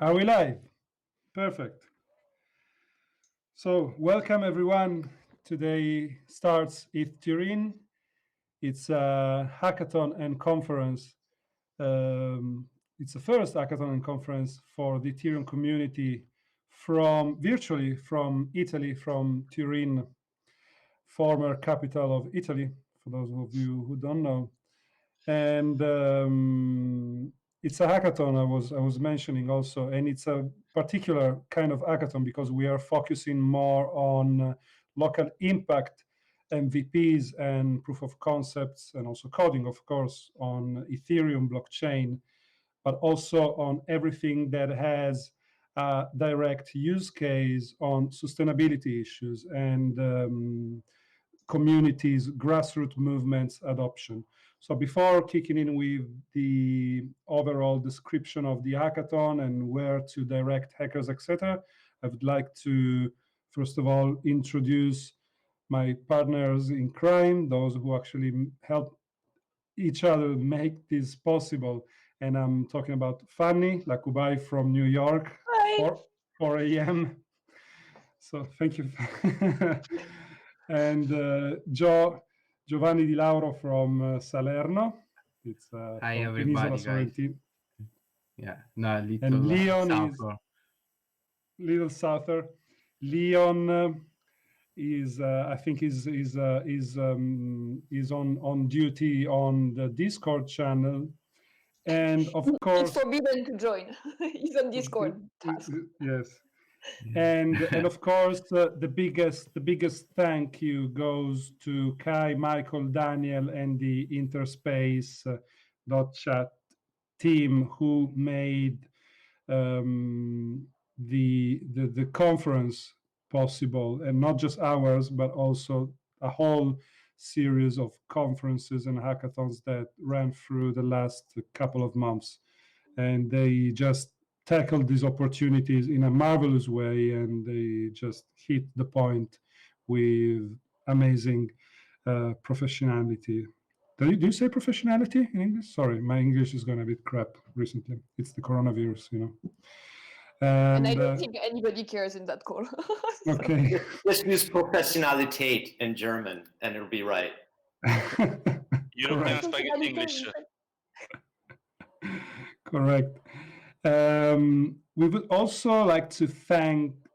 Are we live? Perfect. So, welcome everyone. Today starts ETH TURIN. It's a hackathon and conference. It's the first hackathon and conference for the Ethereum community virtually from Italy, from Turin, former capital of Italy, for those of you who don't know. And it's a hackathon I was mentioning also, and it's a particular kind of hackathon because we are focusing more on local impact MVPs and proof of concepts, and also coding, of course, on Ethereum blockchain, but also on everything that has a direct use case on sustainability issues and communities, grassroots movements adoption. So before kicking in with the overall description of the hackathon and where to direct hackers, etc., I would like to, first of all, introduce my partners in crime, those who actually help each other make this possible. And I'm talking about Fanny Lakubai from New York, Hi. 4 a.m. So thank you. And Giovanni Di Lauro from Salerno. It's Hi from Penisola everybody, guys. Sorrentina. Yeah, no, And Leon is souther. little souther. Leon is I think is on duty on the Discord channel, and of course It's forbidden to join. He's on Discord task. Yes. And of course the biggest thank you goes to Kai, Michael, Daniel, and the Interspace.chat team who made the conference possible, and not just ours, but also a whole series of conferences and hackathons that ran through the last couple of months, and they just tackled these opportunities in a marvelous way, and they just hit the point with amazing professionality. Do you say professionality in English? Sorry, my English is going a bit crap recently. It's the coronavirus, you know. And I don't think anybody cares in that call. Okay. Just use professionalität in German and it'll be right. European spaghetti English. Correct. We would also like to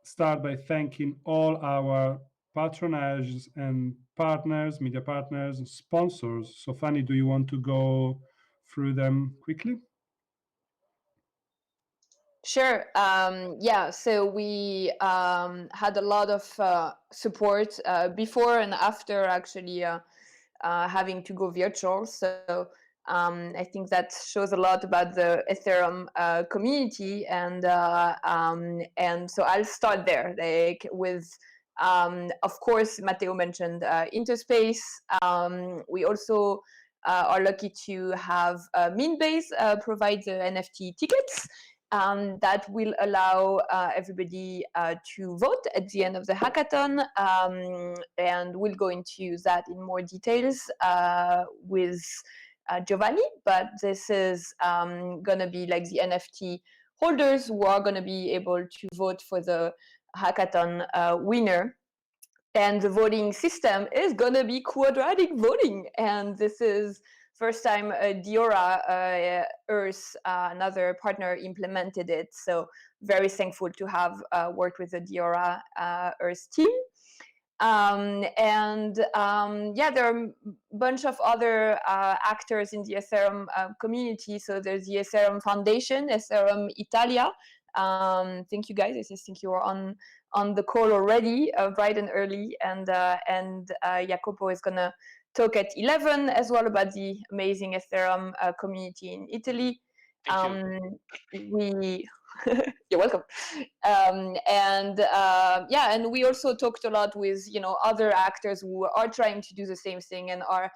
start by thanking all our patronages and partners, media partners, and sponsors. So Fanny, do you want to go through them quickly? Sure. Yeah, so we had a lot of support before and after actually having to go virtual. So I think that shows a lot about the Ethereum community, and so I'll start there, like with of course Matteo mentioned Interspace. We also are lucky to have Meanbase provide the NFT tickets. That will allow everybody to vote at the end of the hackathon, and we'll go into that in more details with Giovanni, but this is going to be like the NFT holders who are going to be able to vote for the hackathon winner. And the voting system is going to be quadratic voting, and this is first time Diora Earth, another partner, implemented it. So very thankful to have worked with the Diora Earth team. Yeah, there are a bunch of other actors in the Ethereum community. So there's the Ethereum Foundation, Ethereum Italia. Thank you guys. I think you are on the call already, bright and early. And Jacopo is gonna talk at 11 as well about the amazing Ethereum community in Italy. You're welcome. Yeah, and we also talked a lot with other actors who are trying to do the same thing and are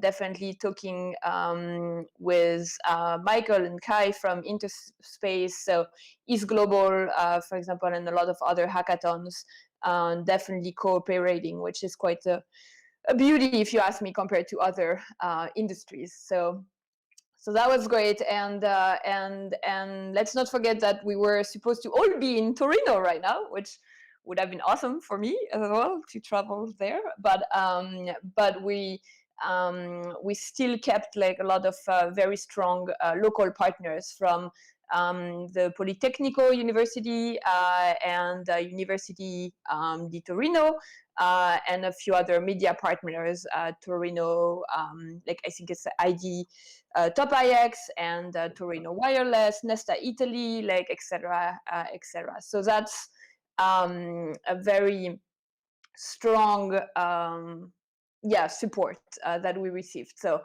definitely talking with Michael and Kai from Interspace, so East Global, for example, and a lot of other hackathons, definitely cooperating, which is quite a beauty, if you ask me, compared to other industries. So so that was great. And let's not forget that we were supposed to all be in Torino right now, which would have been awesome for me as well to travel there. But we still kept like a lot of very strong local partners from the Politecnico University and University di Torino, and a few other media partners, Torino, like I think it's ID Top IX and Torino Wireless, Nesta Italy, like etc. etc. So that's a very strong support that we received. So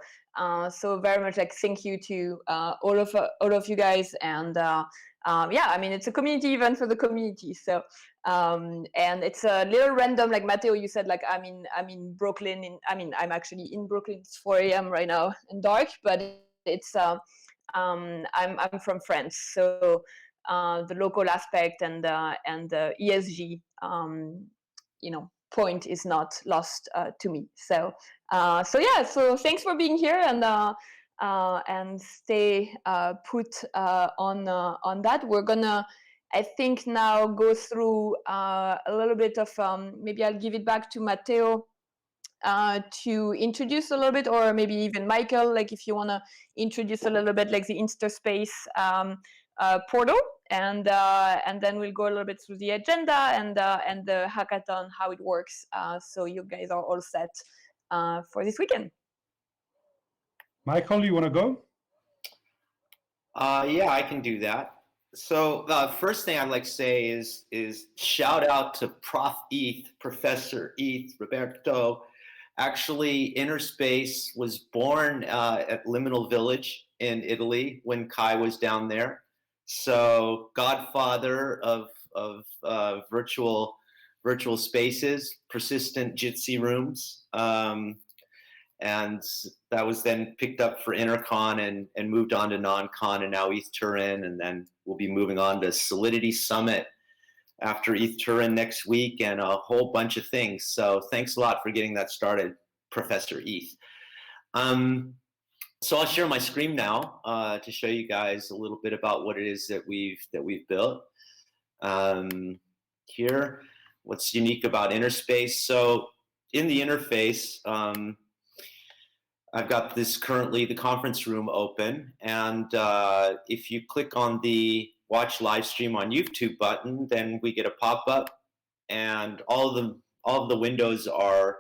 so very much like thank you to all of you guys. And yeah, I mean, it's a community event for the community. So and it's a little random, like Matteo, you said, like I'm in Brooklyn. I'm actually in Brooklyn. It's 4 a.m. right now and dark, but it's I'm from France, so the local aspect and the ESG point is not lost to me. So so yeah, so thanks for being here, and stay put on that. We're gonna, I think, now go through a little bit of maybe I'll give it back to Matteo to introduce a little bit, or maybe even Michael, like if you want to introduce a little bit like the Interspace portal, and then we'll go a little bit through the agenda and the hackathon, how it works, so you guys are all set for this weekend. Michael, you want to go? Yeah, I can do that. So the first thing I'd like to say is shout out to Prof. ETH, Professor ETH, Roberto. Actually, Interspace was born at Liminal Village in Italy when Kai was down there. So godfather of virtual spaces, persistent Jitsi rooms. And that was then picked up for Intercon and moved on to non-con, and now ETH TURIN, and then we'll be moving on to Solidity Summit after ETH TURIN next week, and a whole bunch of things. So thanks a lot for getting that started, Professor ETH. So I'll share my screen now to show you guys a little bit about what it is that we've built. Here, what's unique about Interspace. So in the interface, I've got currently the conference room open, and if you click on the watch live stream on YouTube button, then we get a pop-up, and all of the windows are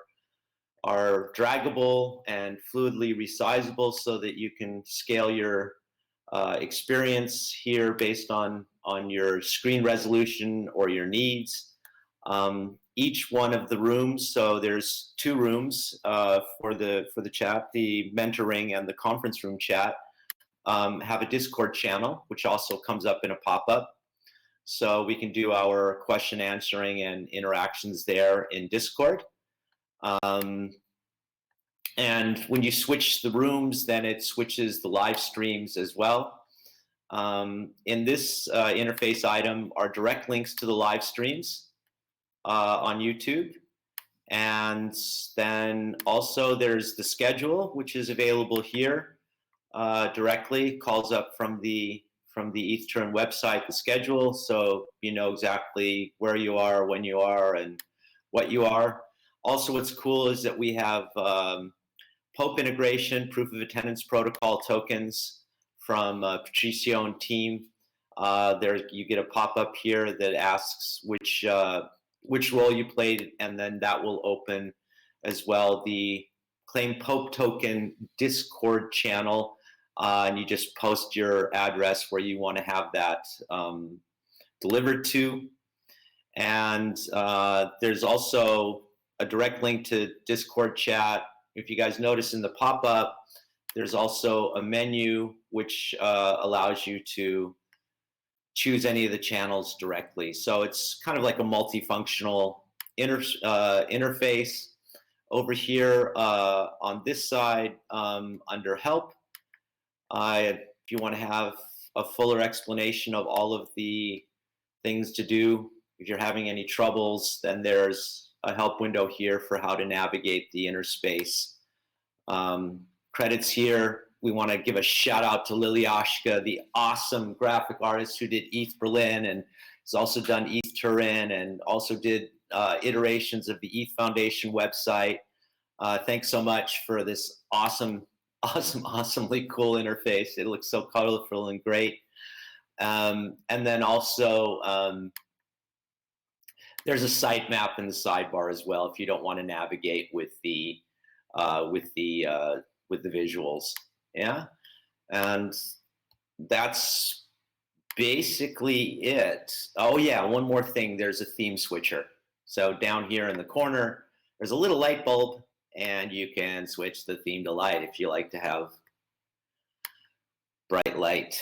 draggable and fluidly resizable so that you can scale your experience here based on your screen resolution or your needs. Each one of the rooms, so there's 2 rooms for the chat, the mentoring and the conference room chat, have a Discord channel, which also comes up in a pop-up. So we can do our question answering and interactions there in Discord. And when you switch the rooms, then it switches the live streams as well. In this interface item are direct links to the live streams on YouTube, and then also there's the schedule, which is available here directly, calls up from the ETH TURIN website, the schedule, so you know exactly where you are, when you are, and what you are. Also, what's cool is that we have POPE integration, proof of attendance protocol tokens from Patricio and team. There you get a pop-up here that asks which role you played, and then that will open as well the Claim Pope token Discord channel, and you just post your address where you want to have that delivered to. And there's also a direct link to Discord chat. If you guys notice in the pop-up, there's also a menu which allows you to choose any of the channels directly. So it's kind of like a multifunctional interface. Over here on this side, under help, if you want to have a fuller explanation of all of the things to do, if you're having any troubles, then there's a help window here for how to navigate the Interspace. Credits here, we want to give a shout out to Lilyaska, the awesome graphic artist who did ETH Berlin and has also done ETH Turin and also did iterations of the ETH Foundation website. Thanks so much for this awesomely cool interface. It looks so colorful and great. And then also, there's a sitemap in the sidebar as well if you don't want to navigate with the visuals. Yeah, and that's basically it. Oh yeah, one more thing. There's a theme switcher. So down here in the corner, there's a little light bulb, and you can switch the theme to light if you like to have bright light.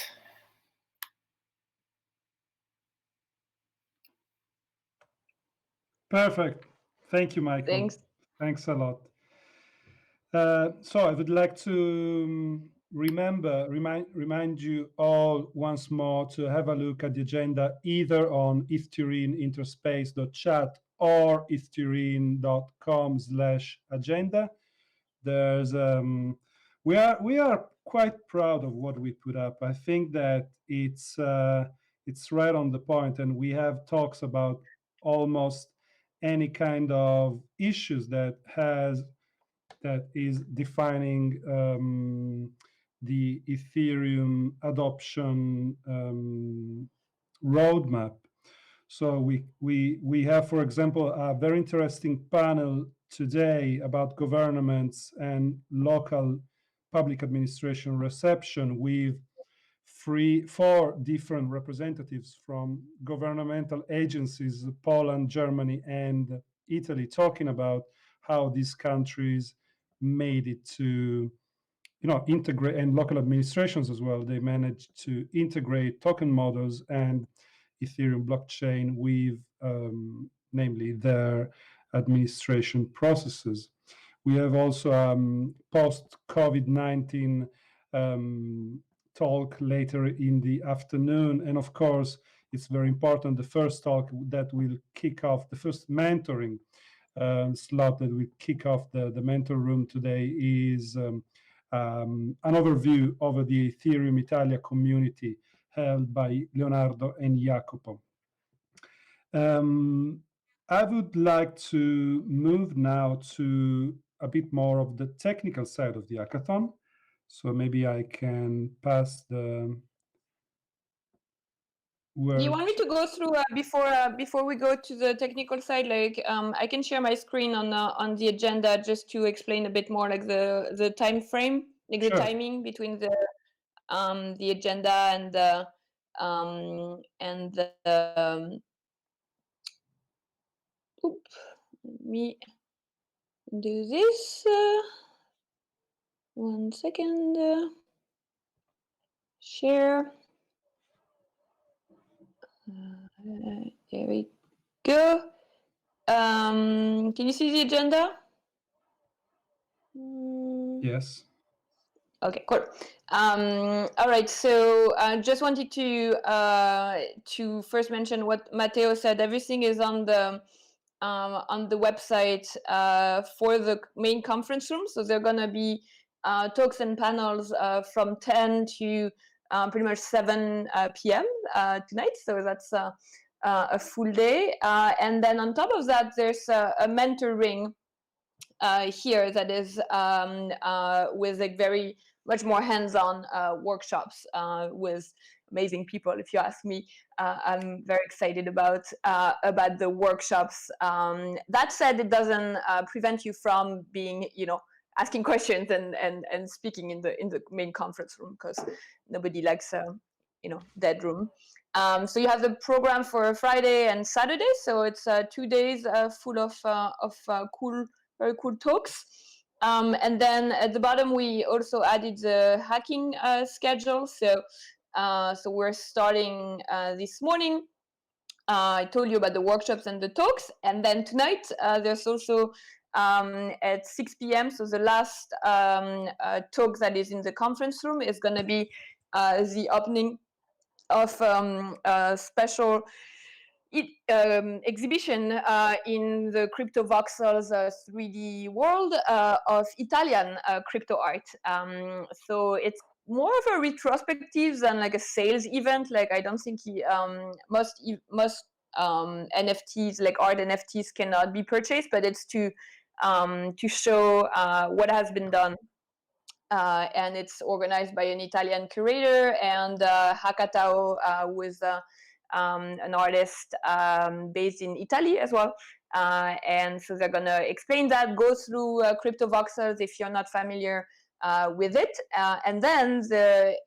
Perfect. Thank you, Michael. Thanks. Thanks a lot. So I would like to remind you all once more to have a look at the agenda either on ETH-TURIN interspace.chat or ethturin.com/agenda. There's we are quite proud of what we put up. I think that it's right on the point, and we have talks about almost any kind of issues that is defining the Ethereum adoption roadmap. So we have, for example, a very interesting panel today about governments and local public administration reception with four different representatives from governmental agencies, Poland, Germany, and Italy, talking about how these countries made it to, integrate, and local administrations as well. They managed to integrate token models and Ethereum blockchain with, namely, their administration processes. We have also post-COVID-19 talk later in the afternoon. And of course, it's very important, the first talk that will kick off, the first mentoring slot that will kick off the mentor room today is an overview over the Ethereum Italia community held by Leonardo and Jacopo. I would like to move now to a bit more of the technical side of the hackathon. So maybe I can pass the word. Do you want me to go through before we go to the technical side? Like, I can share my screen on the agenda just to explain a bit more, like the time frame, like Sure. the timing between the agenda and the let me do this. 1 second. Share. There we go. Can you see the agenda? Yes. Okay, cool. All right, so I just wanted to first mention what Matteo said. Everything is on the website for the main conference room. So there are gonna be talks and panels from 10 to pretty much 7 p.m. Tonight. So that's a full day. And then on top of that, there's a mentor ring here that is with like very much more hands-on workshops with amazing people. If you ask me, I'm very excited about the workshops. That said, it doesn't prevent you from being, asking questions and speaking in the main conference room, because nobody likes dead room. So you have the program for Friday and Saturday. So it's 2 days full of cool, very cool talks. And then at the bottom, we also added the hacking schedule. So we're starting this morning. I told you about the workshops and the talks. And then tonight, there's also at 6 p.m. So the last talk that is in the conference room is going to be the opening of a special exhibition in the Crypto Voxels 3D world of Italian crypto art. So it's more of a retrospective than like a sales event. Like I don't think most NFTs, like art NFTs, cannot be purchased, but it's to show what has been done. And it's organized by an Italian curator and Hakatao with an artist based in Italy as well. And so they're gonna explain that, go through Crypto Voxels if you're not familiar with it. And then the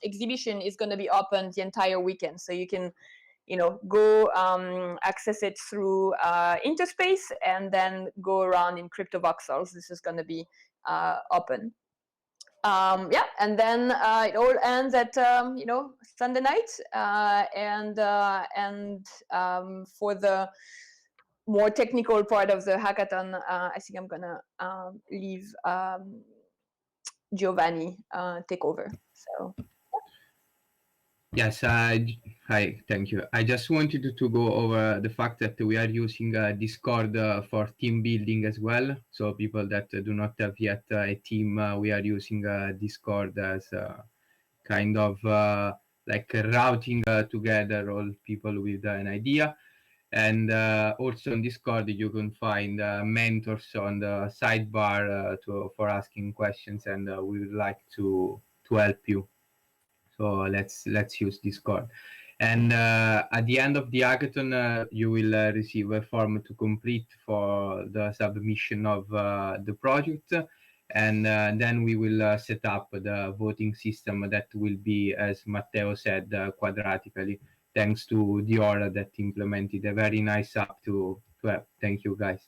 exhibition is gonna be open the entire weekend. So you can go access it through Interspace and then go around in Crypto Voxels. This is gonna be open. And then it all ends at Sunday night, and for the more technical part of the hackathon, I think I'm gonna leave Giovanni take over. So Yes, hi, thank you. I just wanted to go over the fact that we are using Discord for team building as well. So people that do not have yet a team, we are using Discord as kind of like routing together all people with an idea. And also on Discord, you can find mentors on the sidebar for asking questions, and we would like to help you. So let's use Discord. And at the end of the hackathon, you will receive a form to complete for the submission of the project. And then we will set up the voting system that will be, as Matteo said, quadratically, thanks to Diora that implemented a very nice app to have. Thank you, guys.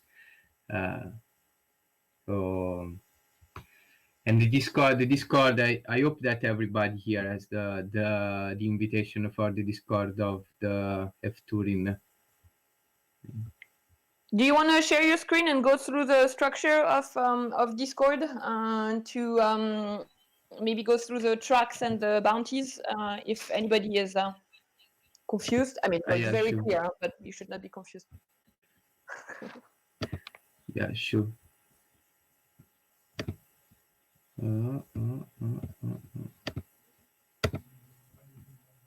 And the Discord, I hope that everybody here has the invitation for the Discord of the TURIN. do you want to share your screen and go through the structure of Discord to maybe go through the tracks and the bounties if anybody is confused? I mean, it's very sure. clear, but you should not be confused. Yeah, sure.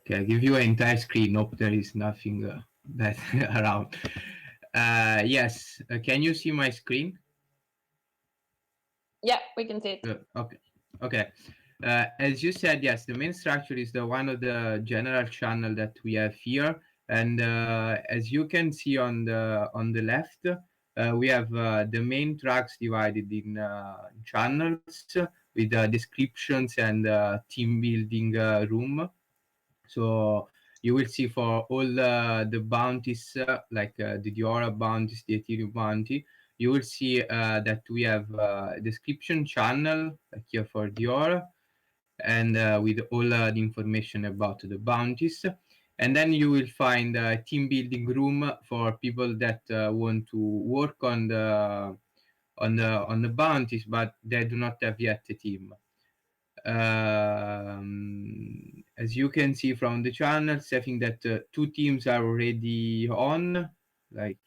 Okay, I give you an entire screen. Hope there is nothing that around. Yes, can you see my screen? Yeah, we can see it. Okay. As you said, yes, the main structure is the one of the general channel that we have here, and as you can see on the left, we have the main tracks divided in channels with descriptions and team building room. So you will see for all the bounties, like the Diora bounties, the Ethereum bounty, you will see that we have a description channel like here for Diora, and with all the information about the bounties. And then you will find a team building room for people that want to work on the bounties, but they do not have yet a team. As you can see from the channels, I think that 2 teams are already on, like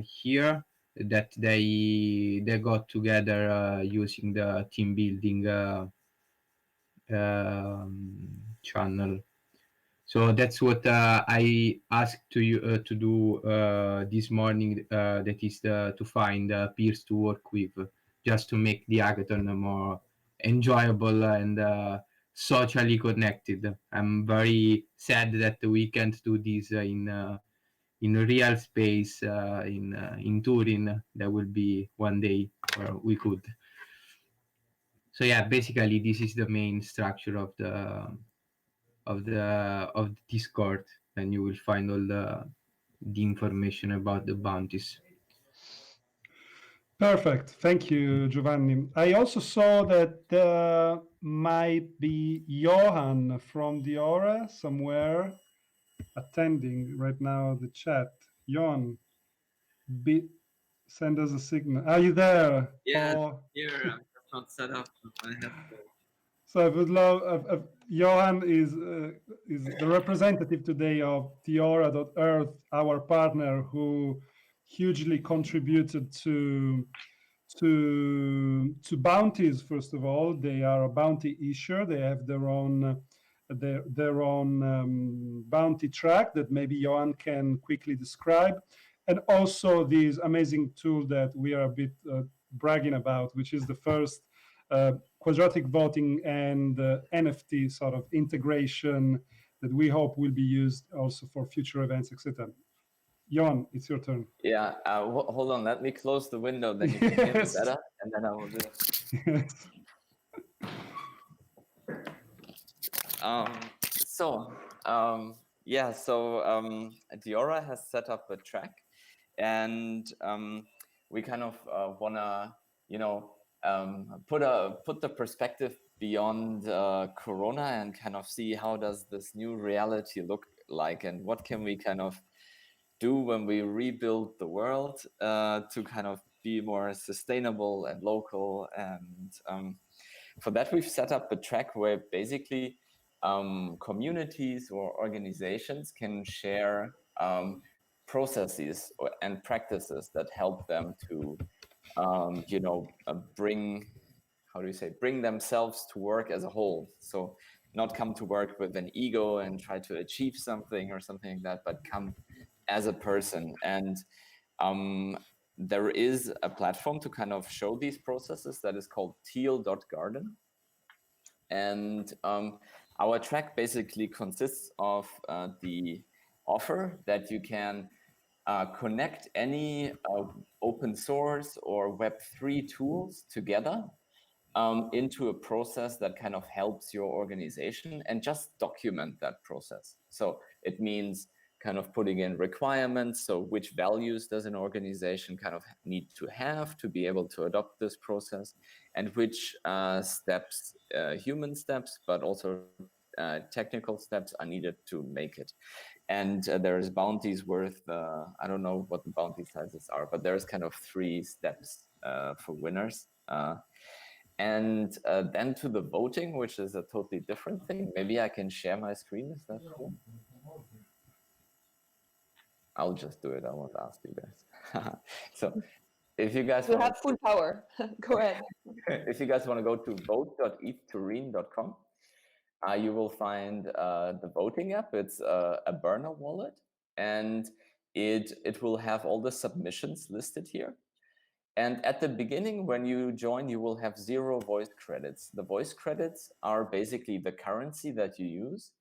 here, that they got together using the team building channel. So that's what I asked to you to do this morning. That is to find peers to work with, just to make the hackathon more enjoyable and socially connected. I'm very sad that we can't do this in real space in Turin. There will be one day where we could. So yeah, basically this is the main structure of the Discord, and you will find all the information about the bounties. Perfect. Thank you, Giovanni. I also saw that there might be Johan from Diora somewhere attending right now the chat. Johan, send us a signal. Are you there? Yeah, here I'm not set up. I have to So I would love. Johan is the representative today of Theora.earth, our partner, who hugely contributed to bounties. First of all, they are a bounty issuer. They have their own bounty track that maybe Johan can quickly describe, and also this amazing tool that we are a bit bragging about, which is the first quadratic voting and NFT sort of integration that we hope will be used also for future events, etc. Jon, it's your turn. Yeah, hold on. Let me close the window, then you can hear me Yes. better, and then I will do it. Yes. Diora has set up a track, and we kind of wanna, put the perspective beyond Corona and kind of see how does this new reality look like, and what can we kind of do when we rebuild the world to kind of be more sustainable and local. And for that, we've set up a track where basically communities or organizations can share processes and practices that help them to, bring themselves to work as a whole. So not come to work with an ego and try to achieve something or something like that, but come as a person. And there is a platform to kind of show these processes that is called teal.garden. And our track basically consists of the offer that you can connect any open source or Web3 tools together into a process that kind of helps your organization, and just document that process. So it means kind of putting in requirements. So which values does an organization kind of need to have to be able to adopt this process, and which steps, human steps, but also technical steps are needed to make it. And there's bounties worth, I don't know what the bounty sizes are, but there's kind of 3 steps for winners. And then to the voting, which is a totally different thing. Maybe I can share my screen, is that cool? I'll just do it, I won't ask you guys. So if you guys have full power, go ahead. If you guys want to go to vote.ethturin.com, you will find the voting app. It's a burner wallet, and it will have all the submissions listed here. And at the beginning, when you join, you will have 0 voice credits. The voice credits are basically the currency that you use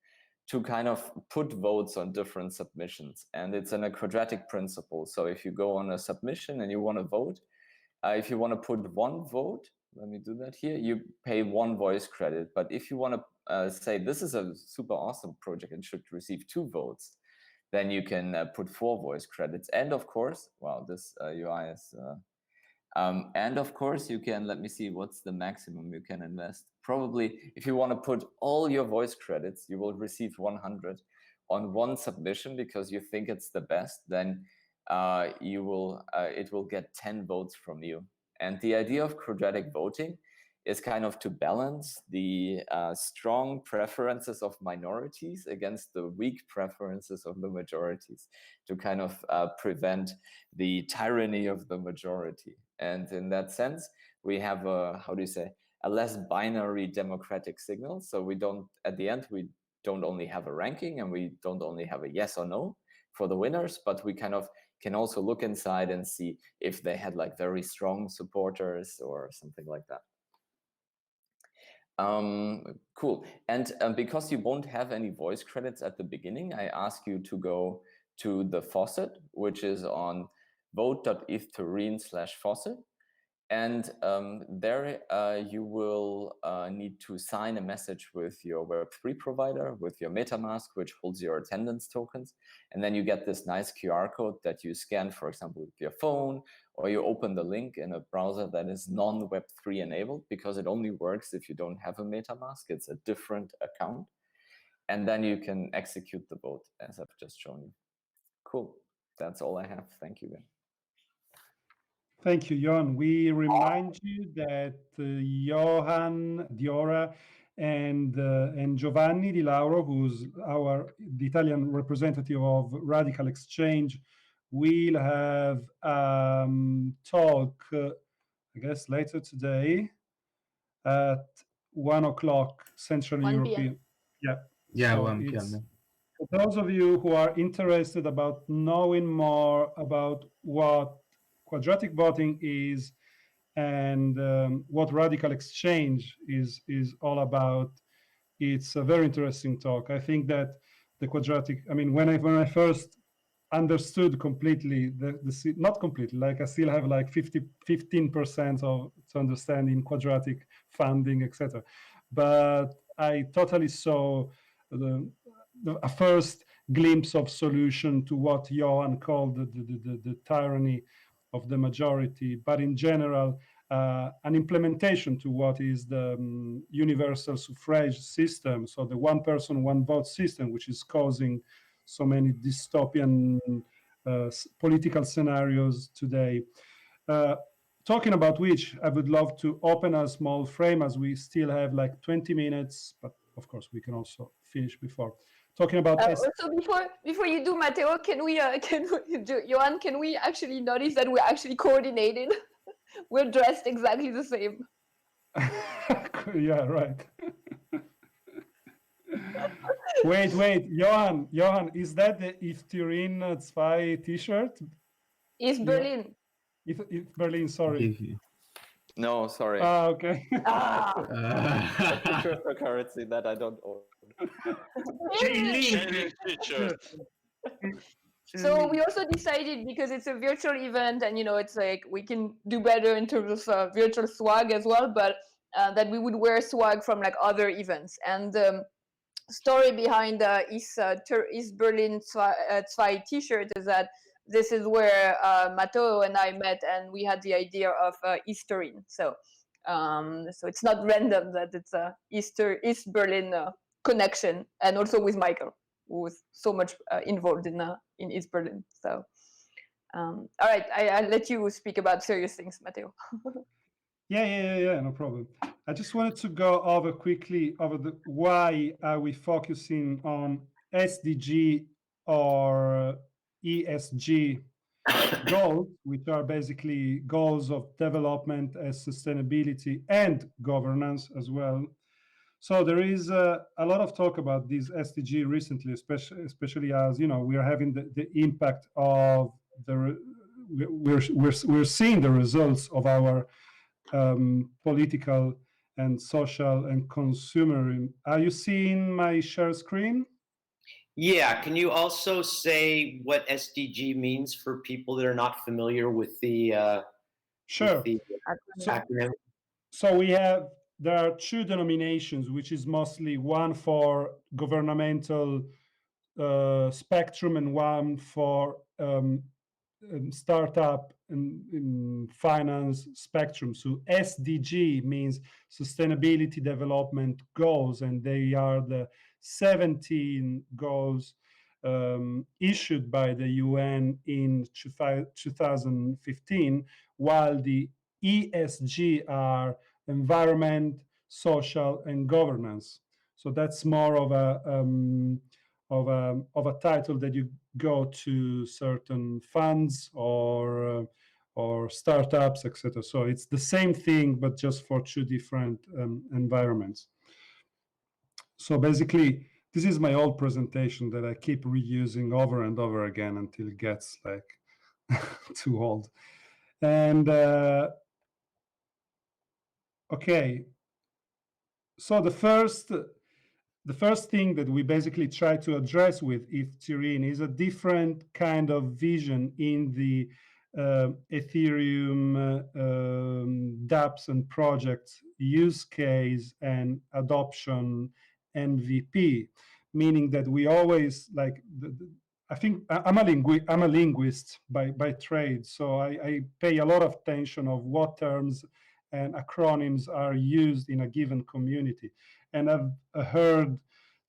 to kind of put votes on different submissions. And it's in a quadratic principle. So if you go on a submission and you want to vote, if you want to put 1 vote, let me do that here, you pay 1 voice credit. But if you want to say this is a super awesome project and should receive 2 votes, then you can put 4 voice credits. And of course, wow, this UI is... and of course, you can, let me see, what's the maximum you can invest? Probably, if you want to put all your voice credits, you will receive 100 on 1 submission because you think it's the best. Then it will get 10 votes from you. And the idea of quadratic voting is kind of to balance the strong preferences of minorities against the weak preferences of the majorities, to kind of prevent the tyranny of the majority. And in that sense, we have a, a less binary democratic signal. So we don't, at the end, we don't only have a ranking, and we don't only have a yes or no for the winners, but we kind of can also look inside and see if they had like very strong supporters or something like that. Cool. And because you won't have any voice credits at the beginning, I ask you to go to the faucet, which is on vote.ethturin/faucet. And there you will need to sign a message with your Web3 provider, with your MetaMask, which holds your attendance tokens. And then you get this nice QR code that you scan, for example, with your phone, or you open the link in a browser that is non-Web3 enabled, because it only works if you don't have a MetaMask. It's a different account. And then you can execute the vote, as I've just shown you. Cool. That's all I have. Thank you. Thank you, Jon. We remind you that Johan, Diora, and Giovanni Di Lauro, who's the Italian representative of Radical Exchange, will have talk, I guess, later today at 1 o'clock Central 1 p.m. European. Yeah. Yeah, So 1 it's p.m. for those of you who are interested about knowing more about what quadratic voting is and what Radical Exchange is all about. It's a very interesting talk. I think that the quadratic, I mean, when I first understood completely not completely, like I still have like 15% of to understand in quadratic funding, etc. But I totally saw a first glimpse of solution to what Johan called the tyranny of the majority, but in general, an implementation to what is the universal suffrage system, so the one person, one vote system, which is causing so many dystopian political scenarios today. Talking about which, I would love to open a small frame as we still have like 20 minutes, but of course we can also finish before. Talking about also before you do, Matteo, Johan, can we actually notice that we're actually coordinated? We're dressed exactly the same. Yeah, right. Wait, Johan, is that the ETH TURIN 2 t-shirt? East Berlin. ETH Berlin, sorry. No, sorry. Okay. It's a cryptocurrency that I don't own. So we also decided, because it's a virtual event and it's like we can do better in terms of virtual swag as well, but that we would wear swag from like other events. And story behind the East Berlin 2 t-shirt is that this is where Matteo and I met, and we had the idea of Eastering. So it's not random that it's a East Berlin connection, and also with Michael, who was so much involved in East Berlin. So all right, I'll let you speak about serious things, Matteo. Yeah, no problem. I just wanted to go over quickly over why are we focusing on SDG or ESG goals, which are basically goals of development as sustainability and governance as well. So there is a lot of talk about these SDG recently, especially as we are having the impact of we're seeing the results of our political and social and consumer. Are you seeing my share screen? Yeah, can you also say what SDG means for people that are not familiar with the sure. With the acronym? So there are two denominations, which is mostly one for governmental spectrum and one for startup in finance spectrum. So SDG means Sustainability Development Goals, and they are the 17 goals issued by the UN in 2015, while the ESG are environment, social, and governance. So that's more of a title that you go to certain funds or startups, etc. So it's the same thing, but just for two different environments. So basically, this is my old presentation that I keep reusing over and over again until it gets like too old. And okay, so the first thing that we basically try to address with ETH TURIN is a different kind of vision in the Ethereum dApps and projects use case and adoption MVP, meaning that we always like I think I'm a linguist by trade, so I pay a lot of attention of what terms and acronyms are used in a given community. And I've heard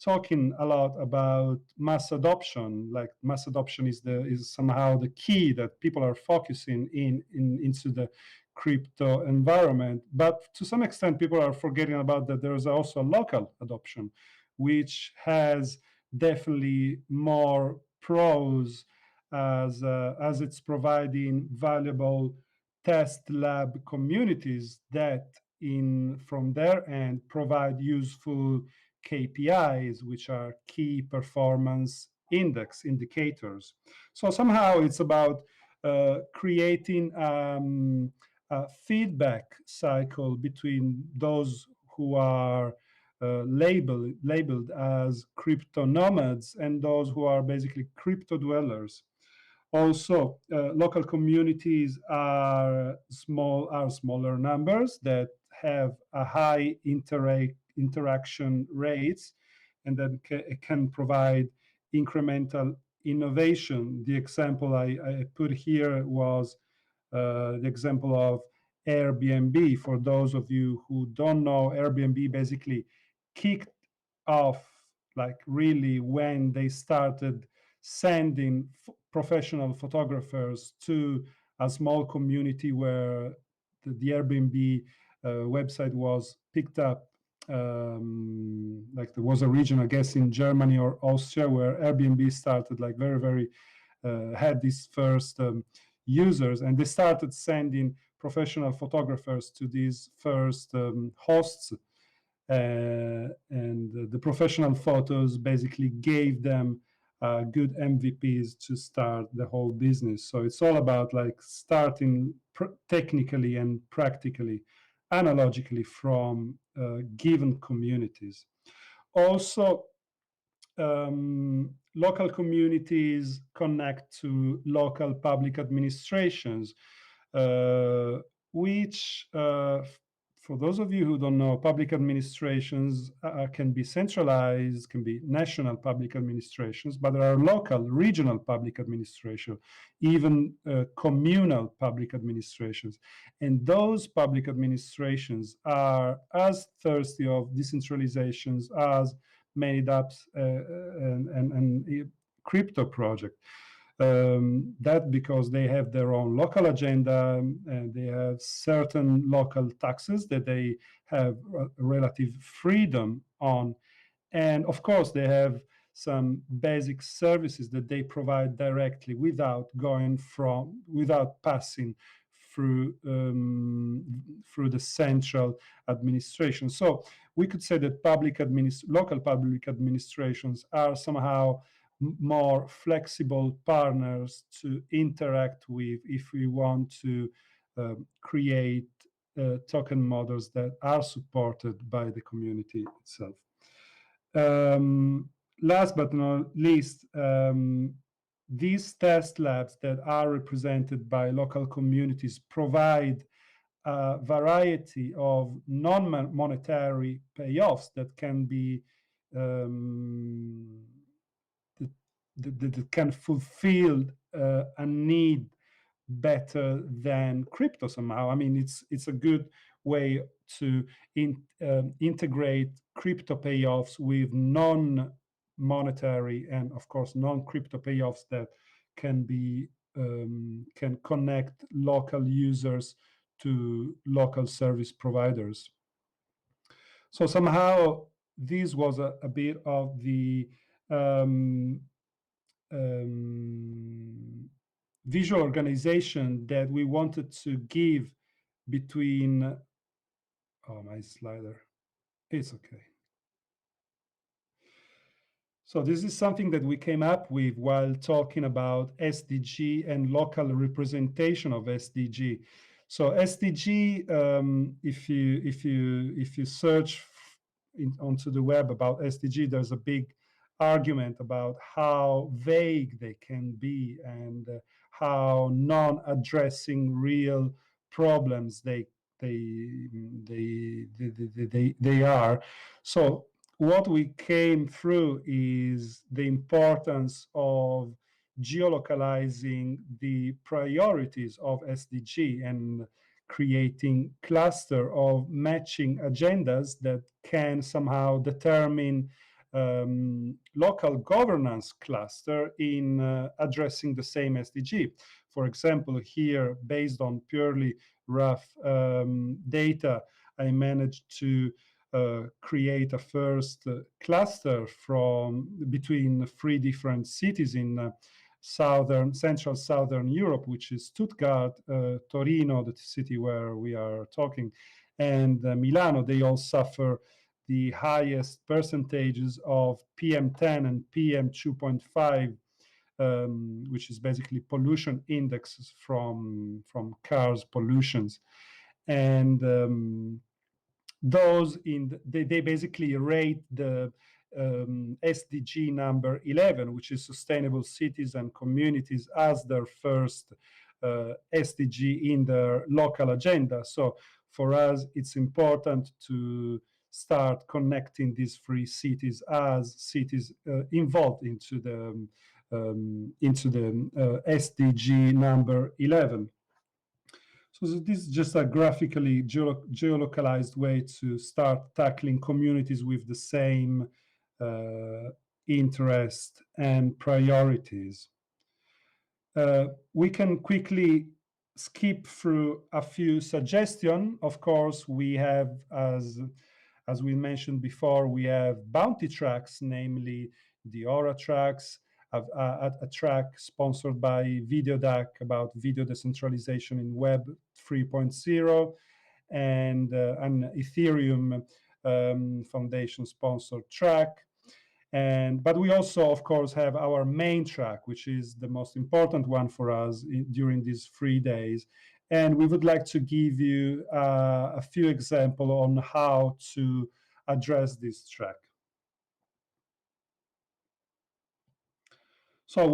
talking a lot about mass adoption. Like mass adoption is somehow the key that people are focusing into the crypto environment. But to some extent, people are forgetting about that there is also local adoption, which has definitely more pros as it's providing valuable test lab communities that from their end provide useful KPIs, which are key performance indicators. So somehow it's about creating a feedback cycle between those who are labeled as crypto nomads and those who are basically crypto dwellers. Also, local communities are smaller numbers that have a high interaction rates, and then can provide incremental innovation. The example I put here was the example of Airbnb. For those of you who don't know, Airbnb basically kicked off, like really, when they started sending professional photographers to a small community where the Airbnb website was picked up. Like there was a region, I guess, in Germany or Austria, where Airbnb started, like very had these first users, and they started sending professional photographers to these first hosts, and the professional photos basically gave them good MVPs to start the whole business. So it's all about like starting technically and practically, analogically, from given communities. Also, local communities connect to local public administrations, which, for those of you who don't know, public administrations can be centralized, can be national public administrations, but there are local, regional public administration, even communal public administrations. And those public administrations are as thirsty of decentralizations as many dApps and crypto project. That because they have their own local agenda, and they have certain local taxes that they have relative freedom on. And of course, they have some basic services that they provide directly without passing through the central administration. So we could say that local public administrations are somehow more flexible partners to interact with if we want to create token models that are supported by the community itself. Last but not least, these test labs that are represented by local communities provide a variety of non-monetary payoffs that can be that can fulfill a need better than crypto somehow. I mean, it's a good way to integrate crypto payoffs with non-monetary and, of course, non-crypto payoffs that can connect local users to local service providers. So somehow this was a bit of the visual organization that we wanted to give between, oh, my slider, it's okay. So this is something that we came up with while talking about SDG and local representation of SDG. So SDG, if you search onto the web about SDG, there's a big argument about how vague they can be and how non-addressing real problems they are. So what we came through is the importance of geolocalizing the priorities of SDG and creating cluster of matching agendas that can somehow determine local governance cluster in addressing the same SDG. For example, here, based on purely rough data, I managed to create a first cluster from between 3 different cities in central southern Europe, which is Stuttgart, Torino, the city where we are talking, and Milano. They all suffer the highest percentages of PM10 and PM2.5, which is basically pollution indexes from cars pollutions. And those they basically rate the SDG number 11, which is sustainable cities and communities, as their first SDG in their local agenda. So for us, it's important to start connecting these 3 cities as cities involved into the SDG number 11. So this is just a graphically geolocalized way to start tackling communities with the same interest and priorities. We can quickly skip through a few suggestions. Of course, we have, as we mentioned before, we have bounty tracks, namely the Aura tracks, a track sponsored by VideoDAC about video decentralization in Web 3.0, and an Ethereum Foundation sponsored track. But we also, of course, have our main track, which is the most important one for us during these 3 days. And we would like to give you a few examples on how to address this track. So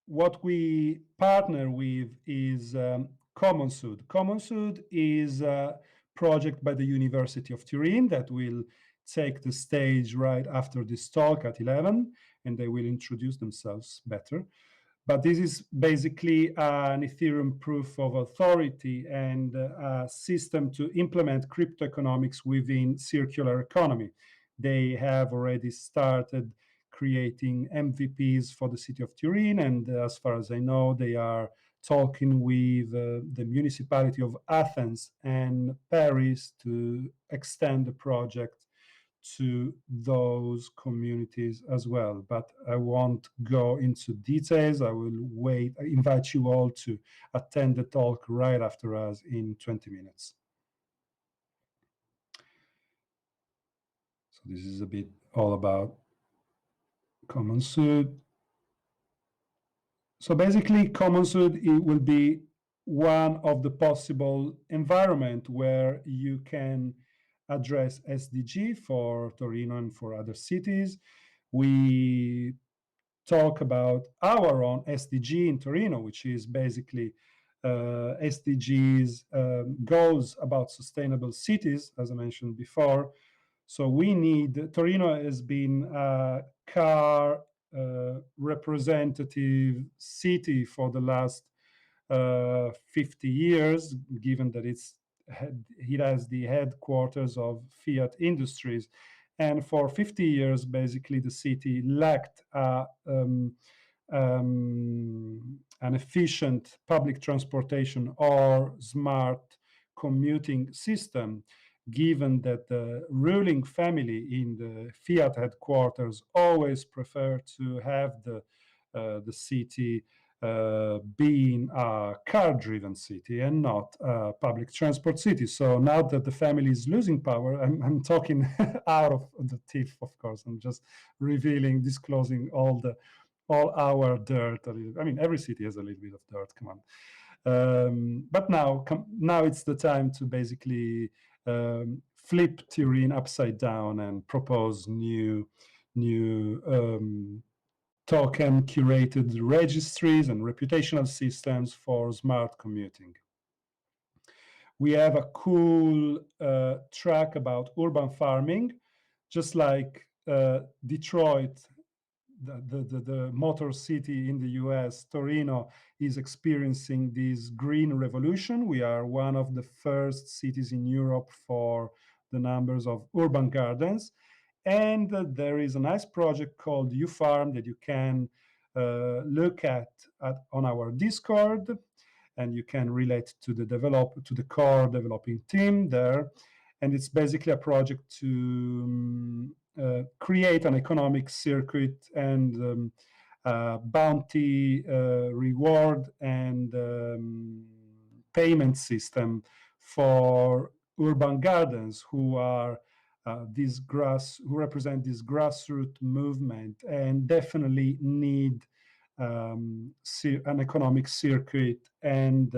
what we partner with is CommonsUd. CommonsUd is a project by the University of Turin that will take the stage right after this talk at 11, and they will introduce themselves better. But this is basically an Ethereum proof of authority and a system to implement crypto economics within circular economy. They have already started creating MVPs for the city of Turin, and as far as I know, they are talking with the municipality of Athens and Paris to extend the project to those communities as well. But I won't go into details. I invite you all to attend the talk right after us in 20 minutes. So this is a bit all about CommonsUd. So basically, CommonsUd, it will be one of the possible environment where you can address SDG for Torino and for other cities. We talk about our own SDG in Torino, which is basically SDGs goals about sustainable cities, as I mentioned before. So Torino has been a car representative city for the last 50 years, given that it has the headquarters of Fiat Industries. And for 50 years, basically, the city lacked an efficient public transportation or smart commuting system, given that the ruling family in the Fiat headquarters always prefer to have the city being a car-driven city and not a public transport city. So now that the family is losing power, I'm talking out of the teeth, of course. I'm just disclosing all our dirt. I mean, every city has a little bit of dirt. Come on. But now it's the time to basically flip Turin upside down and propose new token curated registries and reputational systems for smart commuting. We have a cool track about urban farming, just like Detroit, the motor city in the US. Torino is experiencing this green revolution. We are one of the first cities in Europe for the numbers of urban gardens. And there is a nice project called UFarm that you can look at on our Discord, and you can relate to the core developing team there. And it's basically a project to create an economic circuit and bounty, reward, and payment system for urban gardens who are who represent this grassroots movement and definitely need an economic circuit and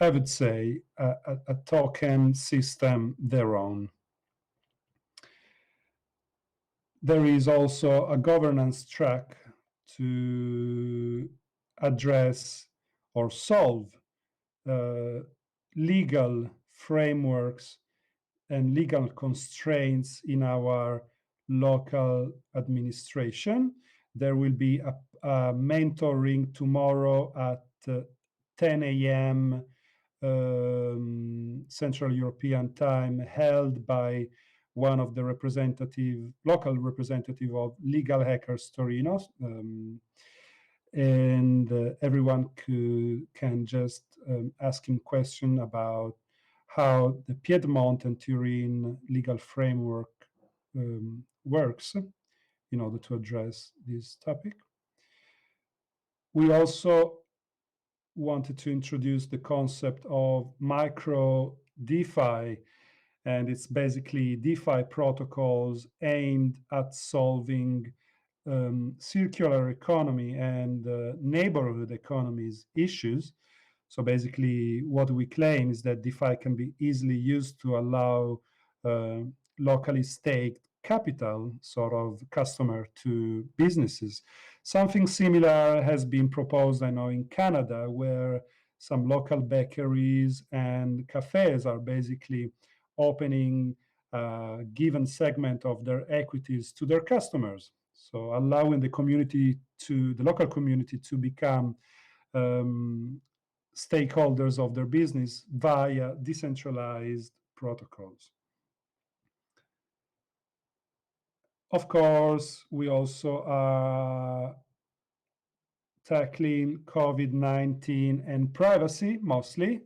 I would say a token system their own. There is also a governance track to address or solve legal frameworks and legal constraints in our local administration. There will be a mentoring tomorrow at 10 a.m. Central European time, held by one of the local representative of Legal Hackers Torino. And everyone can just ask him question about how the Piedmont and Turin legal framework works in order to address this topic. We also wanted to introduce the concept of micro DeFi, and it's basically DeFi protocols aimed at solving circular economy and neighborhood economies issues. So basically, what we claim is that DeFi can be easily used to allow locally staked capital, sort of customer to businesses. Something similar has been proposed, I know, in Canada, where some local bakeries and cafes are basically opening a given segment of their equities to their customers. So allowing the local community to become stakeholders of their business via decentralized protocols. Of course, we also are tackling COVID-19 and privacy mostly.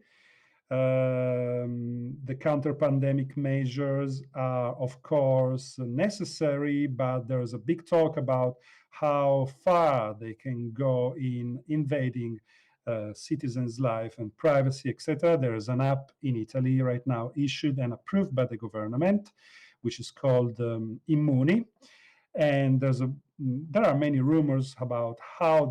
The counter-pandemic measures are, of course, necessary, but there's a big talk about how far they can go in invading citizens' life and privacy, etc. There is an app in Italy right now issued and approved by the government, which is called Immuni. And there are many rumors about how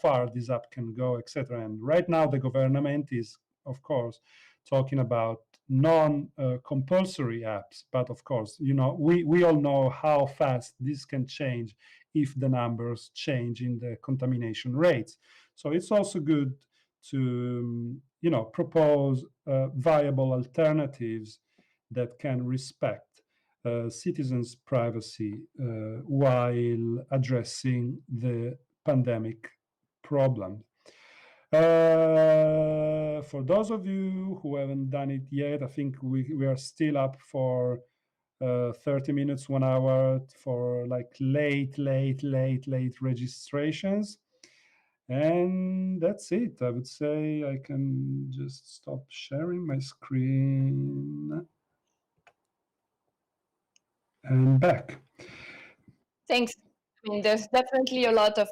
far this app can go, etc. And right now the government is, of course, talking about non-compulsory apps. But of course, we all know how fast this can change if the numbers change in the contamination rates. So it's also good to, propose viable alternatives that can respect citizens' privacy while addressing the pandemic problem. For those of you who haven't done it yet, I think we are still up for 30 minutes, 1 hour for like late registrations. And that's it. I would say I can just stop sharing my screen. And back. Thanks. I mean, there's definitely a lot of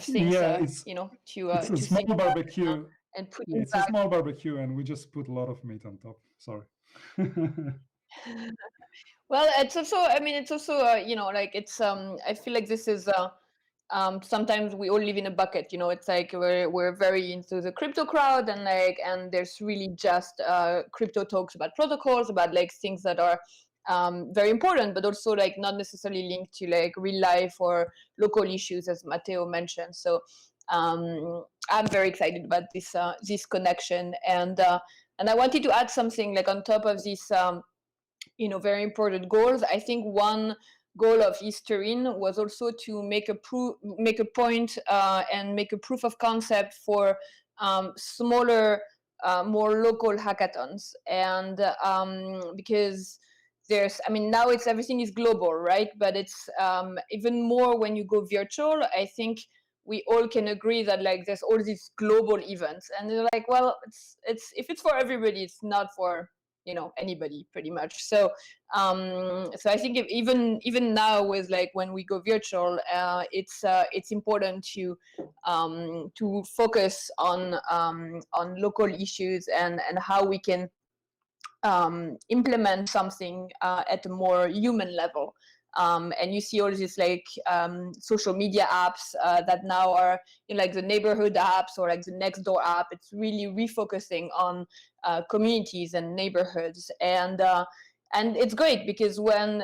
things, it's a small barbecue. And put It's a small barbecue, and we just put a lot of meat on top. Sorry. Well, it's also, I feel like this is, sometimes we all live in a bucket, it's like we're very into the crypto crowd, and there's really just crypto talks about protocols, about like things that are very important, but also like not necessarily linked to like real life or local issues, as Matteo mentioned. So I'm very excited about this connection, and I wanted to add something like on top of these very important goals. I think one goal of TURIN was also to make a point and make a proof of concept for smaller more local hackathons, and because now it's everything is global, right? But it's even more when you go virtual. I think we all can agree that like there's all these global events, and they're like, well, it's if it's for everybody, it's not for anybody pretty much. So so I think even now with like when we go virtual, it's important to focus on local issues and how we can implement something at a more human level. And you see all these like social media apps that now are like the neighborhood apps or like the Nextdoor app. It's really refocusing on communities and neighborhoods, and it's great because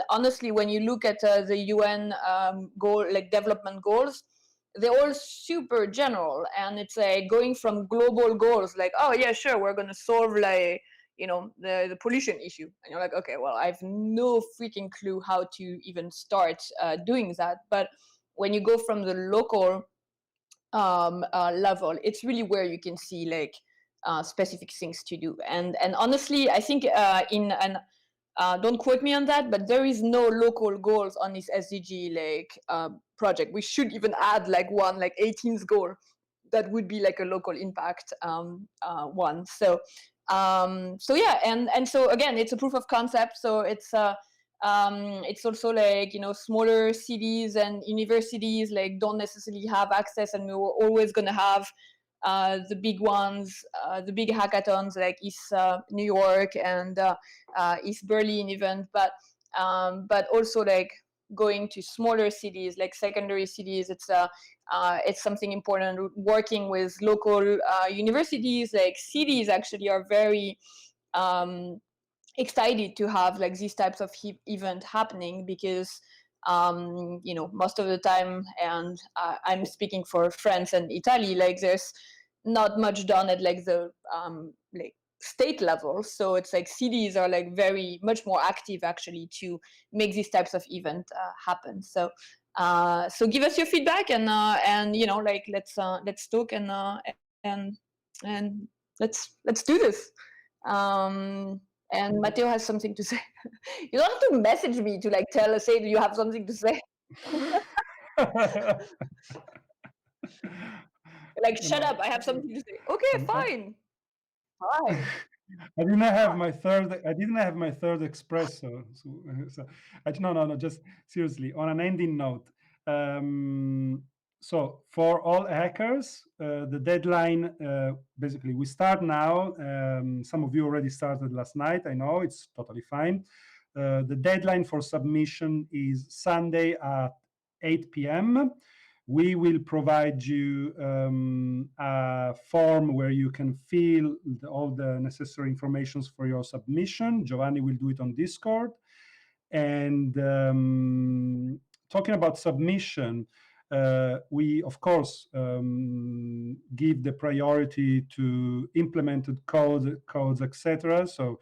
honestly when you look at the UN development goals, they're all super general, and it's like going from global goals like, oh yeah, sure, we're going to solve like the pollution issue, and you're like, okay, well, I have no freaking clue how to even start doing that. But when you go from the local level, it's really where you can see like specific things to do. And honestly, I think don't quote me on that, but there is no local goals on this SDG project. We should even add like 18th goal that would be like a local impact one. So yeah, and so again, it's a proof of concept. So it's also like smaller cities and universities like don't necessarily have access, and we were always going to have the big ones, the big hackathons like East New York and East Berlin event, but also like going to smaller cities like secondary cities. It's something important. Working with local universities, like cities actually are very excited to have like these types of event happening because most of the time, and I'm speaking for France and Italy, like there's not much done at like the like state level. So it's like cities are like very much more active actually to make these types of event happen. So so give us your feedback, and like let's talk, and let's do this. And Matteo has something to say. You don't have to message me to like say that you have something to say. Like, shut up, I have something to say. Okay, fine. Fine. I didn't have my third espresso. So no. Just seriously, on an ending note. So for all hackers, the deadline, basically, we start now. Some of you already started last night. I know, it's totally fine. The deadline for submission is Sunday at 8 p.m. We will provide you a form where you can fill all the necessary information for your submission. Giovanni will do it on Discord. And talking about submission, we, of course, give the priority to implemented codes, etc. So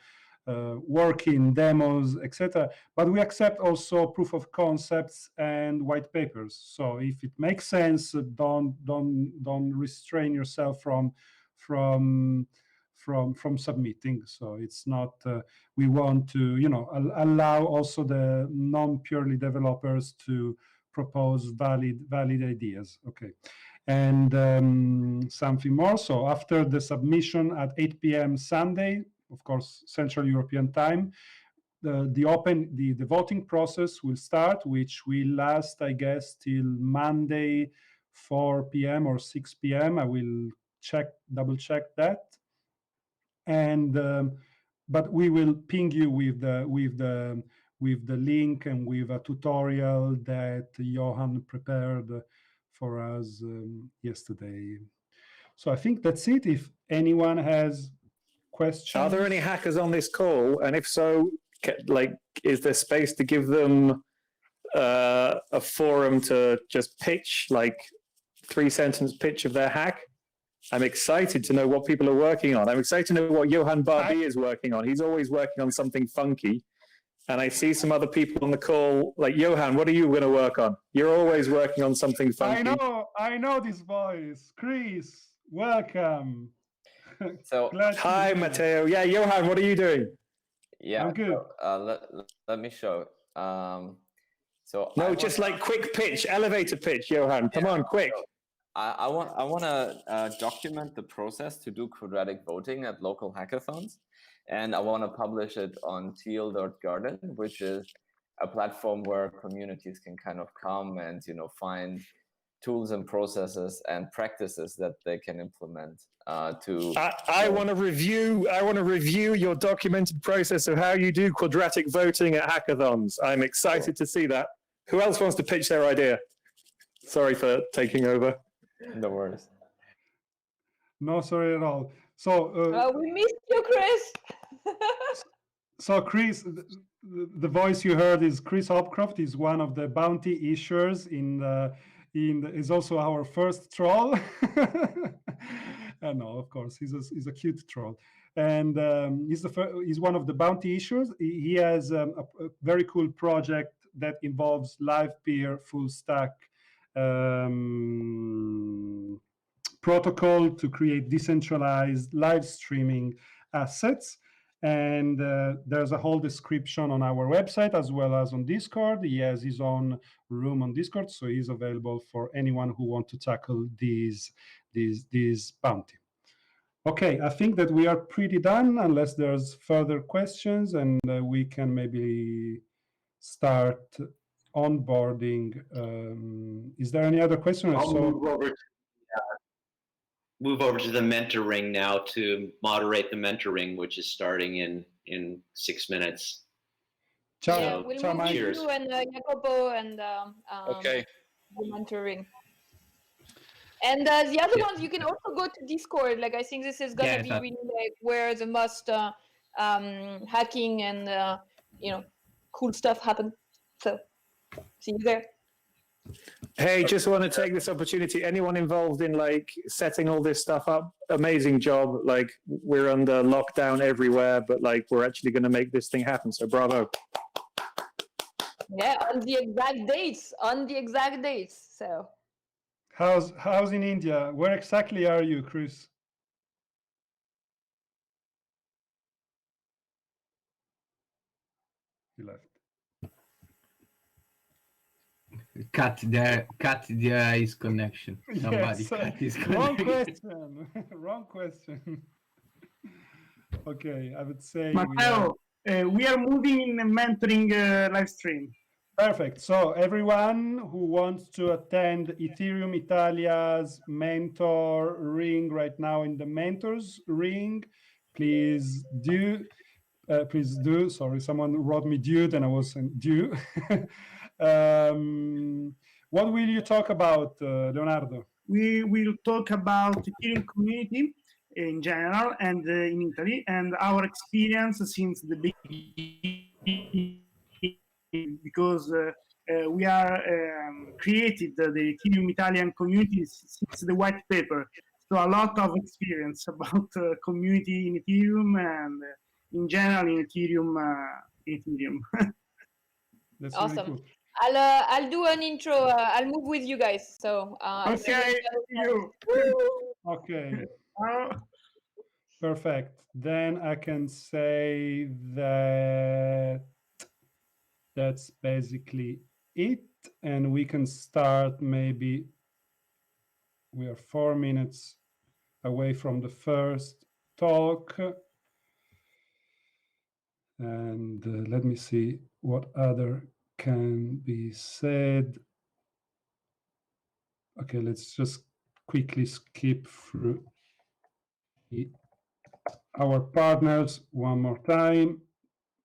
working demos, etc. But we accept also proof of concepts and white papers. So if it makes sense, don't restrain yourself from submitting. So it's not. We want to, allow also the non-purely developers to propose valid ideas. Okay. And something more. So after the submission at 8 p.m. Sunday, of course, Central European time, the voting process will start, which will last, I guess, till Monday, 4 p.m. or 6 p.m. I will double check that. And but we will ping you with the link and with a tutorial that Johan prepared for us yesterday. So I think that's it. If anyone has questions. Are there any hackers on this call? And if so, is there space to give them a forum to just pitch, like 3-sentence pitch of their hack? I'm excited to know what people are working on. I'm excited to know what Johan Barbie is working on. He's always working on something funky. And I see some other people on the call, like Johan, what are you going to work on? You're always working on something funky. I know this voice. Chris, welcome. So Hi, Matteo. Yeah, Johan, what are you doing? yeah, I'm good. So, let me show. So No, just like quick pitch, elevator pitch, Johan. Come on, quick. So I want to document the process to do quadratic voting at local hackathons, and I want to publish it on teal.garden, which is a platform where communities can kind of come and find tools and processes and practices that they can implement I want to review your documented process of how you do quadratic voting at hackathons. I'm excited to see that. Who else wants to pitch their idea? Sorry for taking over. No worries. No, sorry at all. So we missed you, Chris. so Chris, the voice you heard is Chris Hopcroft. He's one of the bounty issuers is also our first troll. No, of course, he's a cute troll, and he's one of the bounty issuers. He has a very cool project that involves live peer full stack protocol to create decentralized live streaming assets. And there's a whole description on our website as well as on Discord. He has his own room on Discord, so he's available for anyone who wants to tackle these bounty. Okay, I think that we are pretty done, unless there's further questions, and we can maybe start onboarding. Is there any other question? I'll move over to the mentor ring now to moderate the mentor ring, which is starting in 6 minutes. Ciao, Yeah, we'll ciao, move Mike. with you and Jacopo and Okay. the mentoring. And the other ones, you can also go to Discord. Like, I think this is gonna be really like where the most hacking and cool stuff happen. So see you there. Hey, just want to take this opportunity. Anyone involved in like setting all this stuff up? Amazing job. Like, we're under lockdown everywhere, but like we're actually going to make this thing happen. So bravo. Yeah, on the exact dates. So How's in India? Where exactly are you, Chris? He left. Cut his connection. Somebody Yes, cut his wrong connection. question. Wrong question. Okay, I would say Matteo, we are moving in a mentoring live stream. perfect. So everyone who wants to attend Ethereum Italia's mentor ring right now in the mentors ring, please do. Sorry, someone wrote me dude and I wasn't due. What will you talk about, Leonardo? We will talk about Ethereum community in general and in Italy and our experience since the beginning, because we are created the Ethereum Italian community since the white paper. So a lot of experience about community in Ethereum and in general in Ethereum. That's awesome. really cool. I'll do an intro. I'll move with you guys. So Okay, you. Okay. Perfect. Then I can say that that's basically it. And we can start maybe, we are 4 minutes away from the first talk. And let me see what other can be said. Okay, let's just quickly skip through our partners one more time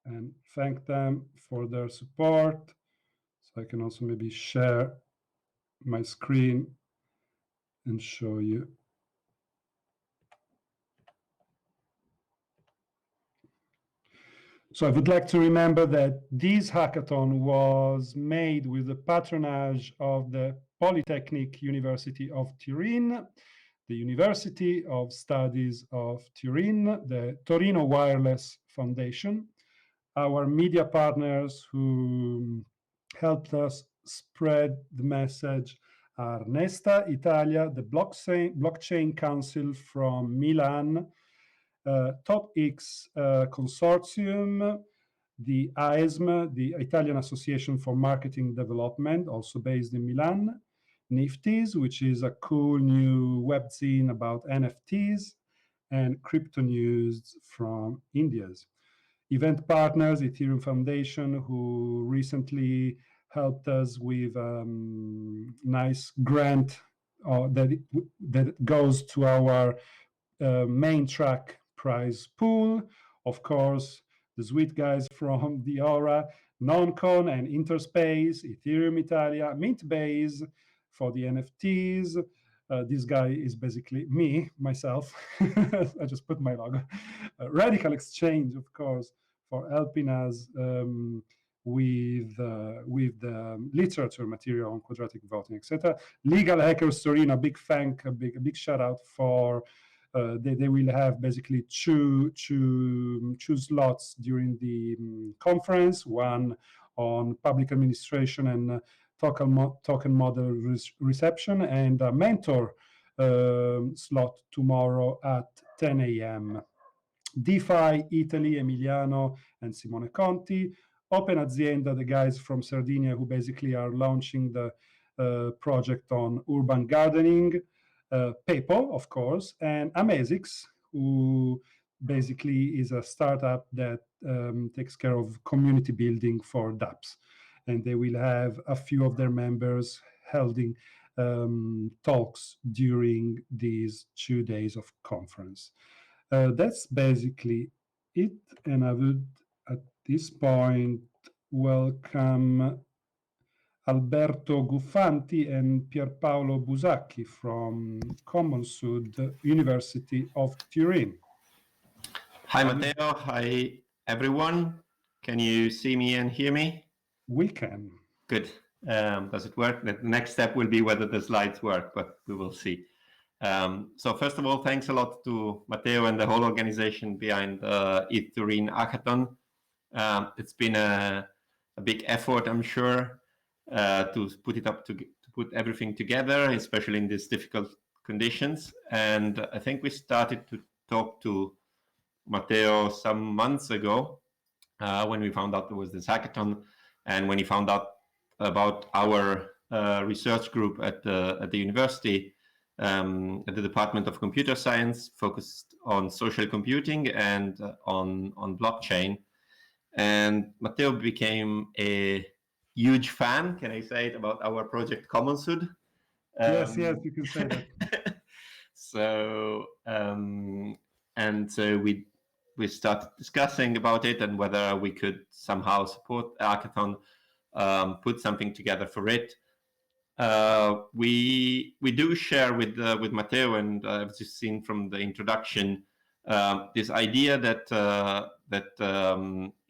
and thank them for their support. So I can also maybe share my screen and show you. So I would like to remember that this hackathon was made with the patronage of the Polytechnic University of Turin, the University of Studies of Turin, the Torino Wireless Foundation, our media partners who helped us spread the message are Nesta Italia, the Blockchain Council from Milan, TopX Consortium, the AESM, the Italian Association for Marketing Development, also based in Milan, Nifties, which is a cool new webzine about NFTs, and crypto news from India's. Event partners, Ethereum Foundation, who recently helped us with nice grant that goes to our main track prize pool. Of course, the sweet guys from the Aura, Noncon and Interspace, Ethereum Italia, Mintbase for the NFTs. This guy is basically me, myself. I just put my logo. Radical Exchange, of course, for helping us with the literature material on quadratic voting, etc. Legal Hackers TURIN, a big shout out for. They will have basically two slots during the conference, one on public administration and token model reception, and a mentor slot tomorrow at 10 a.m. DeFi Italy, Emiliano and Simone Conti. Open Azienda, the guys from Sardinia who basically are launching the project on urban gardening. Pepo, of course, and Amazix, who basically is a startup that takes care of community building for dApps. And they will have a few of their members holding talks during these 2 days of conference. That's basically it. And I would, at this point, welcome Alberto Guffanti and Pierpaolo Busacchi from Common Sud, University of Turin. Hi, Matteo. Hi, everyone. Can you see me and hear me? We can. Good. Does it work? The next step will be whether the slides work, but we will see. So first of all, thanks a lot to Matteo and the whole organization behind ETH TURIN Hackathon. It's been a big effort, I'm sure, to put everything together, especially in these difficult conditions. And I think we started to talk to Matteo some months ago when we found out there was this hackathon, and when he found out about our research group at the university, at the Department of Computer Science, focused on social computing and on blockchain. And Matteo became a huge fan, can I say it, about our project Common Sud? Yes, you can say that. So we started discussing about it and whether we could somehow support Hackathon, put something together for it. We do share with Matteo, and I've just seen from the introduction, this idea that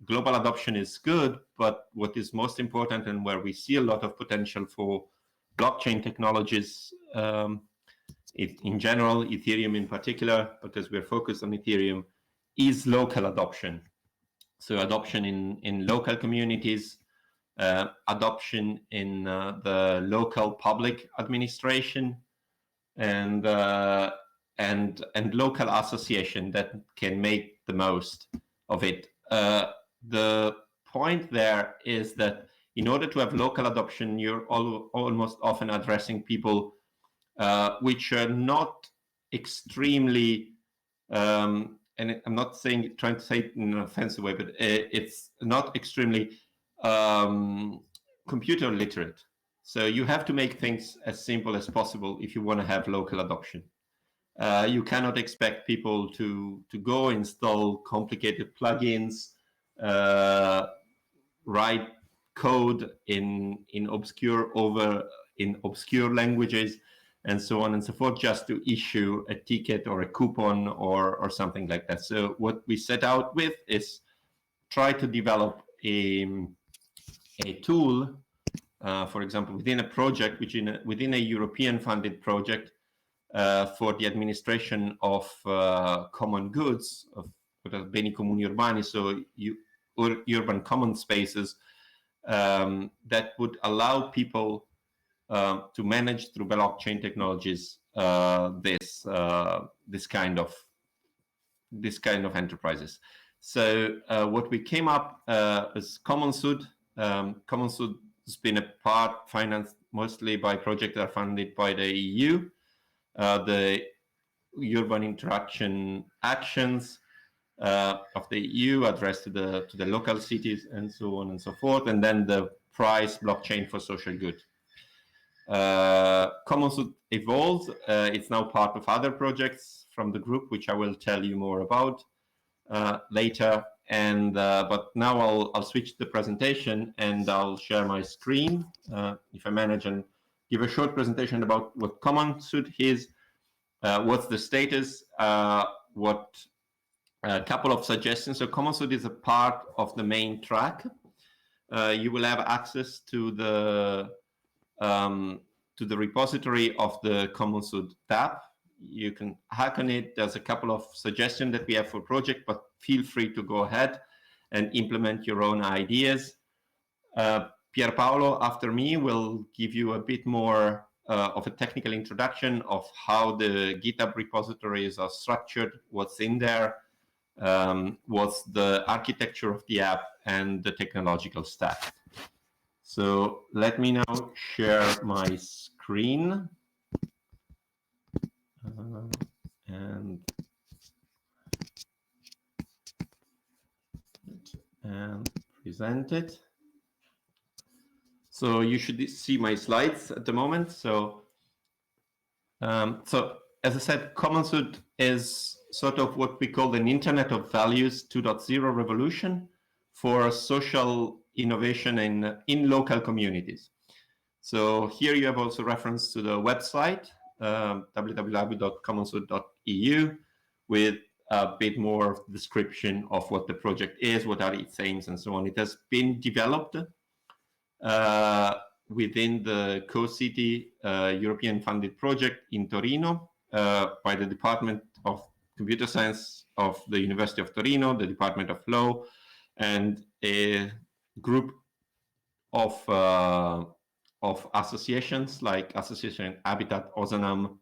global adoption is good, but what is most important and where we see a lot of potential for blockchain technologies, in general, Ethereum in particular, because we're focused on Ethereum, is local adoption. So adoption in local communities, adoption in the local public administration, and local association that can make the most of it. The point there is that in order to have local adoption, you're almost often addressing people which are not extremely, and I'm not trying to say it in an offensive way, but it's not extremely computer literate. So you have to make things as simple as possible if you want to have local adoption. You cannot expect people to go install complicated plugins, write code in obscure languages, and so on and so forth, just to issue a ticket or a coupon or something like that. So what we set out with is try to develop a tool, for example, within a project, within a European funded project, for the administration of common goods, of beni comuni urbani, so urban common spaces, that would allow people to manage through blockchain technologies this kind of this kind of enterprises. So what we came up is Common Sud. Common Sud has been a part financed mostly by projects that are funded by the EU, the urban interaction actions of the EU addressed to the local cities and so on and so forth, and then the prize blockchain for social good. Common Sud evolved. It's now part of other projects from the group, which I will tell you more about later. And but now I'll switch the presentation and I'll share my screen if I manage, and give a short presentation about what Common Sud is, what's the status, what a couple of suggestions. So Common Sud is a part of the main track. You will have access to the repository of the Common Sud tab. You can hack on it. There's a couple of suggestions that we have for project, but feel free to go ahead and implement your own ideas. Pierpaolo, after me, will give you a bit more of a technical introduction of how the GitHub repositories are structured, what's in there, what's the architecture of the app, and the technological stack. So let me now share my screen and present it. So you should see my slides at the moment. So, so as I said, Common Sud is sort of what we call an Internet of Values 2.0 revolution for social innovation in local communities. So here you have also reference to the website, www.commonsud.eu, with a bit more description of what the project is, what are its aims, and so on. It has been developed within the Co-City European funded project in Torino by the Department of Computer Science of the University of Torino, the Department of Law, and a group of associations like Association Habitat Ozanam,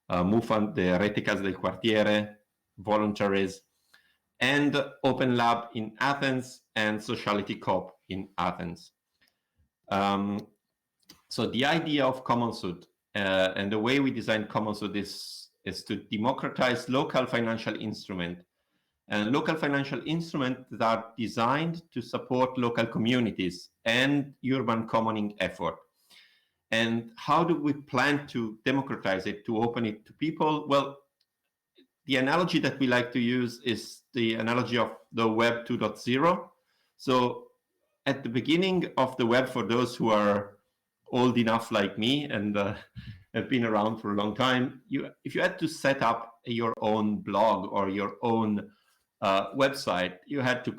MUFAN, the Reticas del Quartiere, Voluntaries, and Open Lab in Athens, and Sociality Corp in Athens. So the idea of Common Sud and the way we designed Common Sud is to democratize local financial instruments. And local financial instruments that are designed to support local communities and urban commoning effort. And how do we plan to democratize it, to open it to people? Well, the analogy that we like to use is the analogy of the Web 2.0. So at the beginning of the web, for those who are old enough like me and have been around for a long time, if you had to set up your own blog or your own website, you had to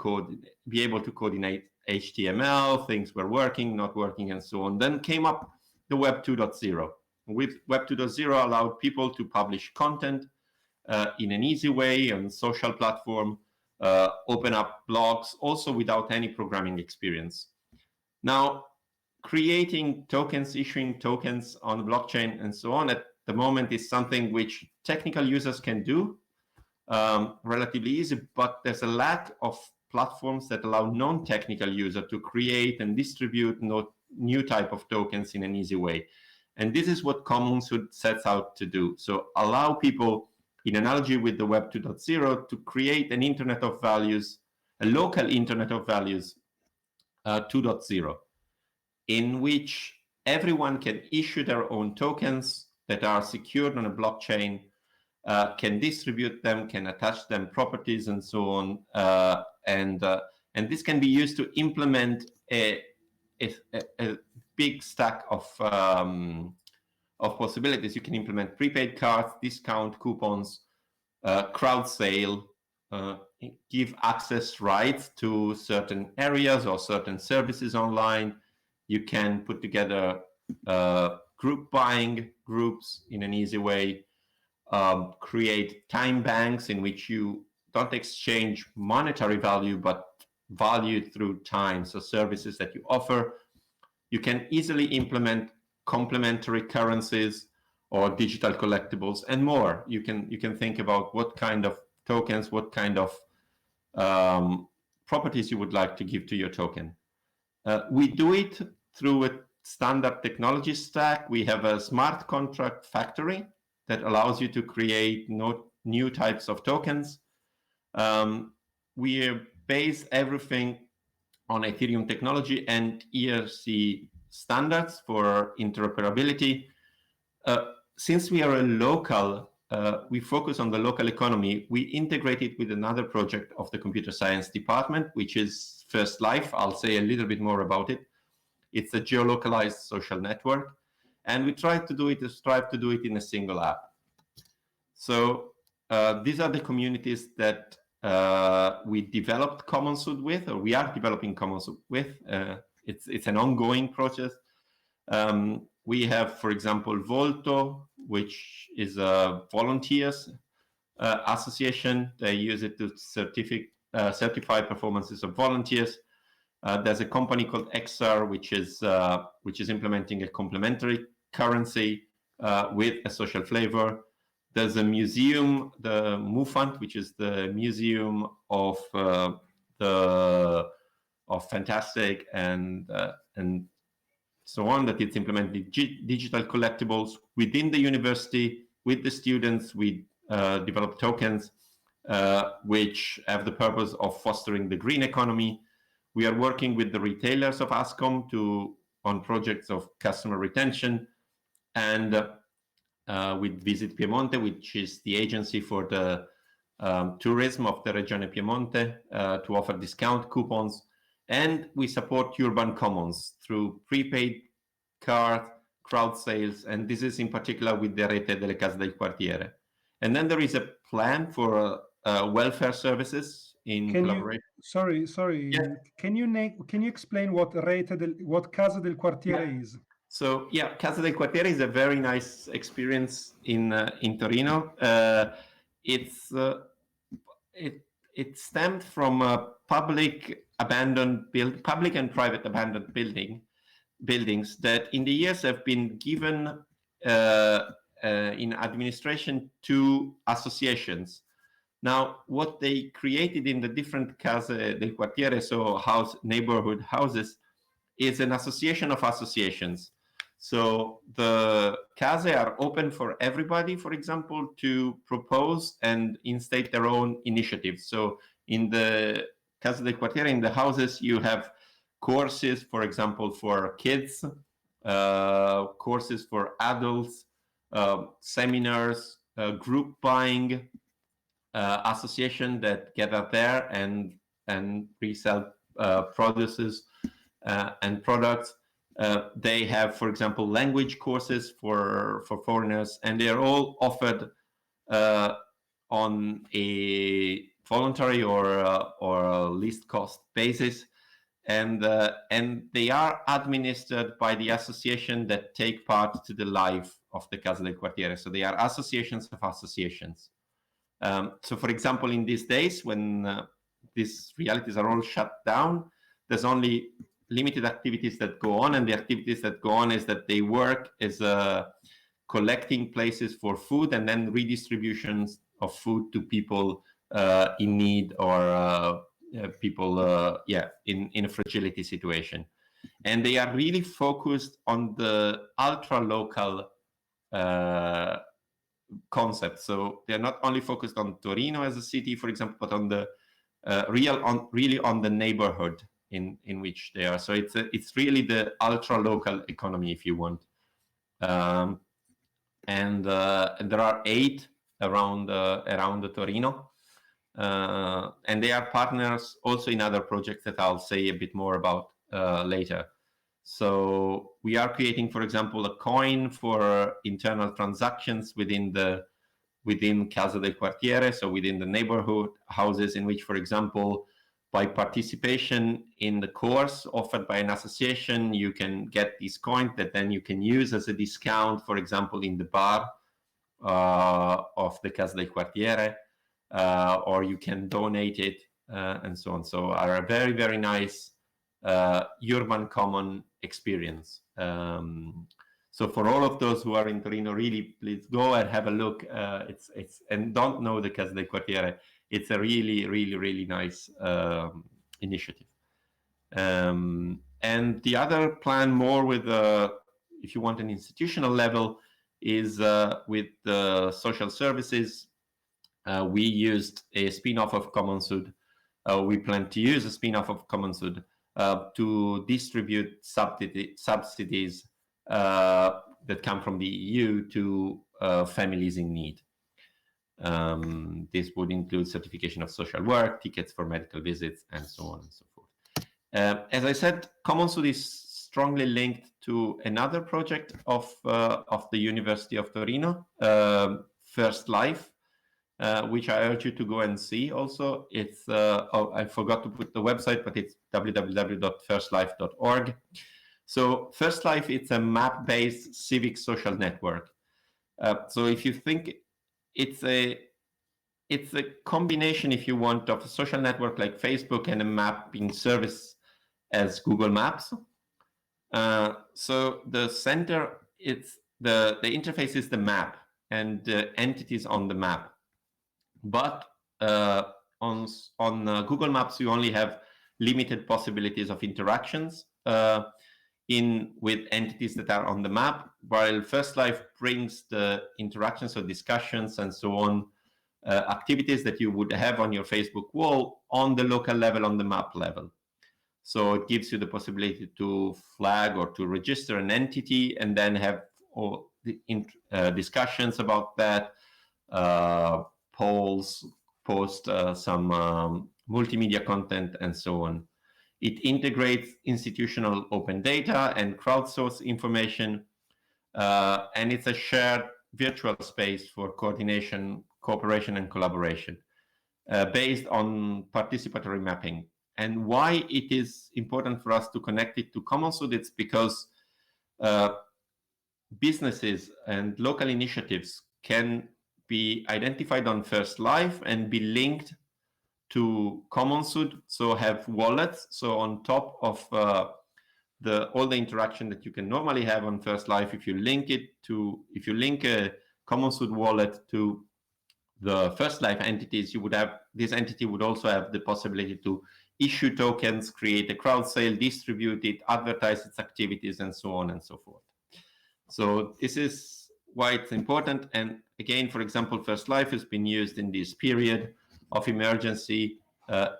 be able to coordinate HTML, things were working, not working, and so on. Then came up the Web 2.0. With Web 2.0 allowed people to publish content in an easy way on social platform, open up blogs, also without any programming experience. Now, creating tokens, issuing tokens on the blockchain, and so on at the moment is something which technical users can do relatively easy, but there's a lack of platforms that allow non-technical users to create and distribute new type of tokens in an easy way. And this is what Common Sud sets out to do. So allow people, in analogy with the Web 2.0, to create an Internet of Values, a local Internet of Values 2.0, in which everyone can issue their own tokens that are secured on a blockchain, can distribute them, can attach them properties, and so on. And this can be used to implement a big stack of possibilities. You can implement prepaid cards, discount coupons, crowd sale, give access rights to certain areas or certain services online. You can put together group buying groups in an easy way, create time banks in which you don't exchange monetary value, but value through time, so services that you offer. You can easily implement complementary currencies or digital collectibles and more. You can think about what kind of tokens, what kind of properties you would like to give to your token. We do it through a standard technology stack. We have a smart contract factory that allows you to create new types of tokens. We base everything on Ethereum technology and ERC standards for interoperability. Since we are a local, we focus on the local economy. We integrate it with another project of the computer science department, which is First Life. I'll say a little bit more about it. It's a geolocalized social network, and we strive to do it in a single app. So these are the communities that we developed CommonsSud with, or we are developing CommonsSud with. It's an ongoing process. We have, for example, Volto, which is a volunteers association. They use it to certify performances of volunteers. There's a company called XR, which is implementing a complementary currency with a social flavor. There's a museum, the MUFANT, which is the Museum of Fantastic and so on, that it's implementing digital collectibles within the university. With the students, we develop tokens which have the purpose of fostering the green economy. We are working with the retailers of ASCOM on projects of customer retention, and with Visit Piemonte, which is the agency for the tourism of the Regione Piemonte, to offer discount coupons. And we support urban commons through prepaid card, crowd sales, and this is in particular with the Rete delle Case del Quartiere. And then there is a plan for welfare services in collaboration. Sorry. Yeah. Can you explain what Casa del Quartiere is? So yeah, Casa del Quartiere is a very nice experience in Torino. It stemmed from a public and private abandoned buildings that in the years have been given in administration to associations. Now, what they created in the different Case del Quartiere, so neighborhood houses, is an association of associations. So the case are open for everybody, for example, to propose and instate their own initiatives. So in the Casa del Quartiere, in the houses, you have courses, for example, for kids, courses for adults, seminars, group buying, association that gather there and resell produces and products. They have, for example, language courses for foreigners, and they are all offered on a voluntary or a least cost basis, and they are administered by the association that take part to the life of the Casa del Quartiere. So they are associations of associations. So, for example, in these days when these realities are all shut down, there's only limited activities that go on, and the activities that go on is that they work as collecting places for food and then redistributions of food to people in need or people in a fragility situation. And they are really focused on the ultra local concept. So they're not only focused on Torino as a city, for example, but on the really on the neighborhood in which they are. So it's really the ultra local economy, if you want. And there are 8 around Torino, and they are partners also in other projects that I'll say a bit more about later. So we are creating, for example, a coin for internal transactions within Casa del Quartiere, so within the neighborhood houses, in which, for example, by participation in the course offered by an association, you can get these coins that then you can use as a discount, for example, in the bar of the Casa del Quartiere, or you can donate it, and so on. So are a very, very so So for all of those who are in Torino, really, please go and have a look. It's and don't know the Casa del Quartiere. It's a really, really, really nice initiative. And the other plan, more with if you want an institutional level, is with the social services. We used a spin-off of Commonsud. We plan to use a spin-off of Commonsud to distribute subsidies that come from the EU to families in need. This would include certification of social work, tickets for medical visits, and so on and so forth. As I said, Commonsud is strongly linked to another project of the University of Torino, First Life, which I urge you to go and see also. It's, I forgot to put the website, but it's www.firstlife.org. So First Life, it's a map-based civic social network. So if you think it's a combination, if you want, of a social network like Facebook and a mapping service as Google Maps. So the center, it's the interface is the map and the entities on the map. But on Google Maps, you only have limited possibilities of interactions with entities that are on the map, while First Life brings the interactions or discussions and so on, activities that you would have on your Facebook wall on the local level, on the map level. So it gives you the possibility to flag or to register an entity and then have all the discussions about that, polls, post some multimedia content, and so on. It integrates institutional open data and crowdsource information, and it's a shared virtual space for coordination, cooperation, and collaboration based on participatory mapping. And why it is important for us to connect it to Commonsud, it's because businesses and local initiatives can be identified on First Life and be linked to Commonsud, so have wallets. So on top of all the interaction that you can normally have on First Life, if you link a Commonsud wallet to the First Life entities, you would have, this entity would also have the possibility to issue tokens, create a crowd sale, distribute it, advertise its activities, and so on and so forth. So this is why it's important. And again, for example, First Life has been used in this period of emergency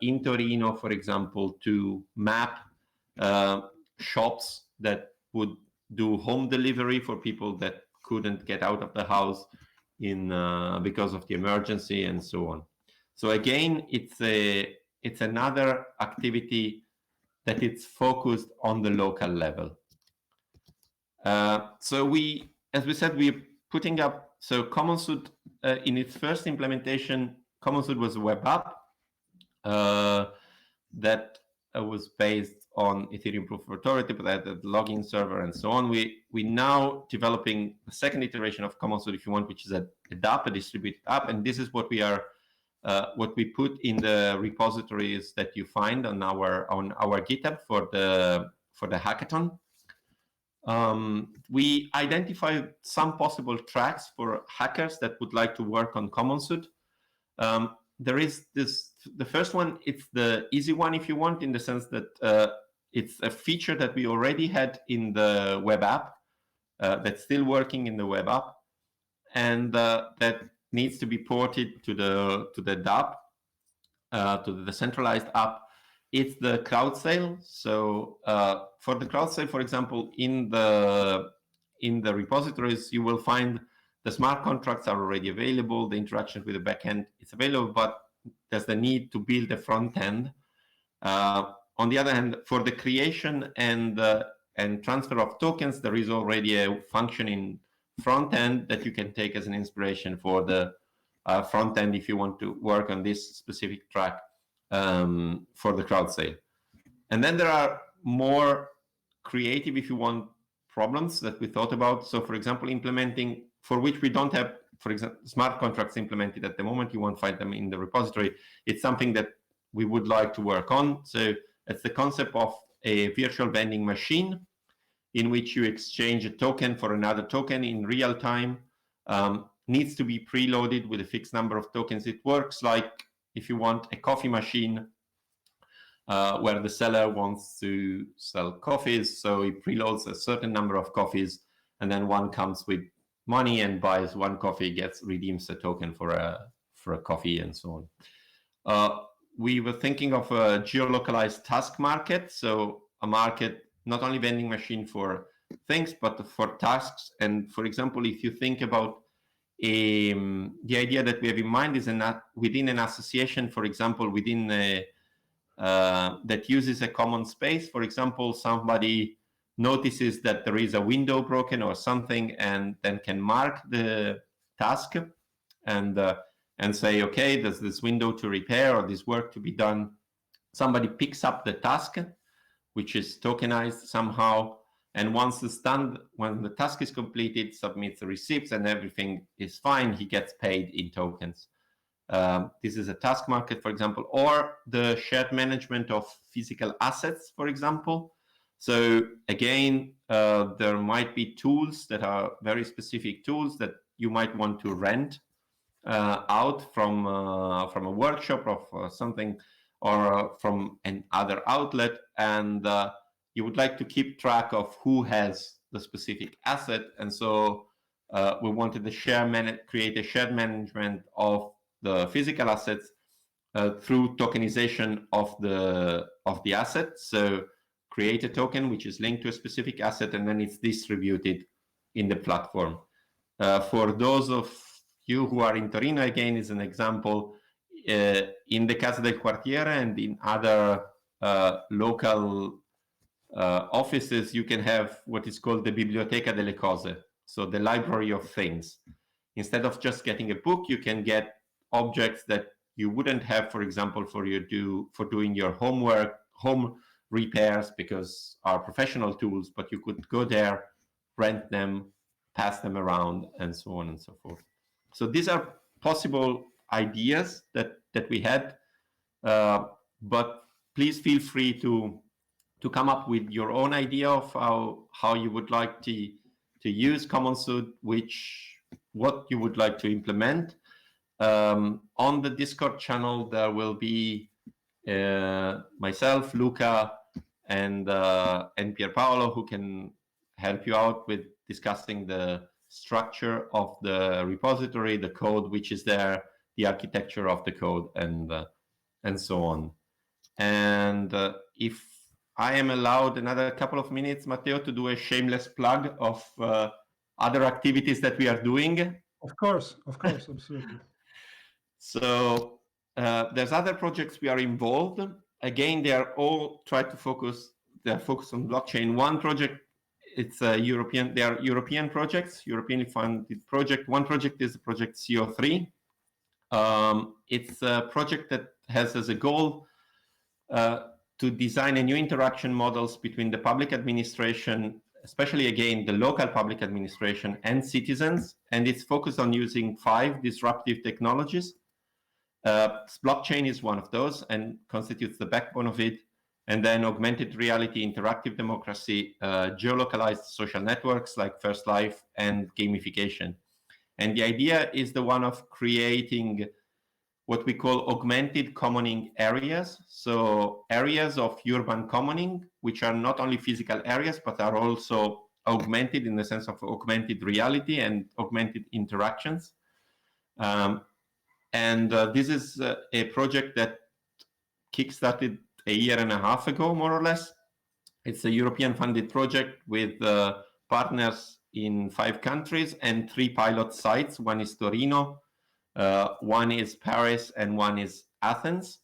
in Torino, for example, to map shops that would do home delivery for people that couldn't get out of the house because of the emergency, and so on. So again, it's another activity that it's focused on the local level. So we, as we said, we're putting up, so Commonsud in its first implementation, Commonsud was a web app that was based on Ethereum Proof of Authority, but had a login server and so on. We now developing the second iteration of Commonsud, if you want, which is a DApp, a distributed app, and this is what we are, what we put in the repositories that you find on our GitHub for the hackathon. We identified some possible tracks for hackers that would like to work on Commonsud. There is the first one, it's the easy one if you want, in the sense that it's a feature that we already had in the web app that's still working in the web app, and that needs to be ported to the DApp, to the decentralized app. It's the crowd sale. So for the crowd sale, for example, in the repositories, you will find the smart contracts are already available. The interaction with the backend is available, but there's the need to build a front end. On the other hand, for the creation and transfer of tokens, there is already a function in front end that you can take as an inspiration for the front end if you want to work on this specific track for the crowd sale. And then there are more creative, if you want, problems that we thought about. So for example, implementing, for which we don't have, for example, smart contracts implemented at the moment, you won't find them in the repository. It's something that we would like to work on. So it's the concept of a virtual vending machine in which you exchange a token for another token in real time, needs to be preloaded with a fixed number of tokens. It works like if you want a coffee machine where the seller wants to sell coffees, so he preloads a certain number of coffees, and then one comes with money and buys one coffee, redeems a token for a coffee, and so on. We were thinking of a geolocalized task market, so a market, not only vending machine for things, but for tasks. And for example, if you think about the idea that we have in mind is within an association, for example, within that uses a common space. For example, somebody notices that there is a window broken or something, and then can mark the task and say, okay, there's this window to repair or this work to be done. Somebody picks up the task, which is tokenized somehow, and when the task is completed, submits the receipts and everything is fine, he gets paid in tokens. This is a task market, for example, or the shared management of physical assets, for example. So again, there might be tools that are very specific tools that you might want to rent out from a workshop of something, or from another outlet, and you would like to keep track of who has the specific asset. And so we wanted to create a shared management of the physical assets through tokenization of the asset. So create a token which is linked to a specific asset, and then it's distributed in the platform. For those of you who are in Torino, again, is an example, in the Casa del Quartiere and in other local offices, you can have what is called the Biblioteca delle Cose, so the library of things. Instead of just getting a book, you can get objects that you wouldn't have, for example, for doing your homework, home repairs, because are professional tools, but you could go there, rent them, pass them around, and so on and so forth. So these are possible ideas that we had, but please feel free to come up with your own idea of how you would like to use CommonSud, what you would like to implement. On the Discord channel, there will be myself, Luca, and Pierpaolo, who can help you out with discussing the structure of the repository, the code which is there, the architecture of the code, and so on. And if I am allowed another couple of minutes, Matteo, to do a shameless plug of other activities that we are doing. Of course, absolutely. So there's other projects we are involved. Again, they are all focused on blockchain. One project, it's a European, they are European projects, Europeanly funded project. One project is the project CO3. It's a project that has as a goal to design a new interaction models between the public administration, especially again, the local public administration and citizens. And it's focused on using 5 disruptive technologies. Blockchain is one of those and constitutes the backbone of it. And then augmented reality, interactive democracy, geolocalized social networks like First Life, and gamification. And the idea is the one of creating what we call augmented commoning areas. So areas of urban commoning, which are not only physical areas, but are also augmented in the sense of augmented reality and augmented interactions. This is a project that kickstarted a year and a half ago, more or less. It's a European funded project with partners in 5 countries and 3 pilot sites. One is Torino, one is Paris, and one is Athens.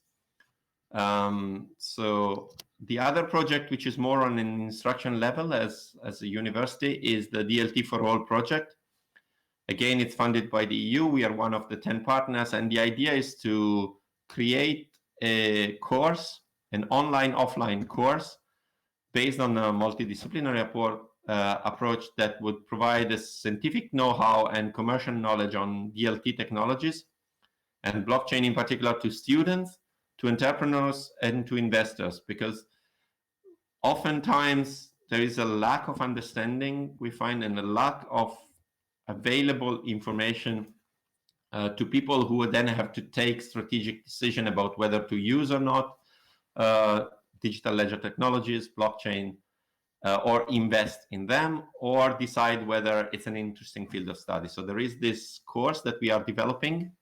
So the other project, which is more on an instruction level as a university, is the DLT for All project. Again, it's funded by the EU. We are one of the 10 partners, and the idea is to create a course, an online-offline course based on a multidisciplinary approach that would provide a scientific know-how and commercial knowledge on DLT technologies and blockchain in particular to students, to entrepreneurs, and to investors, because oftentimes there is a lack of understanding, we find, and a lack of available information to people who would then have to take strategic decision about whether to use or not digital ledger technologies, blockchain, or invest in them, or decide whether it's an interesting field of study. So there is this course that we are developing.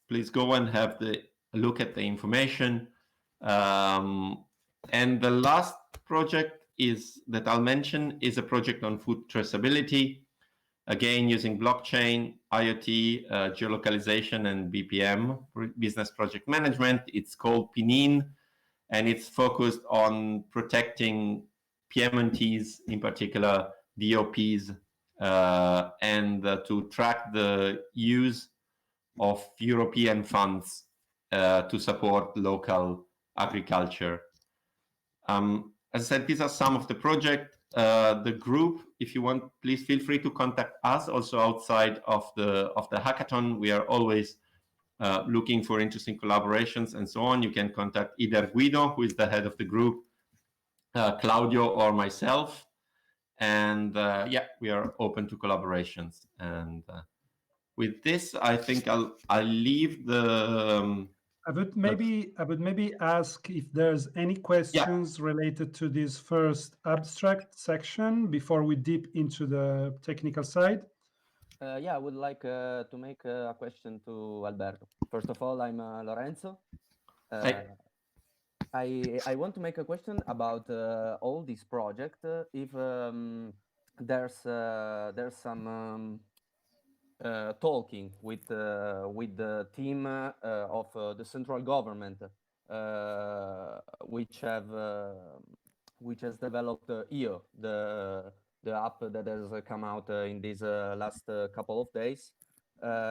Please go and have the look at the information. And the last project that I'll mention is a project on food traceability, again using blockchain, IoT, geolocalization, and BPM, business project management. It's called PNIN, and it's focused on protecting PMNTs, in particular DOPs, and to track the use of European funds to support local agriculture. As I said, these are some of the projects. The group, if you want, please feel free to contact us also outside of the hackathon. We are always looking for interesting collaborations and so on. You can contact either Guido, who is the head of the group, Claudio, or myself. And yeah, we are open to collaborations. And with this, I think I'll leave the. I would maybe ask if there's any questions related to this first abstract section before we dip into the technical side. Yeah, I would like to make a question to Alberto. First of all, I'm Lorenzo. I want to make a question about all this project. If there's some talking with the team of the central government, which has developed EO, the app that has come out in these last couple of days.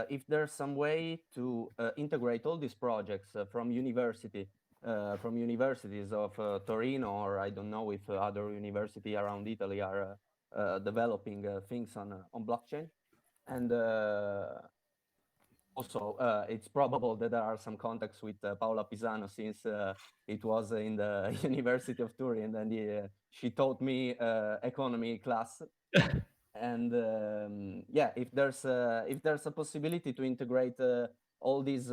If there's some way to integrate all these projects from universities of Turin, or I don't know if other universities around Italy are developing things on blockchain. And also, it's probable that there are some contacts with Paola Pisano, since it was in the University of Turin, and she taught me economy class. And yeah, if there's a possibility to integrate all these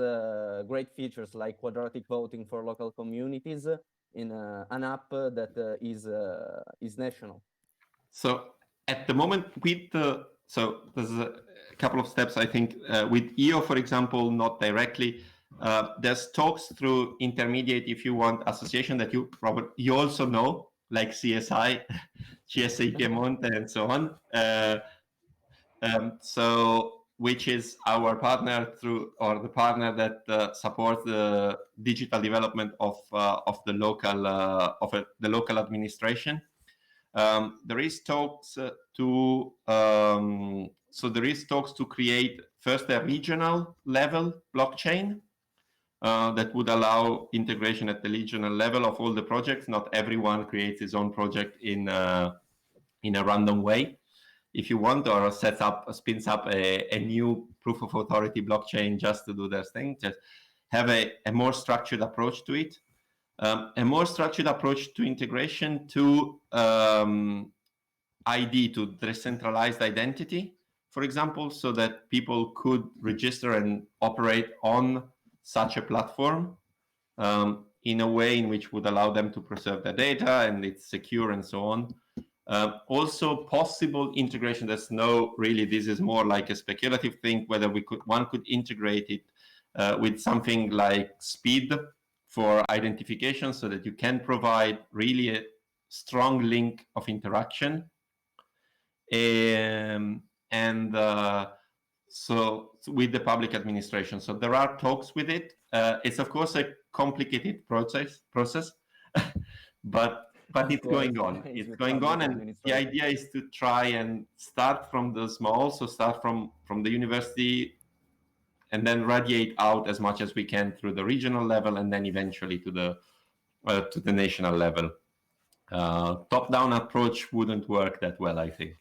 great features like quadratic voting for local communities in an app that is national. So at the moment, so there's a couple of steps, I think. With EO, for example, not directly. There's talks through intermediate, if you want, association that you also know, like CSI, GSA Piemonte, and so on. So which is our partner or the partner that supports the digital development of the local administration. There is talks to create first a regional level blockchain that would allow integration at the regional level of all the projects. Not everyone creates his own project in a random way. If you want, or spins up a new proof of authority blockchain just to do their thing, just have a more structured approach to it. A more structured approach to integration to ID, to decentralized identity, for example, so that people could register and operate on such a platform in a way in which would allow them to preserve their data and it's secure and so on. Also possible integration. This is more like a speculative thing, whether one could integrate it with something like speed for identification, so that you can provide really a strong link of interaction. So with the public administration. So there are talks with it. It's of course a complicated process, but it's going on. It's going on, and the idea is to try and start from the small, so start from the university, and then radiate out as much as we can through the regional level, and then eventually to the national level. Top-down approach wouldn't work that well, I think.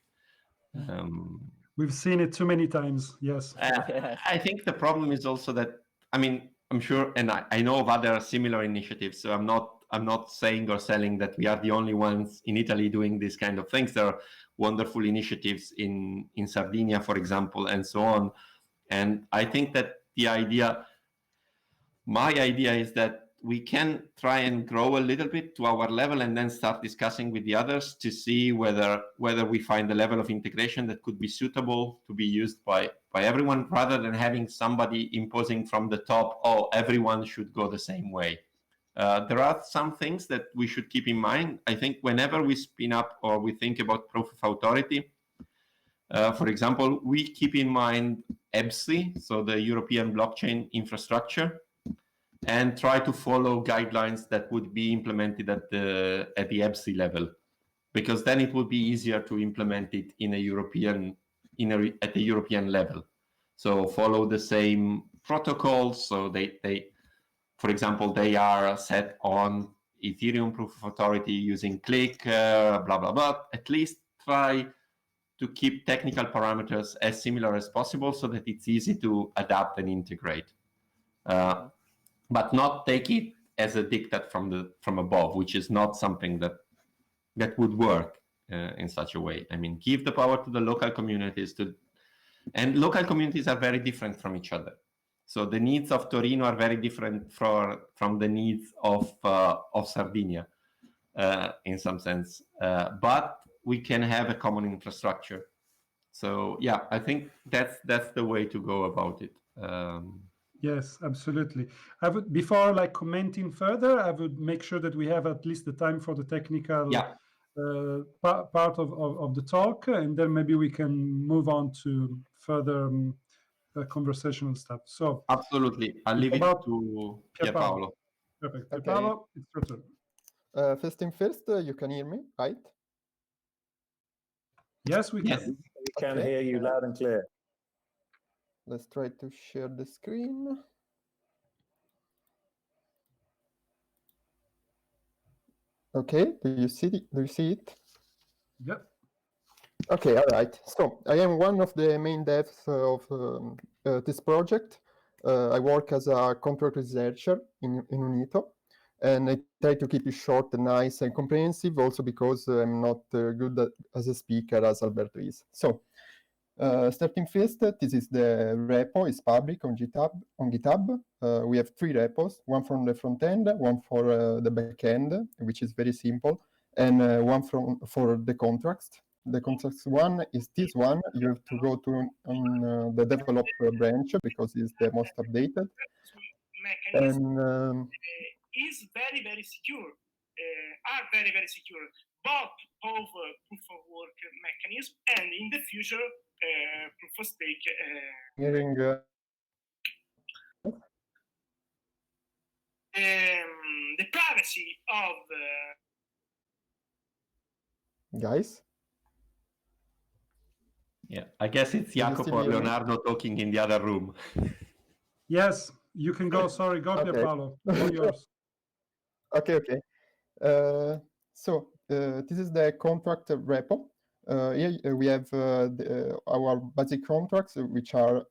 We've seen it too many times. Yes. I think the problem is also that, I mean, I'm sure, and I know of other similar initiatives, so I'm not I'm not saying or selling that we are the only ones in Italy doing these kind of things. There are wonderful initiatives in Sardinia, for example, and so on. And I think that my idea is that we can try and grow a little bit to our level and then start discussing with the others to see whether we find a level of integration that could be suitable to be used by everyone, rather than having somebody imposing from the top, oh, everyone should go the same way. There are some things that we should keep in mind. I think whenever we spin up or we think about proof of authority, for example, we keep in mind EBSI, so the European blockchain infrastructure, and try to follow guidelines that would be implemented at the EBSI level, because then it would be easier to implement it at the European level. So follow the same protocols. So they for example, they are set on Ethereum proof of authority using click, blah, blah, blah. At least try to keep technical parameters as similar as possible so that it's easy to adapt and integrate. But not take it as a diktat from above, which is not something that would work in such a way. I mean, give the power to the local communities, and local communities are very different from each other. So the needs of Torino are very different from the needs of Sardinia in some sense. But we can have a common infrastructure. So yeah, I think that's the way to go about it. Yes, absolutely. I would, before like commenting further, I would make sure that we have at least the time for the technical part of the talk, and then maybe we can move on to further conversational stuff. So absolutely, I'll leave it to Pierpaolo. Perfect. Okay. Pierpaolo, it's your turn. First thing first, you can hear me, right? Yes, we can. We can hear you loud and clear. Let's try to share the screen. Okay, do you see it? Yep. Okay, all right. So I am one of the main devs of this project. I work as a contract researcher in Unito, and I try to keep it short and nice and comprehensive, also because I'm not good as a speaker as Alberto is. So starting first, this is the repo. It's public on GitHub. We have 3 repos, one from the front end, one for the back end, which is very simple, and one for the contracts. The contracts one is this one. You have to go to the developer branch because it's the most updated. And is very, very secure, are very, very secure, both of proof of work mechanism and in the future proof of stake. Hearing, the privacy of guys. Yeah, I guess it's Jacopo or Leonardo talking in the other room. Yes, you can go. Sorry, go, Okay. Pierpaolo. All yours. Okay. So this is the contract repo. Here we have our basic contracts, which are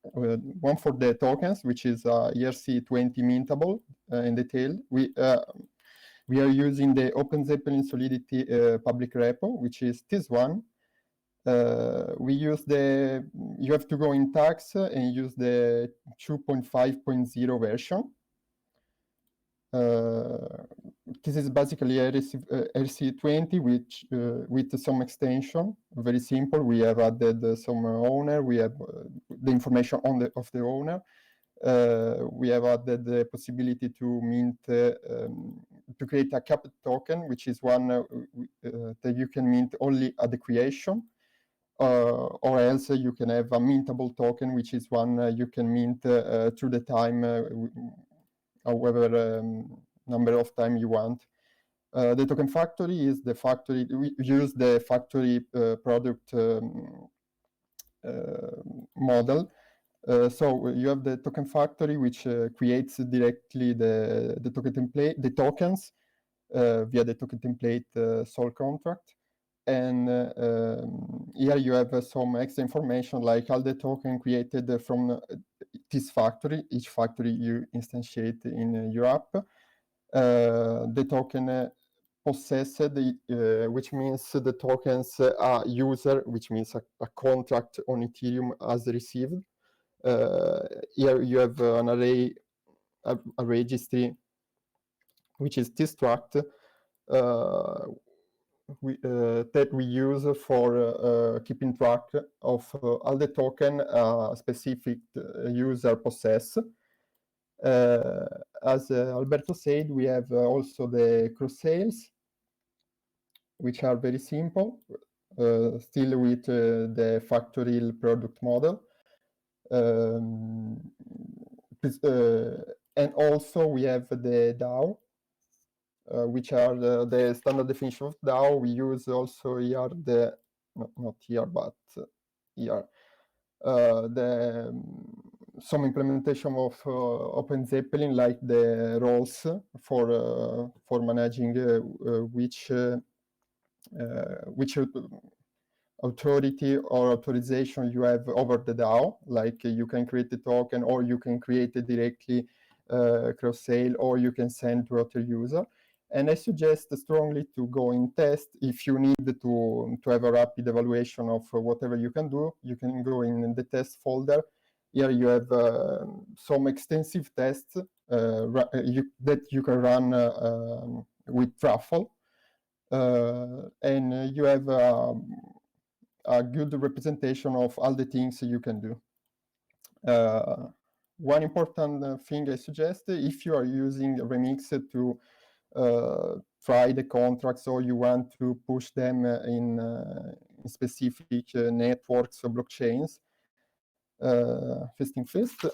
one for the tokens, which is ERC20 mintable in detail. We are using the Open Zeppelin Solidity public repo, which is this one. We use you have to go in tags and use the 2.5.0 version. This is basically ERC20 which with some extension, very simple. We have added some owner, we have the information of the owner. We have added the possibility to mint, to create a capped token, which is one that you can mint only at the creation. Or else you can have a mintable token, which is one you can mint through the time, however number of time you want. The token factory is the factory, we use the factory product model. So you have the token factory, which creates directly the token template, the tokens via the token template Sol contract. And here you have some extra information, like all the token created from this factory, each factory you instantiate in your app. the token possessed, which means the tokens a user, which means a contract on Ethereum has received. Here you have an array, a registry, which is this struct that we use for keeping track of all the token specific user possess. As Alberto said, we have also the cross sales, which are very simple, still with the factorial product model. And also we have the DAO, which are the standard definition of DAO. We use also here the, not here, but here, some implementation of Open Zeppelin, like the roles for managing which authority or authorization you have over the DAO. Like you can create a token, or you can create it directly cross sale, or you can send to other user. And I suggest strongly to go in test. If you need to have a rapid evaluation of whatever you can do, you can go in the test folder. Here you have some extensive tests that you can run with Truffle. And you have a good representation of all the things you can do. One important thing I suggest, if you are using Remix to try the contracts, or you want to push them in specific networks or blockchains, first thing first,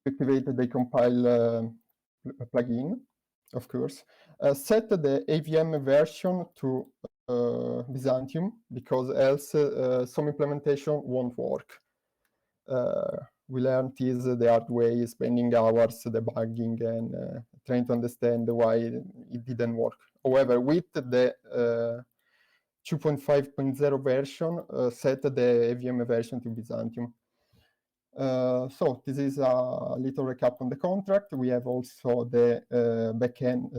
activate the compile plugin, of course. Set the AVM version to Byzantium, because else some implementation won't work. We learned this the hard way, spending hours debugging and trying to understand why it didn't work. However, with the 2.5.0 version, set the AVM version to Byzantium. So this is a little recap on the contract. We have also the backend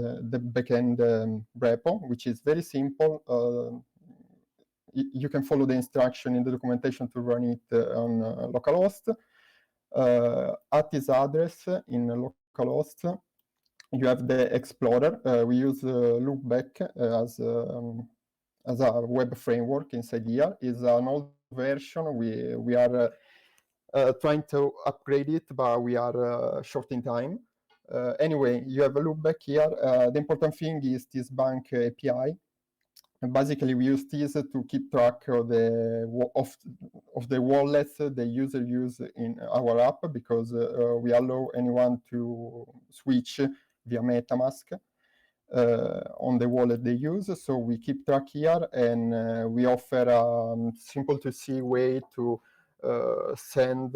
repo, which is very simple. You can follow the instruction in the documentation to run it on localhost. At this address in localhost, you have the Explorer. We use Loopback as a web framework inside here. It's an old version. We are trying to upgrade it, but we are short in time. Anyway, you have a Loopback here. The important thing is this bank API. And basically, we use this to keep track of the wallets the user use in our app, because we allow anyone to switch via MetaMask on the wallet they use. So we keep track here, and we offer a simple to see way to send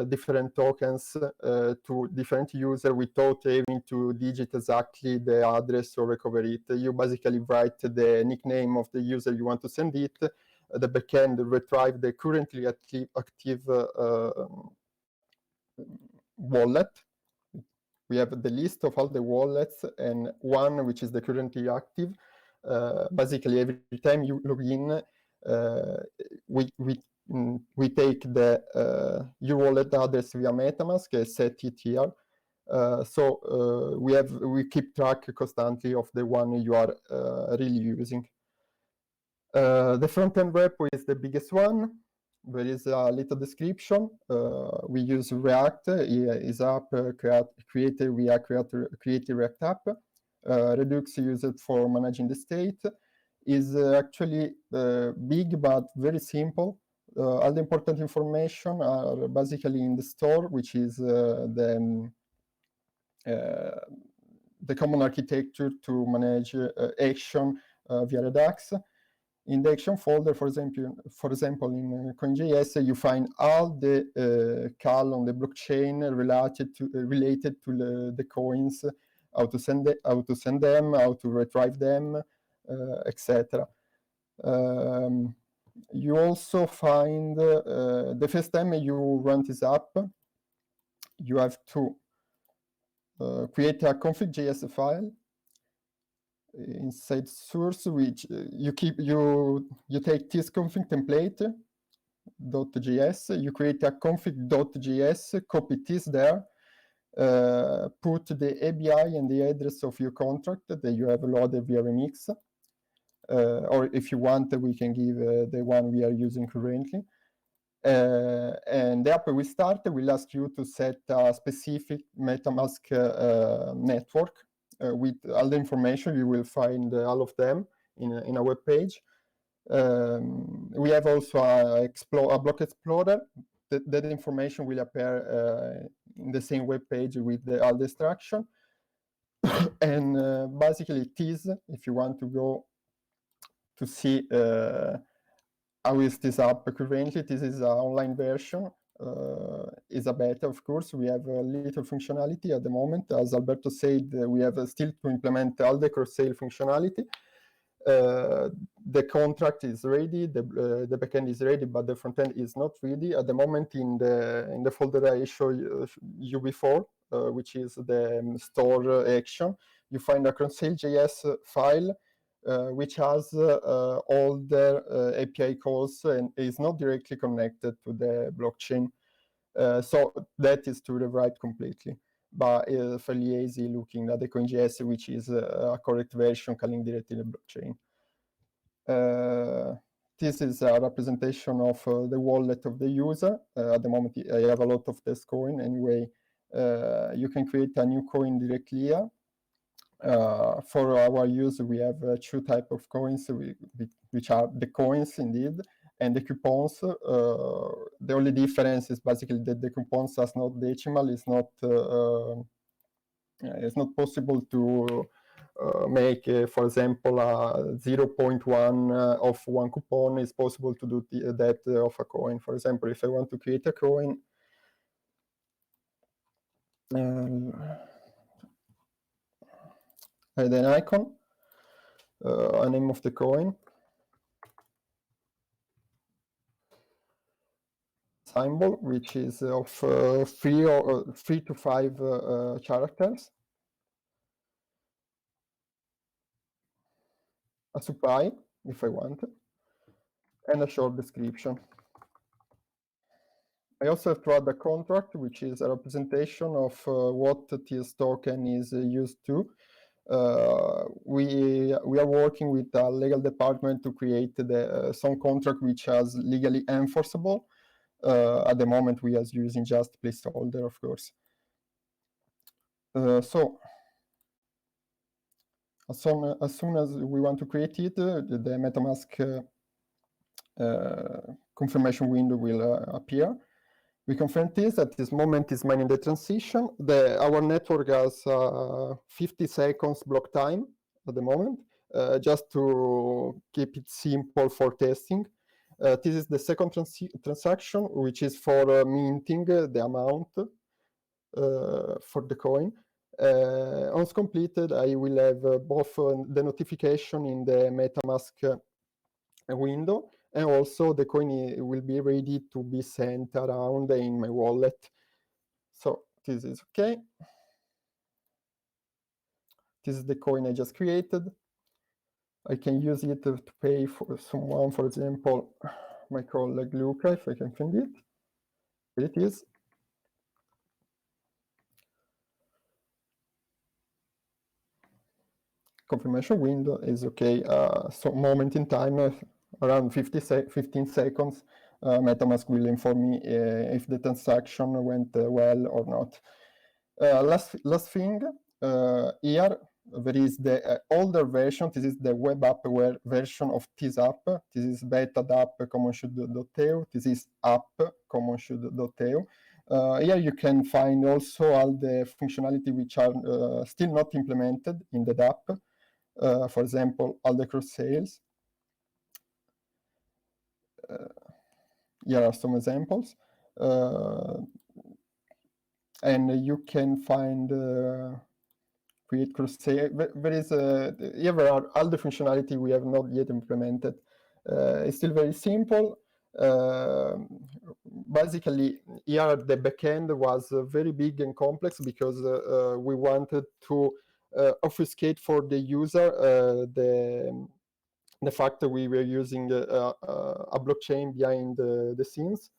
different tokens to different users without having to digit exactly the address or recover it. You basically write the nickname of the user you want to send it. The backend retrieve the currently active wallet. We have the list of all the wallets, and one which is the currently active. Basically, every time you log in, we take the your wallet address via MetaMask and set it here. So we keep track constantly of the one you are really using. The front-end repo is the biggest one. There is a little description. We use React. Is app created via create React app. Redux used for managing the state. Is actually big but very simple. All the important information are basically in the store, which is the common architecture to manage action via Redux. In the action folder, for example, in CoinJS, you find all the cal on the blockchain related to the coins, how to send them, how to retrieve them, etc. You also find the first time you run this app, you have to create a config.js file inside source, which you take this config template .js, you create a config.js, copy this there, put the ABI and the address of your contract that you have loaded via Remix, or if you want, we can give the one we are using currently. And the app we start will ask you to set a specific MetaMask network with all the information. You will find all of them in a web page. We have also a block explorer. That information will appear in the same web page with all the instruction. And basically it is, if you want to go to see how is this app currently, this is an online version, is a beta, of course. We have a little functionality at the moment. As Alberto said, we have still to implement all the cross-sale functionality. The contract is ready, the backend is ready, but the frontend is not ready at the moment. In the folder I showed you before, which is the store action, you find a cross-sale.js file which has all the API calls and is not directly connected to the blockchain. So that is to rewrite completely. But fairly easy looking at the CoinJS, which is a correct version calling directly the blockchain. This is a representation of the wallet of the user. At the moment, I have a lot of this coin. Anyway, you can create a new coin directly here. For our use, we have two types of coins, which are the coins indeed, and the coupons. The only difference is basically that the coupons are not decimal. It's not possible to make, for example, a 0.1 of one coupon. Is possible to do that of a coin. For example, if I want to create a coin, add an icon, a name of the coin, symbol, which is of 3 to 5 characters, a supply, if I want, and a short description. I also have to add a contract, which is a representation of what this token is used to. We are working with the legal department to create some contract which is legally enforceable. At the moment, we are using just placeholder, of course. So as soon as we want to create it, the MetaMask confirmation window will appear. We confirm this. At this moment, is mining the transition. Our network has 50 seconds block time at the moment, just to keep it simple for testing. This is the second transaction, which is for minting the amount for the coin. Once completed, I will have both the notification in the MetaMask window, and also the coin will be ready to be sent around in my wallet. So this is okay. This is the coin I just created. I can use it to pay for someone, for example, my colleague Luca, if I can find it. Here it is. Confirmation window is okay. So moment in time, around 15 seconds, MetaMask will inform me if the transaction went well or not. Last thing, here there is the older version. This is the web app version of this app. This is beta.app commonshoot.eu. This is app commonshoot.eu. Here you can find also all the functionality which are still not implemented in the app. For example, all the cross sales. Here are some examples. And you can find create cross sale. There is here are all the functionality we have not yet implemented. It's still very simple. Basically, here the backend was very big and complex because we wanted to obfuscate for the user the fact that we were using a blockchain behind the scenes.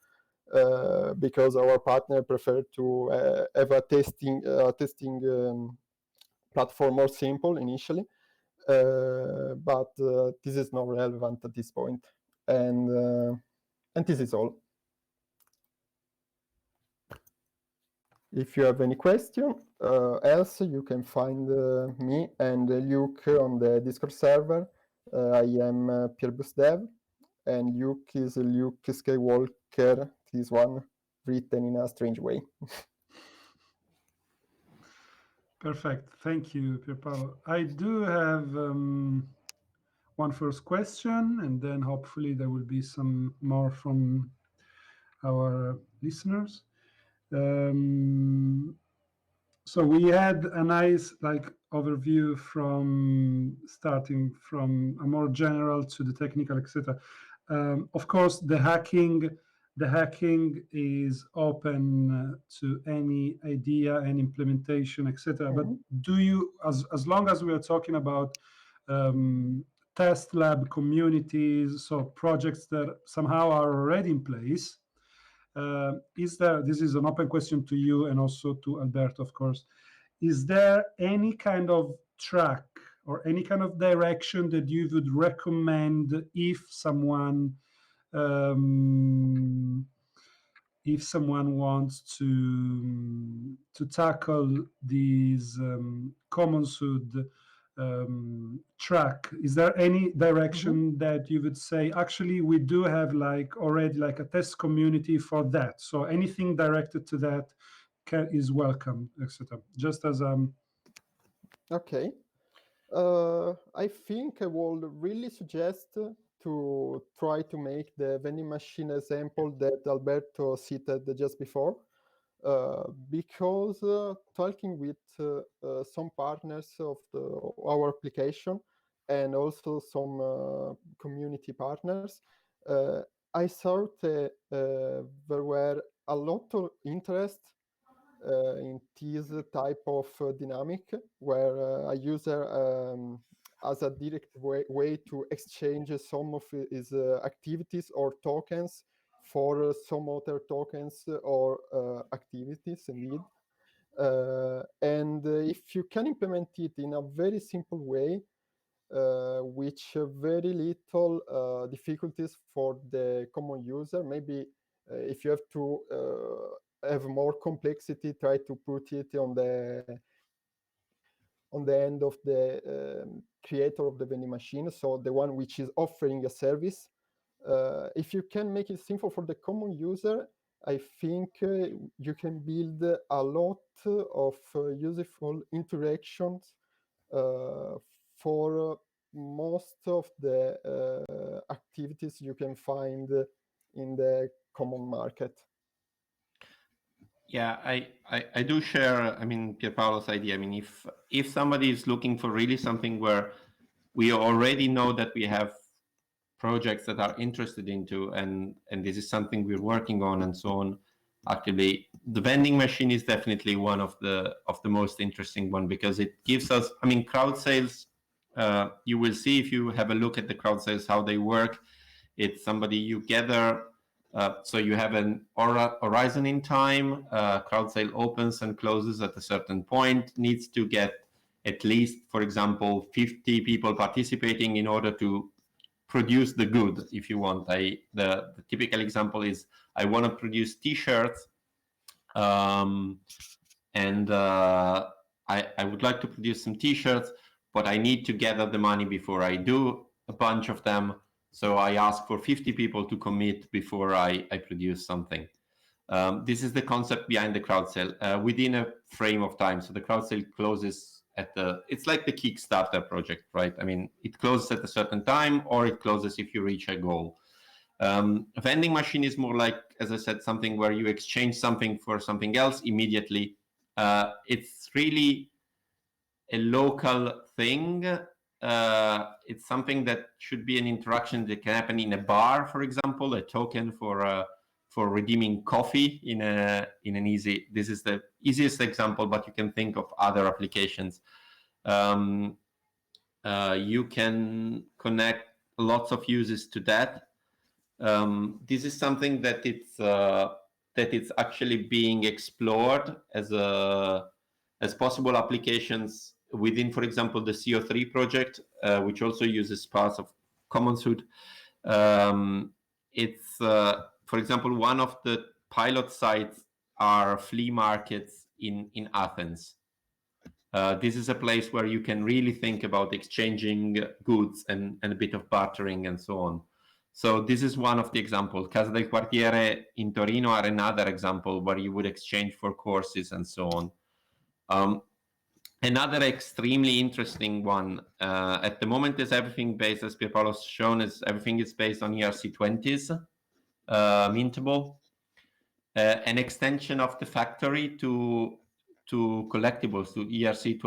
Because our partner preferred to have a testing platform more simple initially, but this is not relevant at this point, and this is all. If you have any question else, you can find me and Luke on the Discord server. I am Pierre Busdev, and Luke is Luke Skywalker, this one written in a strange way. Perfect. Thank you, Pierpaolo. I do have one first question, and then hopefully there will be some more from our listeners. So we had a nice overview from starting from a more general to the technical, etc. Of course, the hacking is open to any idea and implementation, etc. But do you, as long as we are talking about test lab communities, so projects that somehow are already in place, this is an open question to you and also to Alberto, of course. Is there any kind of track or any kind of direction that you would recommend if someone wants to tackle these commons track? Is there any direction that you would say, actually, we do have already a test community for that, so anything directed to that is welcome, etc. Just as Okay. I think I would really suggest to try to make the vending machine example that Alberto cited just before, because talking with some partners of our application and also some community partners, I saw that there were a lot of interest in this type of dynamic where a user has a direct way to exchange some of his activities or tokens for some other tokens or activities indeed. And if you can implement it in a very simple way, which very little difficulties for the common user, maybe if you have to have more complexity, try to put it on the end of the creator of the vending machine, so the one which is offering a service. If you can make it simple for the common user, I think you can build a lot of useful interactions for most of the activities you can find in the common market. Yeah, I do share, Pierpaolo's idea. If somebody is looking for really something where we already know that we have projects that are interested into, and this is something we're working on and so on, actively, the vending machine is definitely one of the most interesting one, because it gives us, crowd sales, you will see if you have a look at the crowd sales, how they work. It's somebody you gather, so you have an horizon in time, crowd sale opens and closes at a certain point, needs to get at least, for example, 50 people participating in order to produce the good, if you want. The typical example is, I want to produce t-shirts, and I would like to produce some t-shirts, but I need to gather the money before I do a bunch of them. So I ask for 50 people to commit before I produce something. This is the concept behind the crowd sale within a frame of time. So the crowd sale closes it's like the Kickstarter project, right? It closes at a certain time, or it closes if you reach a goal. A vending machine is more like, as I said, something where you exchange something for something else immediately. It's really a local thing. it's something that should be an interaction that can happen in a bar, for example, a token for redeeming coffee in an easy. This is the easiest example, but you can think of other applications. You can connect lots of uses to that. This is something that it's actually being explored as possible applications within, for example, the CO3 project, which also uses parts of Common Suit. It's, for example, one of the pilot sites are flea markets in Athens. This is a place where you can really think about exchanging goods and a bit of bartering and so on. So this is one of the examples. Casa del Quartiere in Torino are another example where you would exchange for courses and so on. Another extremely interesting one at the moment is everything based, as Pierpaolo's shown, is everything is based on ERC20s, mintable. An extension of the factory to collectibles, to ERC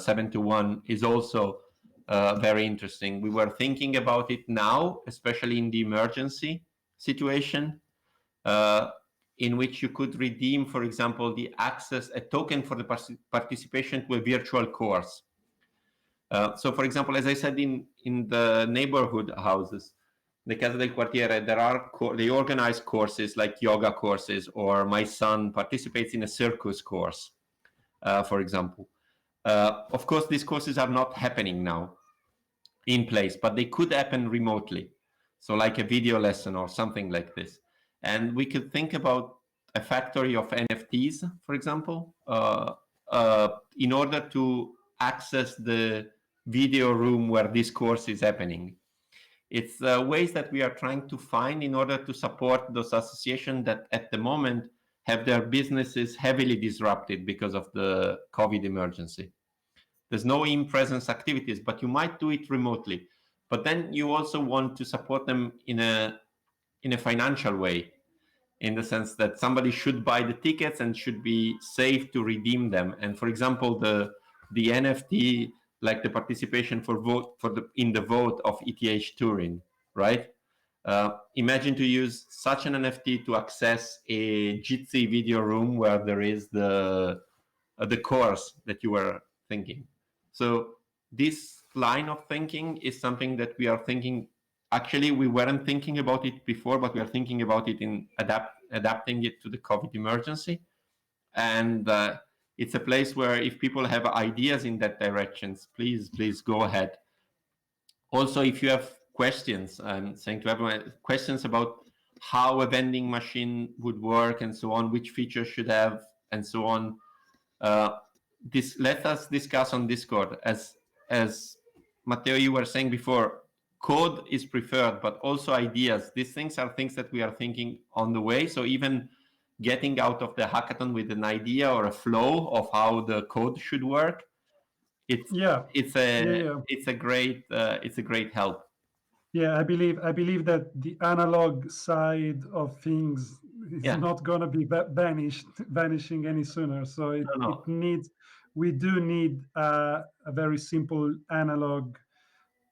721 is also very interesting. We were thinking about it now, especially in the emergency situation, in which you could redeem, for example, a token for the participation to a virtual course. So, for example, as I said, in the neighborhood houses, the Casa del Quartiere, they organize courses like yoga courses, or my son participates in a circus course, for example. Of course, these courses are not happening now in place, but they could happen remotely. So like a video lesson or something like this. And we could think about a factory of NFTs, for example, in order to access the video room where this course is happening. It's ways that we are trying to find in order to support those associations that at the moment have their businesses heavily disrupted because of the COVID emergency. There's no in-presence activities, but you might do it remotely. But then you also want to support them in a financial way, in the sense that somebody should buy the tickets and should be safe to redeem them. And for example, the NFT, like the participation in the vote of ETH TURIN, right? Imagine to use such an NFT to access a Jitsi video room where there is the course that you were thinking. So this line of thinking is something that we are thinking. Actually, we weren't thinking about it before, but we are thinking about it in adapting it to the COVID emergency. And it's a place where if people have ideas in that direction, please go ahead. Also, if you have questions, I'm saying to everyone, questions about how a vending machine would work and so on, which features should have and so on, let us discuss on Discord. As Matteo, you were saying before, code is preferred, but also ideas. These things are things that we are thinking on the way. So even getting out of the hackathon with an idea or a flow of how the code should work, it's a great help. Yeah, I believe that the analog side of things is not going to be vanishing any sooner. So we do need a very simple analog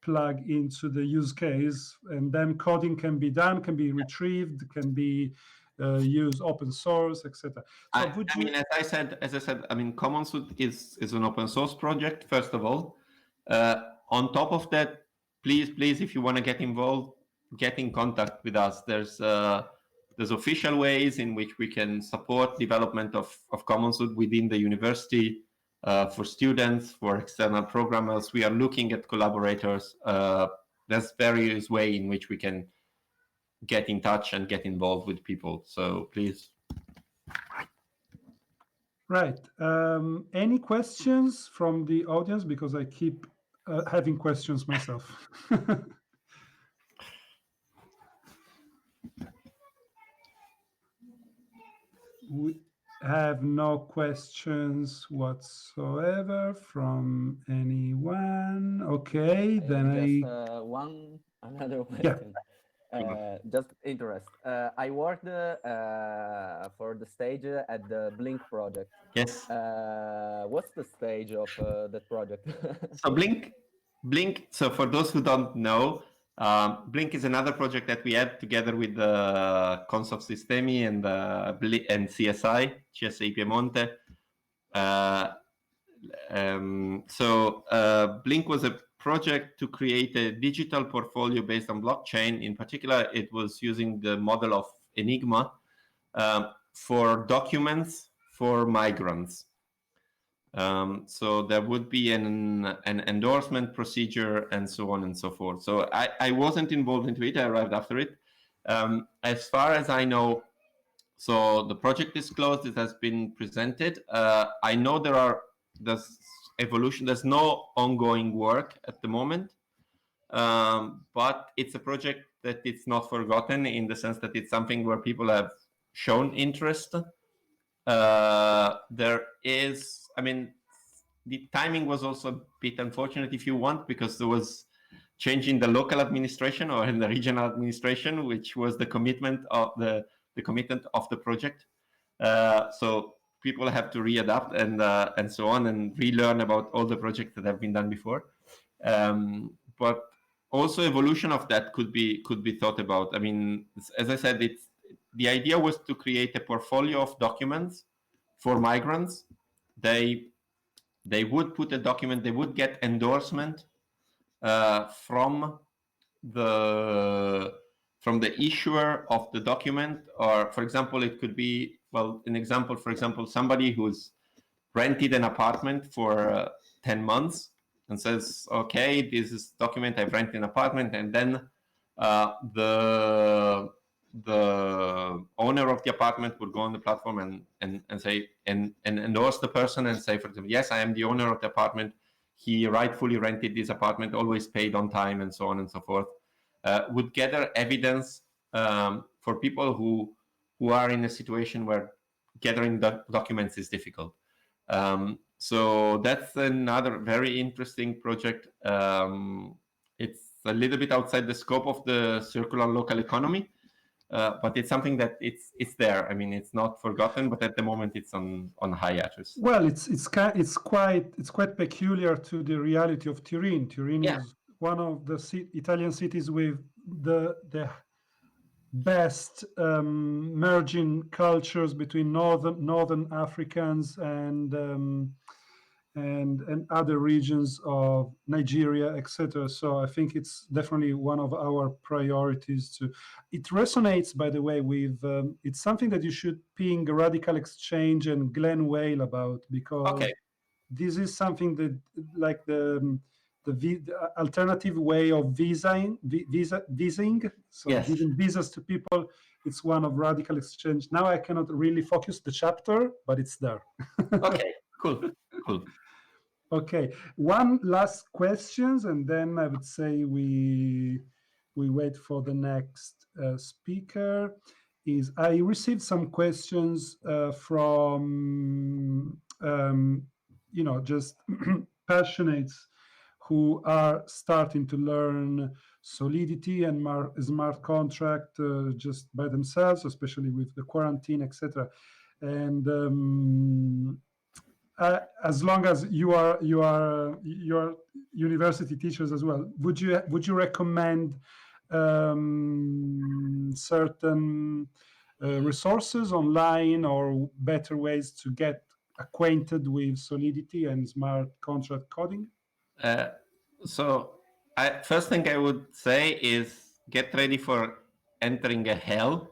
plug into the use case, and then coding can be done, can be retrieved, can be used open source, etc. So as I said, I mean, Common Suit is an open source project, first of all. On top of that, please, if you want to get involved, get in contact with us. There's official ways in which we can support development of Common Suit within the university, for students, for external programmers. We are looking at collaborators. There's various ways in which we can get in touch and get involved with people. So please. Right. Any questions from the audience? Because I keep having questions myself. We have no questions whatsoever from anyone. Okay, then another question. Just interest. I worked for the stage at the Blink project. Yes. What's the stage of that project? So Blink Blink, so for those who don't know, Blink is another project that we had together with the Consof Sistemi and CSI, CSI Piemonte. Blink was a project to create a digital portfolio based on blockchain. In particular, it was using the model of Enigma for documents for migrants. So there would be an endorsement procedure and so on and so forth. So I wasn't involved into it. I arrived after it. As far as I know, so the project is closed. It has been presented. I know there's evolution. There's no ongoing work at the moment, but it's a project that it's not forgotten in the sense that it's something where people have shown interest. There is, I mean, the timing was also a bit unfortunate, if you want, because there was change in the local administration or in the regional administration, which was the commitment of the commitment of the project. So people have to readapt and so on and relearn about all the projects that have been done before. But also evolution of that could be thought about. I mean, as I said, the idea was to create a portfolio of documents for migrants. They would put a document, they would get endorsement from the issuer of the document, or for example, it could be, well, an example, for example, somebody who's rented an apartment for 10 months and says, okay, this is document, I've rented an apartment, and then the owner of the apartment would go on the platform and say and endorse the person and say, for example, yes, I am the owner of the apartment. He rightfully rented this apartment, always paid on time, and so on and so forth. Would gather evidence for people who are in a situation where gathering documents is difficult. So that's another very interesting project. It's a little bit outside the scope of the circular local economy, but it's something that it's there. I mean, it's not forgotten, but at the moment it's on hiatus. Well, it's quite peculiar to the reality of Turin. Turin is one of the Italian cities with the best merging cultures between northern Africans and other regions of Nigeria, etc. So I think it's definitely one of our priorities. It resonates, by the way, with it's something that you should ping Radical Exchange and Glenn Whale about, because this is something that, like the alternative way of vising, so giving visas to people. It's one of Radical Exchange. Now I cannot really focus the chapter, but it's there. Okay, cool. Okay, one last questions, and then I would say we wait for the next speaker. I received some questions from just passionates who are starting to learn Solidity and smart contract just by themselves, especially with the quarantine, etc. And as long as you are university teachers as well, would you recommend certain resources online or better ways to get acquainted with Solidity and smart contract coding? So first thing I would say is get ready for entering a hell,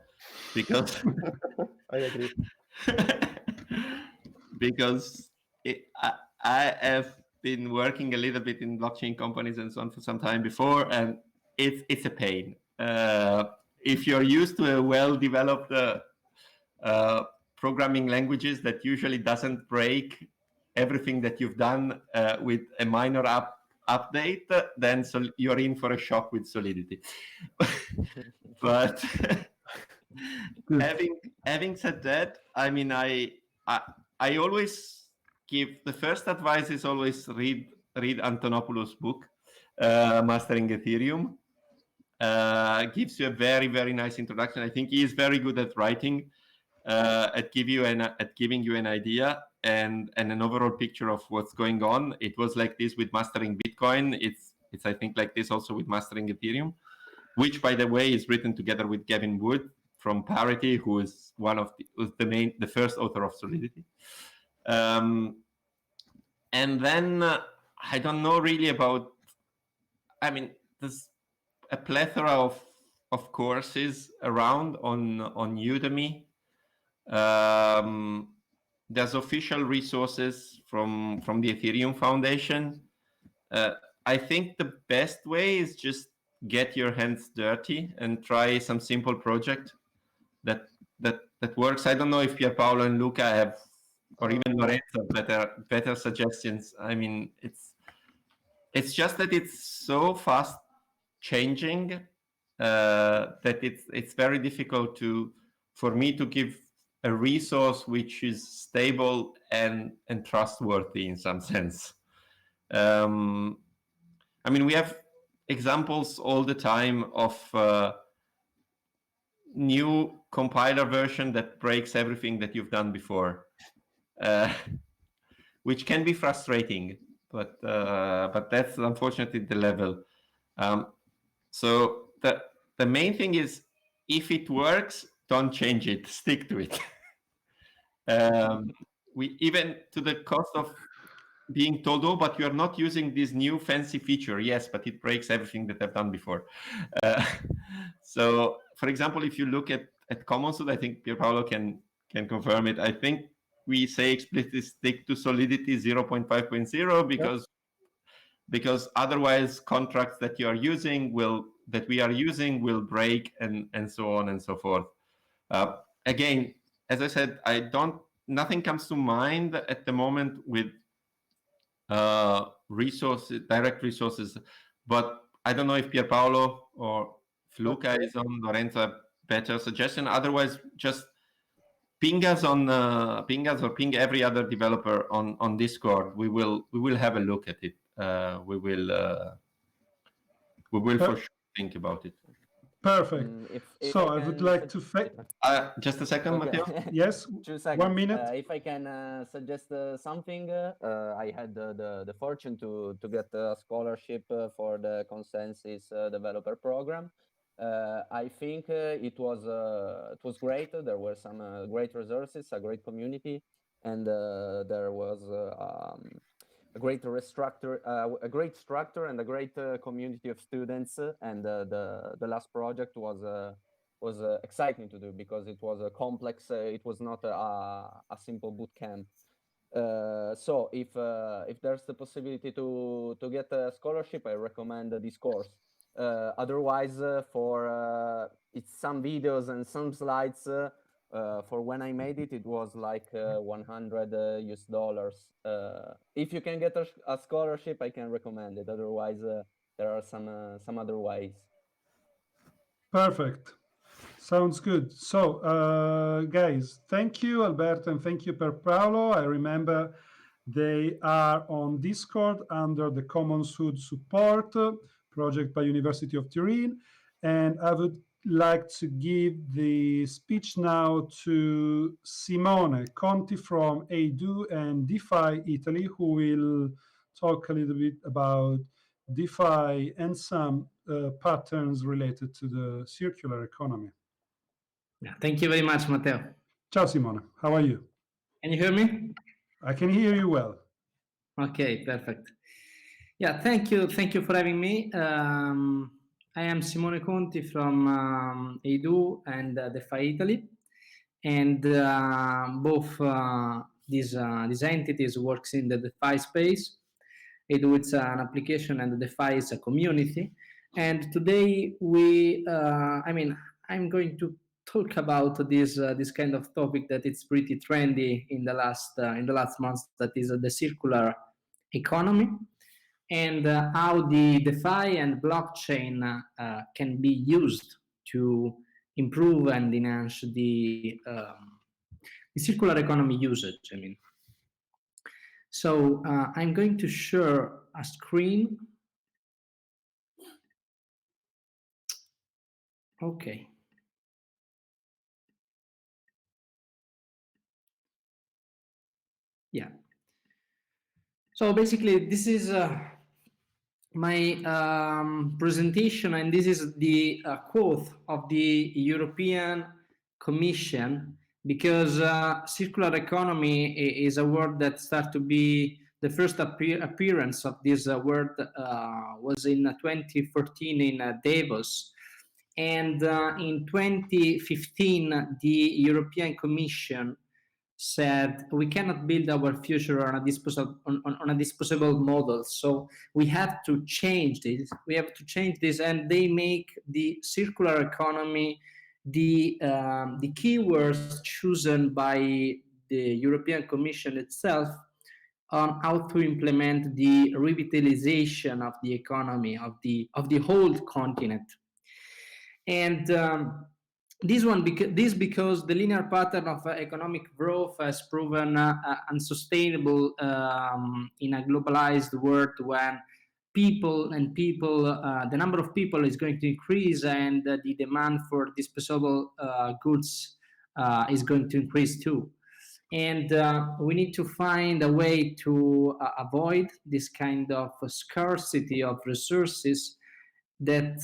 because I agree. Because I have been working a little bit in blockchain companies and so on for some time before, and it's a pain. If you're used to a well-developed programming languages that usually doesn't break everything that you've done with a minor update, then you're in for a shock with Solidity. But having said that, I mean, I always give the first advice is always read Antonopoulos' book, Mastering Ethereum. Gives you a very, very nice introduction. I think he is very good at writing, at giving you an idea and an overall picture of what's going on. It was like this with Mastering Bitcoin. It's, I think, like this also with Mastering Ethereum, which, by the way, is written together with Gavin Wood from Parity, who is the first author of Solidity. And then I don't know really about. I mean, there's a plethora of courses around on Udemy. There's official resources from the Ethereum Foundation. I think the best way is just get your hands dirty and try some simple project that works. I don't know if Pierpaolo and Luca have, or even Lorenzo, better suggestions. I mean, it's just that it's so fast changing that it's very difficult for me to give a resource which is stable and trustworthy in some sense. I mean, we have examples all the time of new compiler version that breaks everything that you've done before, which can be frustrating, but that's unfortunately the level. So the main thing is, if it works, don't change it, stick to it. We even to the cost of being told, oh, but you are not using this new fancy feature. Yes, but it breaks everything that I've done before. So, for example, if you look at CommonSud, I think Pierpaolo can confirm it. I think we say explicitly stick to Solidity 0.5.0 because otherwise contracts that we are using will break and so on and so forth. Again, as I said, nothing comes to mind at the moment with direct resources, but I don't know if Pierpaolo or if Luca is on, Lorenzo, a better suggestion. Otherwise, just ping us or ping every other developer on Discord. We will have a look at it. We will for sure think about it. Perfect. So I would like to just a second, okay. Matteo. Yes, 2 seconds. 1 minute. If I can suggest something, I had the fortune to get a scholarship for the Consensus Developer Program. I think it was great. There were some great resources, a great community, and there was a great structure and a great community of students. And the last project was exciting to do because it was a complex. It was not a simple boot camp. So if there's the possibility to get a scholarship, I recommend this course. Otherwise, for it's some videos and some slides. For when I made it, it was like $100 US. If you can get a scholarship, I can recommend it. Otherwise, there are some other ways. Perfect. Sounds good. So, guys, thank you, Alberto, and thank you, Pierpaolo. I remember they are on Discord under the CommonSud support project by University of Turin. And I would like to give the speech now to Simone Conti from EDU and DeFi Italy, who will talk a little bit about DeFi and some patterns related to the circular economy. Thank you very much, Matteo. Ciao, Simone. How are you? Can you hear me? I can hear you well. Okay, perfect. Yeah, thank you for having me. I am Simone Conti from EDU and DeFi Italy, and both these entities works in the DeFi space. EDU is an application and DeFi is a community. And today I'm going to talk about this kind of topic that it's pretty trendy in the last months, that is the circular economy, and how the DeFi and blockchain can be used to improve and enhance the circular economy usage. So I'm going to share a screen. Okay. Yeah. So basically, this is my presentation, and this is the quote of the European Commission, because circular economy is a word that started to be the first appearance of this word was in 2014 in Davos. And in 2015, the European Commission said we cannot build our future on a disposable model, so we have to change this. We have to change this, and they make the circular economy the keywords chosen by the European Commission itself on how to implement the revitalization of the economy of the whole continent. And because the linear pattern of economic growth has proven unsustainable in a globalized world, when the number of people is going to increase, and the demand for disposable goods is going to increase too. And we need to find a way to avoid this kind of scarcity of resources that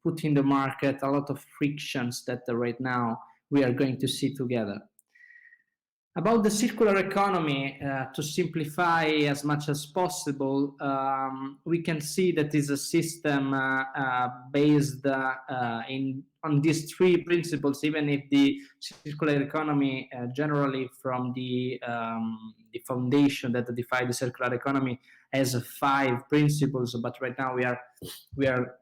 put in the market a lot of frictions that right now we are going to see together. About the circular economy, to simplify as much as possible, we can see that is a system based on these three principles, even if the circular economy generally from the foundation that define the circular economy has 5 principles, but right now we are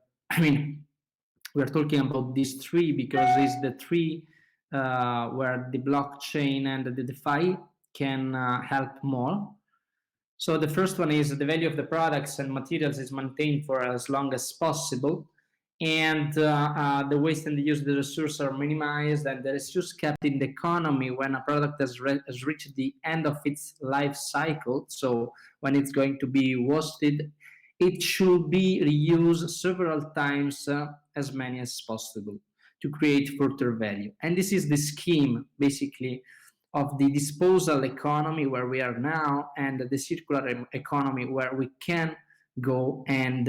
talking about these 3 because it's the 3 where the blockchain and the DeFi can help more. So the first one is the value of the products and materials is maintained for as long as possible, and the waste and the use of the resource are minimized, and there is just kept in the economy when a product has reached the end of its life cycle. So when it's going to be wasted, it should be reused several times, as many as possible, to create further value. And this is the scheme, basically, of the disposal economy where we are now, and the circular economy where we can go, and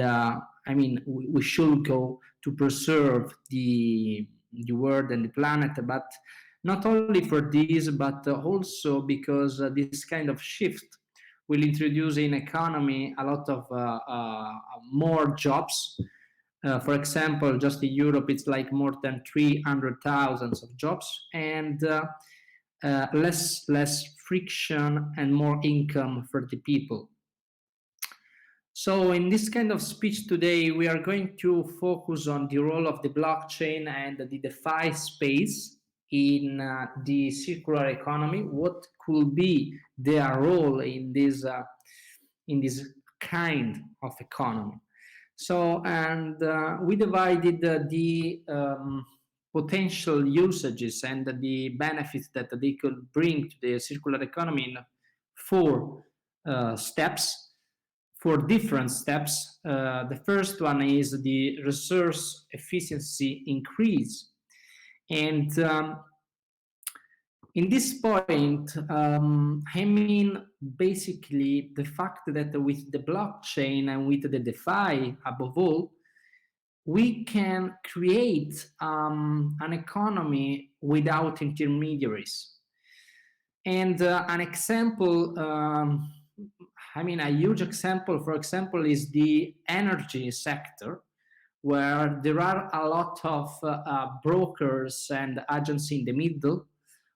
we should go to preserve the world and the planet, but not only for this, but also because this kind of shift will introduce in economy a lot of more jobs. For example, just in Europe, it's like more than 300,000 of jobs, and less friction and more income for the people. So in this kind of speech today, we are going to focus on the role of the blockchain and the DeFi space in the circular economy. What could be their role in this kind of economy? So, and we divided the potential usages and the benefits that they could bring to the circular economy in 4 steps. 4 different steps. The first one is the resource efficiency increase. And in this point, basically the fact that with the blockchain and with the DeFi above all, we can create an economy without intermediaries. And an example, a huge example, for example, is the energy sector, where there are a lot of brokers and agents in the middle,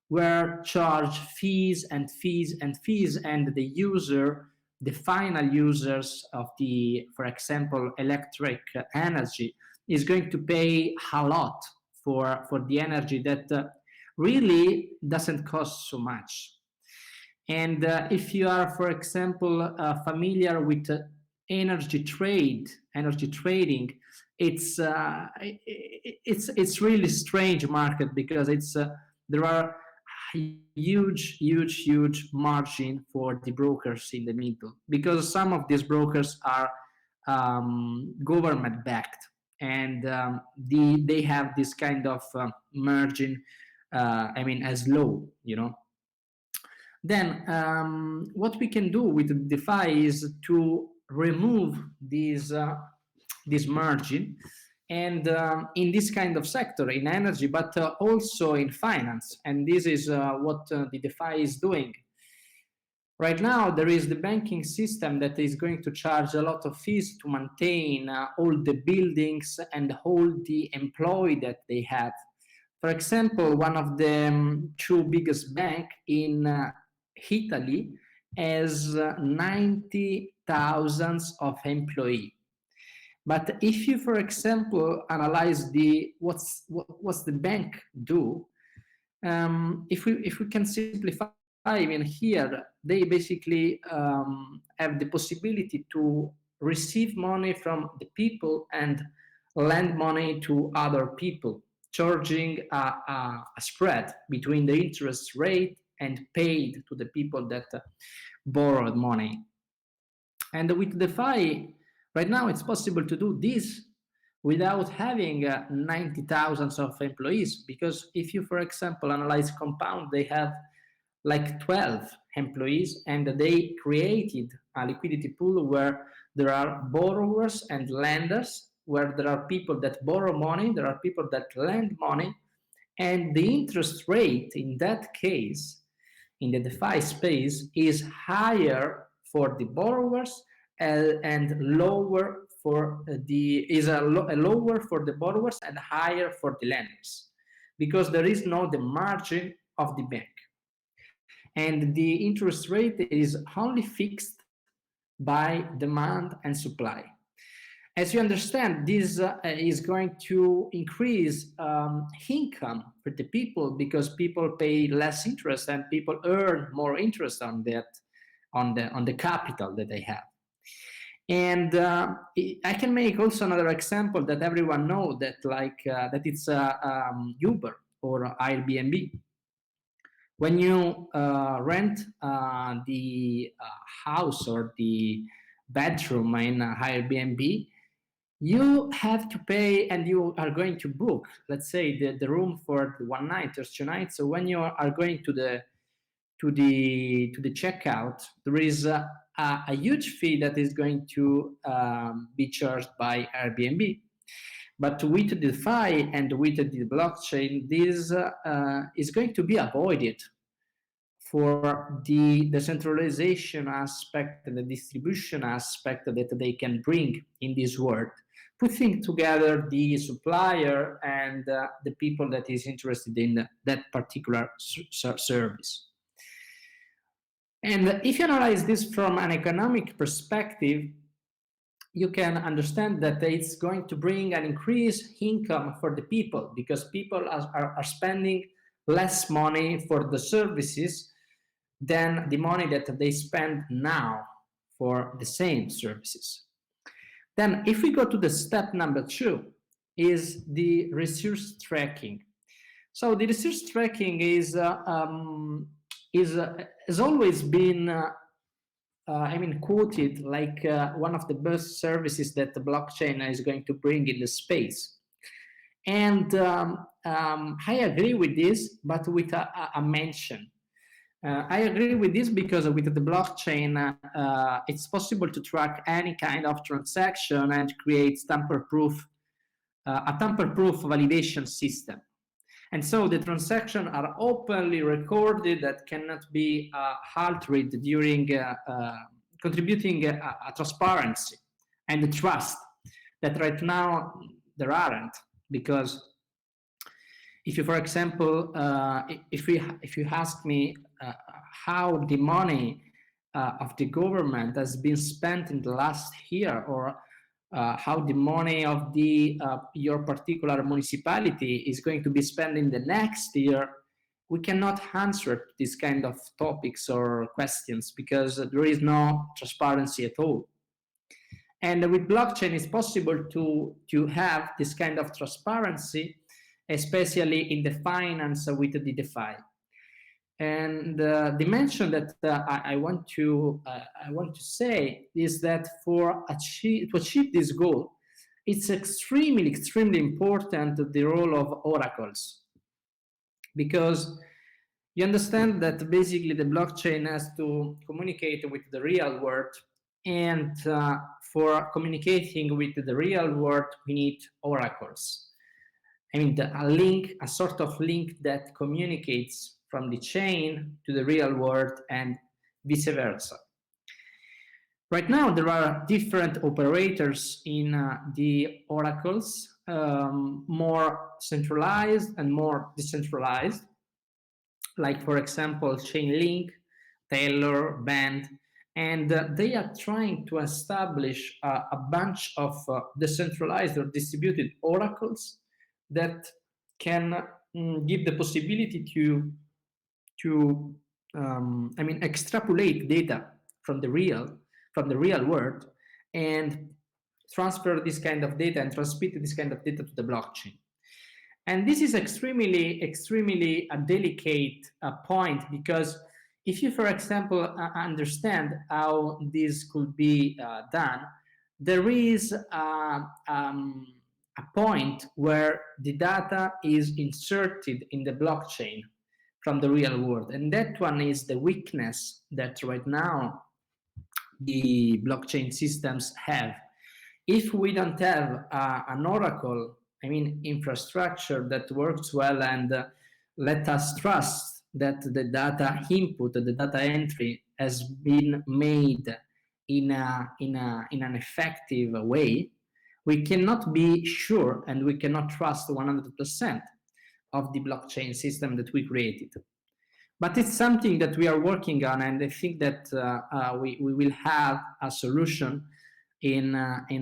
where charge fees and fees and fees, and the user, the final users of the, for example, electric energy, is going to pay a lot for the energy that really doesn't cost so much. And if you are, for example, familiar with energy trading, it's really strange market, because there are huge margin for the brokers in the middle, because some of these brokers are government backed, and they have this kind of margin, as low, Then what we can do with DeFi is to remove this margin, and in this kind of sector, in energy, but also in finance. And this is what the DeFi is doing. Right now, there is the banking system that is going to charge a lot of fees to maintain all the buildings and all the employees that they have. For example, one of the two biggest banks in Italy has 90,000 of employees. But if you, for example, analyze what's the bank do, if we can simplify, I mean, here they basically have the possibility to receive money from the people and lend money to other people, charging a spread between the interest rate and paid to the people that borrowed money. And with DeFi, right now it's possible to do this without having 90,000 of employees, because if you, for example, analyze Compound, they have like 12 employees, and they created a liquidity pool where there are borrowers and lenders, where there are people that borrow money, there are people that lend money, and the interest rate in that case, in the DeFi space, is higher for the borrowers and lower for lower for the borrowers and higher for the lenders, because there is no the margin of the bank. And the interest rate is only fixed by demand and supply. As you understand, this is going to increase income for the people, because people pay less interest and people earn more interest on that, on the capital that they have. And I can make also another example that everyone knows, that that it's Uber or Airbnb. When you rent the house or the bedroom in Airbnb, you have to pay, and you are going to book, let's say, the room for 1 night or 2 nights. So when you are going to the checkout, there is a huge fee that is going to be charged by Airbnb. But with DeFi and with the blockchain, this is going to be avoided for the decentralization aspect and the distribution aspect that they can bring in this world, putting together the supplier and the people that is interested in that particular service. And if you analyze this from an economic perspective, you can understand that it's going to bring an increased income for the people, because people are spending less money for the services than the money that they spend now for the same services. Then if we go to the step number 2, is the resource tracking. So the resource tracking has always been quoted like one of the best services that the blockchain is going to bring in the space. And I agree with this, but with a mention. I agree with this because with the blockchain, it's possible to track any kind of transaction and create tamper-proof, a tamper-proof validation system. And so the transactions are openly recorded that cannot be altered during contributing a transparency and the trust that right now there aren't. Because if you, for example, if you ask me how the money of the government has been spent in the last year, or how the money of your particular municipality is going to be spent in the next year, we cannot answer this kind of topics or questions because there is no transparency at all. And with blockchain, it's possible to have this kind of transparency, especially in the finance with the DeFi. And the dimension that I want to say is that to achieve this goal, it's extremely important the role of oracles, because you understand that basically the blockchain has to communicate with the real world and for communicating with the real world, we need oracles. I mean, a sort of link that communicates from the chain to the real world and vice versa. Right now, there are different operators in the oracles, more centralized and more decentralized, like, for example, Chainlink, Taylor, Band, and they are trying to establish a bunch of decentralized or distributed oracles that can give the possibility to extrapolate data from the real world and transfer this kind of data and transmit this kind of data to the blockchain. And this is extremely a delicate point, because if you, for example, understand how this could be done, there is a point where the data is inserted in the blockchain from the real world. And that one is the weakness that right now the blockchain systems have. If we don't have an oracle, I mean, infrastructure that works well and let us trust that the data input, the data entry has been made in an effective way, we cannot be sure and we cannot trust 100% of the blockchain system that we created. But it's something that we are working on, and I think that we will have a solution in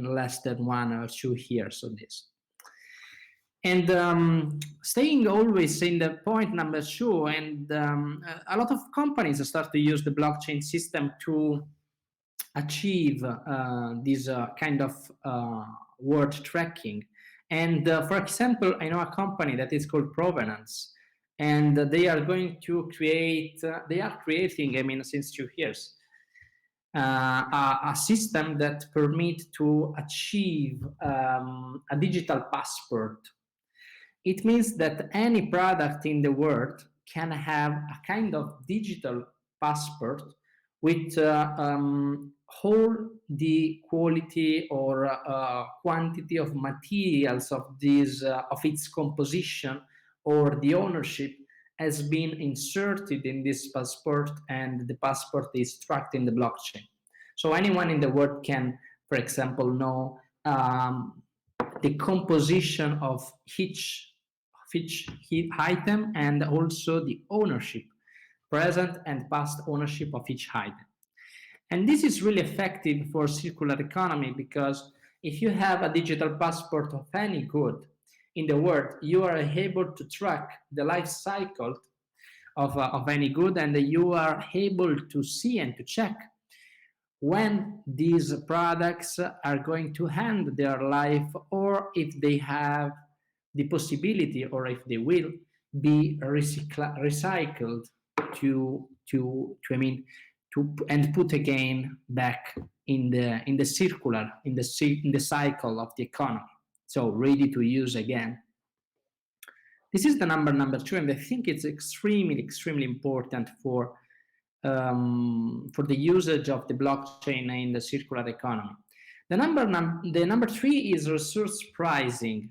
less than 1 or 2 years on this. And staying always in the point number 2, and a lot of companies start to use the blockchain system to achieve this kind of word tracking. And for example, I know a company that is called Provenance, and they are going to create, they are creating, I mean, since 2 years, a system that permits to achieve a digital passport. It means that any product in the world can have a kind of digital passport with all the quality or quantity of materials of this of its composition or the ownership has been inserted in this passport, and the passport is tracked in the blockchain. So anyone in the world can, for example, know the composition of each item and also the ownership, present and past ownership of each item. And this is really effective for circular economy, because if you have a digital passport of any good in the world, you are able to track the life cycle of any good, and you are able to see and to check when these products are going to end their life, or if they have the possibility, or if they will be recycled and put again back in the cycle of the economy, so ready to use again. This is the number 2, and I think it's extremely important for the usage of the blockchain in the circular economy. The number 3 is resource pricing.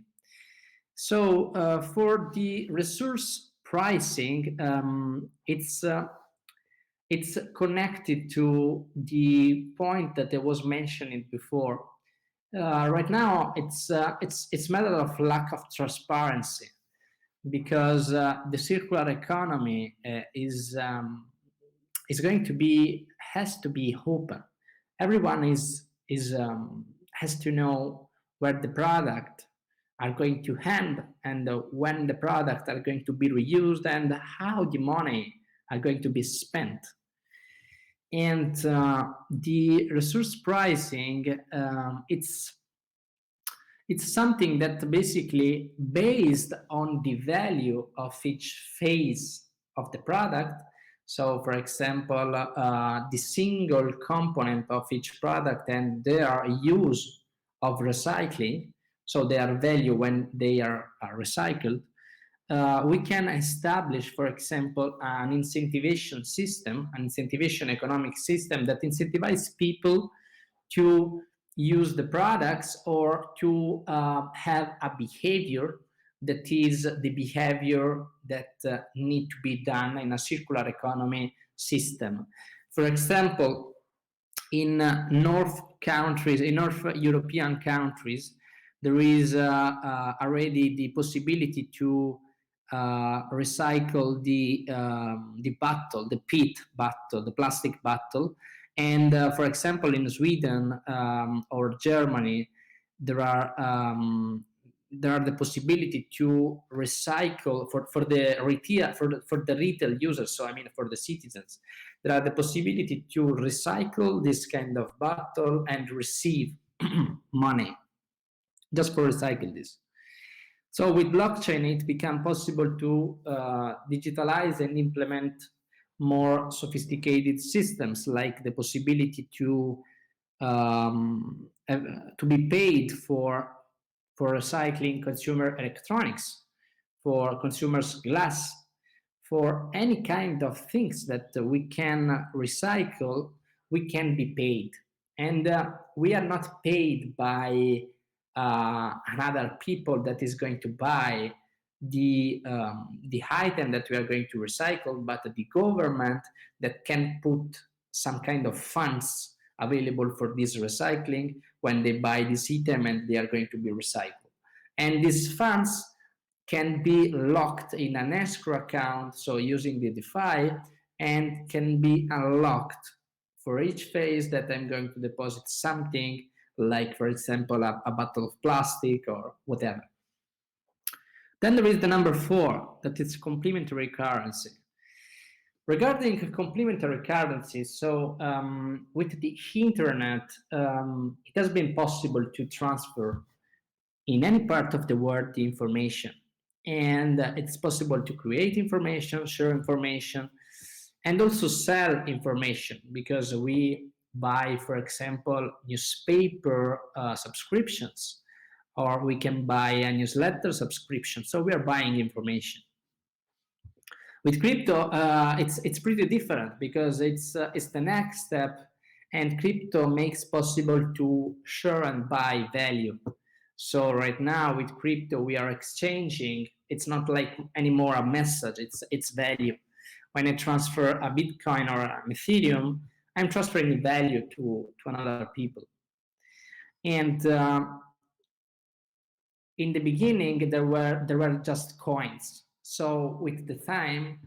So for the resource pricing, it's connected to the point that I was mentioning before. Right now, it's a matter of lack of transparency, because the circular economy has to be open. Everyone has to know where the product are going to end, and when the product are going to be reused, and how the money are going to be spent. And the resource pricing, it's something that basically based on the value of each phase of the product. So for example, the single component of each product and their use of recycling, so their value when they are recycled, we can establish, for example, an incentivation system, an incentivation economic system that incentivizes people to use the products or to have a behavior that is the behavior that need to be done in a circular economy system. For example, in North European countries, there is already the possibility to recycle the bottle, the PET bottle, the plastic bottle. And for example, in Sweden or Germany, there are the possibility to recycle for the retail users. So I mean for the citizens, there are the possibility to recycle this kind of bottle and receive money just for recycle this. So with blockchain, it became possible to digitalize and implement more sophisticated systems, like the possibility to be paid for recycling consumer electronics, for consumers glass, for any kind of things that we can recycle, we can be paid. And we are not paid by another people that is going to buy the item that we are going to recycle, but the government that can put some kind of funds available for this recycling when they buy this item and they are going to be recycled. And these funds can be locked in an escrow account, so using the DeFi, and can be unlocked for each phase that I'm going to deposit something, like, for example, a bottle of plastic or whatever. Then there is the number 4, that is complementary currency. Regarding complementary currency, so with the internet, it has been possible to transfer in any part of the world the information. And it's possible to create information, share information, and also sell information, because we buy, for example, newspaper subscriptions, or we can buy a newsletter subscription. So we are buying information. With crypto, it's pretty different, because it's the next step, and crypto makes possible to share and buy value. So right now with crypto, we are exchanging. It's not like anymore a message, it's value. When I transfer a Bitcoin or an Ethereum, I'm transferring value to another people. And in the beginning, there were just coins. So with the time,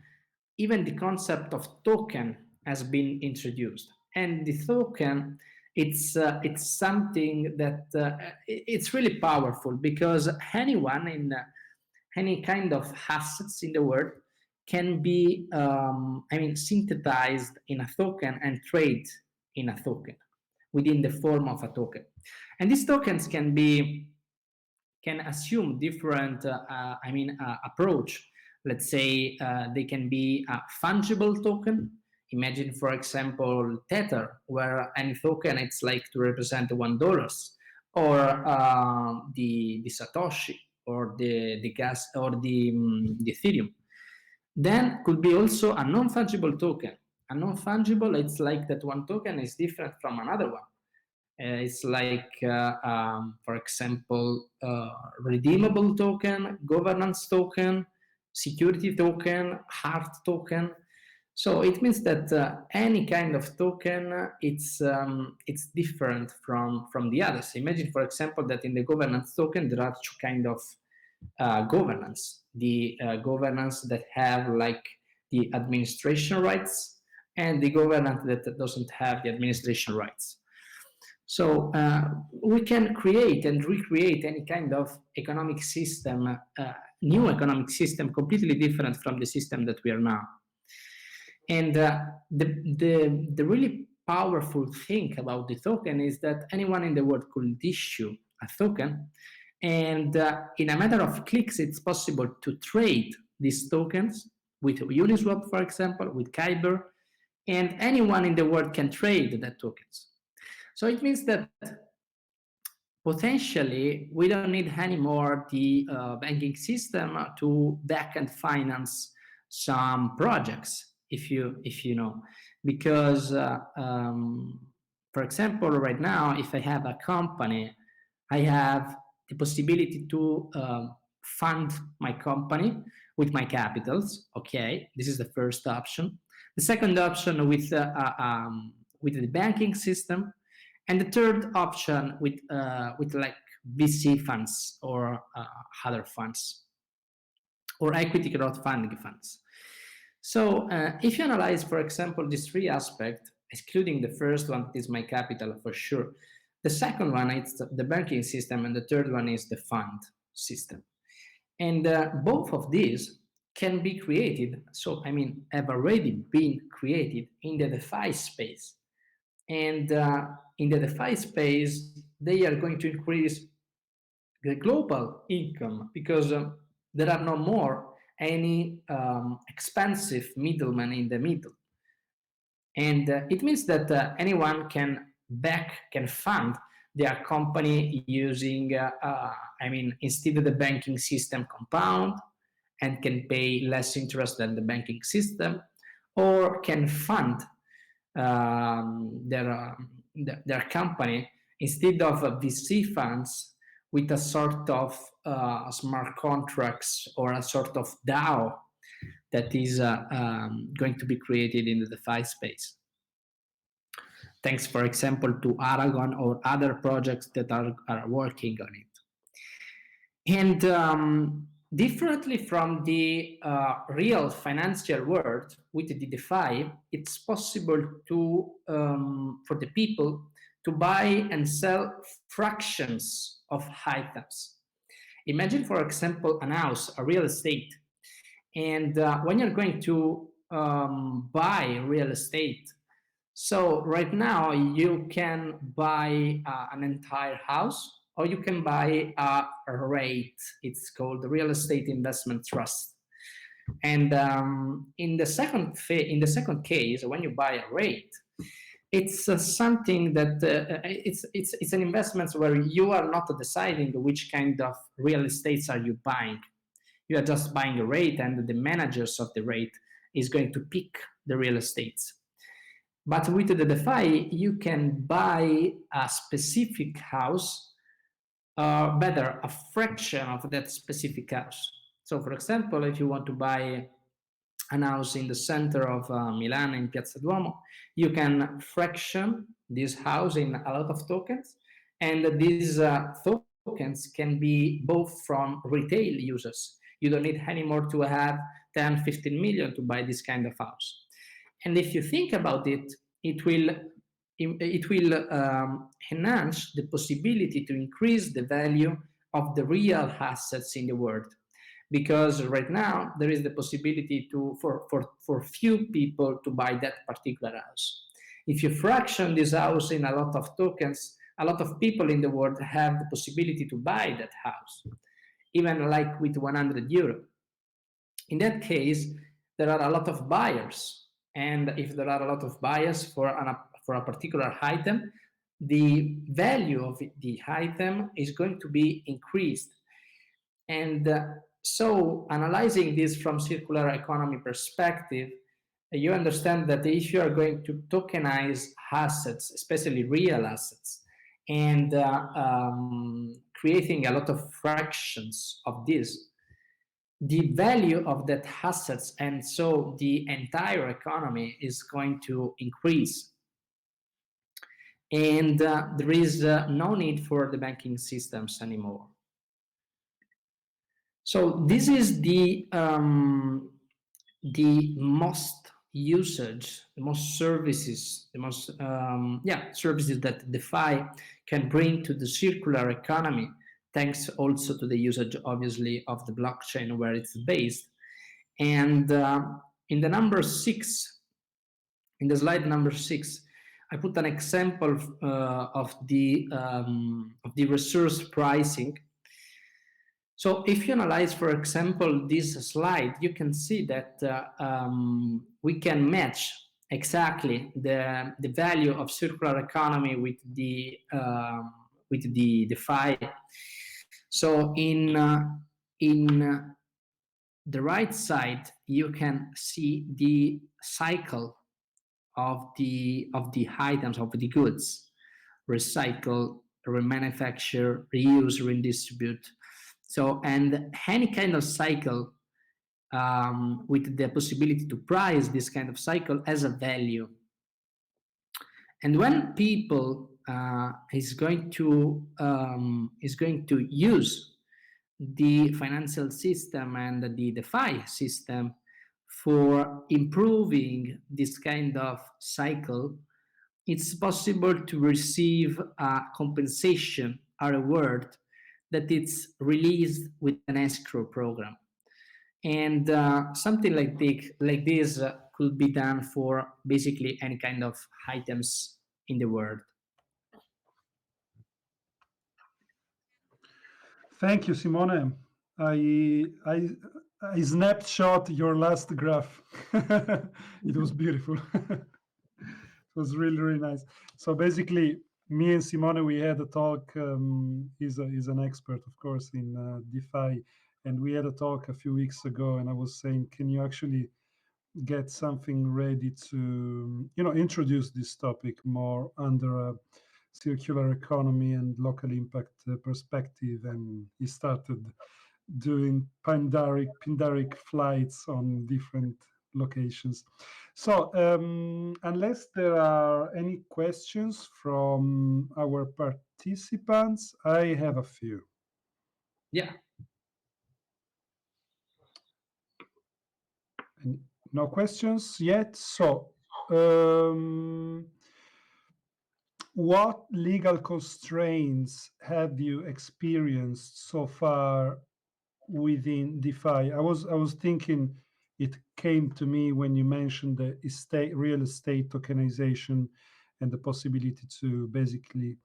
even the concept of token has been introduced. And the token, it's something that it's really powerful, because anyone in any kind of assets in the world can be, synthesized in a token and trade in a token within the form of a token. And these tokens can assume different, approach. Let's say they can be a fungible token. Imagine, for example, Tether, where any token it's like to represent $1, or the Satoshi, or the gas, or the Ethereum. Then could be also a non-fungible token. A non-fungible, it's like that one token is different from another one. It's like, for example, redeemable token, governance token, security token, hard token. So it means that any kind of token, it's different from the others. Imagine, for example, that in the governance token, there are 2 kinds of governance. The governance that have like the administration rights, and the governance that doesn't have the administration rights. So we can create and recreate any kind of economic system, new economic system, completely different from the system that we are now. And the really powerful thing about the token is that anyone in the world could issue a token, and in a matter of clicks, it's possible to trade these tokens with Uniswap, for example, with Kyber, and anyone in the world can trade the tokens. So it means that potentially we don't need anymore the banking system to back and finance some projects, if you know, because For example, right now, if I have a company, I have the possibility to fund my company with my capitals. Okay, this is the first option. The second option with the banking system, and the third option with like VC funds or other funds or equity crowdfunding funds. So if you analyze, for example, these three aspects, excluding the first one, is my capital for sure. The second one is the banking system, and the third one is the fund system. And both of these can be created, so I mean, have already been created in the DeFi space. And in the DeFi space, they are going to increase the global income because there are no more any expensive middleman in the middle. And it means that anyone can fund their company using, I mean, instead of the banking system compound, and can pay less interest than the banking system, or can fund their company instead of VC funds with a sort of smart contracts or a sort of DAO that is going to be created in the DeFi space. Thanks, for example, to Aragon or other projects that are working on it. And differently from the real financial world, with the DeFi, it's possible to for the people to buy and sell fractions of items. Imagine, for example, an house, a real estate, and when you're going to buy real estate, so right now you can buy an entire house, or you can buy a REIT. It's called the Real Estate Investment Trust. And in the second case, when you buy a REIT, it's something that it's an investment where you are not deciding which kind of real estates are you buying. You are just buying a REIT, and the managers of the REIT is going to pick the real estates. But with the DeFi, you can buy a specific house, better, a fraction of that specific house. So, for example, if you want to buy an house in the center of Milan in Piazza Duomo, you can fraction this house in a lot of tokens, and these tokens can be both from retail users. You don't need anymore to have 10, 15 million to buy this kind of house. And if you think about it, it will enhance the possibility to increase the value of the real assets in the world. Because right now there is the possibility for few people to buy that particular house. If you fraction this house in a lot of tokens, a lot of people in the world have the possibility to buy that house, even like with 100 euro. In that case, there are a lot of buyers. And if there are a lot of buyers for a particular item, the value of the item is going to be increased. And so analyzing this from circular economy perspective, you understand that if you are going to tokenize assets, especially real assets, and creating a lot of fractions of this, the value of that assets, and so the entire economy, is going to increase. And there is no need for the banking systems anymore. So this is the most usage, the most services, the most services that DeFi can bring to the circular economy, thanks also to the usage, obviously, of the blockchain where it's based. And in the number 6, in the slide number 6, I put an example of the resource pricing. So if you analyze, for example, this slide, you can see that we can match exactly the value of circular economy with the DeFi. So in the right side, you can see the cycle of the items, of the goods: recycle, remanufacture, reuse, redistribute. So, and any kind of cycle with the possibility to price this kind of cycle as a value. And when people is going to use the financial system and the DeFi system for improving this kind of cycle, it's possible to receive a compensation, a reward, that it's released with an escrow program. And something like this could be done for basically any kind of items in the world. Thank you, Simone. I snapshot your last graph. It was beautiful. It was really, really nice. So basically, me and Simone, we had a talk. He's an expert, of course, in DeFi, and we had a talk a few weeks ago. And I was saying, can you actually get something ready to, introduce this topic more under a circular economy and local impact perspective? And he started doing Pindaric flights on different locations. So unless there are any questions from our participants, I have a few. Yeah. And no questions yet. So what legal constraints have you experienced so far within DeFi? I was thinking, it came to me when you mentioned the real estate tokenization and the possibility to basically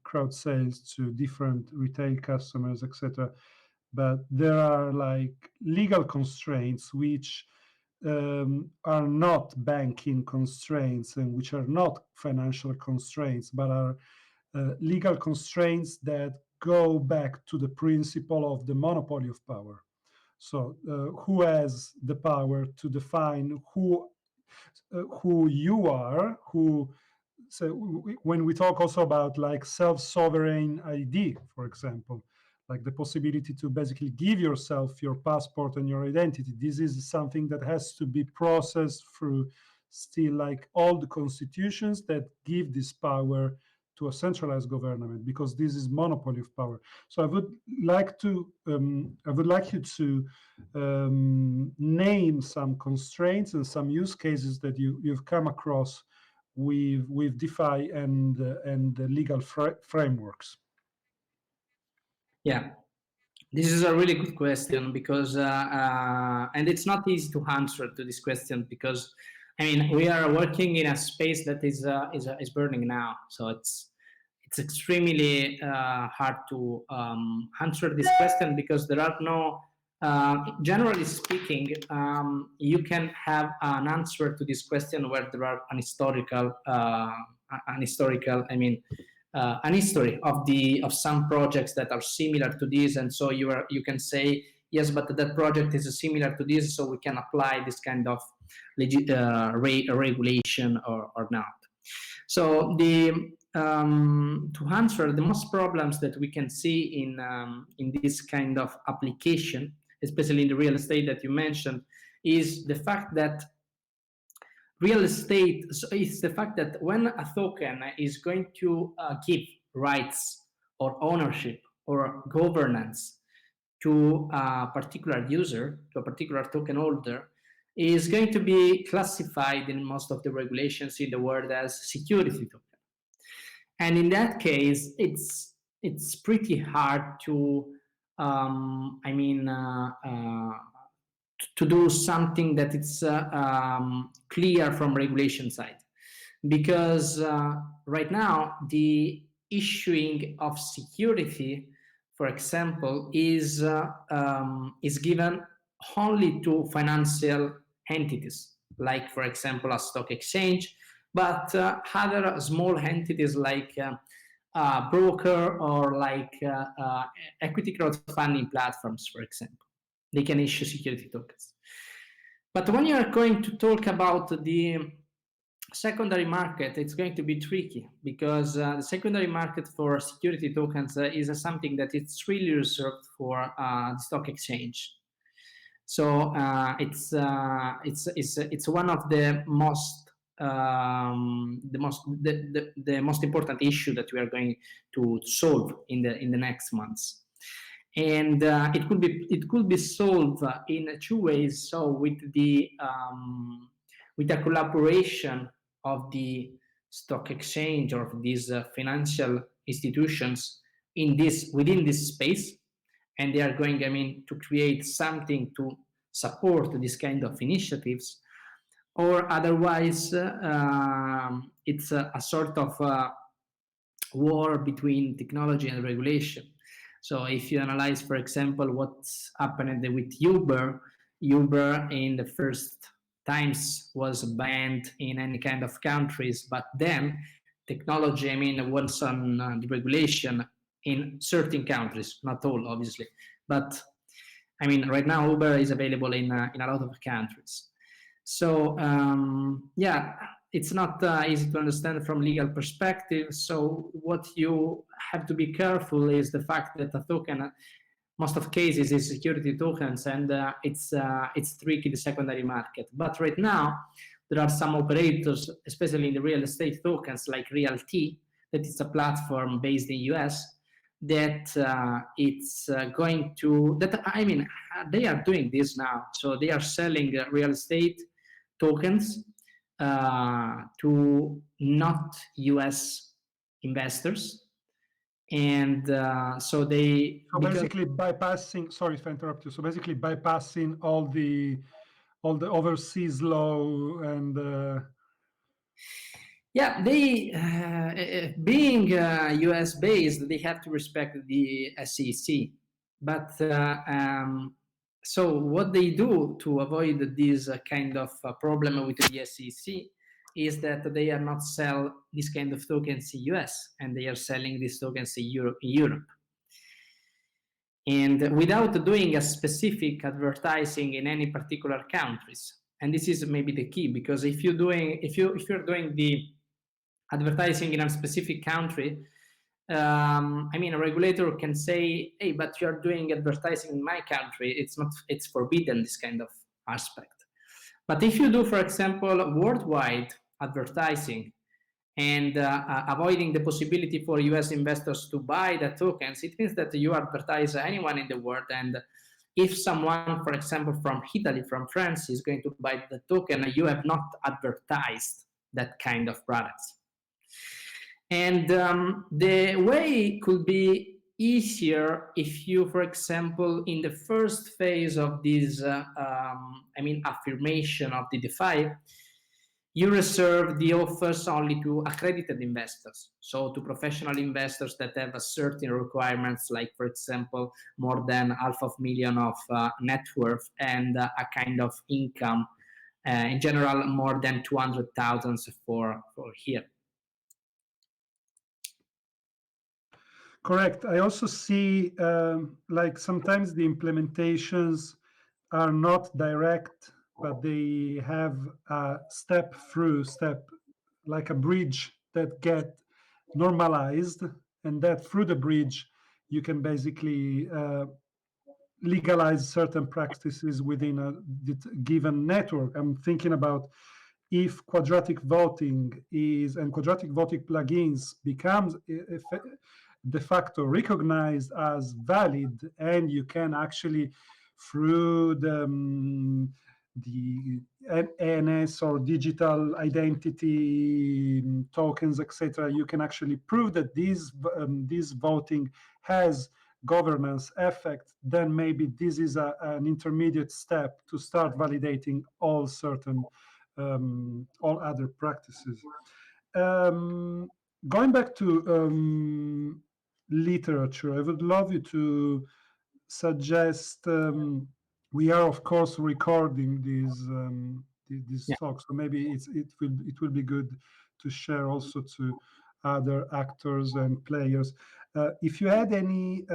crowd sales to different retail customers, etc. But there are like legal constraints which are not banking constraints and which are not financial constraints, but are legal constraints that go back to the principle of the monopoly of power. So who has the power to define who you are, so when we talk also about like self-sovereign ID, for example, like the possibility to basically give yourself your passport and your identity, this is something that has to be processed through still like all the constitutions that give this power to a centralized government, because this is monopoly of power. So I would like you to name some constraints and some use cases that you've come across with DeFi and the legal frameworks. Yeah, this is a really good question, because and it's not easy to answer to this question, because I mean, we are working in a space that is burning now, so it's extremely hard to answer this question, because there are no generally speaking, you can have an answer to this question where there are an historical I mean an history of some projects that are similar to this, and so you can say yes, but that project is similar to this, so we can apply this kind of regulation or not. So to answer the most problems that we can see in this kind of application, especially in the real estate that you mentioned, is the fact that real estate, so it's the fact that when a token is going to give rights or ownership or governance to a particular user, to a particular token holder, is going to be classified in most of the regulations in the world as security token. And in that case, it's pretty hard to to do something that it's clear from regulation side, because right now the issuing of security, for example, is given only to financial entities, like for example a stock exchange, but other small entities like broker or like equity crowdfunding platforms, for example, they can issue security tokens. But when you are going to talk about the secondary market, it's going to be tricky because the secondary market for security tokens is something that it's really reserved for the stock exchange. So it's one of the most important issue that we are going to solve in the next months. And it could be solved in two ways. So with the collaboration of the stock exchange or of these financial institutions within this space, and they are going, I mean, to create something to support this kind of initiatives, or otherwise it's a sort of war between technology and regulation. So if you analyze, for example, what's happened with Uber in the first times was banned in any kind of countries, but then technology, I mean, was on the regulation in certain countries, not all, obviously, but I mean, right now Uber is available in a lot of countries. So yeah, it's not easy to understand from legal perspective. So what you have to be careful is the fact that a token, most of cases, is security tokens, and it's tricky, the secondary market. But right now, there are some operators, especially in the real estate tokens, like Realty, that is a platform based in US, that it's going to, that I mean, they are doing this now. So they are selling real estate tokens to not US investors. And so they basically bypassing, sorry if I interrupt you, so basically bypassing all the overseas law and yeah, they being US based, they have to respect the SEC. But so what they do to avoid this kind of problem with the SEC is that they are not sell this kind of tokens in US, and they are selling these tokens in Europe. And without doing a specific advertising in any particular countries. And this is maybe the key, because if you're doing the advertising in a specific country, I mean, a regulator can say, hey, but you're doing advertising in my country. It's forbidden, this kind of aspect. But if you do, for example, worldwide advertising and avoiding the possibility for US investors to buy the tokens, it means that you advertise anyone in the world. And if someone, for example, from Italy, from France, is going to buy the token, you have not advertised that kind of products. And the way could be easier if you, for example, in the first phase of this, I mean, affirmation of the DeFi, you reserve the offers only to accredited investors, so to professional investors that have a certain requirements, like, for example, more than $500,000 of net worth and a kind of income, in general, more than 200,000 for here. Correct. I also see like sometimes the implementations are not direct, but they have a step, like a bridge that get normalized, and that through the bridge you can basically legalize certain practices within a given network. I'm thinking about if quadratic voting and quadratic voting plugins becomes de facto recognized as valid, and you can actually, through the NS or digital identity tokens, etc., you can actually prove that this voting has governance effect, then maybe this is an intermediate step to start validating all other practices. Going back to literature, I would love you to suggest. We are, of course, recording these talks, so maybe it will be good to share also to other actors and players. If you had any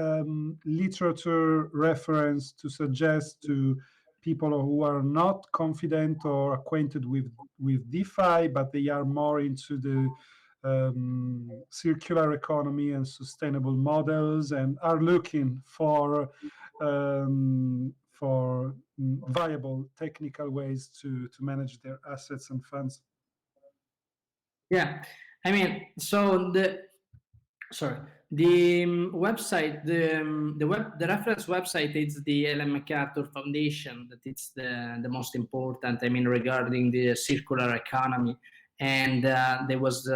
literature reference to suggest to people who are not confident or acquainted with DeFi, but they are more into the circular economy and sustainable models, and are looking for viable technical ways to manage their assets and funds. Yeah, I mean, so the website, the reference website is the Ellen MacArthur Foundation. That it's the most important. I mean, regarding the circular economy, and they was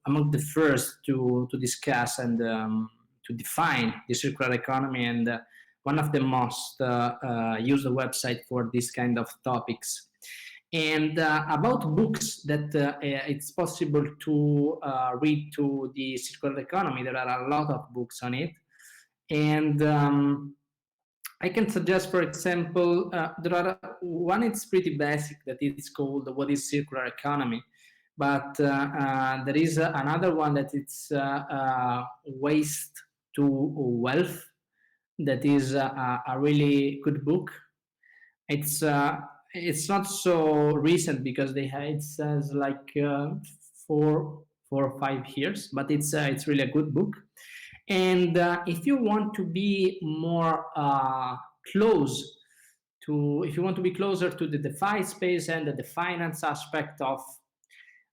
among the first to discuss and to define the circular economy, and one of the most used website for this kind of topics. And about books that it's possible to read to the circular economy, there are a lot of books on it. And I can suggest, for example, there are one, it's pretty basic, that it's called What is Circular Economy? But there is another one that it's Waste to Wealth, that is a really good book. It's not so recent because it says like 4 or 5 years, but it's really a good book. And if you want to be more if you want to be closer to the DeFi space and the finance aspect of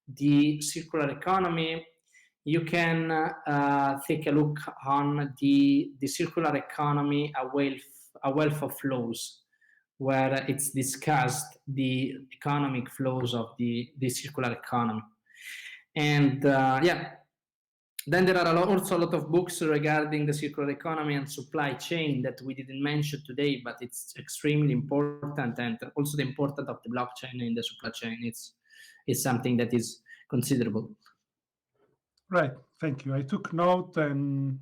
the circular economy, you can take a look on the circular economy, a wealth of flows, where it's discussed the economic flows of the circular economy. And then there are also a lot of books regarding the circular economy and supply chain that we didn't mention today, but it's extremely important, and also the importance of the blockchain in the supply chain. It's something that is considerable. Right, thank you. I took note, and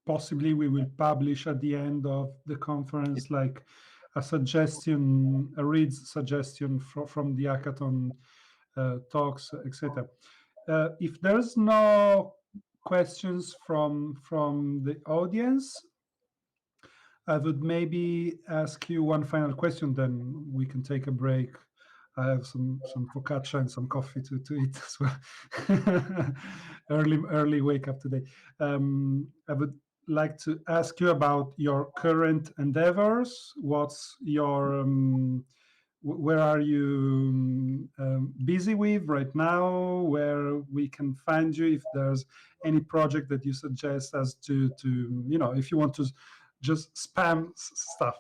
possibly we will publish at the end of the conference like a suggestion, a read suggestion from the hackathon talks, etc. If there's no questions from the audience, I would maybe ask you one final question, then we can take a break. I have some focaccia and some coffee to eat as well. early wake up today. I would like to ask you about your current endeavors. What's your where are you busy with right now? Where we can find you? If there's any project that you suggest as to if you want to just spam stuff.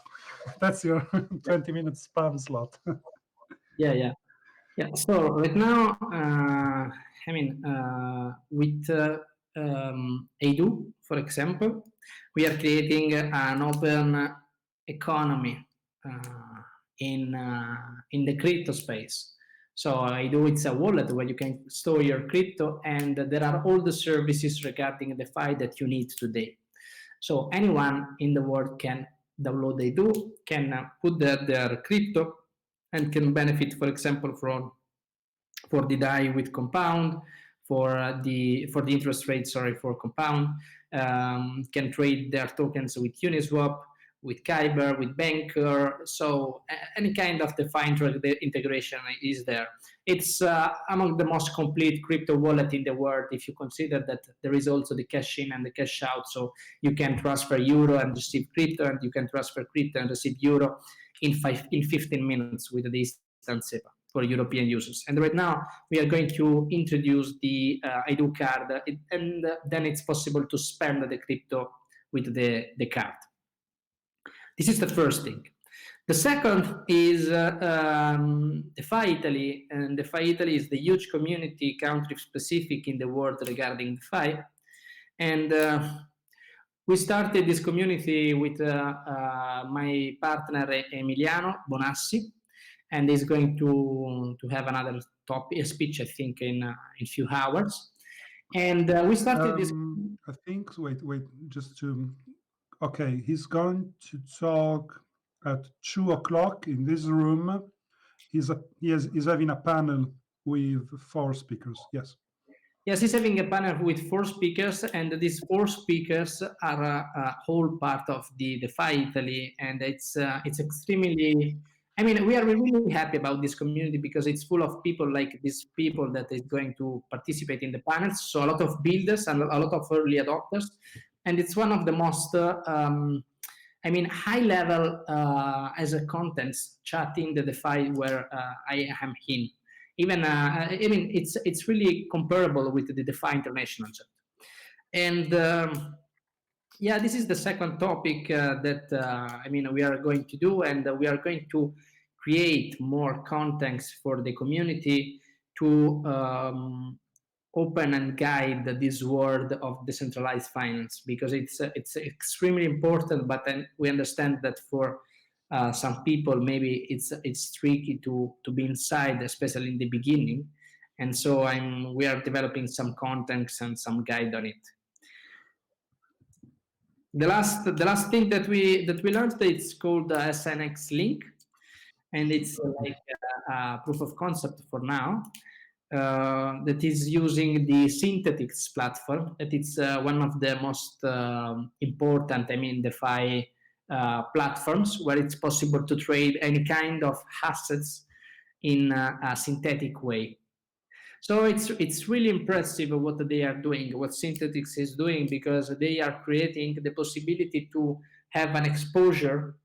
That's your 20-minute spam slot. Yeah. So right now, I mean, with Edu, for example, we are creating an open economy in the crypto space. So Edu, it's a wallet where you can store your crypto, and there are all the services regarding DeFi that you need today. So anyone in the world can download Edu, can put their crypto, and can benefit, for example, for the DAI with Compound, for the interest rate, for Compound, can trade their tokens with Uniswap, with Kyber, with Banker. So any kind of DeFi integration is there. It's among the most complete crypto wallet in the world, if you consider that there is also the cash in and the cash out. So you can transfer euro and receive crypto, and you can transfer crypto and receive euro in 15 minutes with the instant SEPA for European users. And right now we are going to introduce the Edu card, and then it's possible to spend the crypto with the card. This is the first thing. The second is DeFi Italy, and DeFi Italy is the huge community, country specific in the world regarding DeFi. And we started this community with my partner Emiliano Bonassi, and he's going to have another speech, I think, in a few hours. And we started this. I think. Wait, just to. Okay, he's going to talk at 2:00 in this room. He's having a panel with 4 speakers. Yes. Yes, he's having a panel with 4 speakers, and these 4 speakers are a whole part of the DeFi Italy, and it's extremely I mean, we are really happy about this community because it's full of people like these people that is going to participate in the panels. So a lot of builders and a lot of early adopters, and it's one of the most, I mean, high level as a contents chatting the DeFi where I am in. Even I mean, it's really comparable with the DeFi International chat. And yeah, this is the second topic that I mean we are going to do, and we are going to create more contents for the community to open and guide this world of decentralized finance, because it's extremely important. But then we understand that for some people maybe it's tricky to be inside, especially in the beginning. And so we are developing some contents and some guide on it. The last thing that we learned, it's called SNX Link, and it's like a proof of concept for now that is using the Synthetics platform. That it's one of the most important, I mean, DeFi platforms where it's possible to trade any kind of assets in a synthetic way. So it's really impressive what they are doing, what Synthetics is doing, because they are creating the possibility to have an exposure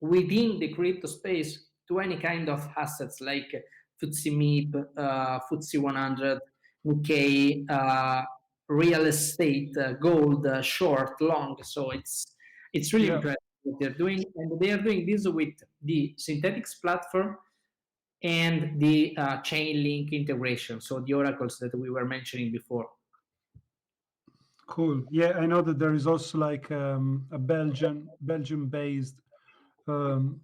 within the crypto space to any kind of assets like FTSE MIB, FTSE 100, Nikkei, real estate, gold, short, long. So it's really impressive what they're doing, and they are doing this with the Synthetics platform and the Chainlink integration, so the oracles that we were mentioning before. Cool. Yeah, I know that there is also like a Belgium-based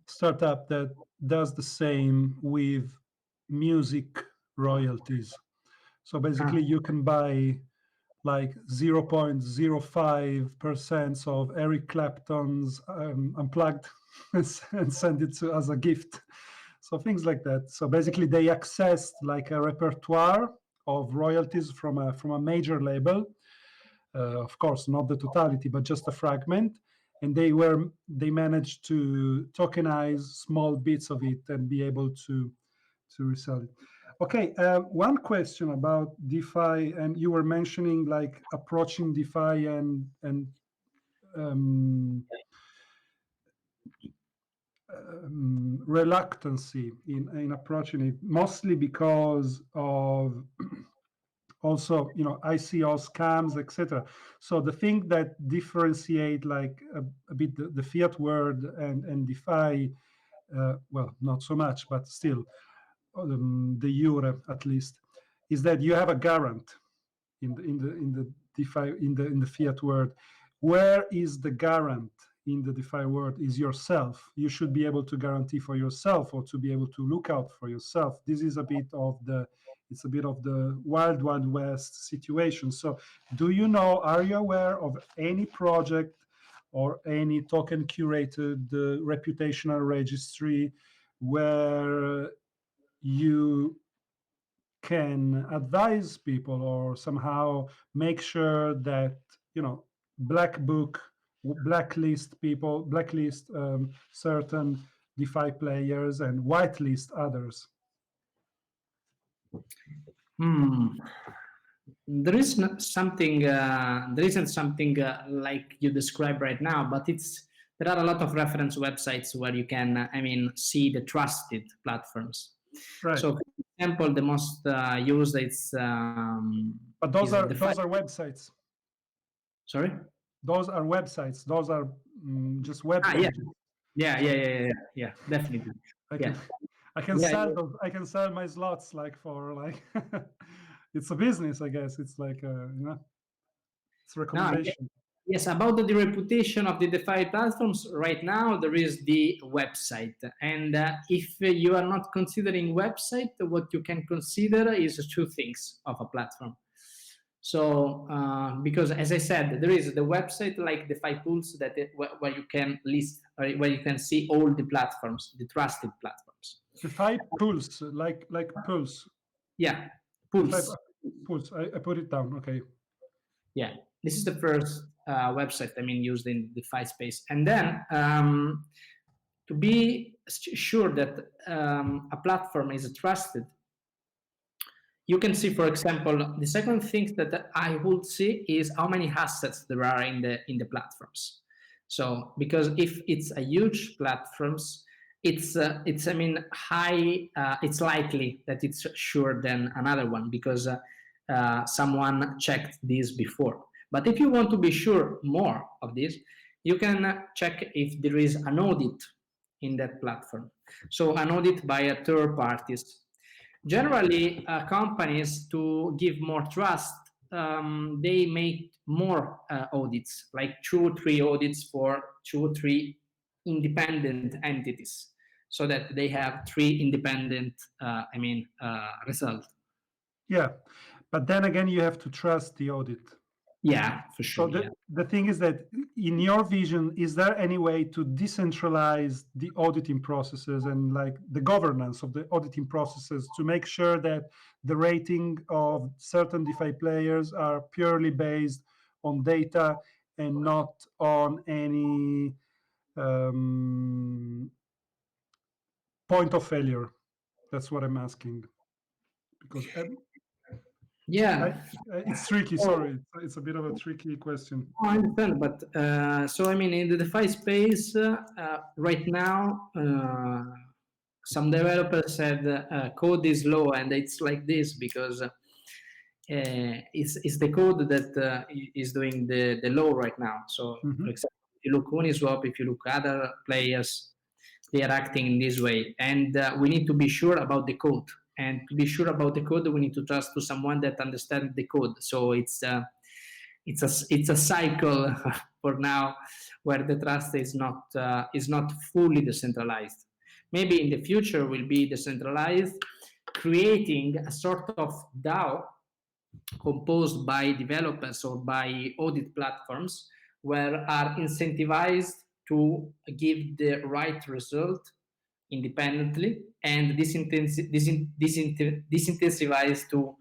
startup that does the same with music royalties. So basically, you can buy like 0.05% of Eric Clapton's Unplugged and send it to as a gift. So things like that. So basically, they accessed like a repertoire of royalties from a major label. Of course, not the totality, but just a fragment. And they managed to tokenize small bits of it and be able to resell it. Okay, one question about DeFi, and you were mentioning like approaching DeFi and reluctancy in approaching it, mostly because of also, you know, ICO scams, etc. So the thing that differentiate like a bit the fiat world and DeFi, well, not so much, but still, the euro at least, is that you have a garant in the DeFi in the fiat world. Where is the garant in the DeFi world? Is yourself. You should be able to guarantee for yourself, or to be able to look out for yourself. This is a bit of the wild west situation. So do you know, are you aware of any project or any token curated reputational registry where you can advise people or somehow make sure that, you know, blacklist certain DeFi players and whitelist others? There is something. There isn't something like you described right now, but there are a lot of reference websites where you can, I mean, see the trusted platforms. Right. So, for example, the most used it's. But those are websites. Sorry. Those are websites. Those are just web pages. Yeah, definitely. I can sell those. I can sell my slots like for like. It's a business, I guess. It's like you know, it's a recommendation. Yes, about the reputation of the DeFi platforms, right now there is the website. And if you are not considering website, what you can consider is two things of a platform. So, because as I said, there is the website like DeFi Pools where you can list, where you can see all the platforms, the trusted platforms. DeFi Pools, like Pulse. Yeah, Pools. Pools. I put it down. Okay. Yeah, this is the first website, I mean, used in the DeFi space. And then to be sure that a platform is trusted, you can see, for example, the second thing that I would see is how many assets there are in the platforms. So because if it's a huge platforms, it's I mean high. It's likely that it's sure than another one because someone checked this before. But if you want to be sure more of this, you can check if there is an audit in that platform. So an audit by a third parties. Generally, companies, to give more trust, they make more audits, like 2 or 3 audits for 2 or 3 independent entities, so that they have 3 independent, results. Yeah, but then again, you have to trust the audit. Yeah, for So sure. the thing is that, in your vision, is there any way to decentralize the auditing processes and like the governance of the auditing processes to make sure that the rating of certain DeFi players are purely based on data and not on any point of failure? That's what I'm asking. Because Yeah. it's tricky. Sorry, it's a bit of a tricky question. I understand, but so I mean, in the DeFi space right now, some developers said code is low, and it's like this because it's the code that is doing the law right now. So, for example, if you look Uniswap, if you look other players, they are acting in this way, and we need to be sure about the code. And to be sure about the code, we need to trust to someone that understands the code. So it's a cycle for now where the trust is not fully decentralized. Maybe in the future will be decentralized, creating a sort of DAO composed by developers or by audit platforms where are incentivized to give the right result independently and disincentivize to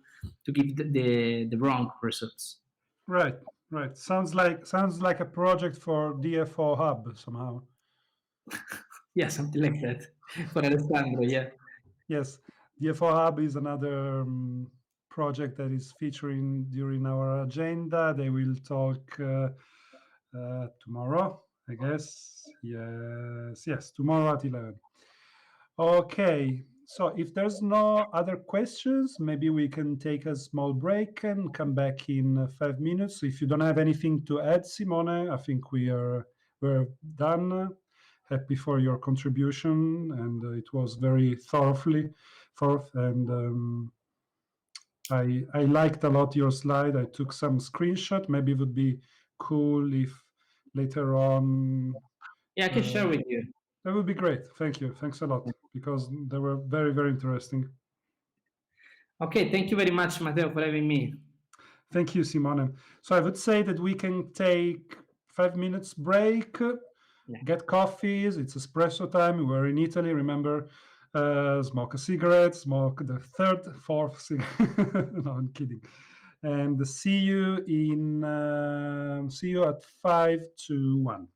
give the wrong results. Right, right. Sounds like a project for DFO Hub somehow. Yeah, something like that for Alessandro. Yeah. Yes, DFO Hub is another project that is featuring during our agenda. They will talk tomorrow, I guess. Yes, tomorrow at 11. Okay, so if there's no other questions, maybe we can take a small break and come back in 5 minutes. If you don't have anything to add, Simone, I think we're done. Happy for your contribution, and it was very thorough, and I liked a lot your slide. I took some screenshot. Maybe it would be cool if later on. Yeah, I can share with you. That would be great. Thank you. Thanks a lot, because they were very, very interesting. Okay, thank you very much, Matteo, for having me. Thank you, Simone. So I would say that we can take 5 minutes break, get coffees. It's espresso time. We're in Italy, remember. Smoke a cigarette, smoke the third, fourth cigarette. No, I'm kidding. And see you at 5 to 1.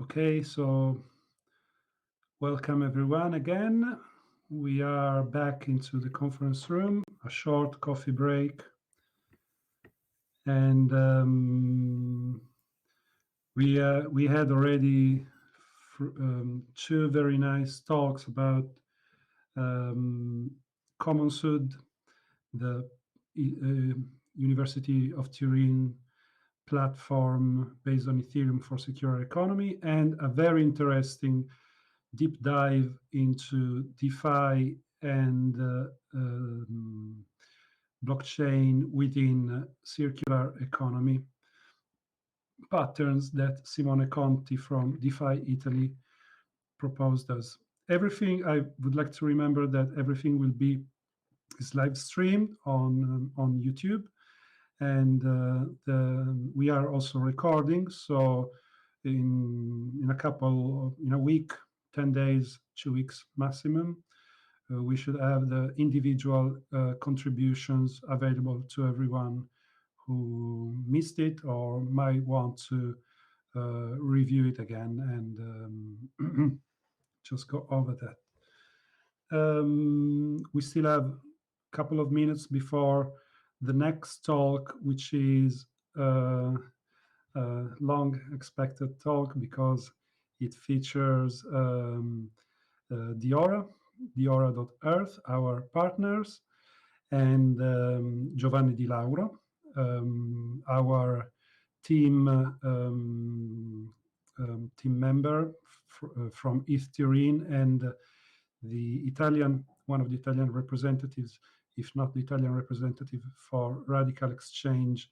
Okay, so welcome everyone again. We are back into the conference room, a short coffee break. And we had already two very nice talks about Common Sud, the University of Turin platform based on Ethereum for circular economy, and a very interesting deep dive into DeFi and blockchain within circular economy patterns that Simone Conti from DeFi Italy proposed us. Everything, I would like to remember that everything will be is live streamed on YouTube, and we are also recording. So in a week, 10 days, 2 weeks maximum, we should have the individual contributions available to everyone who missed it or might want to review it again and just go over that. We still have a couple of minutes before the next talk, which is a long expected talk because it features Diora.earth, our partners, and Giovanni Di Lauro, our team team member from ETH TURIN, and one of the Italian representatives, if not the Italian representative for Radical Exchange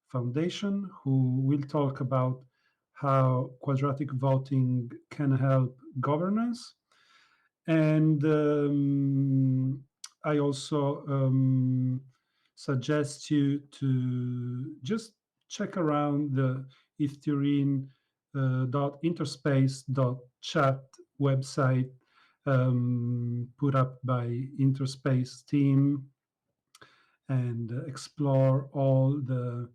Foundation, who will talk about how quadratic voting can help governance. And I also suggest you to just check around the ethereum.interspace.chat website put up by Interspace team, and explore all the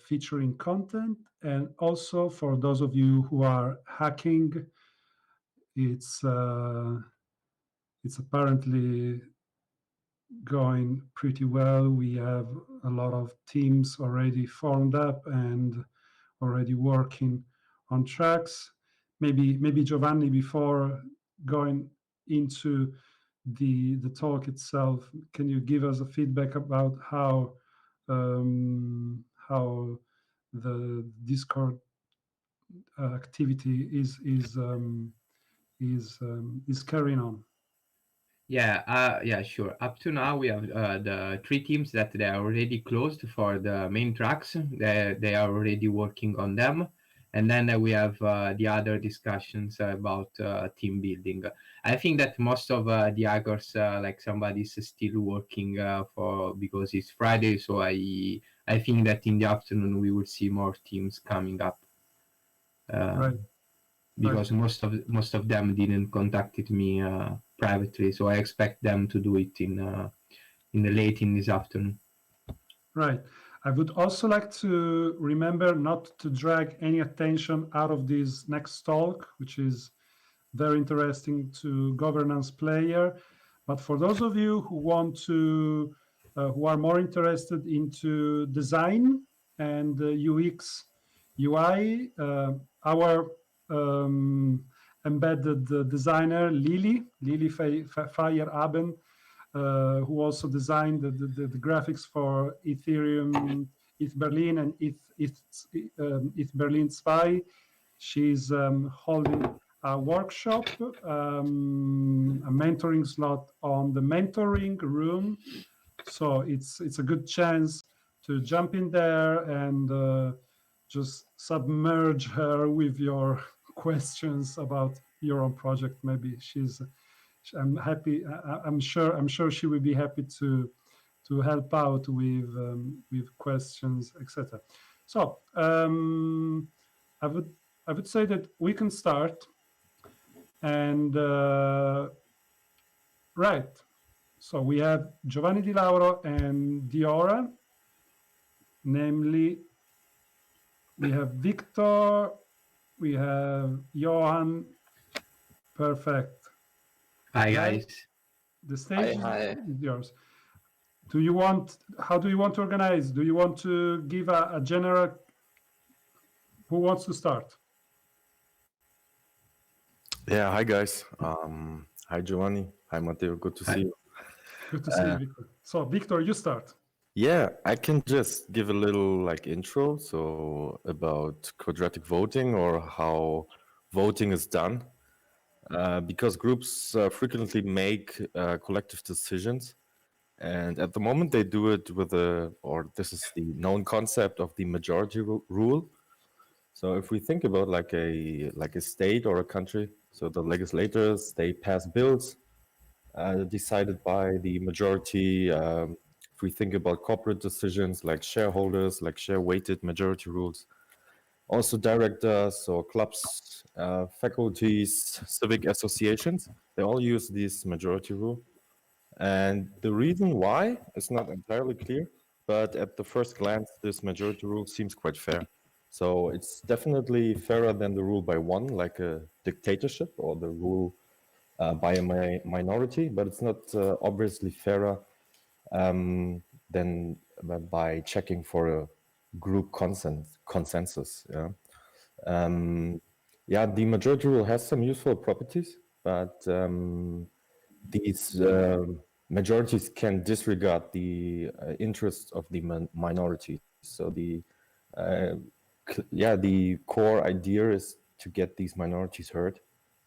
featuring content. And also for those of you who are hacking, it's apparently going pretty well. We have a lot of teams already formed up and already working on tracks. Maybe Giovanni, before going into the talk itself, can you give us a feedback about how the Discord activity is carrying on? Yeah, sure. Up to now, we have the 3 teams that they are already closed for the main tracks. They are already working on them. And then we have the other discussions about team building. I think that most of the hackers, like somebody's still working because it's Friday. So I think that in the afternoon we will see more teams coming up. Right. Because most of them didn't contacted me privately, so I expect them to do it in late in this afternoon. Right. I would also like to remember not to drag any attention out of this next talk, which is very interesting to governance player. But for those of you who want to, who are more interested into design and UX, UI, our embedded designer, Lili Feyerabend, who also designed the graphics for Ethereum, ETH Berlin, and ETH Berlin 2. She's holding a workshop, a mentoring slot on the mentoring room. So it's a good chance to jump in there and just submerge her with your questions about your own project. Maybe I'm happy. I'm sure she will be happy to help out with questions, etc. So I would say that we can start. And right, so we have Giovanni Di Lauro and Diora. Namely, we have Victor We have Johan. Perfect. Hi, Okay. guys. The stage Hi. is yours. Do you want? How do you want to organize? Do you want to give a general? Who wants to start? Yeah, hi guys. Hi Giovanni. Hi Matteo. Good to see you. Good to see you, Victor. So, Victor, you start. Yeah, I can just give a little like intro so about quadratic voting or how voting is done. Because groups frequently make collective decisions, and at the moment they do it with or this is the known concept of the majority rule. So if we think about like a state or a country, so the legislators, they pass bills decided by the majority. If we think about corporate decisions like shareholders, like share-weighted majority rules, also directors or clubs, faculties, civic associations, they all use this majority rule. And the reason why is not entirely clear, but at the first glance, this majority rule seems quite fair. So it's definitely fairer than the rule by one, like a dictatorship, or the rule by a minority, but it's not obviously fairer than by checking for a group consensus. Yeah. Yeah, the majority rule has some useful properties, but these majorities can disregard the interests of the minorities. So the core idea is to get these minorities heard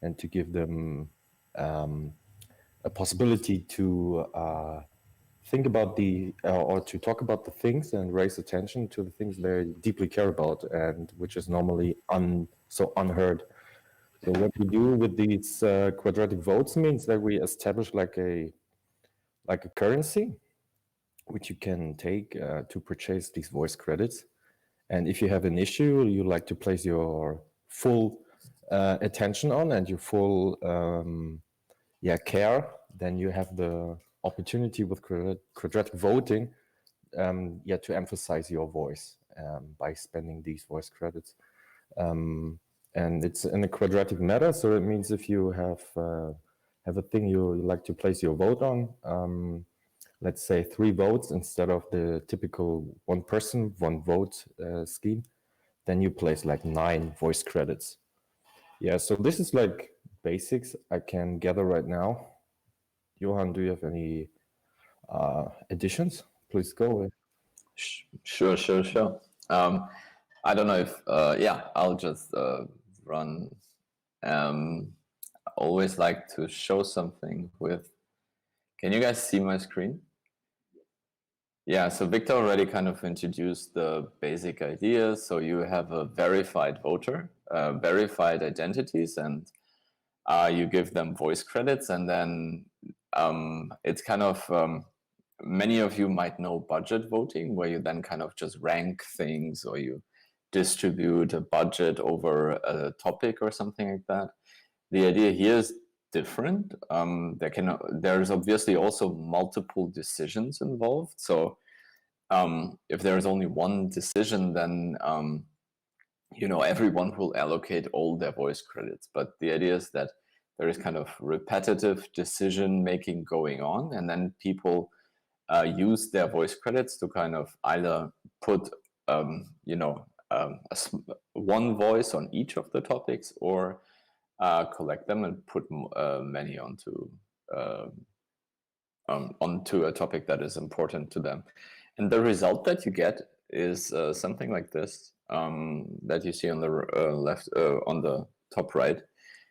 and to give them a possibility to think about or to talk about the things and raise attention to the things they deeply care about and which is normally so unheard. So what we do with these quadratic votes means that we establish like a currency which you can take to purchase these voice credits. And if you have an issue you like to place your full attention on and your full care, then you have the opportunity with quadratic voting to emphasize your voice by spending these voice credits. And it's in a quadratic manner, so it means if you have a thing you like to place your vote on, let's say 3 votes instead of the typical 1 person, 1 vote scheme, then you place like 9 voice credits. Yeah, so this is like basics I can gather right now. Johan, do you have any additions? Please go away. Sure. I don't know if, I'll just run. I always like to show something with, can you guys see my screen? Yeah, so Victor already kind of introduced the basic ideas. So you have a verified voter, verified identities, and you give them voice credits, and then it's kind of, many of you might know budget voting, where you then kind of just rank things or you distribute a budget over a topic or something like that. The idea here is different. There's obviously also multiple decisions involved. So if there's only one decision, then everyone will allocate all their voice credits. But the idea is that there is kind of repetitive decision making going on, and then people use their voice credits to kind of either put one voice on each of the topics, or collect them and put many onto a topic that is important to them. And the result that you get is something like this, that you see on the left, on the top right.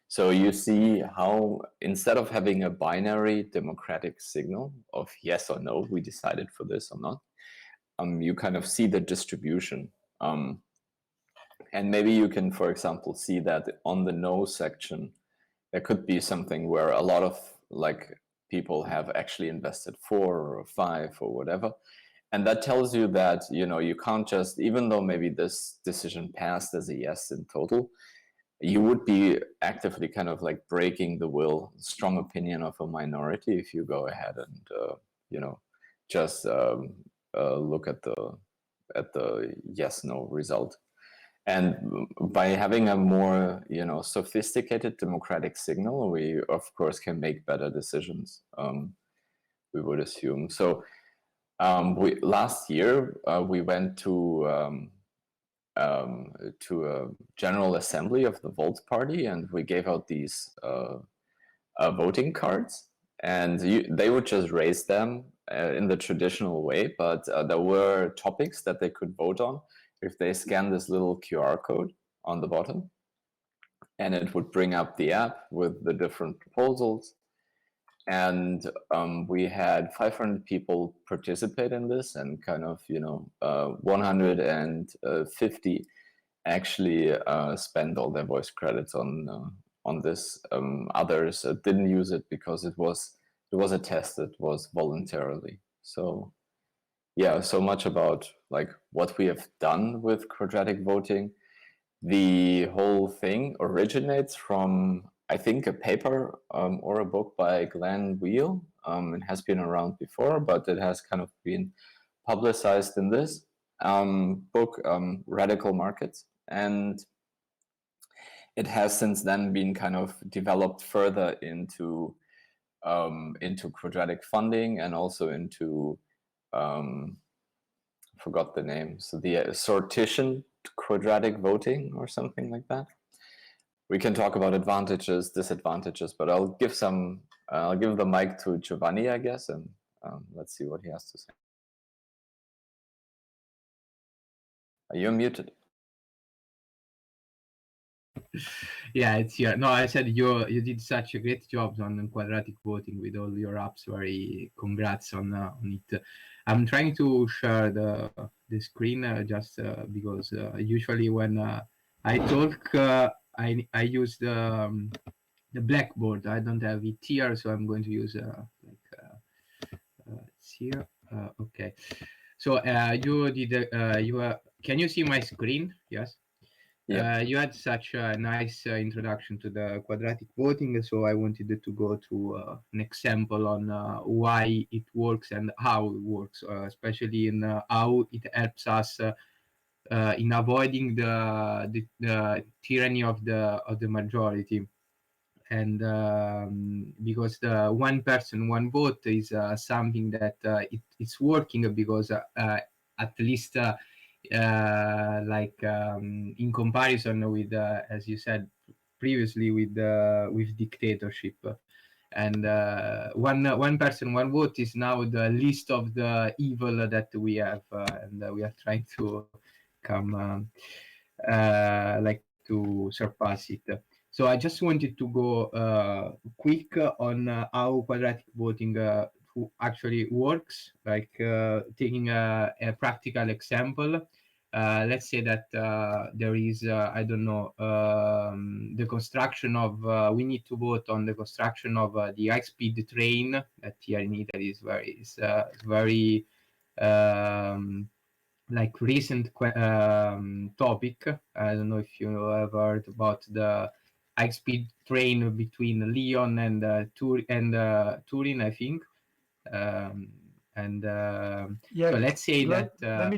So you see how, instead of having a binary democratic signal of yes or no, we decided for this or not, you kind of see the distribution. And maybe you can, for example, see that on the no section, there could be something where a lot of people have actually invested 4 or 5 or whatever. And that tells you that, you can't just, even though maybe this decision passed as a yes in total, you would be actively kind of like breaking the will, strong opinion of a minority if you go ahead and, just look at the yes/no result. And by having a more, sophisticated democratic signal, we of course can make better decisions. We would assume. So last year we went to a general assembly of the Volt Party, and we gave out these voting cards, and they would just raise them in the traditional way, but there were topics that they could vote on if they scan this little QR code on the bottom, and it would bring up the app with the different proposals. And we had 500 people participate in this, and kind of 150 actually spend all their voice credits on this. Others didn't use it because it was a test that was voluntarily. So yeah, so much about like what we have done with quadratic voting. The whole thing originates from, I think, a paper or a book by Glenn Wheel. It has been around before, but it has kind of been publicized in this book, Radical Markets. And it has since then been kind of developed further into quadratic funding, and also into forgot the name. So the sortition quadratic voting or something like that. We can talk about advantages, disadvantages, but I'll give the mic to Giovanni, I guess, and let's see what he has to say. You're muted. Yeah, it's here. No, I said you did such a great job on quadratic voting with all your apps. Very congrats on it. I'm trying to share the screen just because usually when I talk, I use the Blackboard. I don't have it here, so I'm going to use it's here. Okay. So you did can you see my screen? Yes. Yeah. You had such a nice introduction to the quadratic voting, so I wanted to go to an example on why it works and how it works, especially in how it helps us in avoiding the tyranny of the majority. And because the one person, one vote is something that it's working because at least in comparison with, as you said previously, with dictatorship, and one person, one vote is now the list of the evil that we have, and we are trying to come to surpass it. So I just wanted to go quick on how quadratic voting actually works, like taking a practical example. Let's say that there is, I don't know, the construction of, we need to vote on the construction of the high-speed train that here in Italy is very like recent topic. I don't know if you have heard about the high-speed train between Lyon and Turin, I think. Yeah, so let's say let me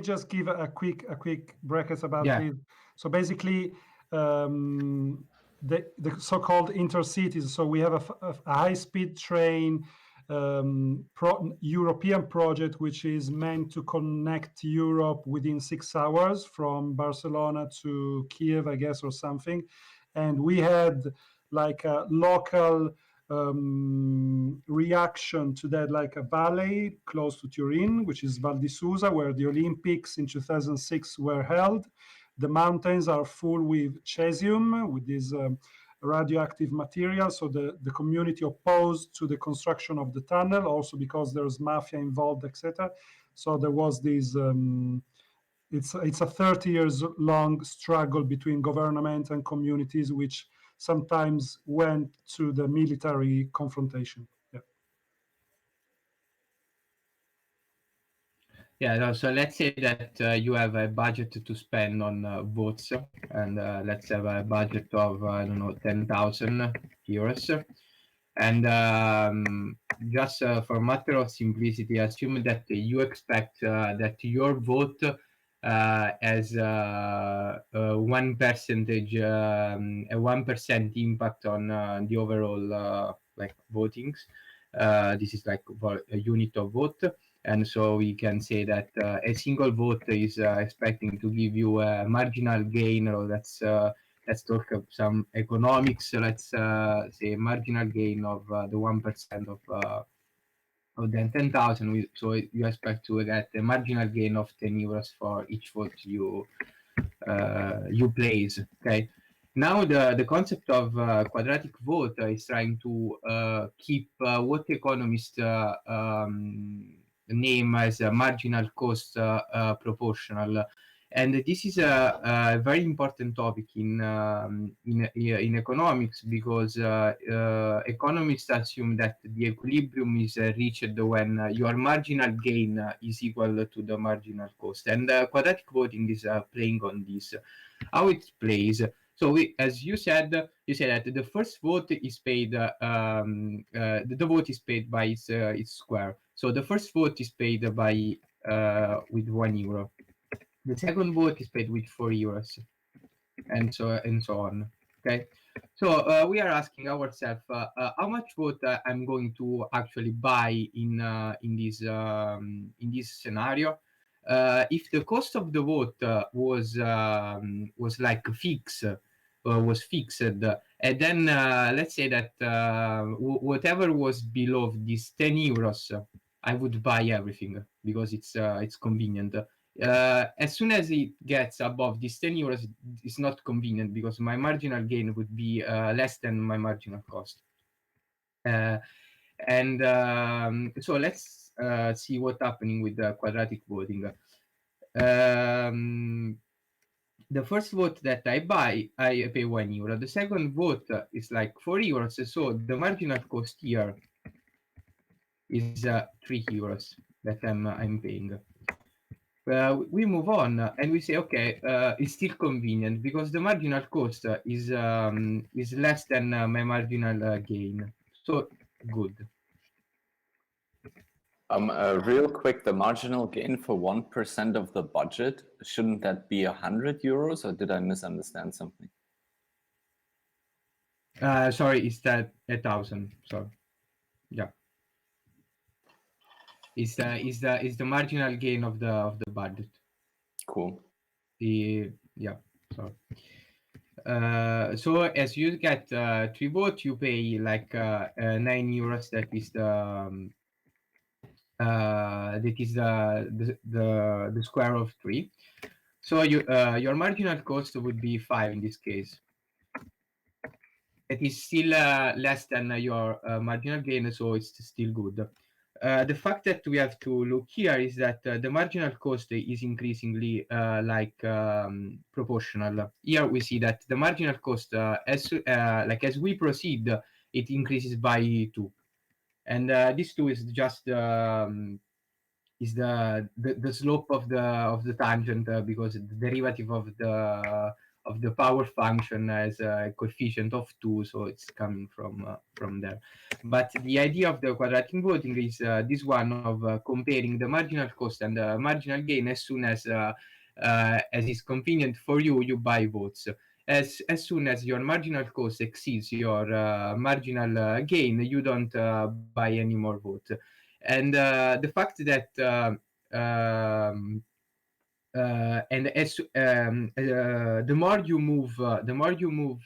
just give a quick bracket about this. So basically, the so-called intercities. So we have a high-speed train European project which is meant to connect Europe within 6 hours from Barcelona to Kiev, I guess, or something. And we had like a local reaction to that, like a valley close to Turin, which is Val di Susa, where the Olympics in 2006 were held. The mountains are full with cesium, with this radioactive material. So the community opposed to the construction of the tunnel, also because there's mafia involved, etc. So there was this. It's a 30 years long struggle between government and communities, which sometimes went to the military confrontation. No, so let's say that you have a budget to spend on votes, and let's have a budget of, I don't know, 10,000 euros. And just for matter of simplicity, assume that you expect that your vote as 1%, a 1% impact on the overall like votings. This is like a unit of vote, and so we can say that a single vote is expecting to give you a marginal gain, or let's talk of some economics. Let's say marginal gain of the 1% of the 10,000. So you expect to get a marginal gain of 10 euros for each vote you place. Okay. Now the concept of quadratic vote is trying to keep what economists name as a marginal cost proportional. And this is a very important topic in economics, because economists assume that the equilibrium is reached when your marginal gain is equal to the marginal cost. And quadratic voting is playing on this. How it plays. So as you said that the first vote is paid. The vote is paid by its square. So the first vote is paid by with €1. The second vote is paid with €4, and so on. Okay, so we are asking ourselves how much vote I'm going to actually buy in this scenario. If the cost of the vote was like fixed, and then let's say that whatever was below this €10, I would buy everything because it's convenient. As soon as it gets above this €10, it's not convenient because my marginal gain would be less than my marginal cost. So let's see what's happening with the quadratic voting. The first vote that I buy, I pay €1. The second vote is like €4, so the marginal cost here is €3 that I'm paying. We move on and we say, okay, it's still convenient because the marginal cost is less than my marginal gain. So good. Real quick, the marginal gain for 1% of the budget, shouldn't that be €100, or did I misunderstand something? Sorry, is that 1,000? Sorry, yeah. Is the marginal gain of the budget? Cool. Yeah. Sorry. So as you get 3 votes, you pay like €9. That is the square of 3. So your marginal cost would be 5 in this case. It is still less than your marginal gain, so it's still good. The fact that we have to look here is that the marginal cost is increasingly proportional. Here we see that the marginal cost, as we proceed, it increases by 2, and this 2 is just the slope of the tangent because the derivative of the power function has a coefficient of 2, so it's coming from there. But the idea of the quadratic voting is this one of comparing the marginal cost and the marginal gain. As soon as is convenient for you, you buy votes. As soon as your marginal cost exceeds your marginal gain, you don't buy any more votes. And the fact that the more you move,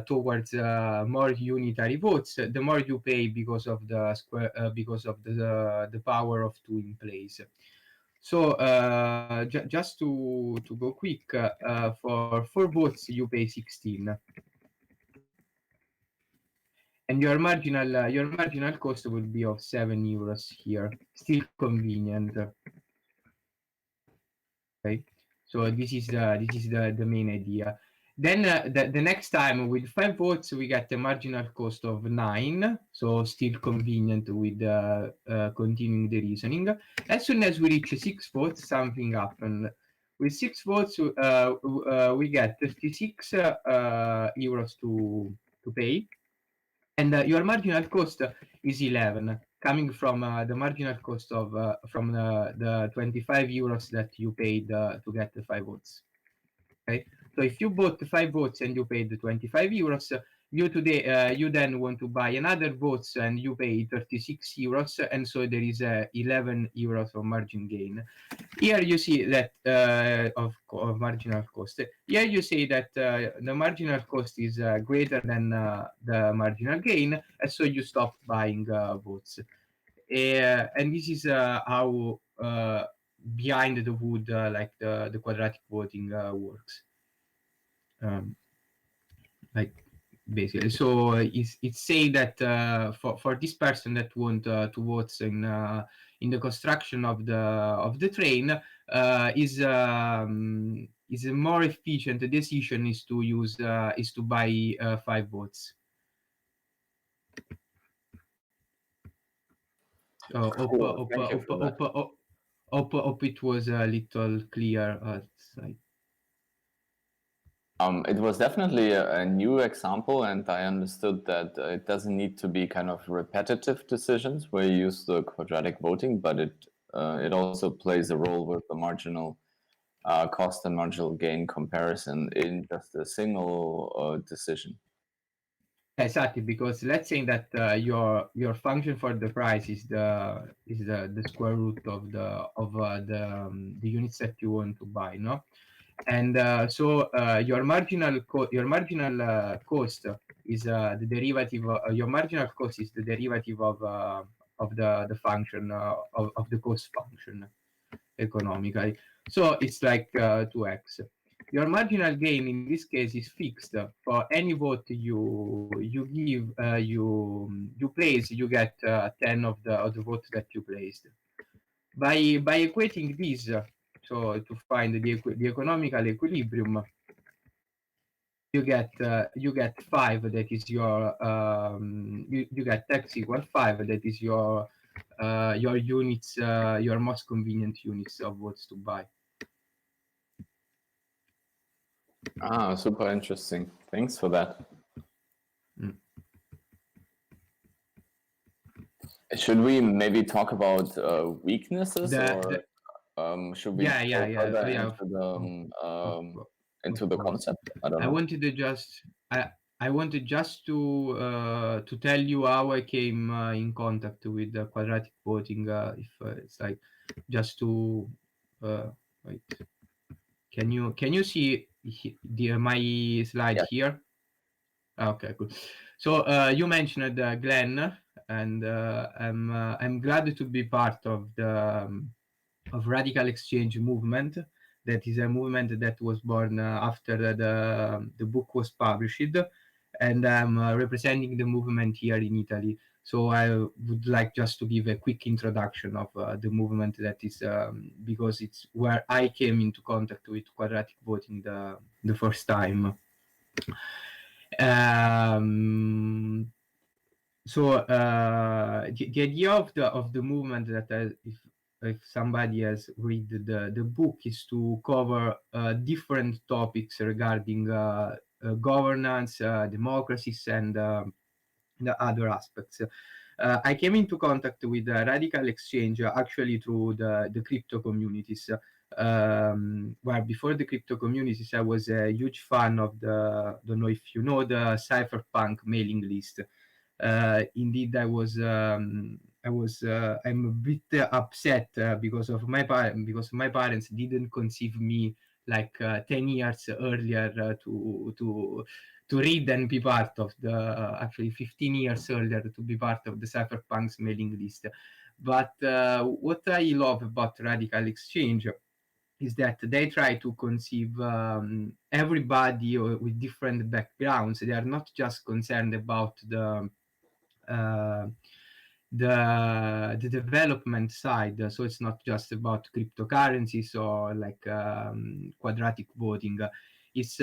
towards more unitary votes, the more you pay because of the square, because of the power of 2 in place. So just to go quick, for 4 votes you pay 16. And your marginal cost will be of €7 here. Still convenient. Okay, so this is the main idea. Then the next time with 5 votes we get a marginal cost of 9, so still convenient with continuing the reasoning. As soon as we reach 6 votes, something happened. With 6 votes, we get 36 euros to pay. And your marginal cost is 11. coming from the marginal cost of from the 25 euros that you paid to get the 5 votes. Okay, so if you bought 5 votes and you paid the 25 euros, you then want to buy another votes and you pay 36 euros, and so there is 11 euros of margin gain. Here you see that of marginal cost. Here you see that the marginal cost is greater than the marginal gain, and so you stop buying votes. And this is how behind the wood, like the quadratic voting works. Like basically, so it's saying that for this person that want to vote in the construction of the train, is a more efficient decision is to use is to buy 5 votes. So hope it was a little clear. It was definitely a new example, and I understood that it doesn't need to be kind of repetitive decisions where you use the quadratic voting, but it also plays a role with the marginal cost and marginal gain comparison in just a single decision. Exactly, because let's say that your function for the price is the square root of the units that you want to buy, no? And so your marginal cost is the derivative. Your marginal cost is the derivative of the function of the cost function economically. So it's like 2x. Your marginal gain in this case is fixed. For any vote you give, you place, you get 10 of the votes that you placed. By equating this, so to find the economical equilibrium, you get 5. That is your you get x equal 5. That is your units, your most convenient units of votes to buy. Ah, super interesting. Thanks for that. Should we maybe talk about weaknesses, or should we go further into the concept? I don't know. I wanted just to tell you how I came in contact with the quadratic voting. If it's like just to wait. Can you see my slide here? Okay, good. So you mentioned Glenn, and I'm glad to be part of the of Radical Exchange movement. That is a movement that was born after the book was published, and I'm representing the movement here in Italy. So I would like just to give a quick introduction of the movement, that is because it's where I came into contact with quadratic voting the first time. So the idea of the movement, that if somebody has read the book, is to cover different topics regarding governance, democracies, and the other aspects. I came into contact with Radical Exchange actually through the crypto communities. Where before the crypto communities, I was a huge fan of don't know if you know, the cypherpunk mailing list. Indeed, I'm a bit upset because my parents didn't conceive me like 10 years earlier to read and be part of actually 15 years earlier to be part of the cypherpunks mailing list. But what I love about Radical Exchange is that they try to conceive everybody with different backgrounds. They are not just concerned about the development side. So it's not just about cryptocurrencies or like quadratic voting. It's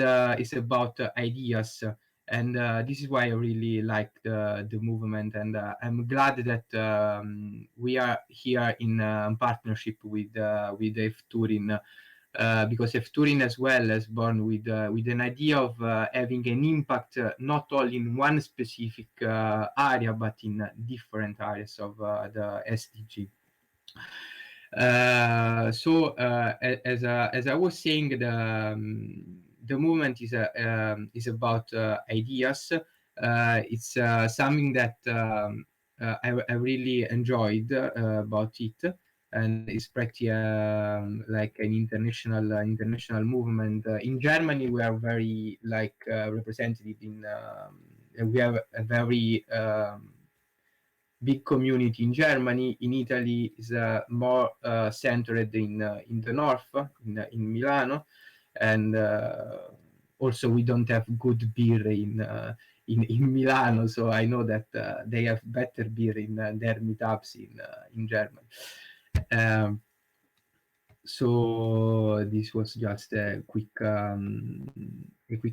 about ideas, and this is why I really like the movement, and I'm glad that we are here in partnership with ETH TURIN because ETH as well is born with an idea of having an impact not only in one specific area, but in different areas of the SDG. As I was saying, the movement is about ideas. It's something that I really enjoyed about it, and it's practically like an international movement. In Germany, we are very representative in. We have a very big community in Germany. In Italy, is more centered in the north, in Milano, and also we don't have good beer in Milano, so I know that they have better beer in their meetups in Germany. So this was just a quick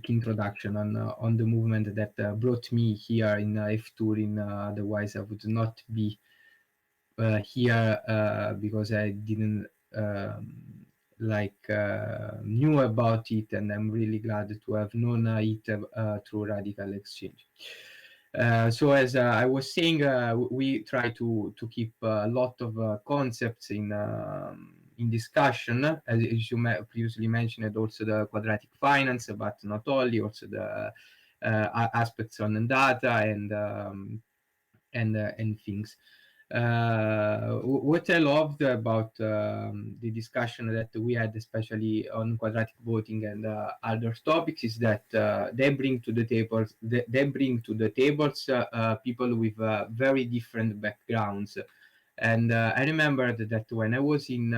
introduction on the movement that brought me here in TURIN. Otherwise, I would not be here because I didn't knew about it, and I'm really glad to have known it through Radical Exchange. So as I was saying, we try to keep a lot of concepts in discussion, as you previously mentioned, also the quadratic finance, but not only, also the aspects on data and things. What I loved about the discussion that we had, especially on quadratic voting and other topics, is that they bring to the tables people with very different backgrounds. And I remembered that when I was in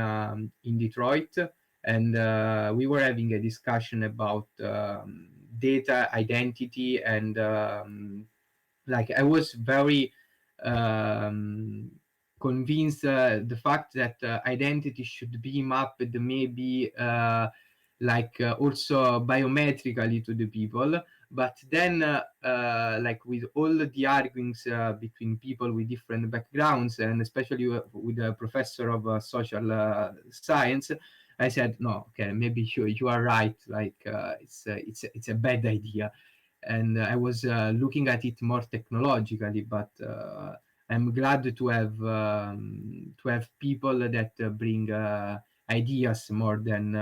Detroit, and we were having a discussion about data identity, and I was very convinced the fact that identity should be mapped maybe also biometrically to the people. But then with all the arguments between people with different backgrounds, and especially with a professor of social science, I said, no, okay, maybe you are right. It's a bad idea. And I was looking at it more technologically, but I'm glad to have people that bring ideas more than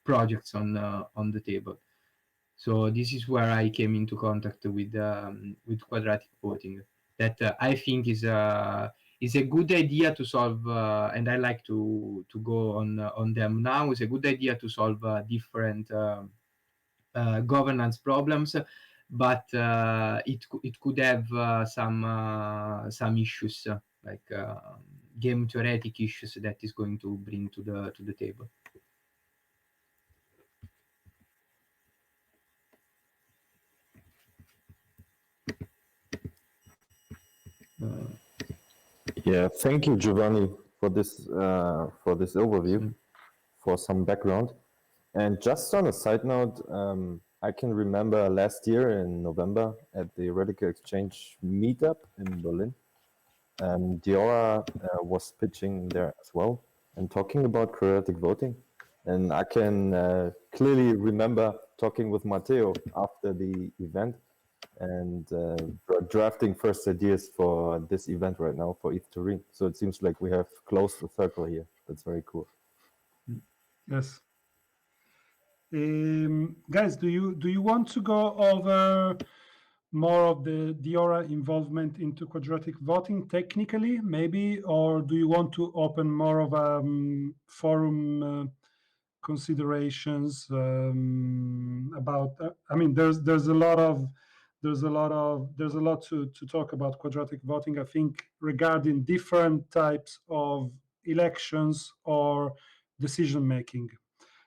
projects on the table. So this is where I came into contact with quadratic voting. That I think is a good idea to solve, and I like to go on them now. It's a good idea to solve different governance problems, but it could have some issues, game theoretic issues that is going to bring to the table. Yeah, thank you, Giovanni, for this overview, for some background. And just on a side note, I can remember last year in November at the Radical Exchange meetup in Berlin, Diora was pitching there as well and talking about quadratic voting. And I can clearly remember talking with Matteo after the event, and drafting first ideas for this event right now for ETH TURIN. So it seems like we have closed the circle here. That's very cool. Yes. Guys, do you want to go over more of the Diora involvement into quadratic voting technically, maybe, or do you want to open more of forum considerations about? I mean, there's a lot to talk about quadratic voting, I think, regarding different types of elections or decision making.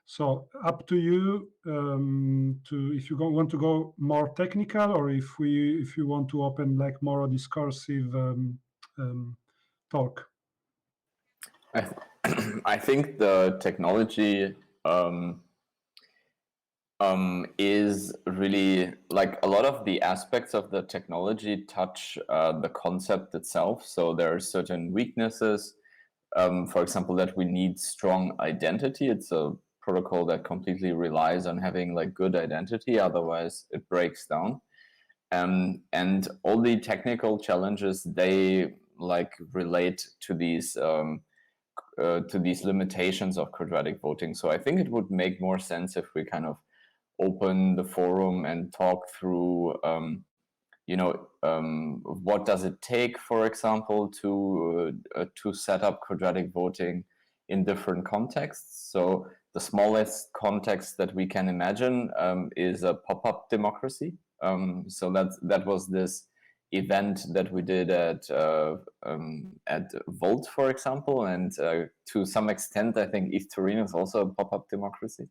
So up to you if you want to go more technical, or if you want to open more a discursive talk. I think the technology is really, a lot of the aspects of the technology touch the concept itself. So there are certain weaknesses, for example, that we need strong identity. It's a protocol that completely relies on having like good identity, otherwise it breaks down. And all the technical challenges, they like relate to these limitations of quadratic voting. So I think it would make more sense if we kind of open the forum and talk through what does it take, for example, to set up quadratic voting in different contexts. So the smallest context that we can imagine is a pop-up democracy. So that was this event that we did at Volt, for example, and to some extent, I think ETH TURIN is also a pop-up democracy.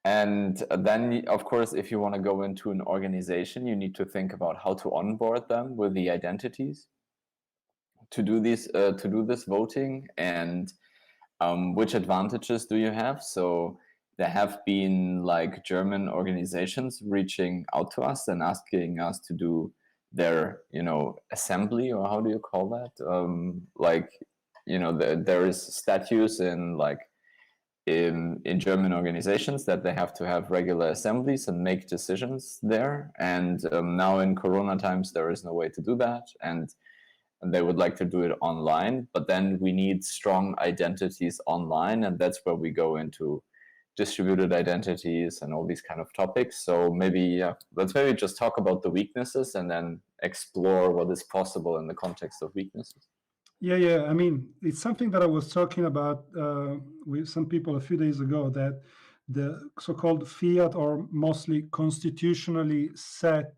And then, of course, if you want to go into an organization, you need to think about how to onboard them with the identities to do this voting, and which advantages do you have. So there have been like German organizations reaching out to us and asking us to do their assembly, or how do you call that, there is statutes in German organizations that they have to have regular assemblies and make decisions there. And now in Corona times, there is no way to do that. And they would like to do it online, but then we need strong identities online. And that's where we go into distributed identities and all these kind of topics. So let's maybe just talk about the weaknesses and then explore what is possible in the context of weaknesses. Yeah. I mean, it's something that I was talking about with some people a few days ago, that the so-called fiat, or mostly constitutionally set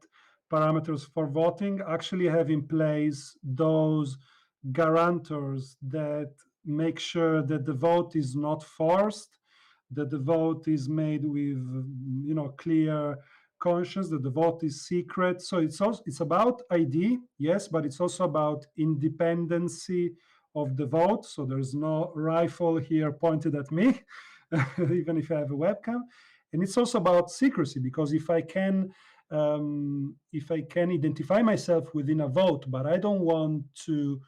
parameters for voting, actually have in place those guarantors that make sure that the vote is not forced, that the vote is made with clear conscience, that the vote is secret. So it's about ID, yes, but it's also about independency of the vote. So there's no rifle here pointed at me, even if I have a webcam. And it's also about secrecy, because if I can identify myself within a vote, but I don't want to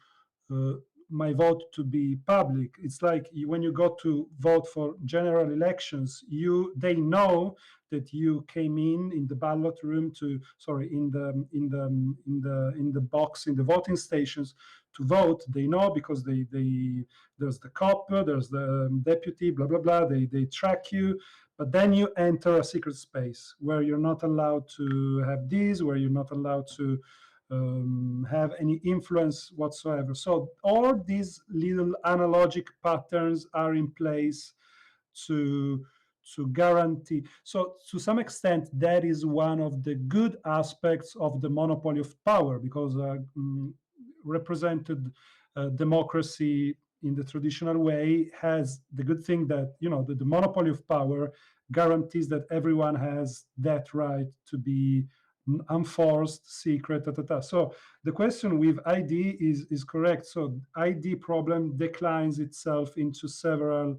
my vote to be public. It's like when you go to vote for general elections, they know that you came in the ballot room in the box in the voting stations to vote. They know because there's the cop, there's the deputy, blah blah blah. They track you, but then you enter a secret space where you're not allowed to have these, where you're not allowed to have any influence whatsoever. So all these little analogic patterns are in place to guarantee. So to some extent, that is one of the good aspects of the monopoly of power, because represented democracy in the traditional way has the good thing that the monopoly of power guarantees that everyone has that right to be unforced, secret, So the question with ID is correct. So ID problem declines itself into several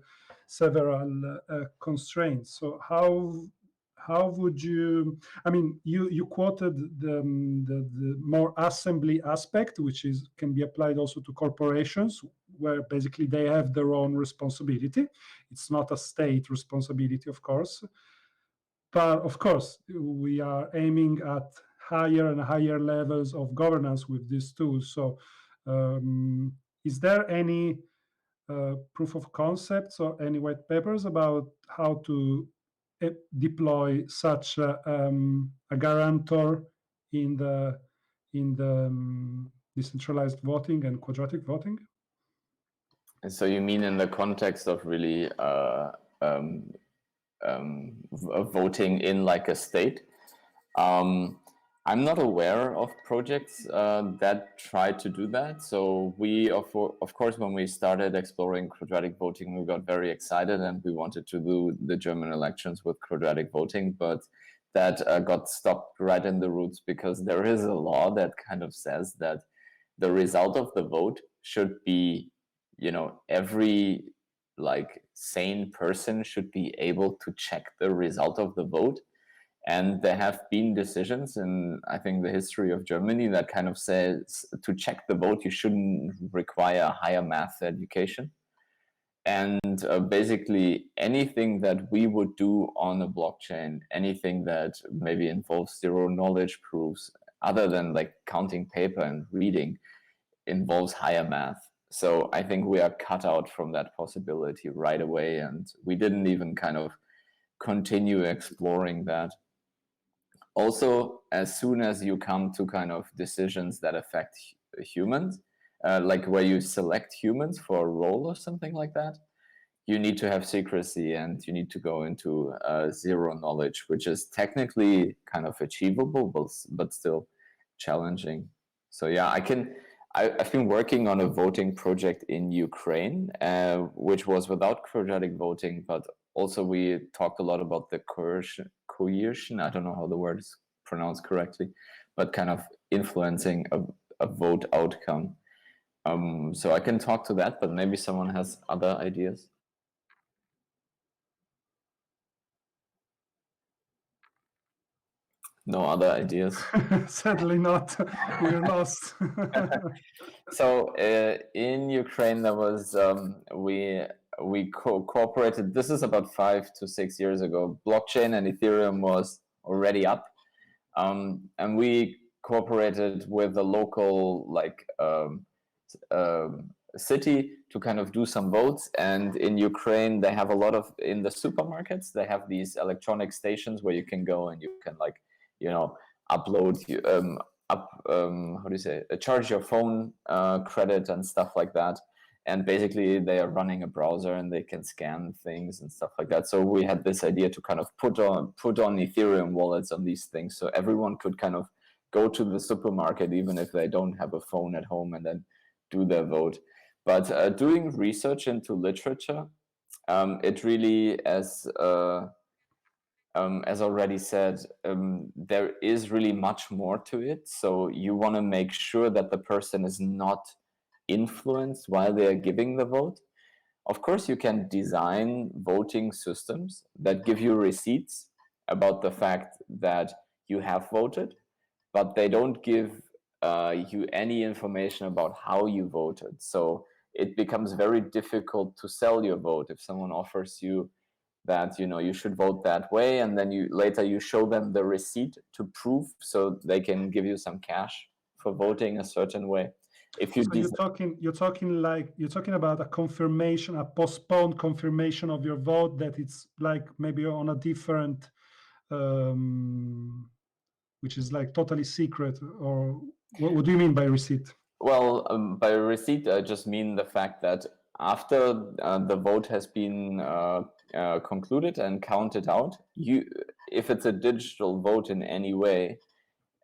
constraints. So how would you? I mean, you quoted the more assembly aspect, which can be applied also to corporations, where basically they have their own responsibility. It's not a state responsibility, of course. But of course, we are aiming at higher and higher levels of governance with these tools. So is there any proof of concepts or any white papers about how to deploy such a guarantor in the decentralized voting and quadratic voting? So you mean in the context of really voting in like a state? I'm not aware of projects that try to do that. So we, of course, when we started exploring quadratic voting, we got very excited and we wanted to do the German elections with quadratic voting, but that got stopped right in the roots, because there is a law that kind of says that the result of the vote should be, every like sane person should be able to check the result of the vote. And there have been decisions in, I think, the history of Germany that kind of says to check the vote, you shouldn't require a higher math education. And basically anything that we would do on a blockchain, anything that maybe involves zero knowledge proofs, other than like counting paper and reading, involves higher math. So I think we are cut out from that possibility right away, and we didn't even kind of continue exploring that. Also, as soon as you come to kind of decisions that affect humans, like where you select humans for a role or something like that, you need to have secrecy and you need to go into zero knowledge, which is technically kind of achievable, but still challenging. So yeah, I've been working on a voting project in Ukraine, which was without quadratic voting, but also we talked a lot about the coercion, I don't know how the word is pronounced correctly, but kind of influencing a vote outcome. So I can talk to that, but maybe someone has other ideas. No other ideas? Sadly not. We're lost. So in Ukraine, there was we cooperated. This is about 5 to 6 years ago. Blockchain and Ethereum was already up, and we cooperated with a local city to kind of do some votes. And in Ukraine, they have a lot of, in the supermarkets, they have these electronic stations where you can go and you can upload how do you say, charge your phone credit and stuff like that. And basically they are running a browser and they can scan things and stuff like that. So we had this idea to kind of put on Ethereum wallets on these things, so everyone could kind of go to the supermarket even if they don't have a phone at home and then do their vote. But doing research into literature, it really, as already said, there is really much more to it. So you want to make sure that the person is not influenced while they are giving the vote. Of course, you can design voting systems that give you receipts about the fact that you have voted, but they don't give you any information about how you voted. So it becomes very difficult to sell your vote if someone offers you that you should vote that way, and then later you show them the receipt to prove, so they can give you some cash for voting a certain way. If you so you're talking about a confirmation, a postponed confirmation of your vote, that it's like maybe on a different which is like totally secret, or what do you mean by receipt? Well, by receipt, I just mean the fact that after the vote has been concluded and counted out, if it's a digital vote in any way,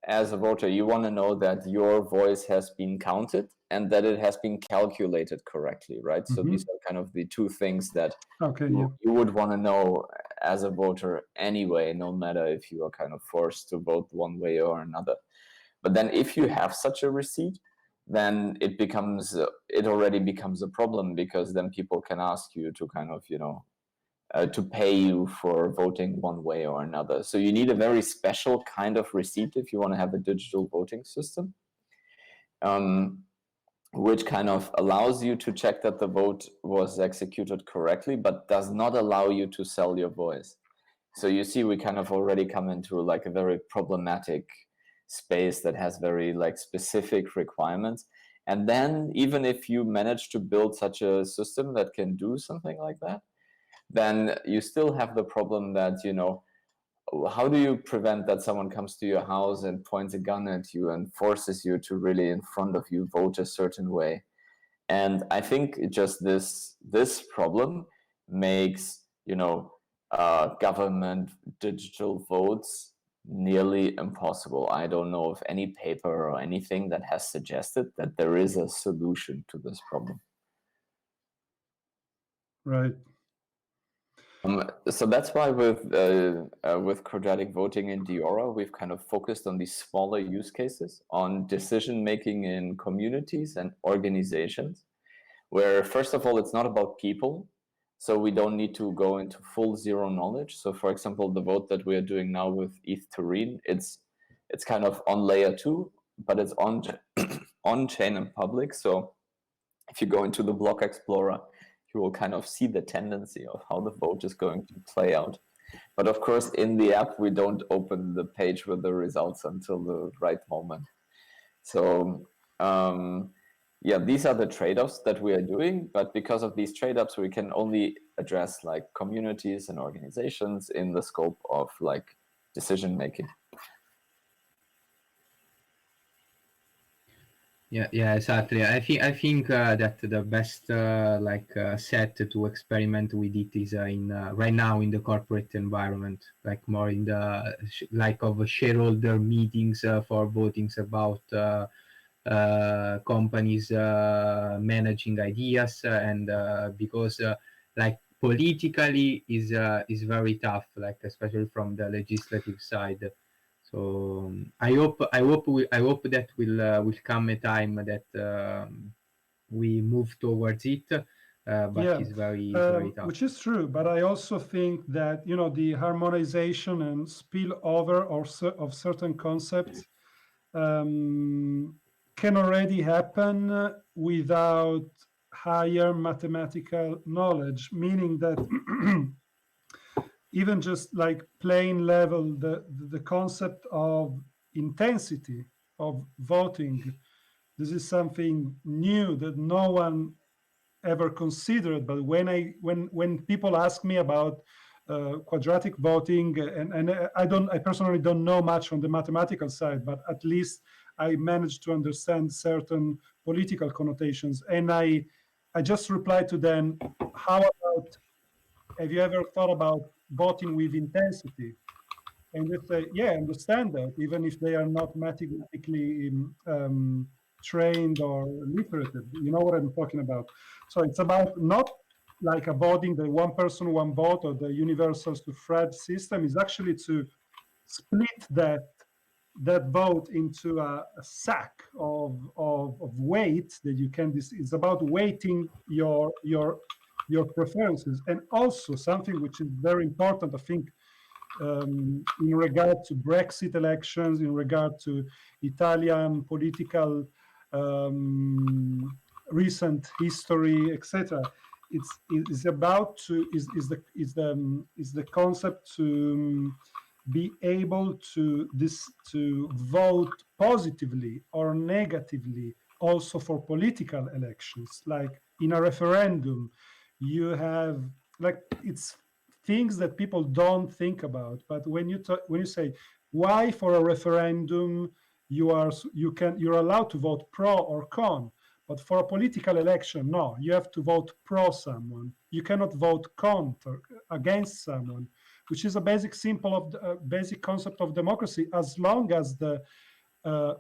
as a voter, you want to know that your voice has been counted and that it has been calculated correctly, right? So these are kind of the two things that you would want to know as a voter anyway, no matter if you are kind of forced to vote one way or another. But then if you have such a receipt, then it already becomes a problem, because then people can ask you to kind of, to pay you for voting one way or another. So you need a very special kind of receipt if you want to have a digital voting system, which kind of allows you to check that the vote was executed correctly, but does not allow you to sell your voice. So you see, we kind of already come into like a very problematic space that has very specific requirements. And then even if you manage to build such a system that can do something like that, then you still have the problem that, how do you prevent that someone comes to your house and points a gun at you and forces you to really in front of you vote a certain way? And I think just this problem makes, government digital votes nearly impossible. I don't know of any paper or anything that has suggested that there is a solution to this problem. Right. So that's why with quadratic voting in Diora, we've kind of focused on these smaller use cases, on decision making in communities and organizations, where first of all, it's not about people. So we don't need to go into full zero knowledge. So for example, the vote that we are doing now with ETH TURIN, it's kind of on layer 2, but it's on chain and public. So if you go into the block explorer, we will kind of see the tendency of how the vote is going to play out. But of course, in the app, we don't open the page with the results until the right moment. So yeah, these are the trade-offs that we are doing. But because of these trade-offs, we can only address like communities and organizations in the scope of like decision making. Yeah, exactly. I think that the best set to experiment with it is in right now in the corporate environment, like more in the of shareholder meetings for votings about companies managing ideas, and because like politically is very tough, like especially from the legislative side. So I hope that will come a time that we move towards it, but Yeah, it's very tough. which is true. But I also think that the harmonization and spillover of certain concepts can already happen without higher mathematical knowledge, meaning that even just like plain level, the concept of intensity of voting, this is something new that no one ever considered. But when people ask me about quadratic voting, and I personally don't know much on the mathematical side, but at least I managed to understand certain political connotations, and I just replied to them, how about, have you ever thought about voting with intensity? And they say, yeah, I understand that, even if they are not mathematically trained or literate. You know what I'm talking about. So it's about not like avoiding the one person, one vote or the universal suffrage system. Is actually to split that vote into a sack of weight that you can. It's about weighting your preferences, and also something which is very important, I think, in regard to Brexit elections, in regard to Italian political recent history, etc. It's about to is the concept to be able to vote positively or negatively also for political elections. Like in a referendum, you have like it's things that people don't think about. But when you say why for a referendum you're allowed to vote pro or con, but for a political election, no, you have to vote pro someone. You cannot vote counter against someone, which is a basic basic concept of democracy. As long as the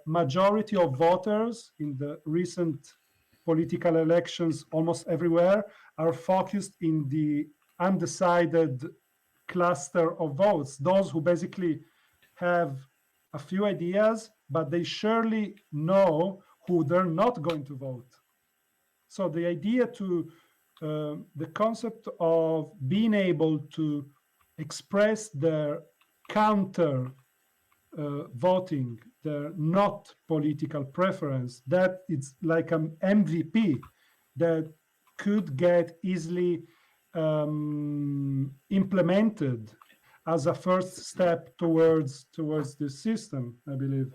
majority of voters in the recent political elections almost everywhere are focused in the undecided cluster of votes, those who basically have a few ideas, but they surely know who they're not going to vote. So the idea the concept of being able to express their counter voting, their not political preference, that it's like an MVP that could get easily implemented as a first step towards this system, I believe.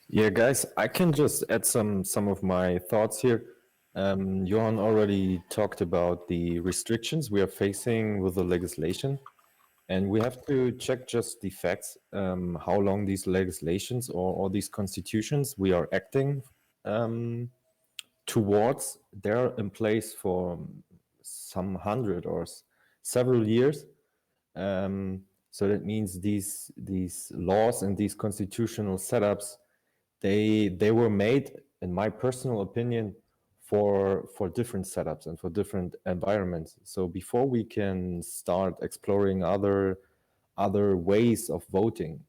Yeah, guys, I can just add some of my thoughts here. Johan already talked about the restrictions we are facing with the legislation, and we have to check just the facts, how long these legislations or these constitutions we are acting towards, they're in place for some 100 or several years. So that means these laws and these constitutional setups, they were made, in my personal opinion, for different setups and for different environments. So before we can start exploring other ways of voting,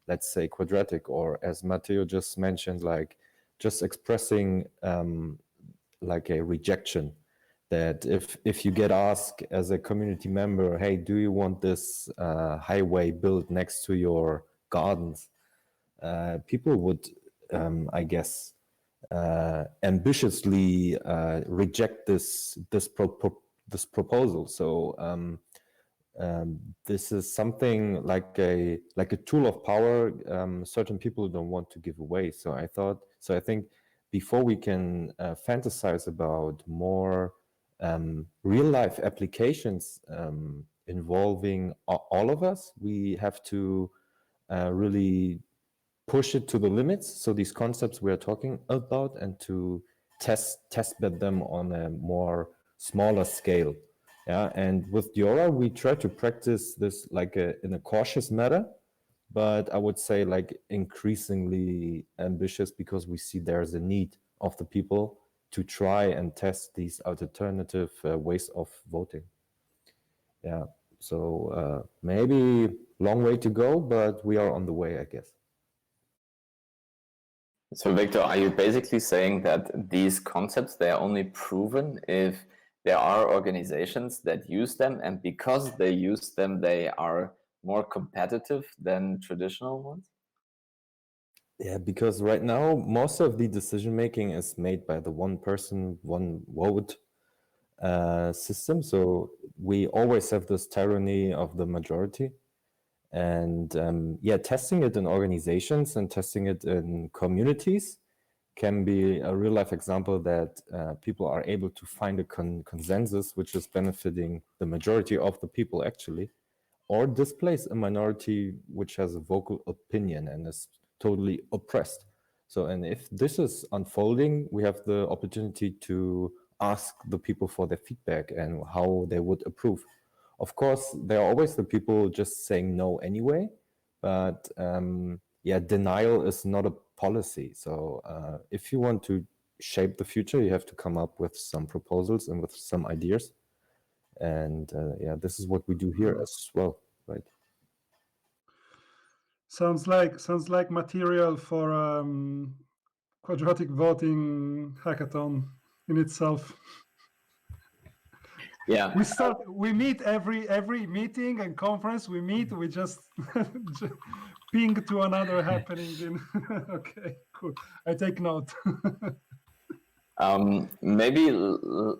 let's say quadratic, or as Matteo just mentioned, like just expressing like a rejection, that if you get asked as a community member, hey, do you want this highway built next to your gardens? People would, I guess, ambitiously reject this proposal. So this is something like a tool of power certain people don't want to give away. So I think before we can fantasize about more real life applications involving all of us, we have to really push it to the limits. So these concepts we are talking about, and to test bed them on a more smaller scale. Yeah, and with Diora, we try to practice this like in a cautious manner, but I would say like increasingly ambitious, because we see there's a need of the people to try and test these alternative ways of voting. Yeah, so maybe long way to go, but we are on the way, I guess. So Victor, are you basically saying that these concepts, they are only proven if there are organizations that use them, and because they use them, they are more competitive than traditional ones? Yeah, because right now, most of the decision making is made by the one person, one vote system. So we always have this tyranny of the majority. And yeah, testing it in organizations and testing it in communities can be a real life example that people are able to find a consensus which is benefiting the majority of the people actually, or displace a minority which has a vocal opinion and is totally oppressed. So, and if this is unfolding, we have the opportunity to ask the people for their feedback and how they would approve. Of course, there are always the people just saying no anyway, but yeah, denial is not a policy. So if you want to shape the future, you have to come up with some proposals and with some ideas. And yeah, this is what we do here as well, right? Sounds like material for quadratic voting hackathon in itself. Yeah, we meet every meeting and conference we meet, we just ping to another happening in okay, cool, I take note. Maybe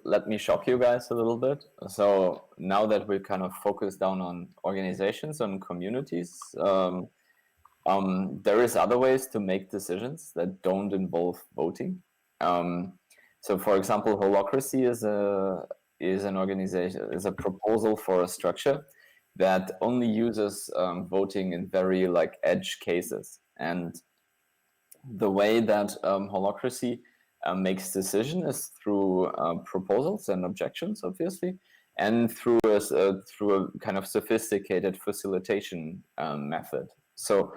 let me shock you guys a little bit. So now that we're kind of focused down on organizations and communities, there is other ways to make decisions that don't involve voting. So for example, Holacracy is an organization, is a proposal for a structure that only uses voting in very like edge cases. And the way that Holacracy makes decision is through proposals and objections, obviously, and through a kind of sophisticated facilitation method. So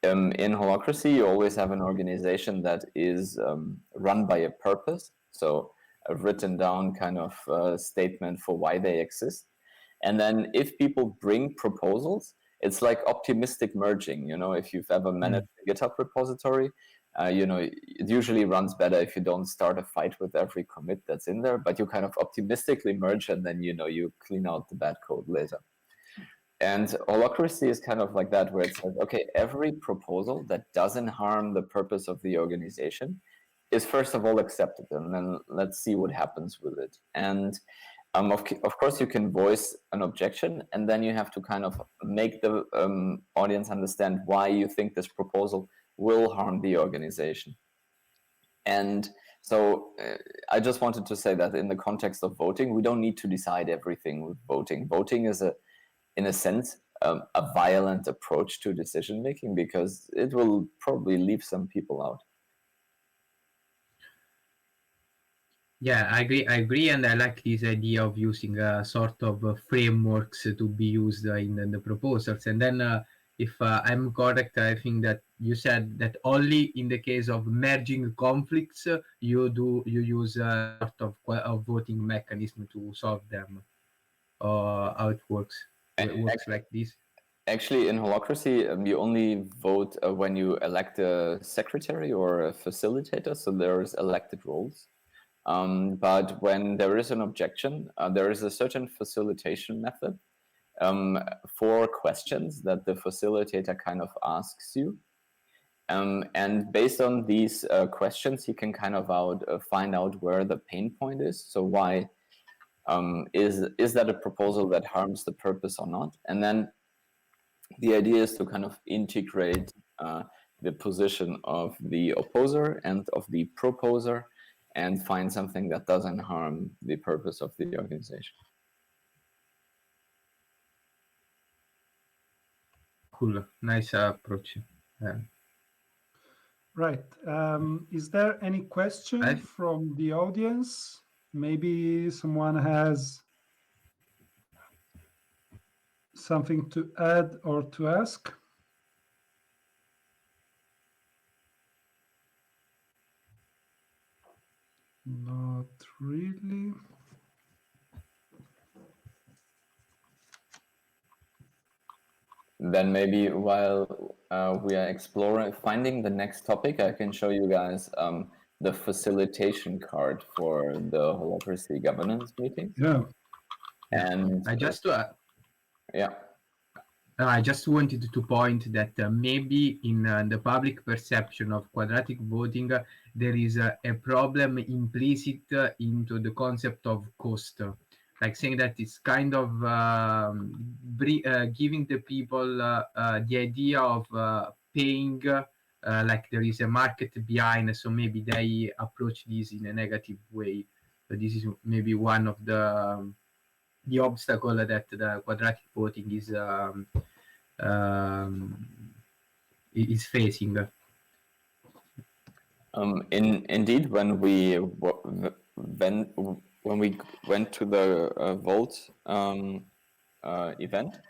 in Holacracy, you always have an organization that is run by a purpose. So a written down kind of statement for why they exist. And then if people bring proposals, it's like optimistic merging. You know, if you've ever managed a GitHub repository, you know, it usually runs better if you don't start a fight with every commit that's in there, but you kind of optimistically merge, and then, you know, you clean out the bad code later. And Holacracy is kind of like that, where it says, okay, every proposal that doesn't harm the purpose of the organization is first of all accepted, and then let's see what happens with it. And of course, you can voice an objection, and then you have to kind of make the audience understand why you think this proposal will harm the organization. And so I just wanted to say that in the context of voting, we don't need to decide everything with voting. Voting is in a sense, a violent approach to decision making, because it will probably leave some people out. Yeah, I agree, and I like this idea of using a sort of frameworks to be used in the proposals. And then, if I'm correct, I think that you said that only in the case of merging conflicts, you use a sort of voting mechanism to solve them, or how it works. It works like this. Actually, in Holacracy, you only vote when you elect a secretary or a facilitator, so there's elected roles. But when there is an objection, there is a certain facilitation method for questions that the facilitator kind of asks you. And based on these questions, he can kind of find out where the pain point is. So why is that a proposal that harms the purpose or not? And then the idea is to kind of integrate the position of the opposer and of the proposer and find something that doesn't harm the purpose of the organization. Cool, nice approach. Right. Is there any question from the audience? Maybe someone has something to add or to ask? Not really. Then maybe while we are finding the next topic, I can show you guys the facilitation card for the Holacracy governance meeting. Yeah. And I just yeah. I just wanted to point that maybe in the public perception of quadratic voting, there is a problem implicit into the concept of cost. Like saying that it's kind of giving the people the idea of paying like there is a market behind, so maybe they approach this in a negative way. So this is maybe one of the obstacle that the quadratic voting is facing. Indeed, when we went to the vote event,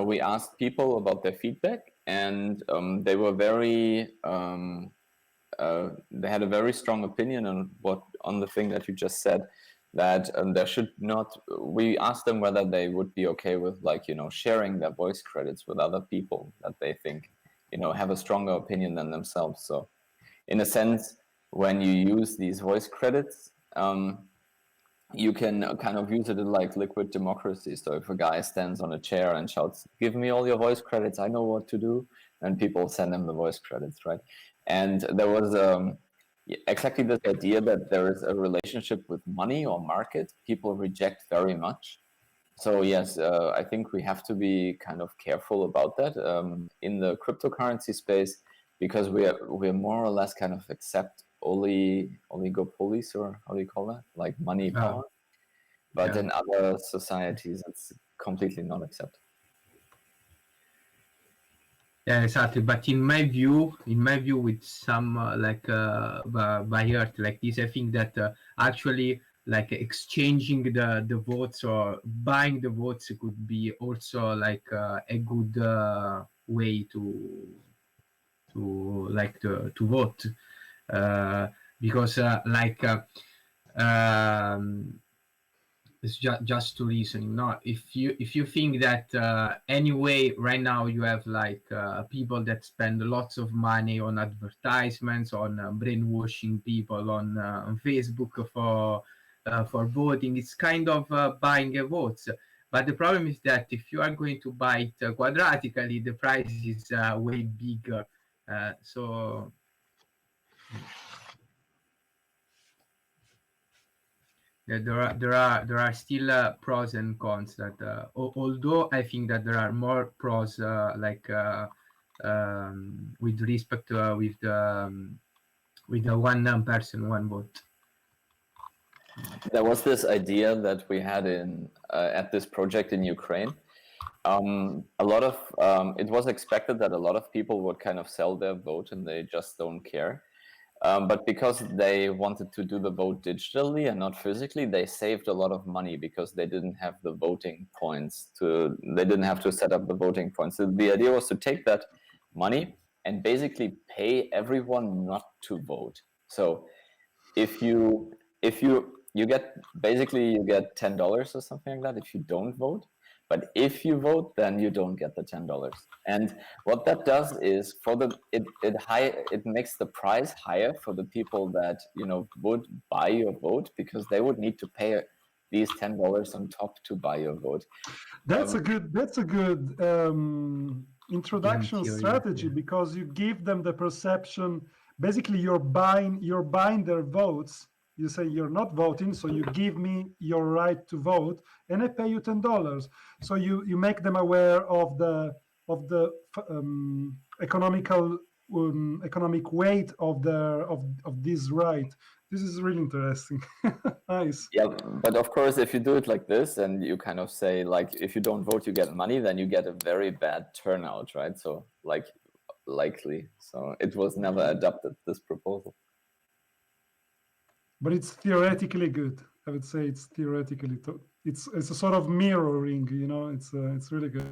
we asked people about their feedback, and they were very they had a very strong opinion on the thing that you just said, that there should not. We asked them whether they would be okay with, like, sharing their voice credits with other people that they think have a stronger opinion than themselves. So in a sense, when you use these voice credits, you can kind of use it in like liquid democracy. So if a guy stands on a chair and shouts, "Give me all your voice credits, I know what to do," and people send him the voice credits, right? And there was exactly this idea that there is a relationship with money or market. People reject very much. So yes, I think we have to be kind of careful about that in the cryptocurrency space, because we're more or less kind of accept oligopolies, or how do you call that? Like money power. But in other societies, it's completely not accepted. Yeah, exactly. But in my view, with some by heart like this, I think that actually like exchanging the votes or buying the votes could be also like a good way to vote, because it's just to reason. No, if you think that anyway right now you have like people that spend lots of money on advertisements, on brainwashing people on Facebook for voting, it's kind of buying a vote. But the problem is that if you are going to buy it quadratically, the price is way bigger. So yeah, there are still pros and cons. That although I think that there are more pros, with respect to with the one person, one vote. There was this idea that we had in at this project in Ukraine. A lot of it was expected that a lot of people would kind of sell their vote, and they just don't care. But because they wanted to do the vote digitally and not physically, they saved a lot of money because they didn't have the voting points they didn't have to set up the voting points. So the idea was to take that money and basically pay everyone not to vote. So if you get $10 or something like that if you don't vote. But if you vote, then you don't get the $10. And what that does is it makes the price higher for the people that would buy your vote, because they would need to pay these $10 on top to buy your vote. That's a good introduction theory, strategy, yeah. because you give them the perception, basically you're buying their votes. You say you're not voting, so you give me your right to vote, and I pay you $10. So you make them aware of the economic weight of this right. This is really interesting. Nice. Yeah, but of course, if you do it like this and you kind of say, like, if you don't vote, you get money, then you get a very bad turnout, right? So, like, likely. So it was never adopted, this proposal. But it's theoretically good. I would say it's theoretically. It's a sort of mirroring, you know. It's really good.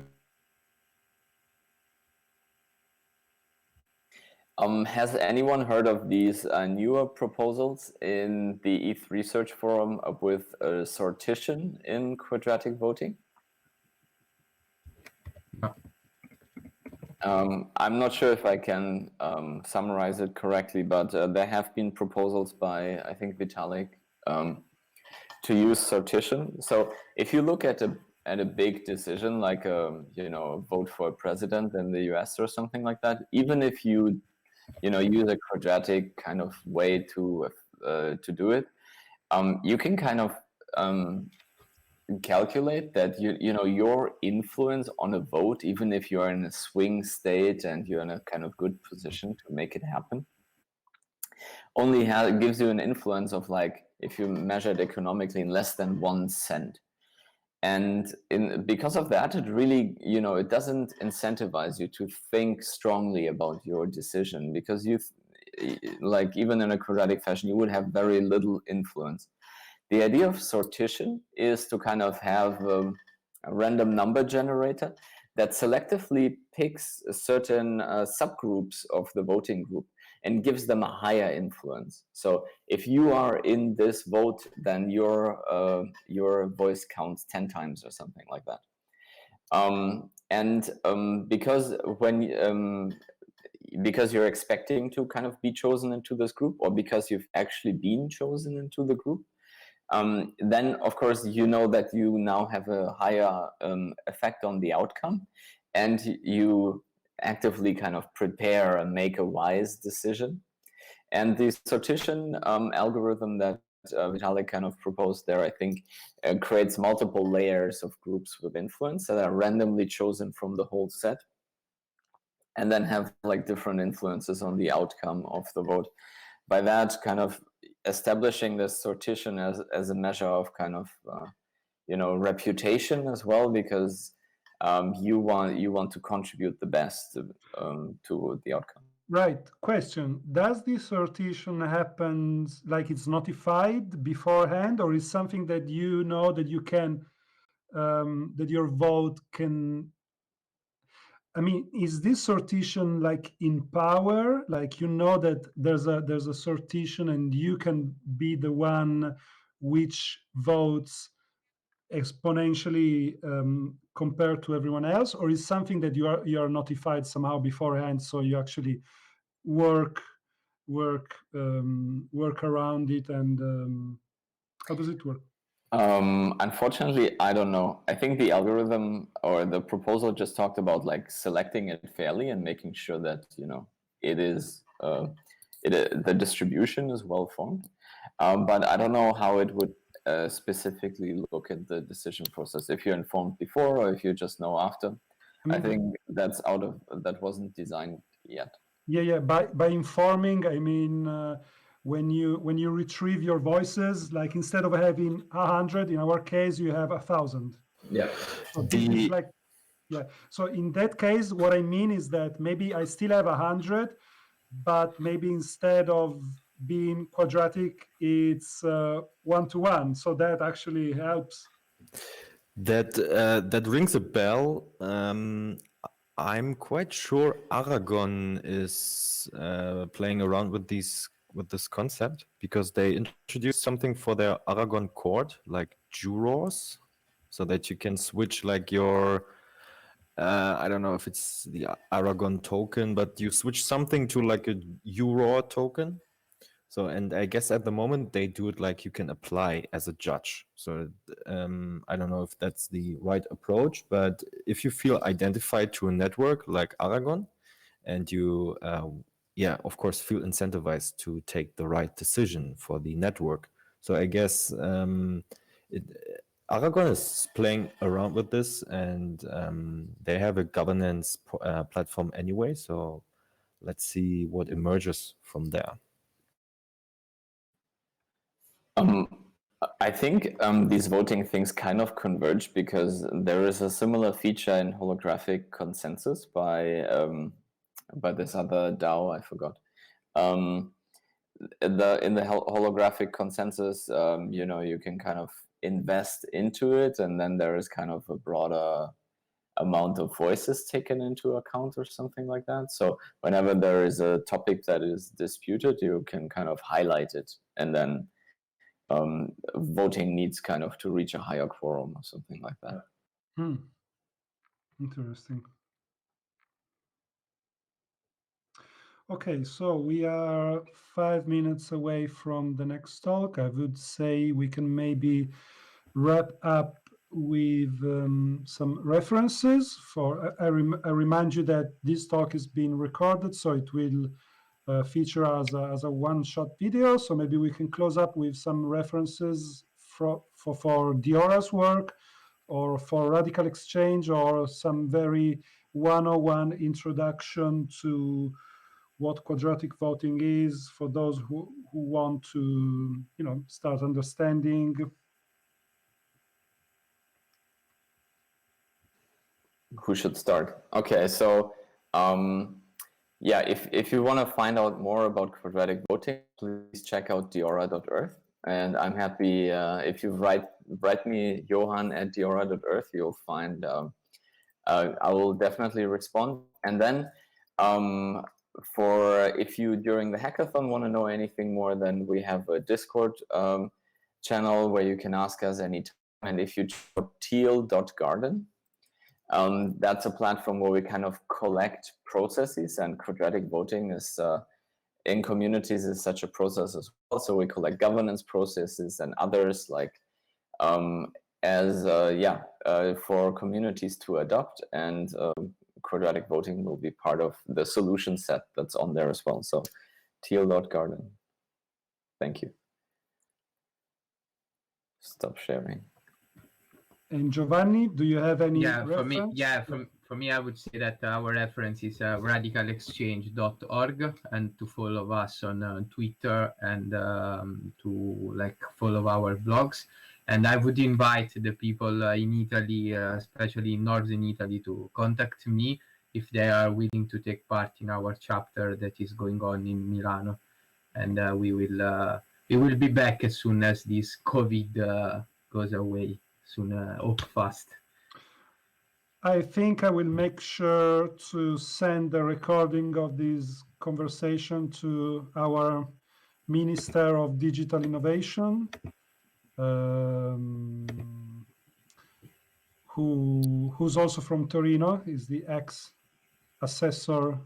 Has anyone heard of these newer proposals in the ETH Research Forum with a sortition in quadratic voting? I'm not sure if I can summarize it correctly, but there have been proposals by, I think, Vitalik to use sortition. So if you look at a big decision like vote for a president in the US or something like that, even if you use a quadratic kind of way to do it, you can kind of calculate that your influence on a vote, even if you're in a swing state and you're in a kind of good position to make it happen, only gives you an influence of, like, if you measure it economically, in less than 1 cent. And because of that, it really, it doesn't incentivize you to think strongly about your decision, because like, even in a quadratic fashion, you would have very little influence. The idea of sortition is to kind of have a random number generator that selectively picks certain subgroups of the voting group and gives them a higher influence. So if you are in this vote, then your voice counts 10 times or something like that. Because you're expecting to kind of be chosen into this group, or because you've actually been chosen into the group, then of course you know that you now have a higher effect on the outcome, and you actively kind of prepare and make a wise decision. And the sortition algorithm that Vitalik kind of proposed there, I think, creates multiple layers of groups with influence that are randomly chosen from the whole set, and then have, like, different influences on the outcome of the vote. By that, kind of establishing this sortition as a measure of kind of reputation as well, because you want to contribute the best to the outcome. Right. Question: does this sortition happen, like, it's notified beforehand, or is something that you know that you can that your vote can? I mean, is this sortition like in power? Like, you know that there's a sortition and you can be the one which votes exponentially compared to everyone else, or is something that you are notified somehow beforehand, so you actually work around it, and how does it work? Unfortunately, I don't know. I think the algorithm or the proposal just talked about, like, selecting it fairly and making sure that it is the distribution is well formed. But I don't know how it would specifically look at the decision process, if you're informed before or if you just know after. I think that wasn't designed yet. Yeah. By informing, I mean when you retrieve your voices, like, instead of having 100, in our case, you have 1,000. Yeah. So this is like, yeah. So in that case, what I mean is that maybe I still have 100, but maybe instead of being quadratic, it's 1-to-1. So that actually helps. That rings a bell. I'm quite sure Aragon is playing around with this concept, because they introduced something for their Aragon court, like jurors, so that you can switch, like, your I don't know if it's the Aragon token, but you switch something to, like, a juror token. So, and I guess at the moment they do it like you can apply as a judge. So I don't know if that's the right approach, but if you feel identified to a network like Aragon, and you, yeah, of course, feel incentivized to take the right decision for the network. So I guess Aragon is playing around with this, and they have a governance platform anyway. So let's see what emerges from there. I think these voting things kind of converge because there is a similar feature in holographic consensus by this other DAO, I forgot. In the holographic consensus, you know, you can kind of invest into it, and then there is kind of a broader amount of voices taken into account or something like that. So whenever there is a topic that is disputed, you can kind of highlight it, and then voting needs kind of to reach a higher quorum or something like that. Interesting. Okay, so we are 5 minutes away from the next talk. I would say we can maybe wrap up with some references. I remind you that this talk is being recorded, so it will feature as a one-shot video. So maybe we can close up with some references for Diora's work, or for Radical Exchange, or some very 101 introduction to what quadratic voting is for those who want to, you know, start understanding. Who should start? Okay, so yeah, if you want to find out more about quadratic voting, please check out diora.earth. And I'm happy if you write me Johan at diora.earth, you'll find I will definitely respond. And then for if you during the hackathon want to know anything more, then we have a Discord channel where you can ask us anytime. And if you check out teal.garden, that's a platform where we kind of collect processes, and quadratic voting is in communities is such a process as well. So we collect governance processes and others like for communities to adopt, and quadratic voting will be part of the solution set that's on there as well. So teal.garden. Thank you. Stop sharing. And Giovanni, do you have any reference? For me, I would say that our reference is radicalexchange.org, and to follow us on Twitter, and to follow our blogs. And I would invite the people in Italy, especially in northern Italy, to contact me if they are willing to take part in our chapter that is going on in Milano. And we will be back as soon as this COVID goes away. Soon, hope fast. I think I will make sure to send the recording of this conversation to our Minister of Digital Innovation, who's also from Torino, is the ex-assessor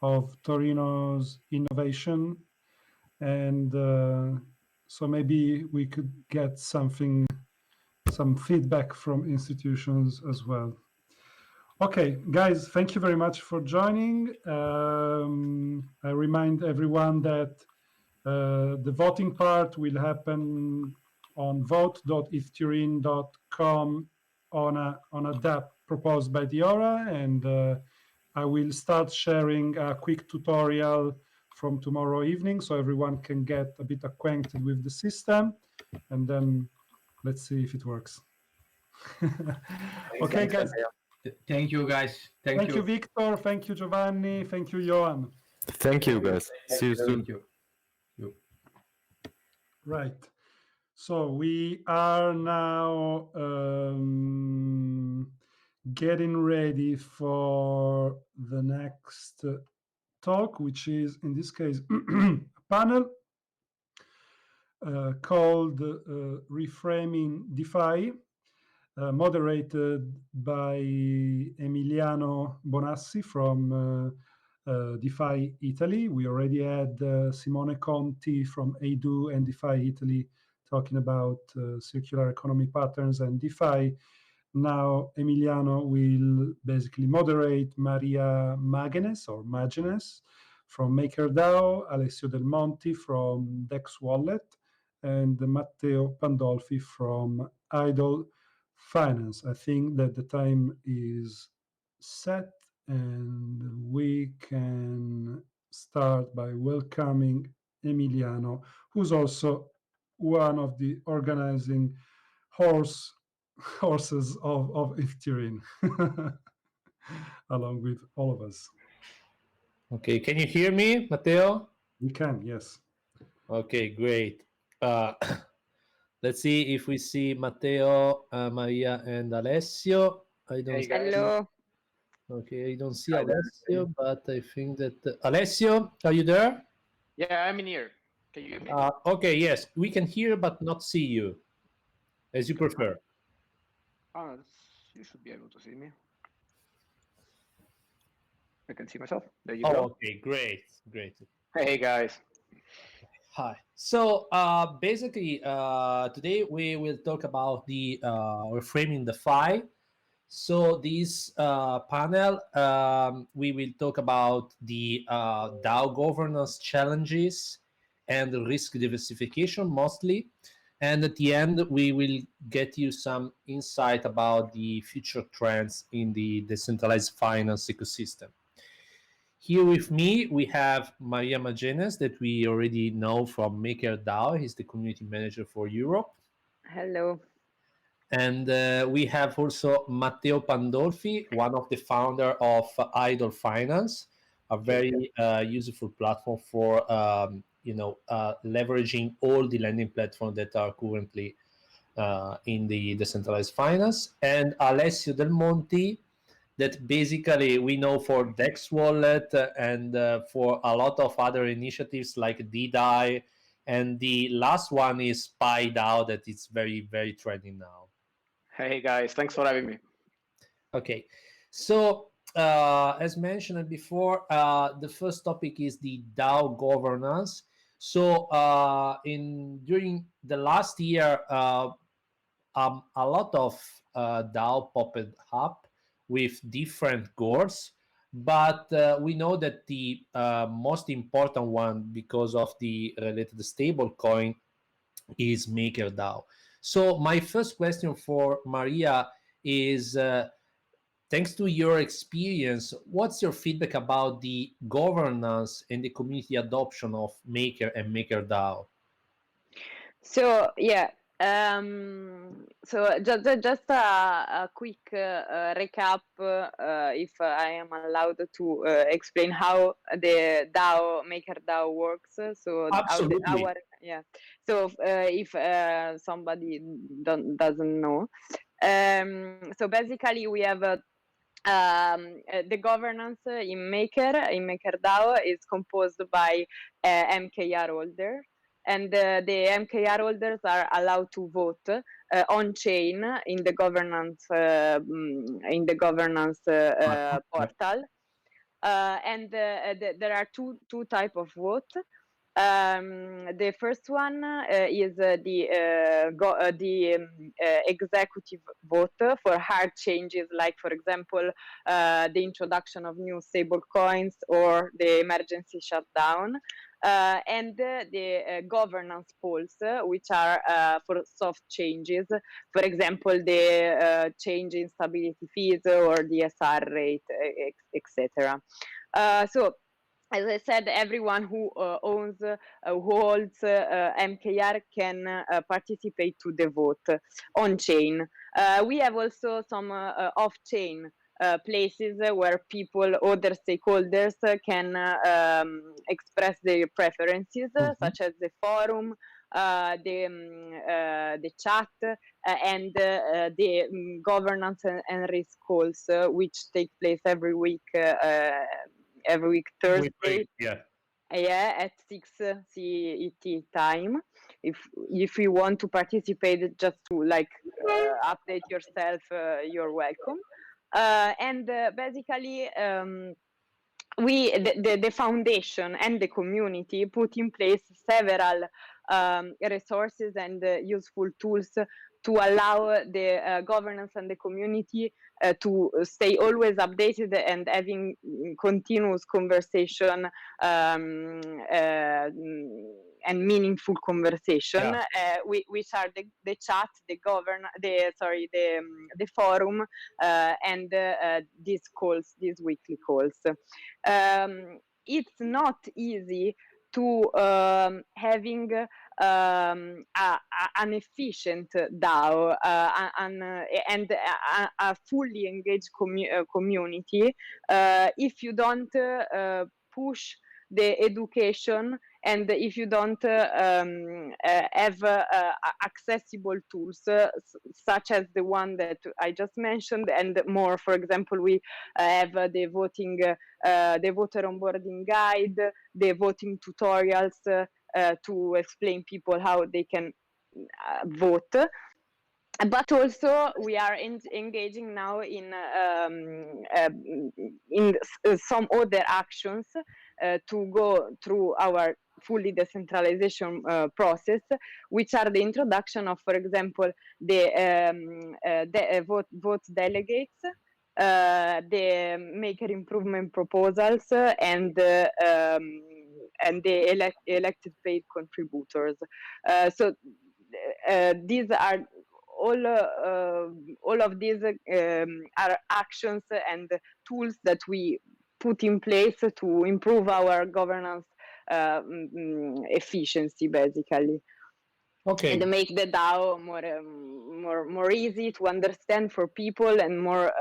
of Torino's innovation. And so maybe we could get some feedback from institutions as well. Okay, guys, thank you very much for joining. I remind everyone that the voting part will happen on vote.ethturin.com on a DApp proposed by Diora, and I will start sharing a quick tutorial from tomorrow evening so everyone can get a bit acquainted with the system, and then let's see if it works. Okay, guys. Thank you, guys. Thank you, Victor. Thank you, Giovanni. Thank you, Johan. Thank you, guys. See you soon. Thank you. Right. So we are now getting ready for the next talk, which is, in this case, a panel called Reframing DeFi, moderated by Emiliano Bonassi from DeFi Italy. We already had Simone Conti from EDU and DeFi Italy talking about circular economy patterns and DeFi. Now Emiliano will basically moderate Maria Magenes from MakerDAO, Alessio Del Monti from Dex Wallet, and Matteo Pandolfi from Idle Finance. I think that the time is set and we can start by welcoming Emiliano, who's also one of the organizing horses of TURIN, along with all of us. Okay, can you hear me, Matteo? We can, yes. Okay, great. Let's see if we see Matteo, Maria, and Alessio. I don't. Hello. Okay, I don't see Alessio, but I think that Alessio, are you there? Yeah, I'm in here. Can you hear me? Okay, yes, we can hear but not see you, as you prefer. You should be able to see me. I can see myself. There you Oh, go. okay, great, great. Hey guys. Hi. So basically, today we will talk about the reframing DeFi. So this panel, we will talk about the DAO governance challenges and the risk diversification mostly. And at the end, we will get you some insight about the future trends in the decentralized finance ecosystem. Here with me, we have Maria Magenes, that we already know from MakerDAO. He's the community manager for Europe. Hello. And we have also Matteo Pandolfi, one of the founder of Idle Finance, a very useful platform for leveraging all the lending platforms that are currently in the decentralized finance. And Alessio Del Monti, that basically we know for Dex Wallet and for a lot of other initiatives like DDI, and the last one is PyDAO that is very, very trending now. Hey guys, thanks for having me. Okay, so as mentioned before, the first topic is the DAO governance. So during the last year, a lot of DAO popped up with different goals, but we know that the most important one, because of the related stablecoin, is MakerDAO. So my first question for Maria is, thanks to your experience, what's your feedback about the governance and the community adoption of Maker and MakerDAO? So yeah, so just a quick recap, if I am allowed to explain how the DAO MakerDAO works. So absolutely. So if somebody doesn't know, so basically we have the governance in MakerDAO is composed by MKR holders. And the MKR holders are allowed to vote on chain in the governance portal. And there are two types of vote. The first one is the executive vote for hard changes, like for example the introduction of new stable coins or the emergency shutdown. And the governance polls, which are for soft changes, for example, the change in stability fees or the SR rate, etc. So, as I said, everyone who holds MKR can participate to the vote on chain. We have also some off-chain places where people, other stakeholders, can express their preferences, such as the forum, the chat, and the governance and risk calls, which take place every week Thursday. At 6 CET time. If you want to participate, just to update yourself, you're welcome. And basically, the foundation and the community put in place several resources and useful tools to allow the governance and the community to stay always updated and having continuous conversation and meaningful conversation, which are the chat, the forum, and these calls, these weekly calls. It's not easy to having an efficient DAO and a fully engaged community if you don't push the education and if you don't have accessible tools such as the one that I just mentioned and more. For example, we have the voting, the voter onboarding guide, the voting tutorials to explain people how they can vote. But also we are engaging now in some other actions to go through our fully decentralization process, which are the introduction of, for example, the vote delegates, the maker improvement proposals, and the elected paid contributors. So these are all of these are actions and tools that we put in place to improve our governance efficiency, basically. Okay. And make the DAO more easy to understand for people and more,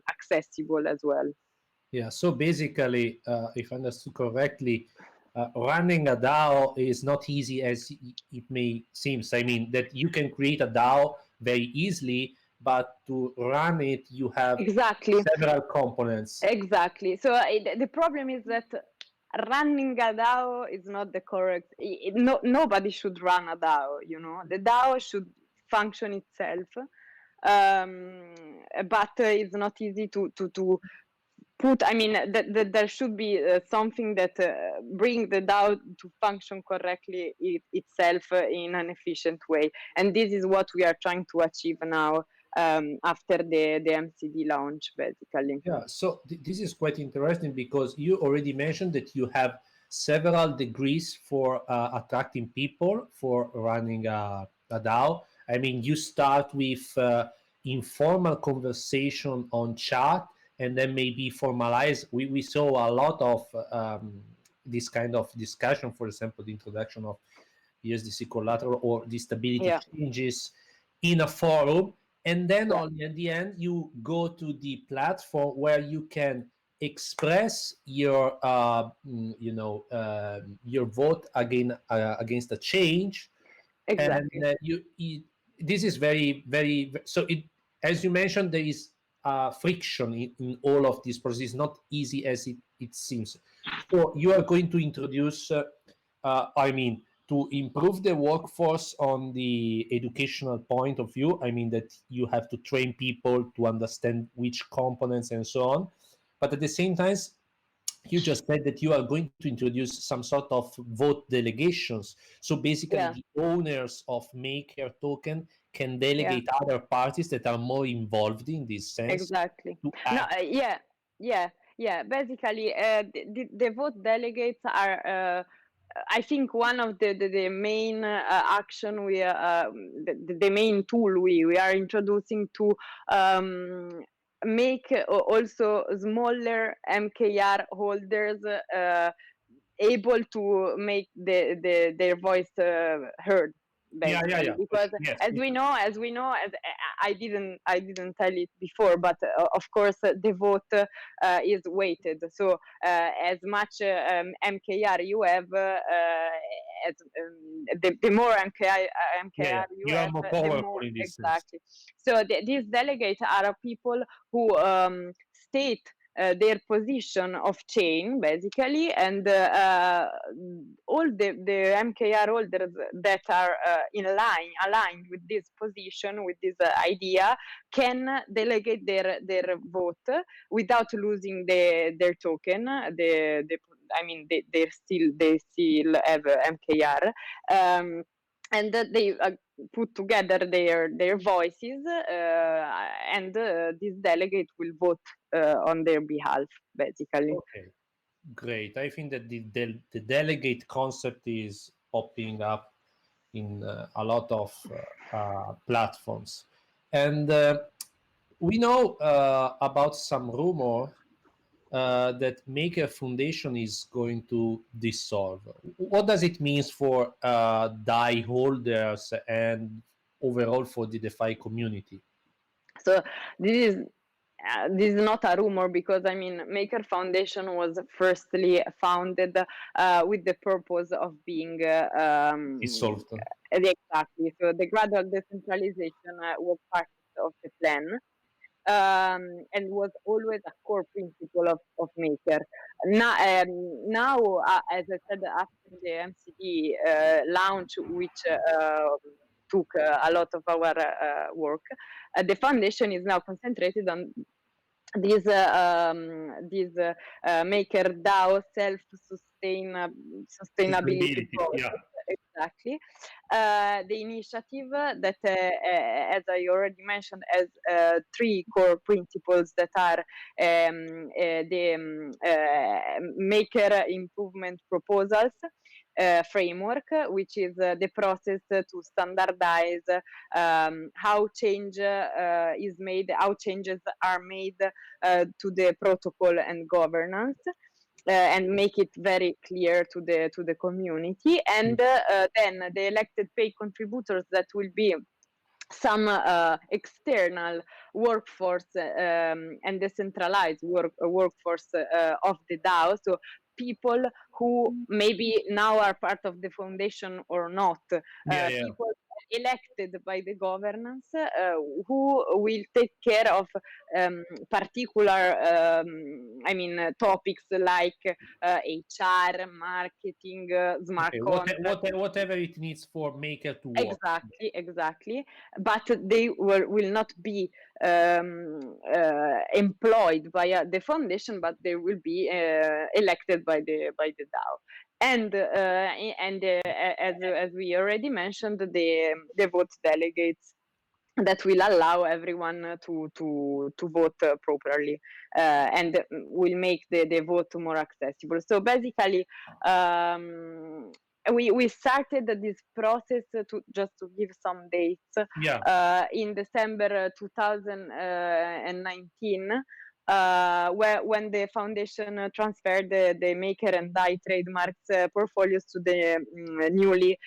accessible as well. Yeah. So basically, if I understood correctly, running a DAO is not easy as it may seem. I mean, that you can create a DAO very easily, but to run it, you have several components. Exactly. So the problem is that running a DAO is not the correct. Nobody should run a DAO. You know, the DAO should function itself, but it's not easy to put. I mean, there should be something that bring the DAO to function correctly itself in an efficient way, and this is what we are trying to achieve now after the MCD launch, basically. Yeah. So this is quite interesting because you already mentioned that you have several degrees for attracting people for running a DAO. I mean, you start with informal conversation on chat, and then maybe formalize. We saw a lot of this kind of discussion, for example, the introduction of USDC collateral or the stability changes in a forum. And then only at the end, you go to the platform where you can express your, your vote against a change. Exactly. And this is very, very. So as you mentioned, there is friction in all of this process. It's not easy as it seems. So you are going to introduce, to improve the workforce on the educational point of view. I mean that you have to train people to understand which components and so on. But at the same time, you just said that you are going to introduce some sort of vote delegations. So basically, the owners of Maker token can delegate other parties that are more involved in this sense. Exactly. Basically, the vote delegates are, I think, one of the main action the main tool we are introducing to make also smaller MKR holders able to make their voice heard. Because as we know, as I didn't tell it before, but of course the vote is weighted. So as much MKR you have, as the more MKR you have, more the powerful more in this exactly. So these delegates are people who state their position off chain basically, and all the MKR holders that are aligned with this position, with this idea, can delegate their vote without losing their token. They still have MKR, and they put together their voices, and this delegate will vote on their behalf, basically. Okay, great. I think that the delegate concept is popping up in a lot of platforms, and we know about some rumor that Maker Foundation is going to dissolve. What does it mean for DAI holders and overall for the DeFi community? So this is not a rumor, because Maker Foundation was firstly founded with the purpose of being dissolved. Exactly. So the gradual decentralization was part of the plan. And was always a core principle of Maker. Now, as I said, after the MCD launch, which took a lot of our work, the foundation is now concentrated on this Maker DAO sustainability process. Yeah. Exactly. The initiative that, as I already mentioned, has three core principles that are the Maker improvement proposals framework, which is the process to standardize how change is made, how changes are made to the protocol and governance. And make it very clear to the community, and then the elected pay contributors, that will be some external workforce and decentralized workforce of the DAO. So people who maybe now are part of the foundation or not, people elected by the governance, who will take care of particular topics like HR, marketing, smart contracts. Whatever it needs for Maker to work. Exactly. But they will not be employed by the foundation, but they will be elected by the DAO. And as we already mentioned, the vote delegates that will allow everyone to vote properly, and will make the vote more accessible. So basically, we started this process just to give some dates. In December 2019. When the foundation transferred the Maker and DAI trademarks portfolios to the newly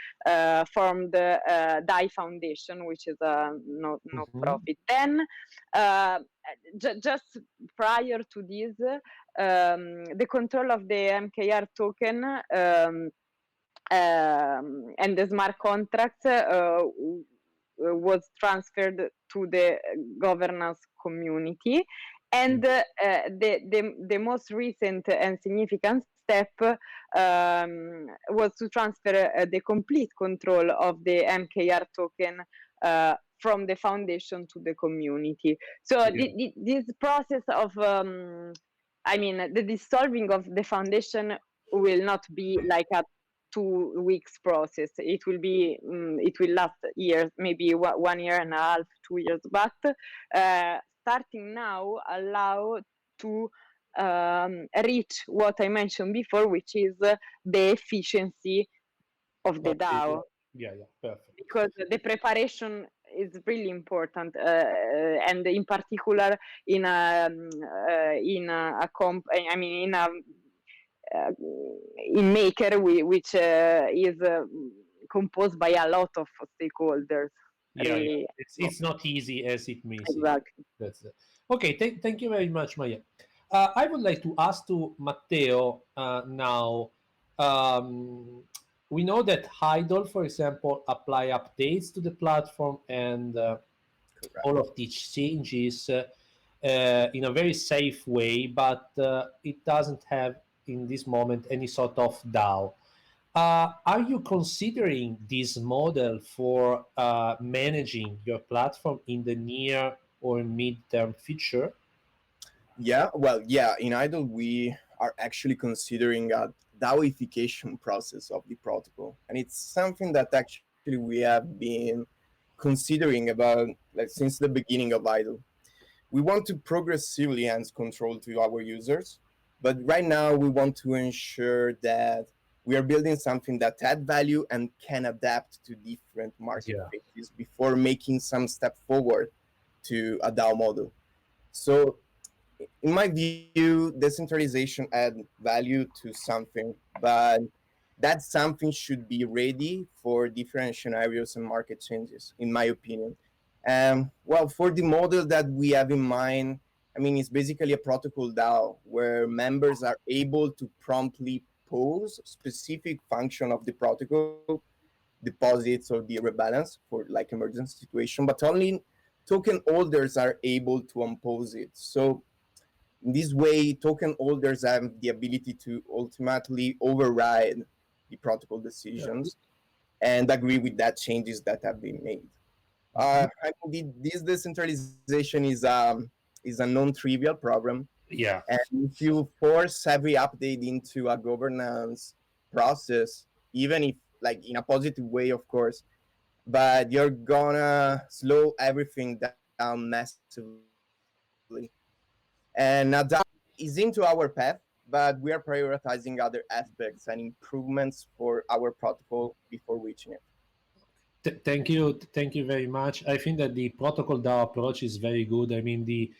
formed DAI Foundation, which is a not-profit. Then, just prior to this, the control of the MKR token and the smart contracts was transferred to the governance community. And the most recent and significant step was to transfer the complete control of the MKR token from the foundation to the community. So this process of, the dissolving of the foundation will not be like a 2 weeks process. It will be, it will last years, maybe 1 year and a half, 2 years, but starting now allow to reach what I mentioned before, which is the efficiency of the DAO. Yeah, perfect. Because the preparation is really important, and in particular in Maker, which is composed by a lot of stakeholders. It's not easy as it may seem. Exactly. That's it. Okay, thank you very much, Maya. I would like to ask to Matteo now. We know that Idle, for example, apply updates to the platform and all of the changes. in a very safe way, but it doesn't have in this moment any sort of DAO. Are you considering this model for managing your platform in the near or mid-term future? Yeah, well, yeah, in IDLE, we are actually considering a DAOification process of the protocol. And it's something that actually we have been considering about like since the beginning of IDLE. We want to progressively hand control to our users, but right now we want to ensure that we are building something that add value and can adapt to different market phases before making some step forward to a DAO model. So in my view, decentralization add value to something, but that something should be ready for different scenarios and market changes, in my opinion. Well, for the model that we have in mind, I mean, it's basically a protocol DAO where members are able to promptly pose specific function of the protocol, deposits or the rebalance for like emergency situation, but only token holders are able to impose it. So in this way, token holders have the ability to ultimately override the protocol decisions and agree with that changes that have been made. I mean, this decentralization is a non-trivial problem. Yeah. And if you force every update into a governance process, even if like in a positive way, of course, but you're gonna slow everything down massively. And now that is into our path, but we are prioritizing other aspects and improvements for our protocol before reaching it. Thank you very much. I think that the protocol DAO approach is very good. I mean, the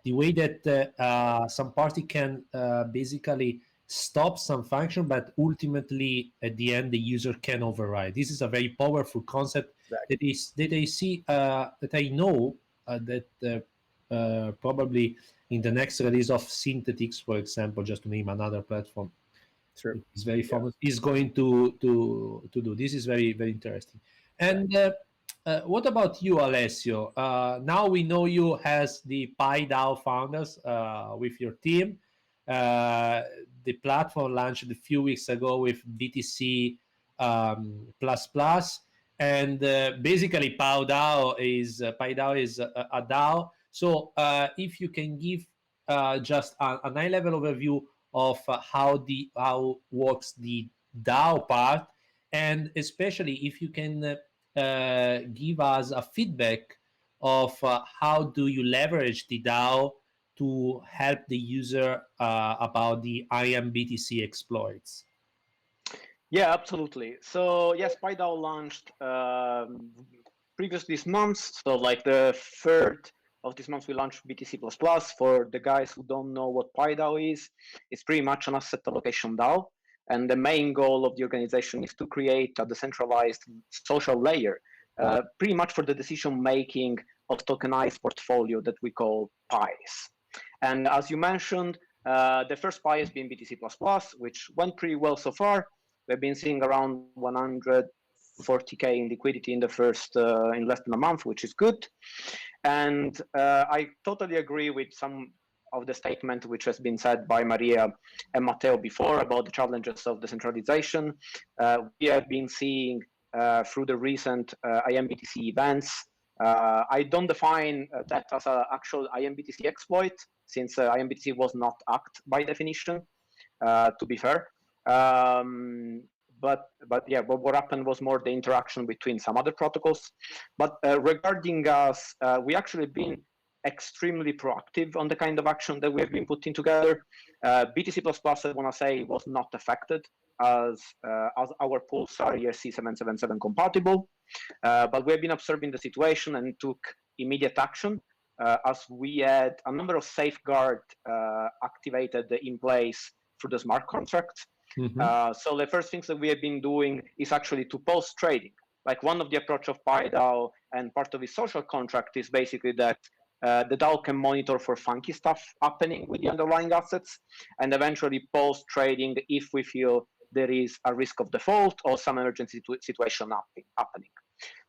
way that some party can basically stop some function, but ultimately at the end the user can override. This is a very powerful concept that I see that I know that probably in the next release of Synthetics, for example, just to name another platform, it's very famous, is going to do. This is very, very interesting. And what about you, Alessio? Now we know you as the PyDAO founders with your team. The platform launched a few weeks ago with BTC plus, and basically PyDAO is a DAO. So if you can give just a high-level overview of how works the DAO part, and especially if you can give us a feedback of how do you leverage the DAO to help the user about the IMBTC exploits. Yeah, absolutely. So yes, PyDAO launched previous this month. So like the 3rd of this month, we launched BTC++. For the guys who don't know what PyDAO is, it's pretty much an asset allocation DAO. And the main goal of the organization is to create a decentralized social layer, pretty much for the decision-making of tokenized portfolio that we call pies. And as you mentioned, the first pie has been BTC++, which went pretty well so far. We've been seeing around 140K in liquidity in the first, in less than a month, which is good. And I totally agree with some of the statement which has been said by Maria and Matteo before about the challenges of decentralization. We have been seeing through the recent IMBTC events. I don't define that as an actual IMBTC exploit, since IMBTC was not hacked by definition, to be fair. But yeah, what happened was more the interaction between some other protocols. But regarding us, we actually been extremely proactive on the kind of action that we have been putting together. BTC++, I want to say, was not affected as our pools are ERC-777 compatible. But we have been observing the situation and took immediate action as we had a number of safeguards activated in place through the smart contract. So the first things that we have been doing is actually to post trading. Like one of the approach of PyDAO and part of its social contract is basically that the DAO can monitor for funky stuff happening with the underlying assets and eventually post trading if we feel there is a risk of default or some emergency situation happening.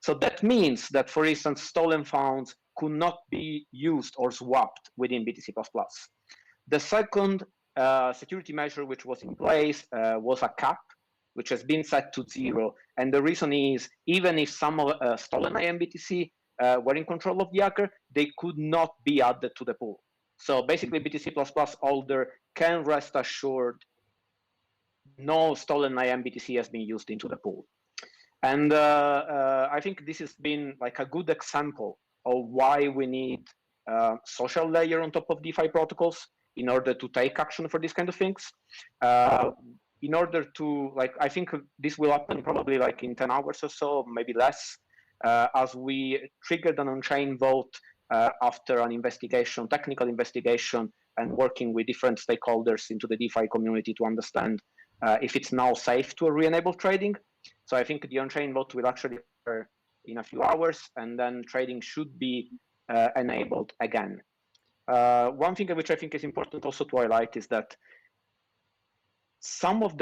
So that means that, for instance, stolen funds could not be used or swapped within BTC++. The second security measure which was in place was a cap, which has been set to 0. And the reason is, even if some stolen IMBTC were in control of the hacker, they could not be added to the pool. So basically, BTC++ holder can rest assured no stolen IMBTC has been used into the pool. And I think this has been like a good example of why we need social layer on top of DeFi protocols in order to take action for these kind of things. In order to, like, I think this will happen probably like in 10 hours or so, maybe less, as we triggered an on-chain vote after an investigation, technical investigation, and working with different stakeholders into the DeFi community to understand if it's now safe to re-enable trading. So I think the on-chain vote will actually occur in a few hours, and then trading should be enabled again. One thing which I think is important also to highlight is that some of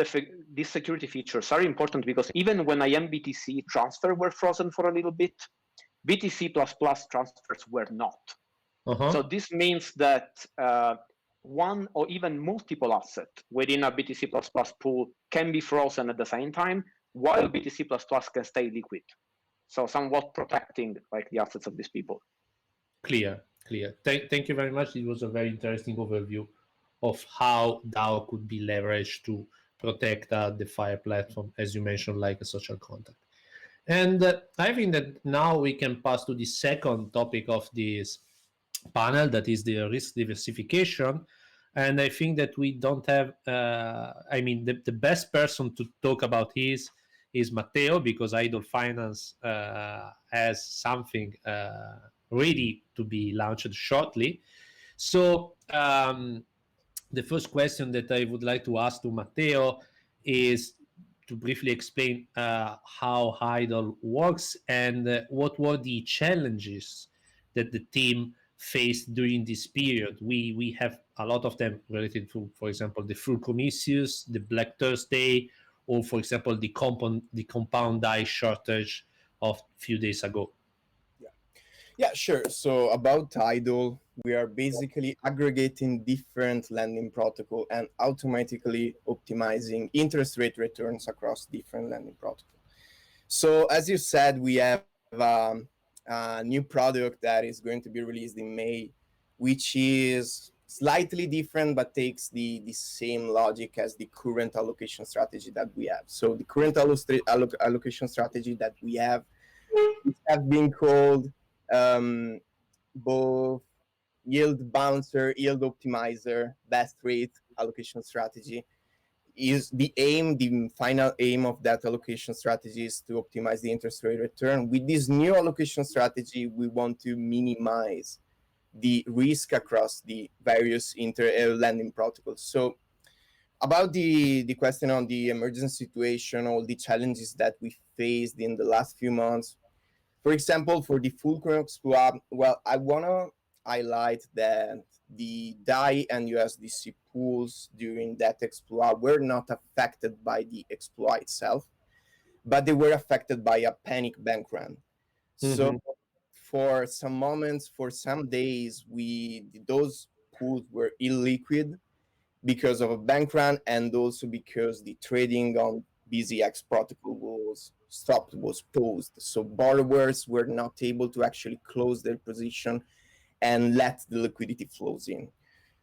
these security features are important because even when IMBTC transfer were frozen for a little bit, BTC++ transfers were not. So this means that one or even multiple assets within a BTC++ pool can be frozen at the same time, while BTC++ can stay liquid. So somewhat protecting like the assets of these people. Clear. Thank you very much. It was a very interesting overview of how DAO could be leveraged to protect the Fire platform, as you mentioned, like a social contract. And I think that now we can pass to the second topic of this panel, that is the risk diversification. And I think that we don't have, the best person to talk about is Matteo, because Idle Finance has something ready to be launched shortly. So the first question that I would like to ask to Matteo is to briefly explain how Idle works and what were the challenges that the team faced during this period. We have a lot of them related to, for example, the Fulcrum issues, the Black Thursday, or, for example, the compound die shortage of a few days ago. Yeah, sure. So about Tidal, we are basically aggregating different lending protocol and automatically optimizing interest rate returns across different lending protocol. So as you said, we have a new product that is going to be released in May, which is slightly different, but takes the same logic as the current allocation strategy that we have. So the current allocation strategy that we have been called both yield bouncer, yield optimizer, best rate allocation strategy. Is the final aim of that allocation strategy is to optimize the interest rate return. With this new allocation strategy, we want to minimize the risk across the various lending protocols. So about the question on the emergency situation, all the challenges that we faced in the last few months. For example, for the Fulcrum exploit, well, I want to highlight that the DAI and USDC pools during that exploit were not affected by the exploit itself, but they were affected by a panic bank run. So for some moments, for some days, those pools were illiquid because of a bank run, and also because the trading on BZX protocol was stopped, was paused. So borrowers were not able to actually close their position and let the liquidity flows in.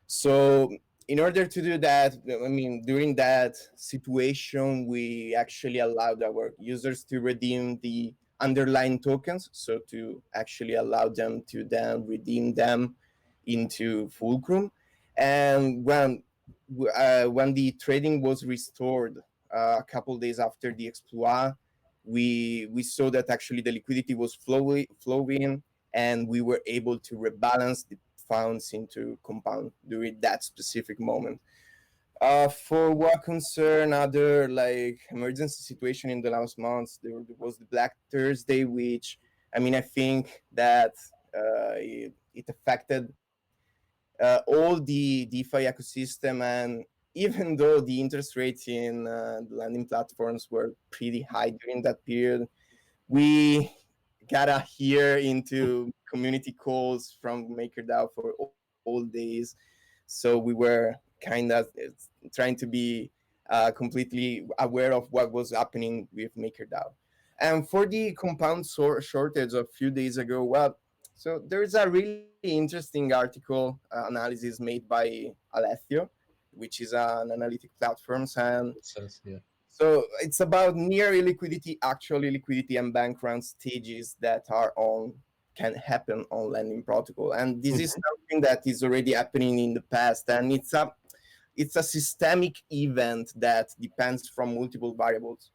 So in order to do that, during that situation, we actually allowed our users to redeem the underlying tokens, so to actually allow them to then redeem them into Fulcrum. And when the trading was restored a couple days after the exploit, we saw that actually the liquidity was flowing, and we were able to rebalance the funds into compound during that specific moment. For what concern other like emergency situation in the last months, there was the Black Thursday, which I think that it affected all the DeFi ecosystem, and even though the interest rates in the lending platforms were pretty high during that period, we got here into community calls from MakerDAO for all days. So we were kind of trying to be completely aware of what was happening with MakerDAO. And for the compound shortage a few days ago, well, so there's a really interesting article analysis made by Alessio, which is an analytic platform, and Yeah. so it's about near illiquidity, actual illiquidity, and bank run stages that can happen on lending protocol. And this is something that is already happening in the past, and it's a systemic event that depends from multiple variables.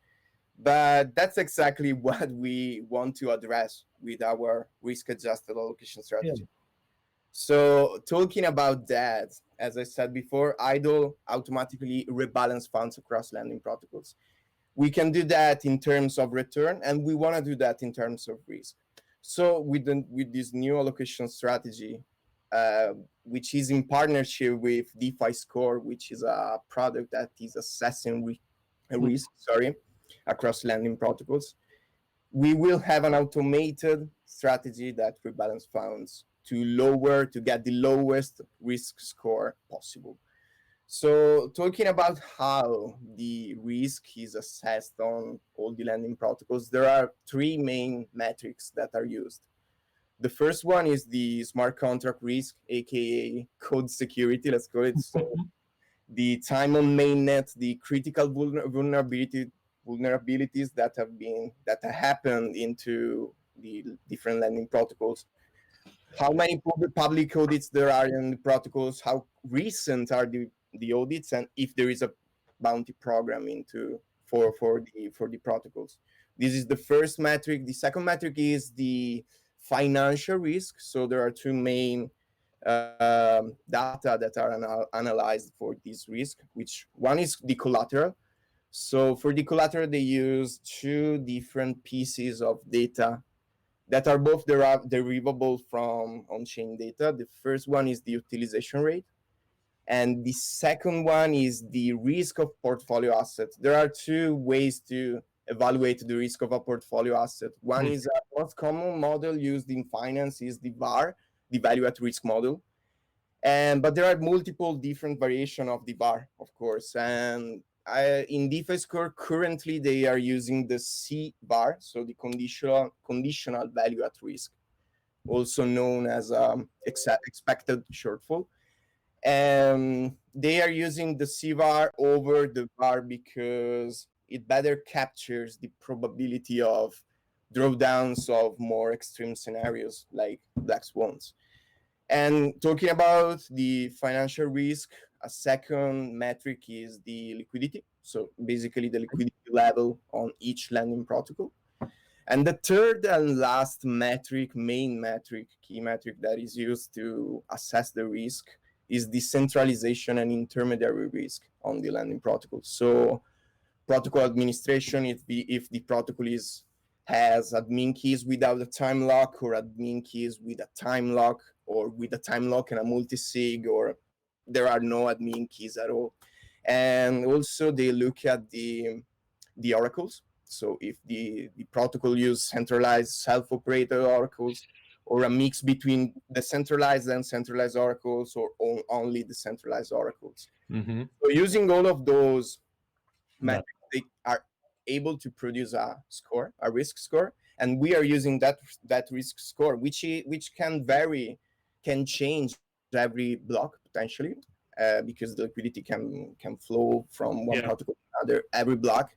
But that's exactly what we want to address with our risk-adjusted allocation strategy. So talking about that, as I said before, IDLE automatically rebalance funds across lending protocols. We can do that in terms of return, and we want to do that in terms of risk. So with this new allocation strategy, which is in partnership with DeFi Score, which is a product that is assessing risk, across lending protocols, we will have an automated strategy that rebalance funds to get the lowest risk score possible. So talking about how the risk is assessed on all the lending protocols, there are three main metrics that are used. The first one is the smart contract risk, aka code security, let's call it. So the time on mainnet, the critical vulnerabilities that have happened into the different lending protocols. How many public audits there are in the protocols? How recent are the audits, and if there is a bounty program for the protocols? This is the first metric. The second metric is the financial risk. So there are two main data that are analyzed for this risk, which one is the collateral. So for the collateral, they use two different pieces of data that are both derivable from on-chain data. The first one is the utilization rate, and the second one is the risk of portfolio assets. There are two ways to evaluate the risk of a portfolio asset. One is a most common model used in finance is the VAR, the value at risk model. But there are multiple different variations of the VAR, of course. And in DeFi Score, currently they are using the C-VAR, so the conditional value at risk, also known as expected shortfall. And they are using the C-VAR over the VAR because it better captures the probability of drawdowns of more extreme scenarios like black swans. And talking about the financial risk, a second metric is the liquidity. So basically the liquidity level on each lending protocol. And the third and last metric, main metric, key metric that is used to assess the risk is the centralization and intermediary risk on the lending protocol. So protocol administration, if the protocol has admin keys without a time lock, or admin keys with a time lock, or with a time lock and a multi-sig, or there are no admin keys at all. And also they look at the oracles. So if the protocol use centralized self-operated oracles, or a mix between the centralized and centralized oracles, or only the centralized oracles. So using all of those metrics, they are able to produce a score, a risk score, and we are using that risk score, which can change every block potentially, because the liquidity can flow from one protocol to another every block.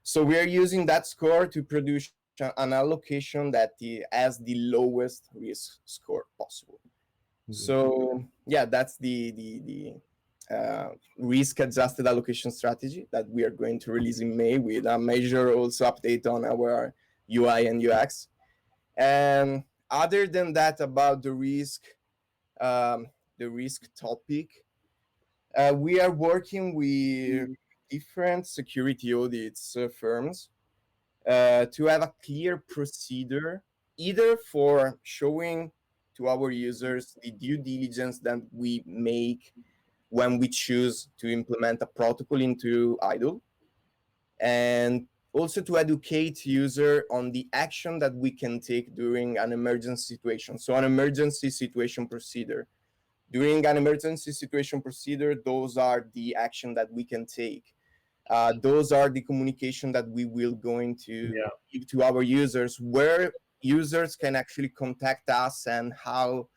So we are using that score to produce an allocation that has the lowest risk score possible. So yeah, that's the risk-adjusted allocation strategy that we are going to release in May, with a major also update on our UI and UX. And other than that, about the risk topic, we are working with different security audits firms to have a clear procedure, either for showing to our users the due diligence that we make when we choose to implement a protocol into IDLE, and also to educate user on the action that we can take during an emergency situation. So an emergency situation procedure. During an emergency situation procedure, those are the action that we can take. Those are the communication that we will going to give to our users, where users can actually contact us and how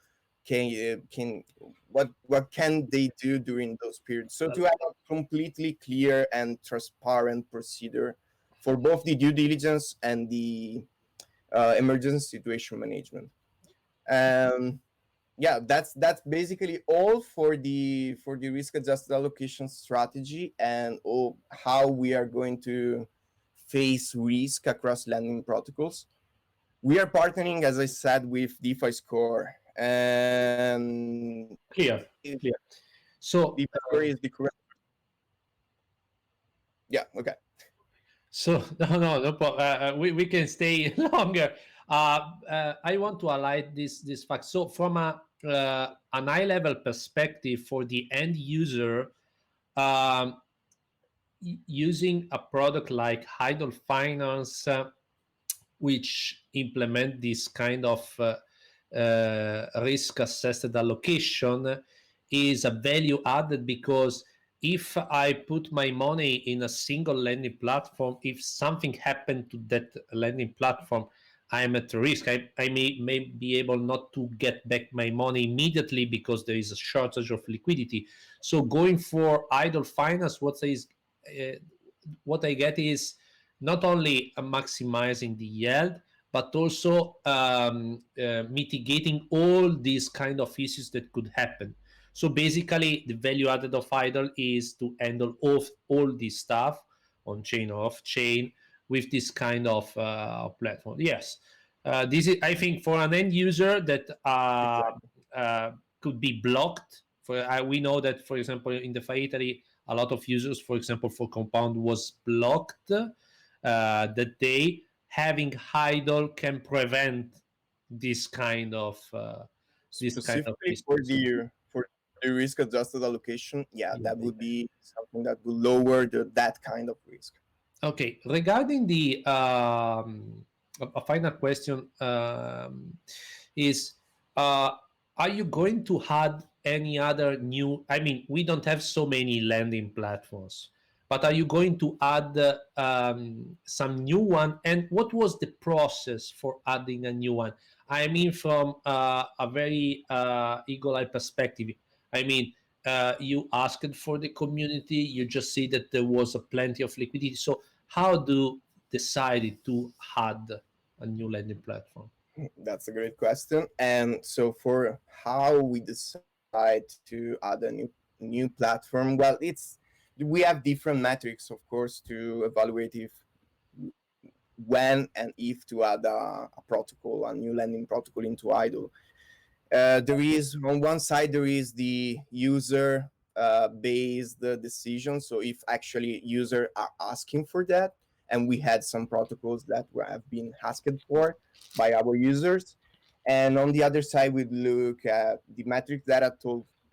what can they do during those periods. So to have a completely clear and transparent procedure for both the due diligence and the emergency situation management. Yeah, that's basically all for the risk adjusted allocation strategy and how we are going to face risk across lending protocols. We are partnering, as I said, with DeFi Score, and clear. So DeFi Score is the correct. Yeah. Okay. So no problem. We can stay longer. I want to highlight this fact. So from an high level perspective for the end user, using a product like Idle Finance, which implement this kind of risk assessed allocation, is a value added, because if I put my money in a single lending platform, if something happened to that lending platform, I'm at risk. I may be able not to get back my money immediately because there is a shortage of liquidity. So going for Idle Finance, what I get is not only maximizing the yield, but also mitigating all these kind of issues that could happen. So basically, the value added of Idle is to handle all this stuff on chain or off chain with this kind of platform. Yes, this is, I think, for an end user that could be blocked. We know that, for example, in the Italy, a lot of users, for example, for Compound was blocked. That they having Idle can prevent this kind of specifically for the risk adjusted allocation. Yeah, that would be something that will lower that kind of risk. Okay, regarding the a final question is, are you going to add any other new? I mean, we don't have so many lending platforms, but are you going to add some new one? And what was the process for adding a new one? I mean, from a very eagle-eye perspective. I mean, you asked for the community. You just see that there was a plenty of liquidity. So how do decided to add a new lending platform? That's a great question. And so for how we decide to add a new platform, well, we have different metrics, of course, to evaluate if, when, and if to add a protocol, a new lending protocol into Idle. There is, on one side, there is the user based decision. So if actually users are asking for that, and we had some protocols that have been asked for by our users. And on the other side, we look at the metrics that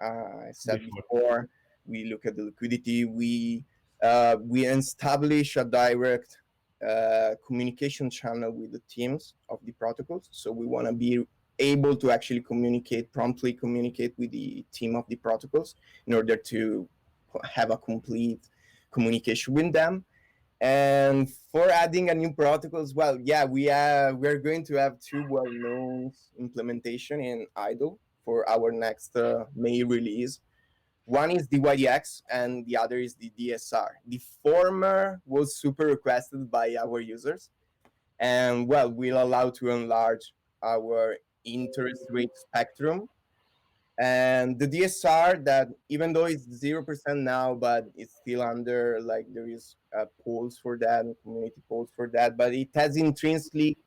I said before. We look at the liquidity. We establish a direct communication channel with the teams of the protocols. So we want to be able to actually promptly communicate with the team of the protocols in order to have a complete communication with them. And for adding a new protocols, well, yeah, we're going to have two well-known implementation in Idle for our next May release. One is the YDX and the other is the DSR. The former was super requested by our users, and well, will allow to enlarge our interest rate spectrum. And the DSR, that even though it's 0% now, but it's still under, like, there is polls for that and community polls for that, but it has intrinsically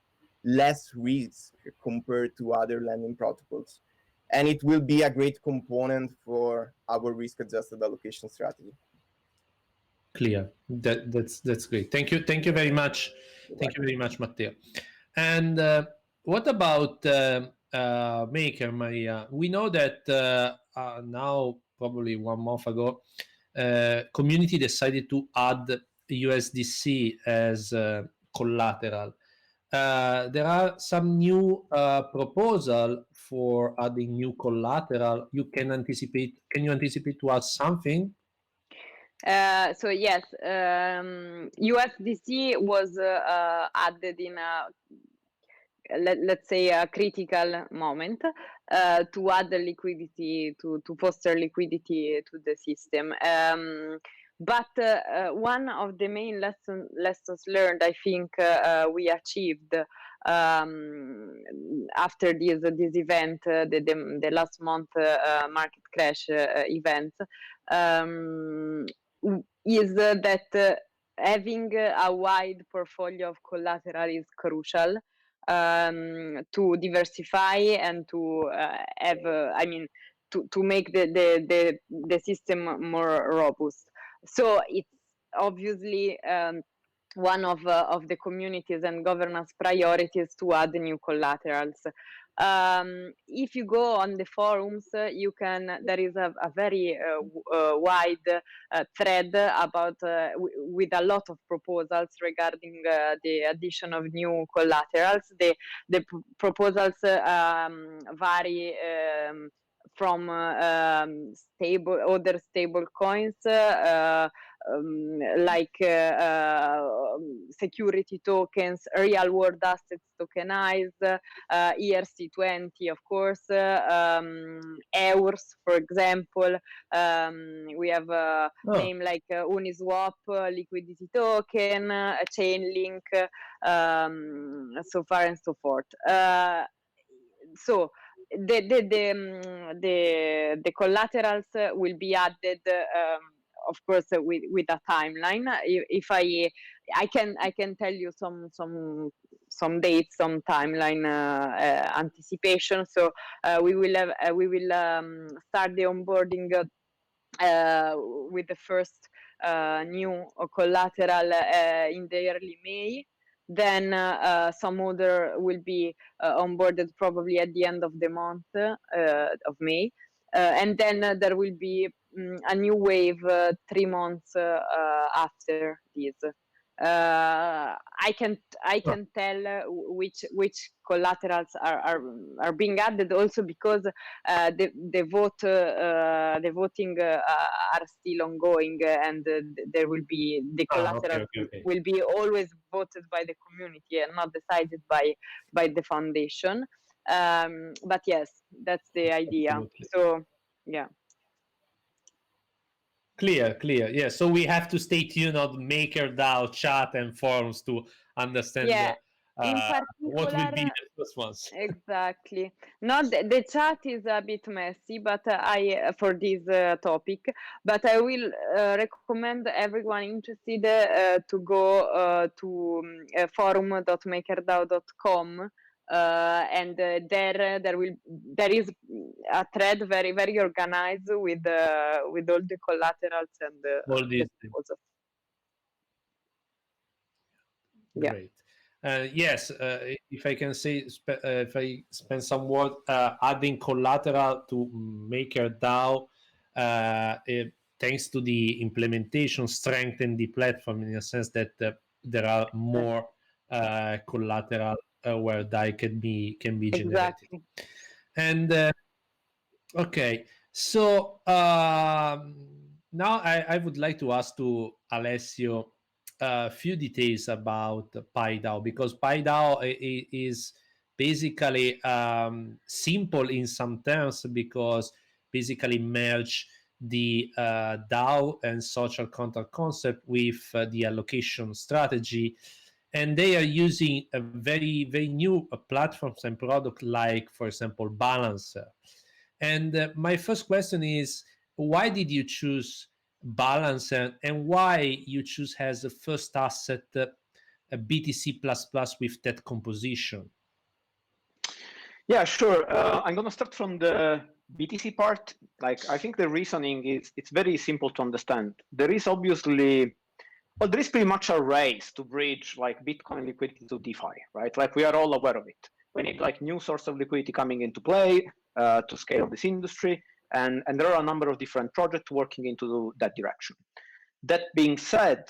less risk compared to other lending protocols. And it will be a great component for our risk adjusted allocation strategy. Clear. That's great. Thank you very much. Thank you very much, Matteo. And what about Maker Maria? We know that now, probably 1 month ago, community decided to add USDC as collateral. There are some new proposal for adding new collateral. You can anticipate. Can you anticipate to us something? So yes, USDC was added in a let's say a critical moment to add the liquidity to foster liquidity to the system. But one of the main lessons learned, I think, we achieved after this event, the last month market crash event, is that having a wide portfolio of collateral is crucial to diversify and to have, I mean, to make the system more robust. So it's obviously one of the communities and governance priorities to add new collaterals. If you go on the forums, you can. There is a very wide thread about with a lot of proposals regarding the addition of new collaterals. The proposals vary from other stable coins like security tokens, real world assets tokenized, ERC20, of course, EURs, for example. We have a name like Uniswap, liquidity token, Chainlink, so far and so forth. So the collaterals will be added, of course, with a timeline. If I can tell you some dates, some timeline anticipation. So we will start the onboarding with the first new collateral in the early May. Then some other will be onboarded probably at the end of the month of May. And then there will be a new wave 3 months after this. I can tell which collaterals are being added also because the voting are still ongoing, and there will be the collateral will be always voted by the community and not decided by the foundation. But yes, that's the idea. Absolutely. So yeah. Clear. Yeah. So we have to stay tuned on MakerDAO chat and forums to understand what will be the first ones. Exactly. Not the chat is a bit messy, but I for this topic. But I will recommend everyone interested to go to forum.makerdao.com. And there is a thread very organized with all the collaterals and all these proposals. Great. Yes, if I can say, if I spend some word adding collateral to MakerDAO, thanks to the implementation, strengthen the platform in a sense that there are more collateral where DAI can be generated. Exactly. And okay, so now I would like to ask to Alessio a few details about PyDAO, because PyDAO is basically simple in some terms, because basically merge the DAO and social contract concept with the allocation strategy, and they are using a very new platforms and product like, for example, Balancer. And my first question is, why did you choose Balancer, and why you choose as a first asset a BTC++ with that composition? Yeah, sure. I'm going to start from the BTC part. Like, I think the reasoning is, it's very simple to understand. There is obviously, well, there is pretty much a race to bridge like Bitcoin liquidity to DeFi, right? Like, we are all aware of it. We need like new source of liquidity coming into play to scale this industry. And there are a number of different projects working into that direction. That being said,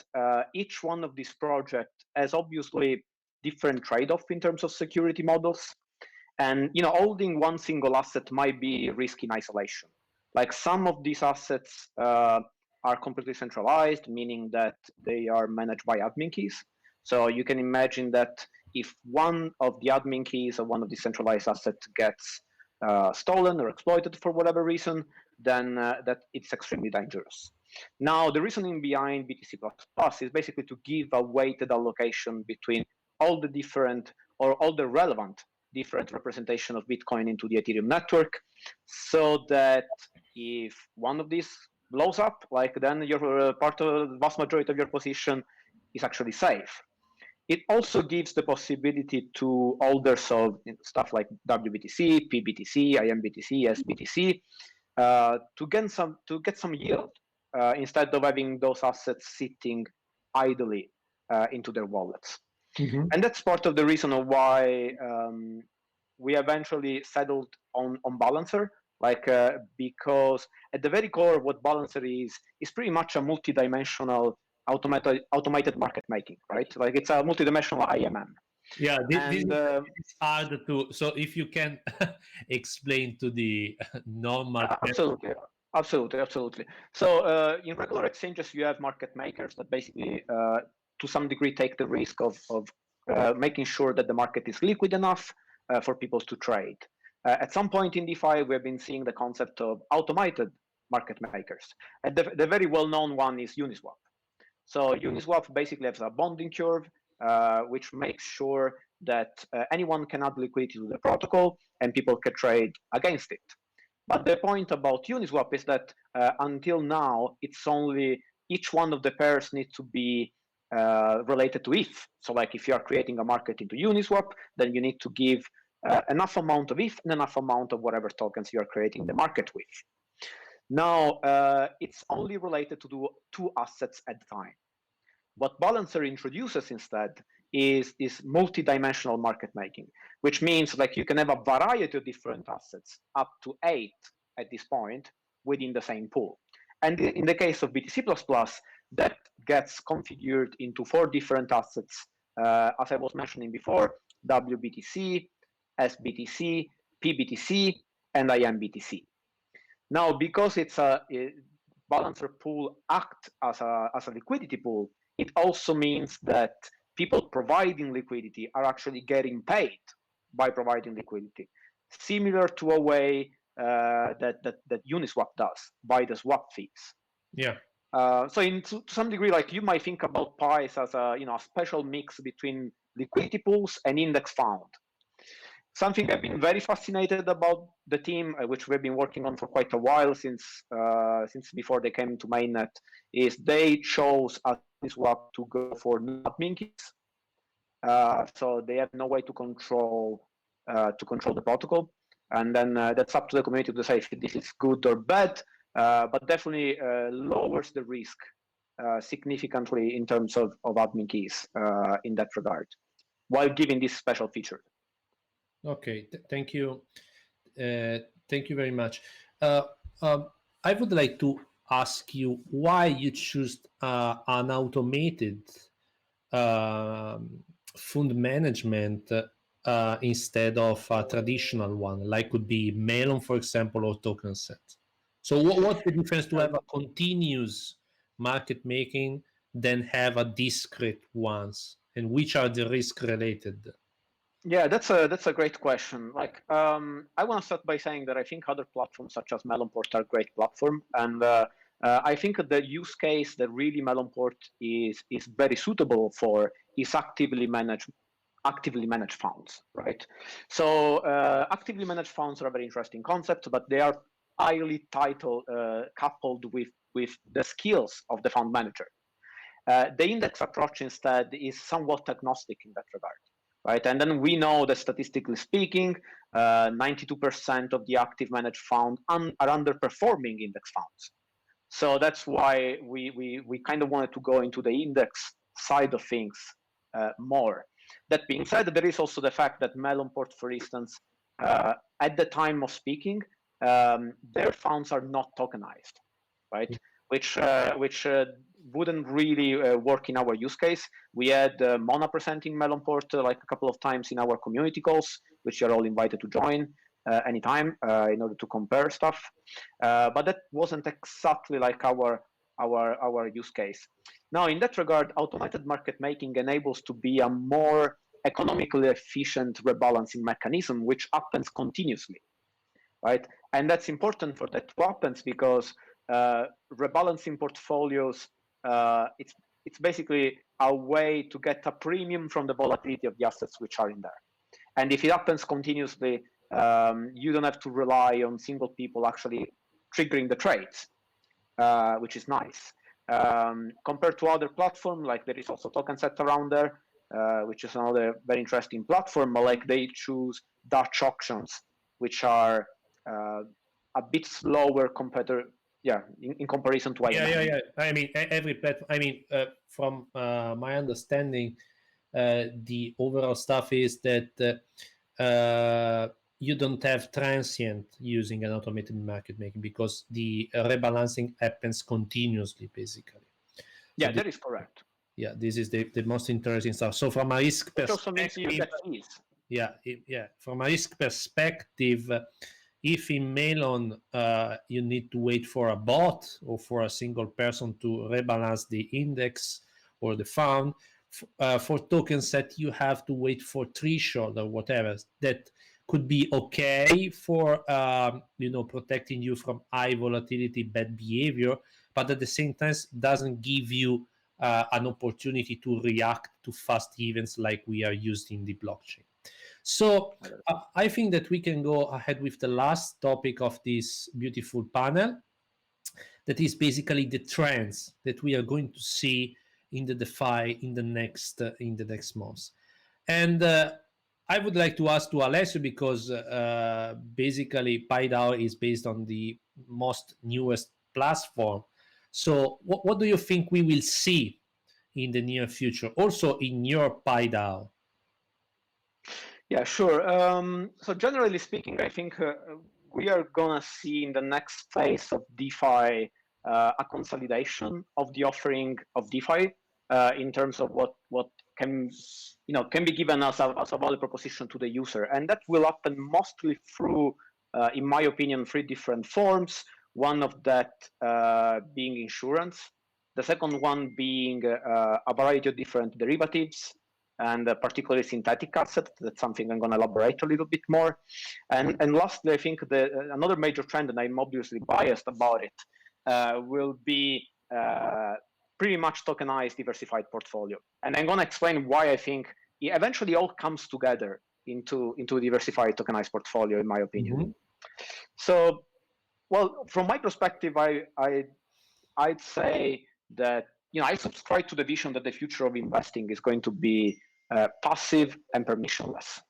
each one of these projects has obviously different trade-off in terms of security models. And holding one single asset might be risky in isolation. Like some of these assets are completely centralized, meaning that they are managed by admin keys. So you can imagine that if one of the admin keys of one of the centralized assets gets stolen or exploited for whatever reason, then that it's extremely dangerous. Now, the reasoning behind BTC++ is basically to give a weighted allocation between all the different or all the relevant different representation of Bitcoin into the Ethereum network, so that if one of these blows up, like then your part of the vast majority of your position is actually safe. It also gives the possibility to holders of stuff like WBTC, PBTC, IMBTC, SBTC to get some yield instead of having those assets sitting idly into their wallets. Mm-hmm. And that's part of the reason of why we eventually settled on Balancer, because at the very core, what Balancer is pretty much a multi-dimensional automated market making, right? Like it's a multi-dimensional IMM. Yeah, this is hard to. So if you can explain to the normal. Absolutely. So in regular exchanges, you have market makers that basically, to some degree, take the risk of making sure that the market is liquid enough for people to trade. At some point in DeFi, we have been seeing the concept of automated market makers. And the very well-known one is Uniswap. So Uniswap basically has a bonding curve, which makes sure that anyone can add liquidity to the protocol and people can trade against it. But the point about Uniswap is that until now, it's only each one of the pairs needs to be related to ETH. So like if you are creating a market into Uniswap, then you need to give enough amount of ETH and enough amount of whatever tokens you are creating the market with. Now, it's only related to do 2 assets at a time. What Balancer introduces instead is multi-dimensional market making, which means like you can have a variety of different assets, up to 8 at this point, within the same pool. And in the case of BTC++, that gets configured into 4 different assets, as I was mentioning before: WBTC, SBTC, PBTC, and IMBTC. Now, because it's a Balancer pool act as a liquidity pool, it also means that people providing liquidity are actually getting paid by providing liquidity, similar to a way that Uniswap does by the swap fees. Yeah. So to some degree, like you might think about pies as a special mix between liquidity pools and index fund. Something I've been very fascinated about the team, which we've been working on for quite a while since before they came to mainnet, is they chose as Uniswap to go for admin keys. So they have no way to control the protocol, and then that's up to the community to decide if this is good or bad. But definitely lowers the risk significantly in terms of admin keys in that regard, while giving this special feature. Okay, thank you. Thank you very much. I would like to ask you why you choose an automated fund management instead of a traditional one, like could be Melon, for example, or token set. So what's the difference to have a continuous market making than have a discrete ones, and which are the risk related? Yeah, that's a great question. Like, I want to start by saying that I think other platforms such as Melonport are great platform, and I think the use case that really Melonport is very suitable for is actively managed funds, right? So actively managed funds are a very interesting concept, but they are highly coupled with the skills of the fund manager. The index approach instead is somewhat agnostic in that regard. Right, and then we know that statistically speaking, 92% of the active managed funds are underperforming index funds. So that's why we kind of wanted to go into the index side of things more. That being said, there is also the fact that Melonport, for instance, at the time of speaking, their funds are not tokenized, right? Which wouldn't really work in our use case. We had Mona presenting Melonport like a couple of times in our community calls, which you're all invited to join anytime in order to compare stuff. But that wasn't exactly like our use case. Now, in that regard, automated market making enables to be a more economically efficient rebalancing mechanism, which happens continuously, right? And that's important for that to happen because rebalancing portfolios, it's basically a way to get a premium from the volatility of the assets which are in there. And if it happens continuously, you don't have to rely on single people actually triggering the trades, which is nice. Compared to other platforms, like there is also TokenSet around there, which is another very interesting platform, but like they choose Dutch auctions, which are a bit slower compared to, in comparison to IMM. Yeah. I mean, every platform. I mean, from my understanding, the overall stuff is that you don't have transient using an automated market making because the rebalancing happens continuously, basically. Yeah, that is correct. Yeah, this is the most interesting stuff. So from a risk perspective, from a risk perspective, if in Melon you need to wait for a bot or for a single person to rebalance the index or the fund, for TokenSet you have to wait for threshold or whatever. That could be okay for protecting you from high volatility, bad behavior, but at the same time doesn't give you an opportunity to react to fast events like we are used in the blockchain. So I think that we can go ahead with the last topic of this beautiful panel. That is basically the trends that we are going to see in the DeFi in the next months. And I would like to ask to Alessio, because basically PyDAO is based on the most newest platform. So what do you think we will see in the near future, also in your PyDAO? Yeah, sure. So generally speaking, I think we are going to see in the next phase of DeFi a consolidation of the offering of DeFi in terms of what can be given as a value proposition to the user. And that will happen mostly through, in my opinion, 3 different forms. One of that being insurance. The second one being a variety of different derivatives, and particularly synthetic assets. That's something I'm going to elaborate a little bit more. And lastly, I think another major trend, and I'm obviously biased about it, will be pretty much tokenized diversified portfolio. And I'm going to explain why I think it eventually all comes together into a diversified tokenized portfolio, in my opinion. Mm-hmm. So, well, from my perspective, I'd say that I subscribe to the vision that the future of investing is going to be passive and permissionless,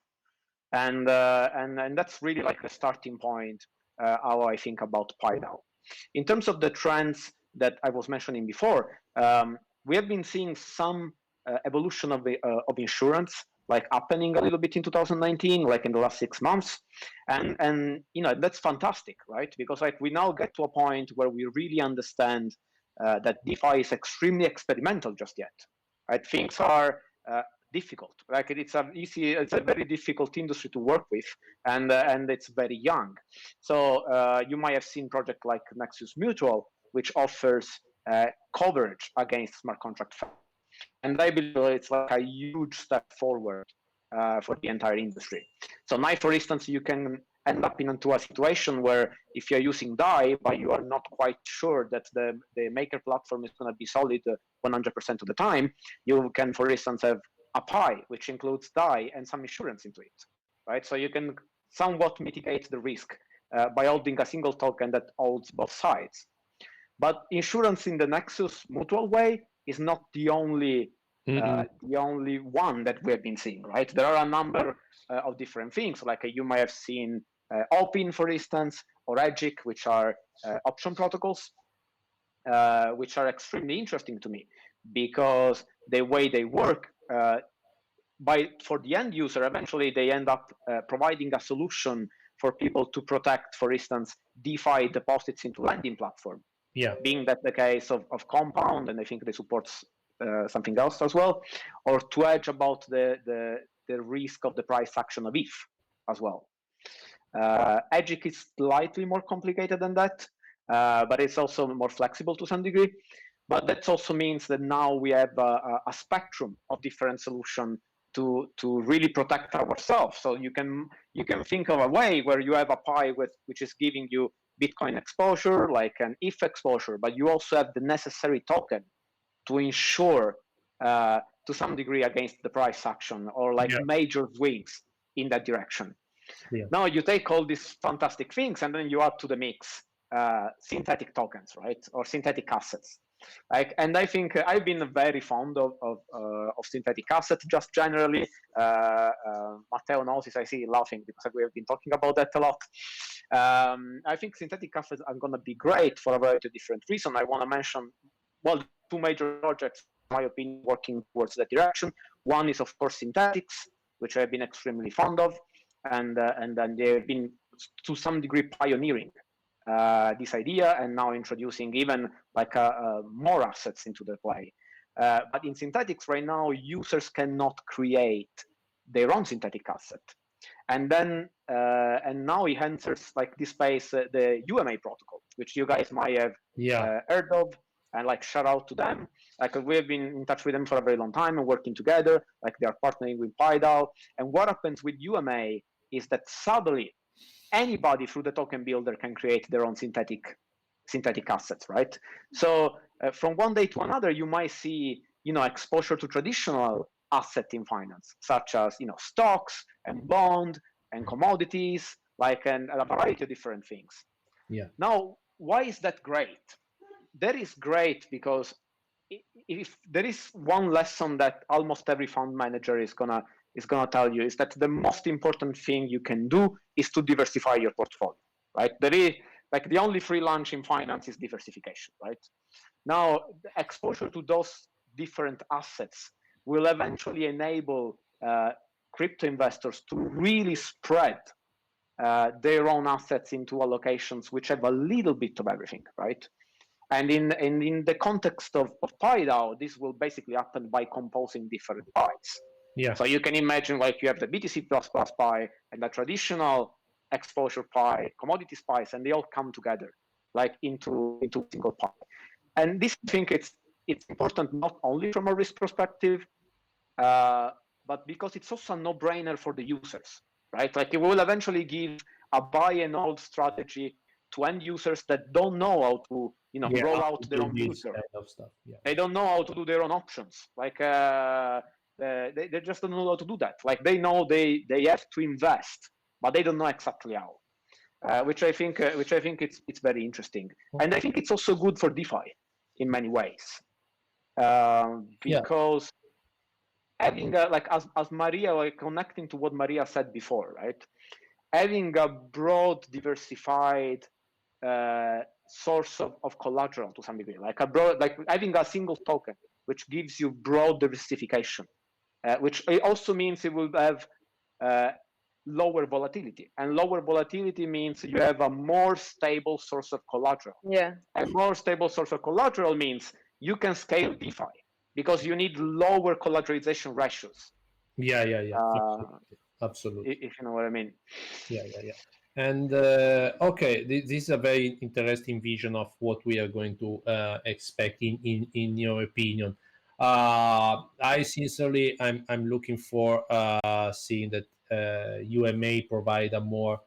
and that's really like the starting point how I think about PyDAO. In terms of the trends that I was mentioning before, we have been seeing some evolution of insurance like happening a little bit in 2019, like in the last 6 months, and that's fantastic, right? Because like we now get to a point where we really understand that DeFi is extremely experimental just yet, right? Things are difficult, like it's a very difficult industry to work with, and it's very young. So you might have seen projects like Nexus Mutual, which offers coverage against smart contract fraud. And I believe it's like a huge step forward for the entire industry. So now, for instance, you can end up into a situation where if you're using DAI, but you are not quite sure that the maker platform is going to be solid 100% of the time, you can, for instance, have a Pi, which includes DAI and some insurance into it, right? So you can somewhat mitigate the risk by holding a single token that holds both sides. But insurance in the Nexus Mutual way is not the only one that we have been seeing, right? There are a number of different things, like you might have seen Opin, for instance, or EGIC, which are option protocols, which are extremely interesting to me because the way they work, for the end user, eventually they end up providing a solution for people to protect, for instance, DeFi deposits into lending platform. Yeah. Being that the case of Compound, and I think they support something else as well, or to hedge about the risk of the price action of ETH as well. Edgic is slightly more complicated than that, but it's also more flexible to some degree. But that also means that now we have a spectrum of different solutions to really protect ourselves. So you can think of a way where you have a pie which is giving you Bitcoin exposure, like an ETH exposure, but you also have the necessary token to ensure to some degree against the price action or like major swings in that direction. Yeah. Now you take all these fantastic things and then you add to the mix synthetic tokens, right, or synthetic assets. Like, and I think I've been very fond of synthetic assets just generally. Matteo knows this, I see laughing because we have been talking about that a lot. I think synthetic assets are going to be great for a variety of different reasons. I want to mention, well, two major projects, in my opinion, working towards that direction. One is, of course, synthetics, which I've been extremely fond of, and then they've been to some degree pioneering this idea and now introducing even like more assets into the play. But in synthetics right now, users cannot create their own synthetic asset. And then and now he enters like this space, the UMA protocol, which you guys might have heard of, and like shout out to them. Like we've been in touch with them for a very long time and working together. Like they are partnering with PyDAO. And what happens with UMA is that suddenly anybody through the token builder can create their own synthetic assets, right? So from one day to another, you might see, you know, exposure to traditional asset in finance, such as, you know, stocks and bond and commodities, like and a variety of different things. Yeah. Now, why is that great? That is great because if there is one lesson that almost every fund manager is gonna tell you, is that the most important thing you can do is to diversify your portfolio, right? There is like the only free lunch in finance is diversification, right? Now, the exposure to those different assets will eventually enable crypto investors to really spread their own assets into allocations which have a little bit of everything, right? And in the context of PyDAO, this will basically happen by composing different pies. Yeah. So you can imagine like you have the BTC++ pie and the traditional exposure pie, commodities pies, and they all come together like into a single pie. And this, I think it's important not only from a risk perspective, but because it's also a no-brainer for the users, right? Like it will eventually give a buy and hold strategy to end users that don't know how to, you know, roll out their own future. Kind of stuff. Yeah. They don't know how to do their own options. Like they just don't know how to do that. Like they know they have to invest, but they don't know exactly how. Which I think it's very interesting, and I think it's also good for DeFi in many ways, because having like as Maria, like connecting to what Maria said before, right? Having a broad, diversified source of collateral to some degree, like having a single token, which gives you broad diversification, which also means it will have lower volatility, and lower volatility means you have a more stable source of collateral. Yeah. And more stable source of collateral means you can scale DeFi because you need lower collateralization ratios. Yeah. Absolutely. If you know what I mean. Yeah. And okay, this is a very interesting vision of what we are going to expect in your opinion. I sincerely, I'm looking for seeing that UMA provide a more,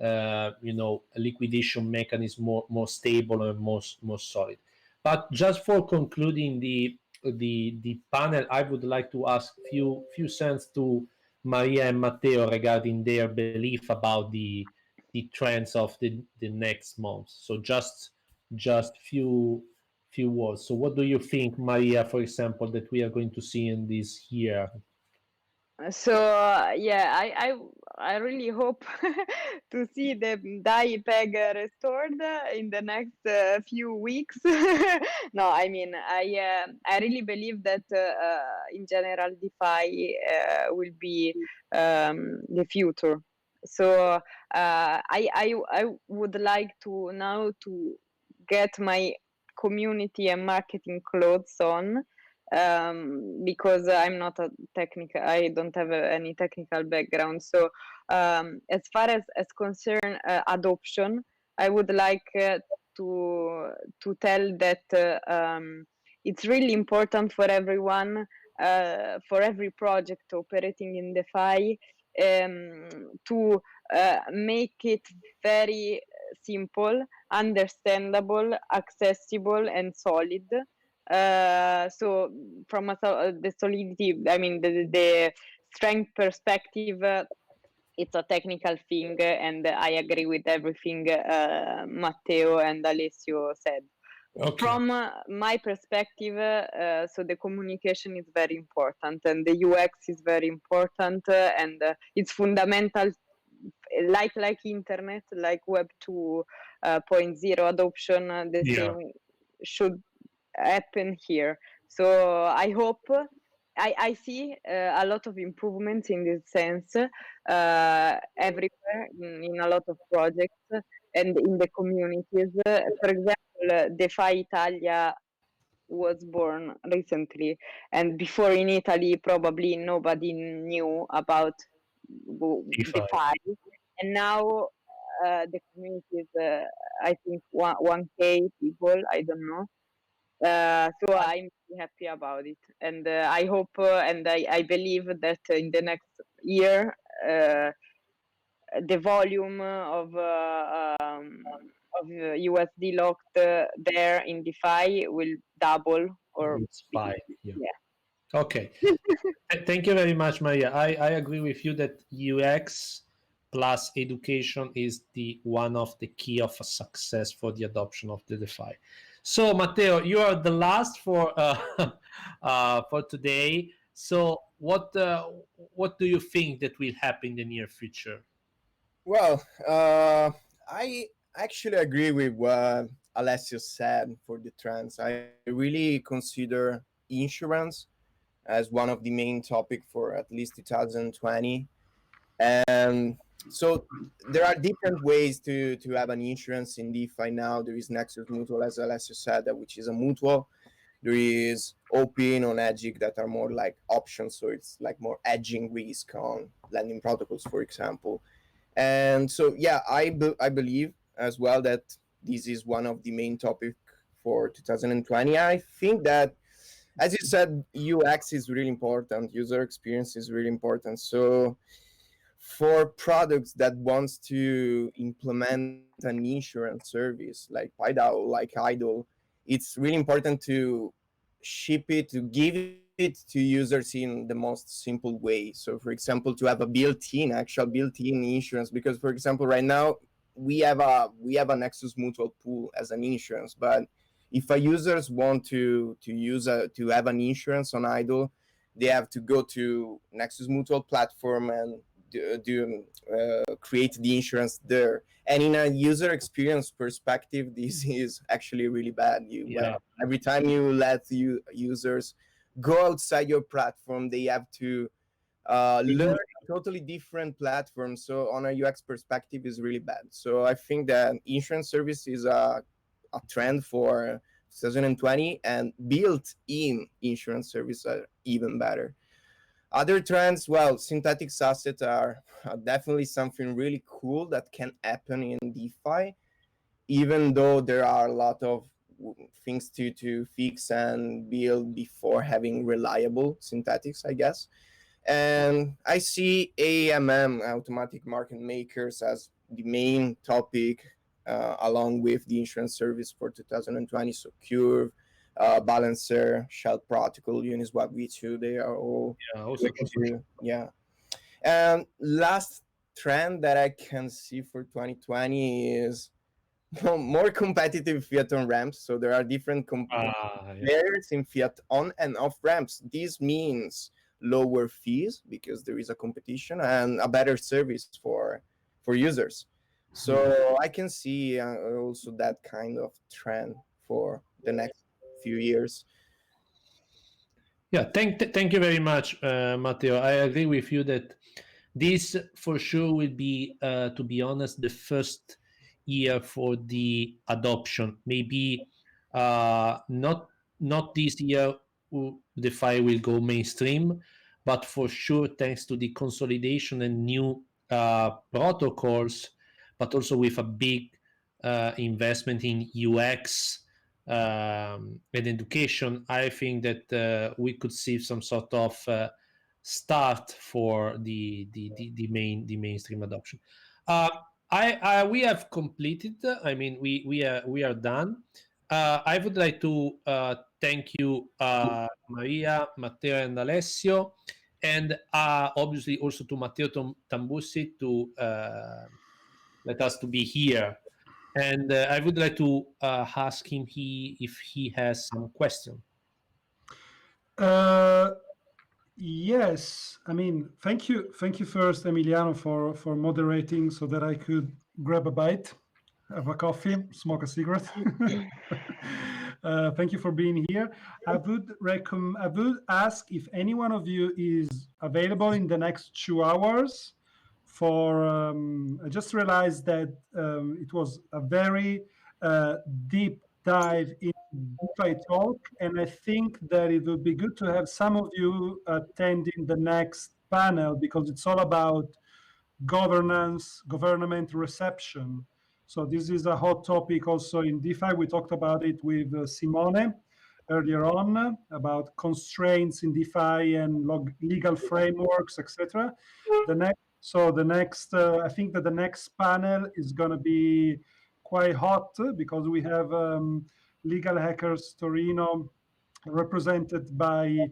a liquidation mechanism more stable and more solid. But just for concluding the panel, I would like to ask few cents to Maria and Matteo regarding their belief about the trends of the next month. So just few words. So what do you think, Maria, for example, that we are going to see in this year? So I really hope to see the DAI peg restored in the next few weeks. No, I mean I really believe that in general DeFi will be the future. So I would like to now to get my community and marketing clothes on, because I'm not a technical, I don't have any technical background. So as far as concern adoption, I would like to tell that it's really important for everyone, for every project operating in DeFi, to make it very simple, understandable, accessible, and solid. So from the solidity, I mean the strength perspective, it's a technical thing, and I agree with everything Matteo and Alessio said. Okay. From my perspective, so the communication is very important, and the UX is very important, and it's fundamental, like internet, like Web 2.0 adoption. The same should happen here. So I hope. I see a lot of improvements in this sense everywhere in a lot of projects and in the communities. For example, DeFi Italia was born recently, and before in Italy, probably nobody knew about DeFi, and now the community is, I think, 1K people. I don't know. So I'm happy about it, and I hope and I believe that in the next year the volume of USD locked there in DeFi will double or Spike, yeah. Okay. Thank you very much, Maria. I agree with you that UX plus education is the one of the key of a success for the adoption of the DeFi. So, Matteo, you are the last for today. So, what do you think that will happen in the near future? Well, I actually agree with what Alessio said for the trends. I really consider insurance as one of the main topic for at least 2020. And so there are different ways to have an insurance in DeFi now. There is Nexus Mutual, as Alessio said, which is a mutual. There is Open on Edging that are more like options, so it's like more edging risk on lending protocols, for example. And so, yeah, I believe as well that this is one of the main topic for 2020. I think that, as you said, UX is really important. User experience is really important. So for products that wants to implement an insurance service like PyDAO, like Idle, it's really important to ship it, to give it to users in the most simple way. So for example, to have a actual built-in insurance, because for example, right now we have a Nexus Mutual pool as an insurance, but if a users want to have an insurance on Idle, they have to go to Nexus Mutual platform and create the insurance there. And in a user experience perspective, this is actually really bad. Every time you let users go outside your platform, they have to learn a totally different platform. So on a UX perspective, is really bad. So I think that insurance service is a trend for 2020, and built-in insurance service are even better. Other trends, well, synthetic assets are definitely something really cool that can happen in DeFi, even though there are a lot of things to fix and build before having reliable synthetics, I guess. And I see AMM, automatic market makers, as the main topic, along with the insurance service for 2020. So Curve, Balancer, Shell Protocol, Uniswap V2, they are all And last trend that I can see for 2020 is more competitive fiat on ramps. So there are different players in fiat on and off ramps. This means lower fees because there is a competition, and a better service for users. So I can see also that kind of trend for the next few years. Yeah, thank you very much, Matteo. I agree with you that this for sure will be, to be honest, the first year for the adoption. Maybe Not this year DeFi will go mainstream, but for sure thanks to the consolidation and new protocols, but also with a big investment in UX and education, I think that we could see some sort of start for the mainstream adoption. We have completed. I mean, we are done. I would like to thank you, Maria, Matteo, and Alessio, and obviously also to Matteo Tambussi to let us to be here. And I would like to ask him if he has some question. Yes, I mean, thank you first, Emiliano, for moderating so that I could grab a bite, have a coffee, smoke a cigarette. Thank you for being here. I would ask if any one of you is available in the next 2 hours for. I just realized that it was a very deep dive in DeFi talk, and I think that it would be good to have some of you attending the next panel because it's all about governance, government reception. So this is a hot topic also in DeFi. We talked about it with Simone earlier on about constraints in DeFi and legal frameworks, etc. I think that the next panel is going to be quite hot because we have Legal Hackers Torino represented by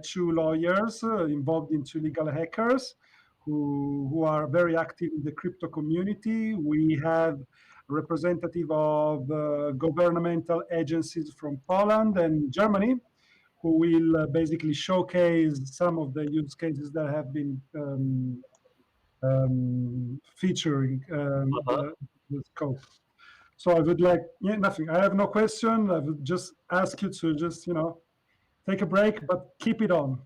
2 lawyers involved in 2 legal hackers who are very active in the crypto community. We have representative of governmental agencies from Poland and Germany who will basically showcase some of the use cases that have been featuring the scope. So I would like, nothing. I have no question. I would just ask you to just, take a break, but keep it on.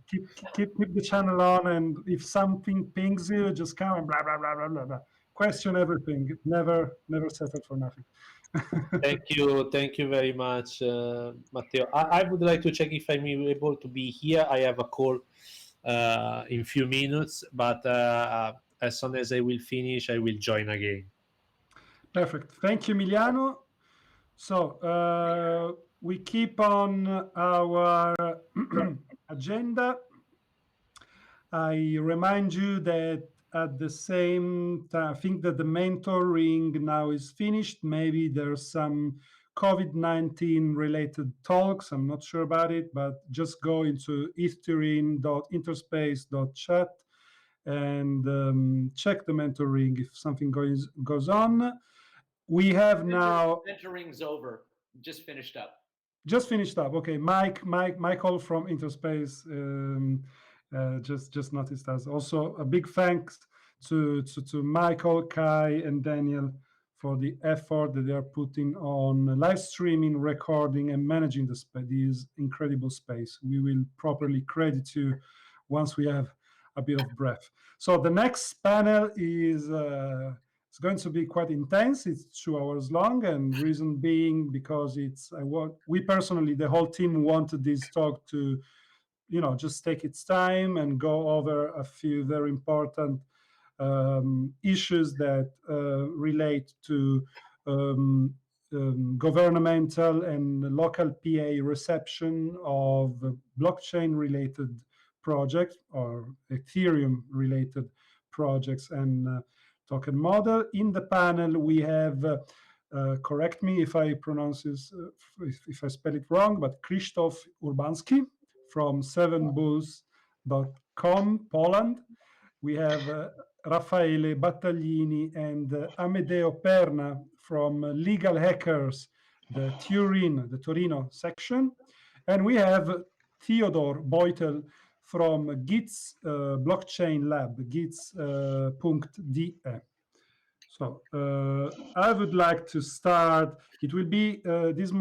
Keep the channel on, and if something pings you, just come and blah blah blah blah blah blah. Question everything. Never settle for nothing. Thank you very much, Matteo. I would like to check if I'm able to be here. I have a call in few minutes, but as soon as I will finish, I will join again. Perfect. Thank you, Emiliano. So we keep on our agenda. I remind you that at the same time, I think that the mentoring now is finished. Maybe there's some COVID-19 related talks. I'm not sure about it, but just go into ethturin.interspace.chat and check the mentoring if something goes on. We have now mentoring's over. Just finished up. Okay, Michael from Interspace just noticed us. Also, a big thanks to Michael, Kai, and Daniel for the effort that they are putting on live streaming, recording, and managing this incredible space. We will properly credit you once we have a bit of breath. So the next panel is it's going to be quite intense. It's 2 hours long, and reason being because we personally, the whole team wanted this talk to, just take its time and go over a few very important issues that relate to governmental and local PA reception of blockchain-related projects or Ethereum-related projects and token model. In the panel, we have, correct me if I pronounce this, if I spell it wrong, but Krzysztof Urbanski from 7bulls.com, Poland. We have Raffaele Battaglini and Amedeo Perna from Legal Hackers, the TURIN, the Torino section. And we have Theodor Beutel from Git's blockchain lab, gits.de. So I would like to start. It will be this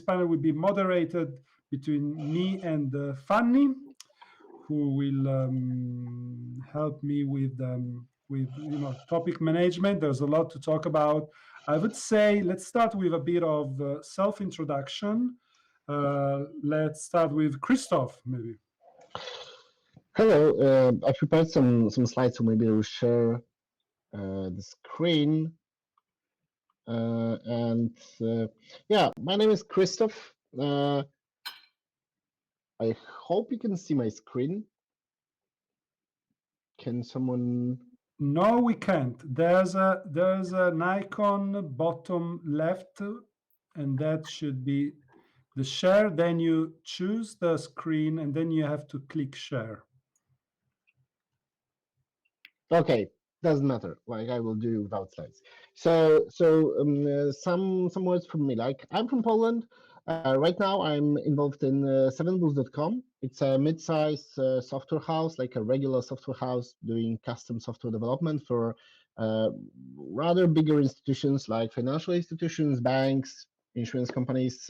panel will be moderated between me and Fanny, who will help me with topic management. There's a lot to talk about. I would say let's start with a bit of self-introduction. Let's start with Christoph, maybe. Hello, I prepared some slides, so maybe I'll share the screen. Yeah, my name is Christoph. I hope you can see my screen. Can someone? No, we can't. There's an icon bottom left, and that should be the share. Then you choose the screen, and then you have to click share. Okay, doesn't matter. Like I will do without slides. Some words from me. Like I'm from Poland. Right now, I'm involved in 7boost.com. It's a mid-size software house, like a regular software house doing custom software development for rather bigger institutions like financial institutions, banks, insurance companies,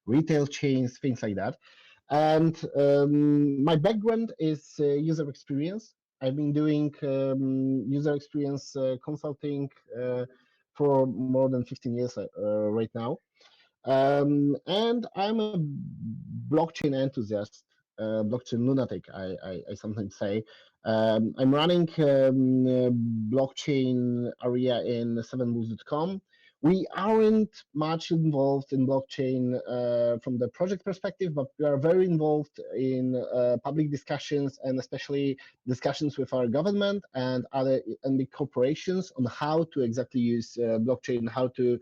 retail chains, things like that. And my background is user experience. I've been doing user experience consulting for more than 15 years right now. And I'm a blockchain enthusiast, blockchain lunatic, I sometimes say. I'm running blockchain area in 7boost.com. We aren't much involved in blockchain from the project perspective, but we are very involved in public discussions and especially discussions with our government and other big corporations on how to exactly use blockchain, how to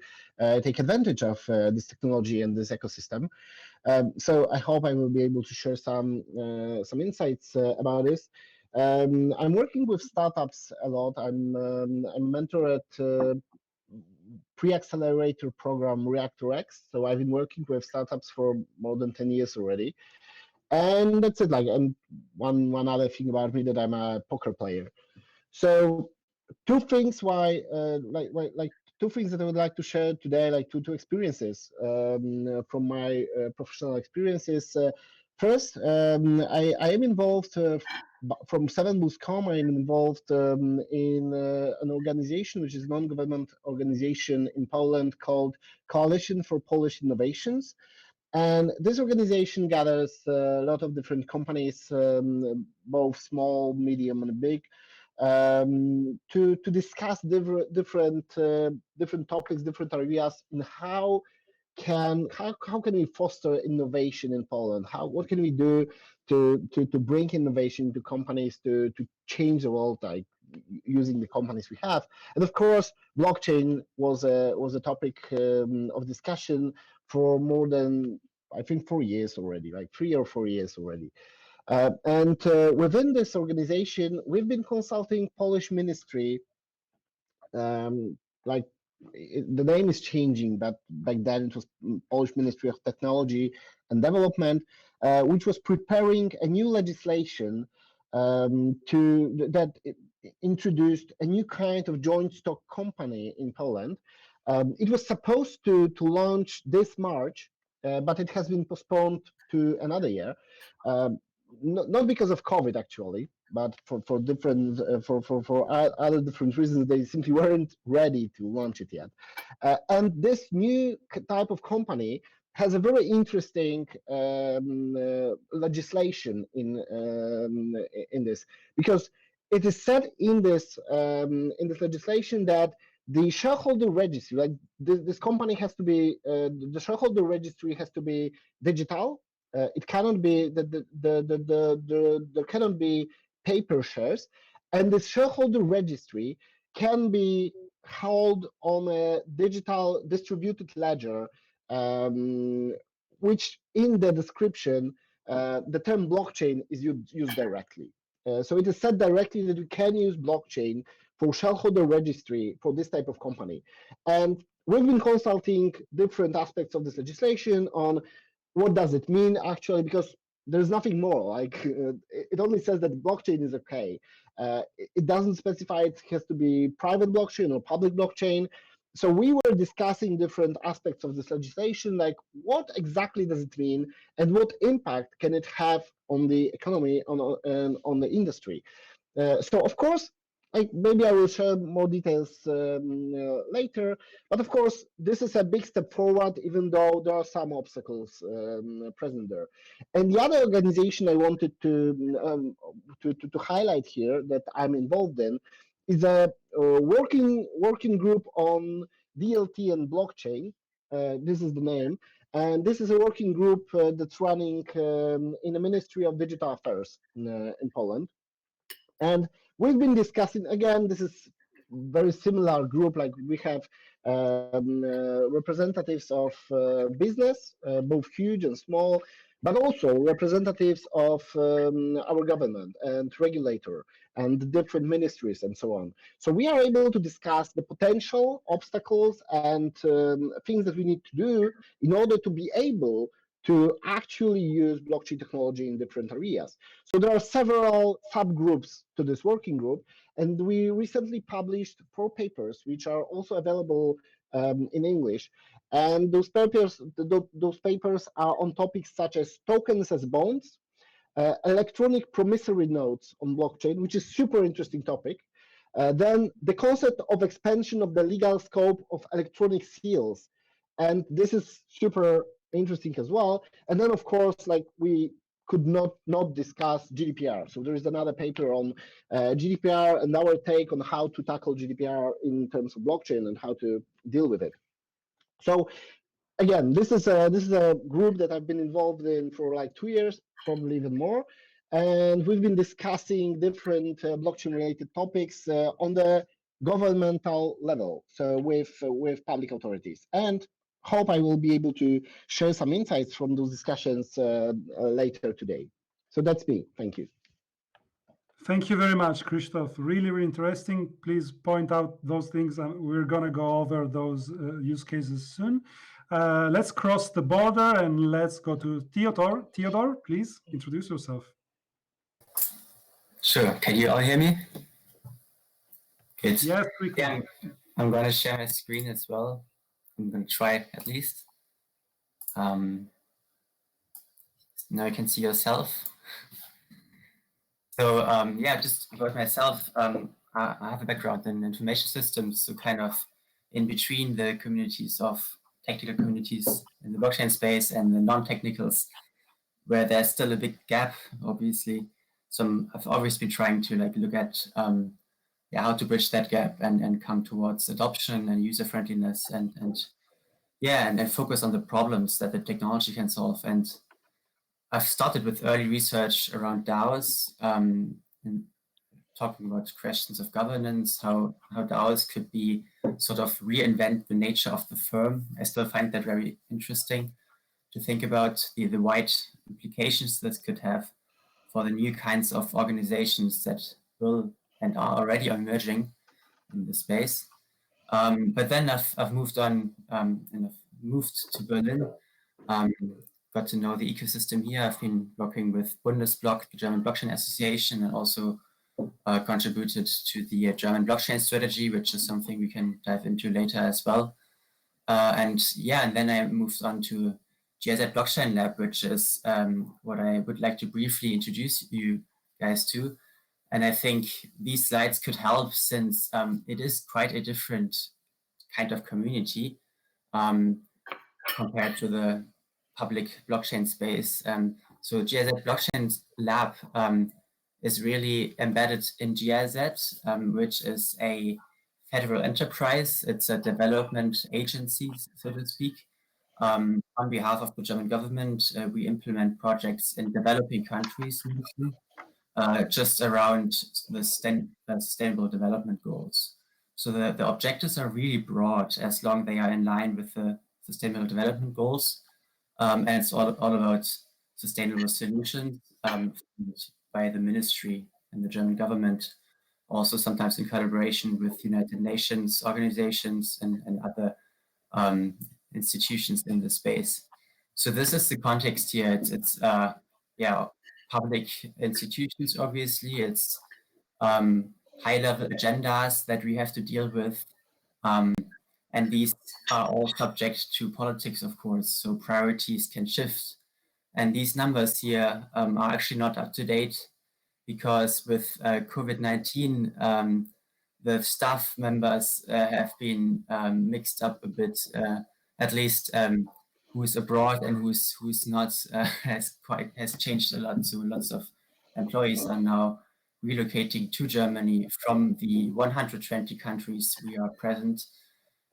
take advantage of this technology and this ecosystem. So I hope I will be able to share some insights about this. I'm working with startups a lot. I'm a mentor at pre-accelerator program Reactor X. So I've been working with startups for more than 10 years already. And that's it. Like, and one other thing about me, that I'm a poker player. So two things two things that I would like to share today, like two experiences from my professional experiences. First, I am involved from 7boost.com. I am involved in an organization which is a non-government organization in Poland called Coalition for Polish Innovations. And this organization gathers a lot of different companies, both small, medium, and big, to discuss different topics, different areas, in how can we foster innovation in Poland? What can we do to bring innovation to companies to change the world, like using the companies we have? And of course, blockchain was a topic of discussion for more than, I think, 4 years already, like 3 or 4 years already. And within this organization, we've been consulting Polish ministry. Like the name is changing, but back then it was Polish Ministry of Technology and Development, which was preparing a new legislation that introduced a new kind of joint stock company in Poland. It was supposed to launch this March, but it has been postponed to another year. Not because of COVID, actually, but for different for other different reasons. They simply weren't ready to launch it yet. And this new type of company has a very interesting legislation in this, because it is said in this legislation that the shareholder registry, like this company has to be, the shareholder registry has to be digital. It cannot be there cannot be paper shares, and the shareholder registry can be held on a digital distributed ledger, which in the description the term blockchain is used directly. So it is said directly that you can use blockchain for shareholder registry for this type of company. And we've been consulting different aspects of this legislation on what does it mean actually, because there's nothing more. Like it only says that blockchain is okay. It doesn't specify it has to be private blockchain or public blockchain. So we were discussing different aspects of this legislation, like what exactly does it mean and what impact can it have on the economy, on the industry. So of course, maybe I will share more details later. But of course, this is a big step forward, even though there are some obstacles present there. And the other organization I wanted to highlight here that I'm involved in is a working group on DLT and blockchain. This is the name. And this is a working group that's running in the Ministry of Digital Affairs in Poland. And we've been discussing, again, this is very similar group, like we have representatives of business, both huge and small, but also representatives of our government and regulator and different ministries and so on. So we are able to discuss the potential obstacles and things that we need to do in order to be able to actually use blockchain technology in different areas. So there are several subgroups to this working group, and we recently published 4 papers, which are also available in English. And those papers are on topics such as tokens as bonds, electronic promissory notes on blockchain, which is super interesting topic. Then the concept of expansion of the legal scope of electronic seals, and this is super interesting as well. And then of course, like we could not discuss GDPR. So there is another paper on GDPR and our take on how to tackle GDPR in terms of blockchain and how to deal with it. So again, this is a group that I've been involved in for like 2 years, probably even more. And we've been discussing different blockchain-related topics on the governmental level, so with public authorities. And hope I will be able to share some insights from those discussions later today. So that's me. Thank you. Thank you very much, Krzysztof. Really, really interesting. Please point out those things. We're going to go over those use cases soon. Let's cross the border and let's go to Theodore. Theodore, please introduce yourself. Sure. Can you all hear me? Good. Yes, we can. Yeah, I'm going to share my screen as well. I'm going to try at least. Now you can see yourself. So yeah, just about myself, I have a background in information systems, so kind of in between the communities of technical communities in the blockchain space and the non-technicals, where there's still a big gap, obviously. So I've always been trying to like look at yeah, how to bridge that gap and come towards adoption and user friendliness and focus on the problems that the technology can solve. And I've started with early research around DAOs, and talking about questions of governance, how DAOs could be sort of reinvent the nature of the firm. I still find that very interesting to think about the wide implications this could have for the new kinds of organizations that will and are already emerging in the space. But then I've moved on and I've moved to Berlin, got to know the ecosystem here. I've been working with Bundesblock, the German Blockchain Association, and also contributed to the German blockchain strategy, which is something we can dive into later as well. And then I moved on to GIZ Blockchain Lab, which is what I would like to briefly introduce you guys to. And I think these slides could help, since it is quite a different kind of community compared to the public blockchain space. So GIZ Blockchain Lab is really embedded in GIZ, which is a federal enterprise. It's a development agency, so to speak. On behalf of the German government, we implement projects in developing countries, mostly, just around the sustainable development goals. So the objectives are really broad, as long as they are in line with the sustainable development goals. And it's all about sustainable solutions by the ministry and the German government, also sometimes in collaboration with United Nations organizations and other institutions in the space. So this is the context here. It's public institutions, obviously. It's high-level agendas that we have to deal with. And these are all subject to politics, of course, so priorities can shift. And these numbers here are actually not up to date, because with COVID-19, the staff members have been mixed up a bit, at least who's abroad and who's not has changed a lot. So lots of employees are now relocating to Germany from the 120 countries we are present,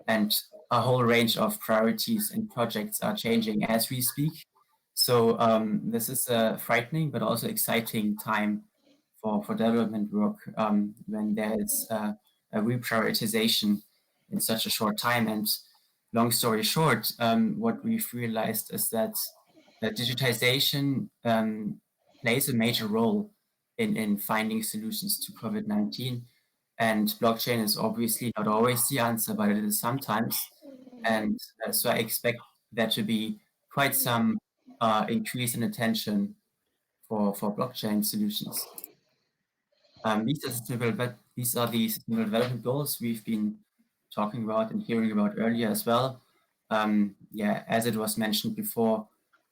and a whole range of priorities and projects are changing as we speak. So this is a frightening but also exciting time for development work when there is a reprioritization in such a short time. And long story short, what we've realized is that digitization plays a major role in finding solutions to COVID-19. And blockchain is obviously not always the answer, but it is sometimes. And so I expect there to be quite some increase in attention for blockchain solutions. These are the sustainable development goals we've been talking about and hearing about earlier as well. Yeah, as it was mentioned before,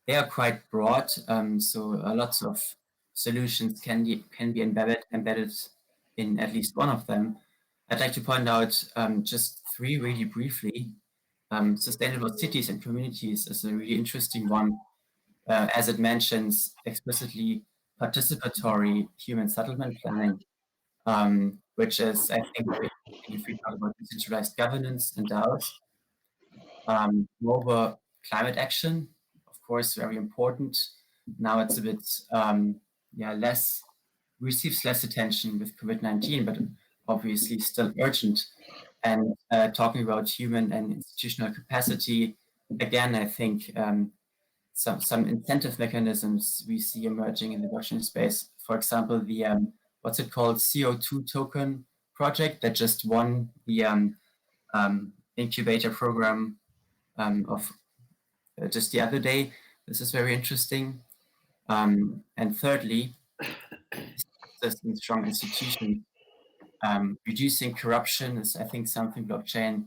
they are quite broad, so lots of solutions can be embedded in at least one of them. I'd like to point out just three really briefly. Sustainable cities and communities is a really interesting one, as it mentions explicitly participatory human settlement planning, which is, I think, if we talk about decentralized governance and DAOs. Moreover, climate action, of course, very important. Now it's a bit, receives less attention with COVID-19, but obviously still urgent. And talking about human and institutional capacity, again, I think some incentive mechanisms we see emerging in the blockchain space. For example, the what's it called, CO2 token project that just won the incubator program of just the other day. This is very interesting. And thirdly, strong institutions. Reducing corruption is, I think, something blockchain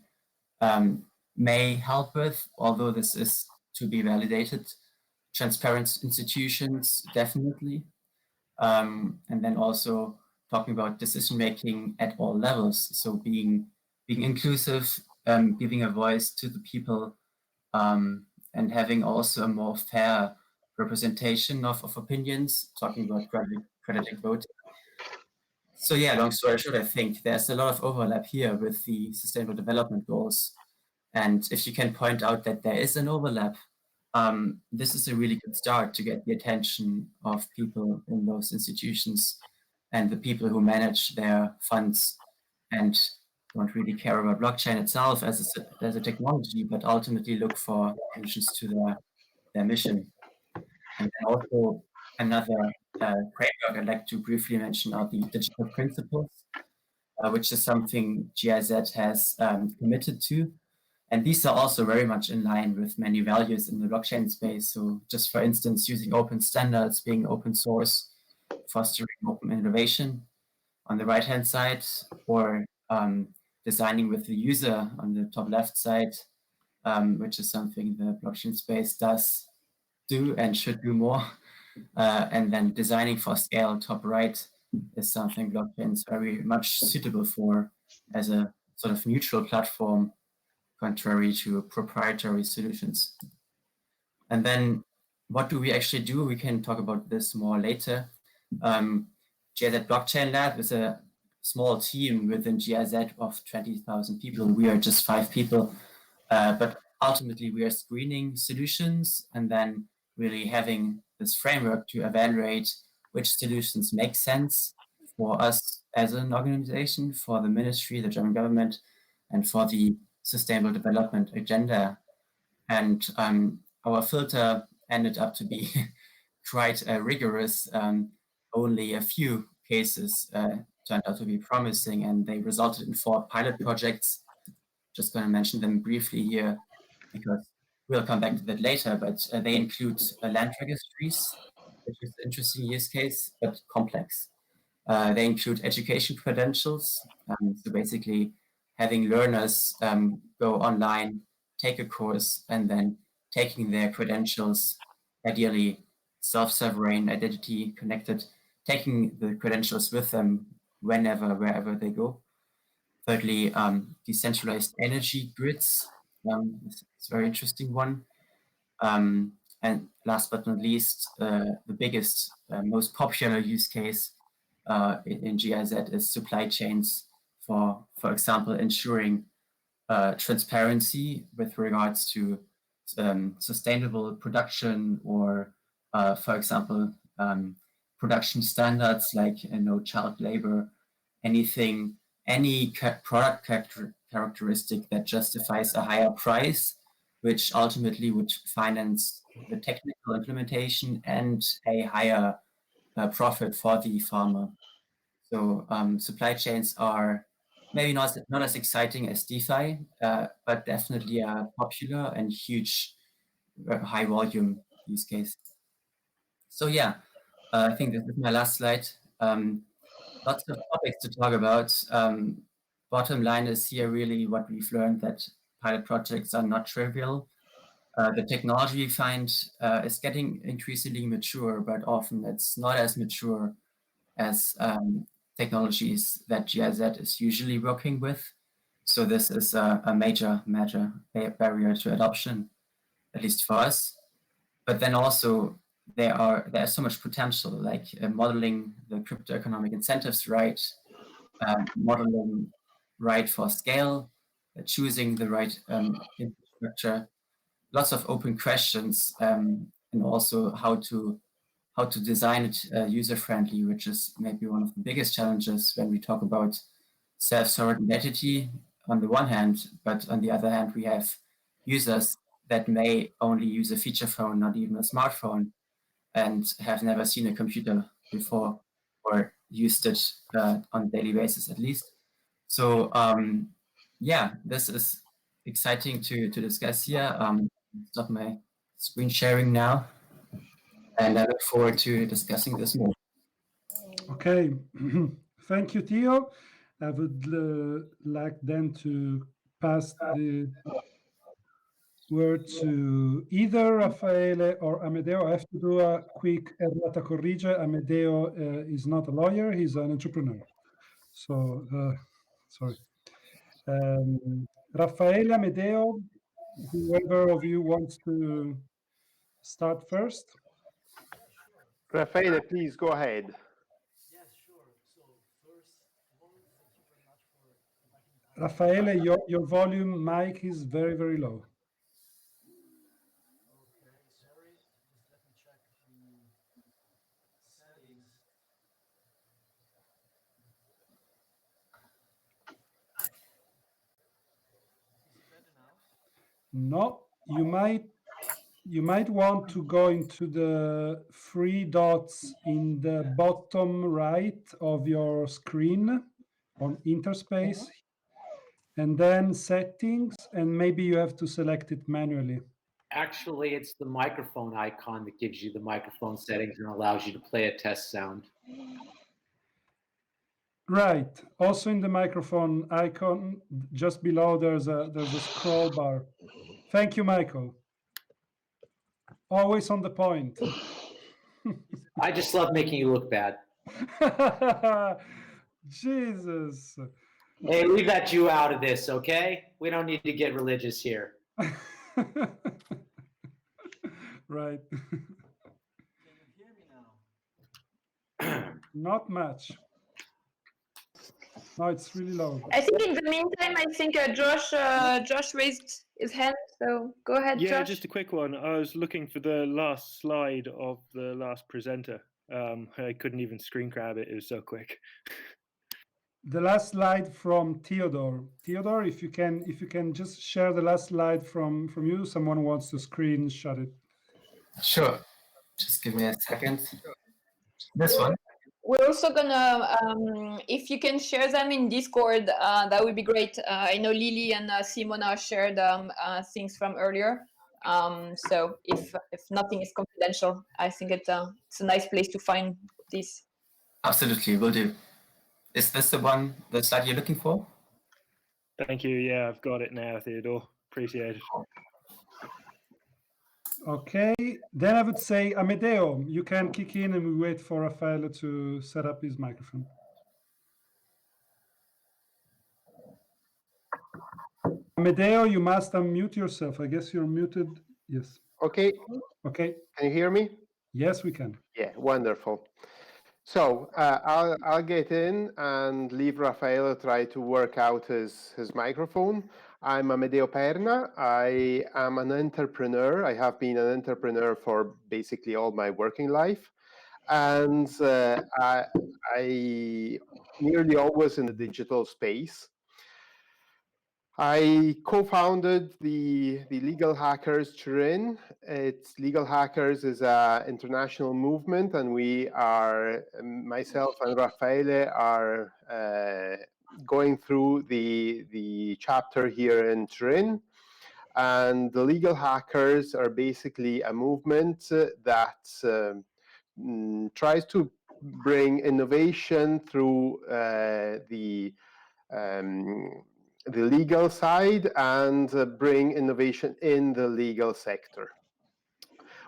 may help with, although this is to be validated. Transparent institutions, definitely. And then also talking about decision-making at all levels. So being inclusive, giving a voice to the people, and having also a more fair representation of opinions, talking about credited voting. So yeah, long story short, I think there's a lot of overlap here with the Sustainable Development Goals. And if you can point out that there is an overlap, this is a really good start to get the attention of people in those institutions and the people who manage their funds and don't really care about blockchain itself as a technology, but ultimately look for solutions to their mission. And then also another framework I'd like to briefly mention are the digital principles, which is something GIZ has committed to. And these are also very much in line with many values in the blockchain space. So just for instance, using open standards, being open source, fostering open innovation on the right-hand side, or designing with the user on the top left side, which is something the blockchain space does do and should do more. And then designing for scale, top right, is something blockchain is very much suitable for as a sort of neutral platform, contrary to proprietary solutions. And then what do we actually do? We can talk about this more later. GIZ Blockchain Lab is a small team within GIZ of 20,000 people. We are just 5 people, but ultimately we are screening solutions and then really having this framework to evaluate which solutions make sense for us as an organization, for the ministry, the German government, and for the Sustainable Development Agenda. And our filter ended up to be quite rigorous. Only a few cases turned out to be promising, and they resulted in 4 pilot projects. Just going to mention them briefly here because we'll come back to that later, but they include land registries, which is an interesting use case, but complex. They include education credentials, so basically having learners go online, take a course, and then taking their credentials, ideally self-sovereign, identity connected, taking the credentials with them whenever, wherever they go. Thirdly, decentralized energy grids. It's a very interesting one. And last but not least, the biggest, most popular use case in GIZ is supply chains for example, ensuring transparency with regards to sustainable production or, for example, production standards like no child labor, anything, any product characteristic that justifies a higher price, which ultimately would finance the technical implementation and a higher profit for the farmer. So supply chains are maybe not as exciting as DeFi, but definitely a popular and huge high volume use case. So yeah, I think this is my last slide. Lots of topics to talk about. Bottom line is here really what we've learned, that pilot projects are not trivial. The technology we find is getting increasingly mature, but often it's not as mature as technologies that GIZ is usually working with. So this is a major barrier to adoption, at least for us. But then also there's so much potential, like modeling the crypto economic incentives right, modeling right for scale, choosing the right infrastructure, lots of open questions, and also how to design it user-friendly, which is maybe one of the biggest challenges when we talk about self-sovereign identity on the one hand, but on the other hand, we have users that may only use a feature phone, not even a smartphone, and have never seen a computer before or used it on a daily basis at least. So yeah, this is exciting to discuss here. Stop my screen sharing now. And I look forward to discussing this more. Okay, thank you, Theo. I would like then to pass the word to either Raffaele or Amedeo. I have to do a quick errata corrige. Amedeo is not a lawyer, he's an entrepreneur. So, sorry. Raffaele, Amedeo, whoever of you wants to start first. Raffaele, please go ahead. Raffaele, your volume mic is very, very low. No, you might want to go into the three dots in the bottom right of your screen on Interspace, and then settings, and maybe you have to select it manually. Actually, it's the microphone icon that gives you the microphone settings and allows you to play a test sound. Right. Also in the microphone icon, just below, there's a scroll bar. Thank you, Michael. Always on the point. I just love making you look bad. Jesus. Hey, leave that Jew out of this, okay? We don't need to get religious here. Right. Not much. No, it's really low. I think in the meantime, I think Josh raised his hand. So go ahead, Yeah, Josh. just a quick one. I was looking for the last slide of the last presenter. I couldn't even screen grab it. It was so quick. The last slide from Theodore. Theodore, if you can just share the last slide from you. Someone wants to screenshot it. Sure. Just give me a second. This one. We're also gonna, if you can share them in Discord, that would be great. I know Lily and Simona shared things from earlier. So if nothing is confidential, I think it's a nice place to find this. Absolutely, will do. Is this the slide you're looking for? Thank you. Yeah, I've got it now, Theodore. Appreciate it. Okay, then I would say, Amedeo, you can kick in and we wait for Raffaele to set up his microphone. Amedeo, you must unmute yourself. I guess you're muted. Yes. Okay. Okay. Can you hear me? Yes, we can. Yeah, wonderful. So I'll get in and leave Raffaele try to work out his microphone. I'm Amedeo Perna. I am an entrepreneur. I have been an entrepreneur for basically all my working life. And I nearly always in the digital space. I co-founded the Legal Hackers TURIN. It's Legal Hackers is an international movement, and we are, myself and Raffaele are going through the chapter here in TURIN. And the Legal Hackers are basically a movement that tries to bring innovation through the legal side and bring innovation in the legal sector.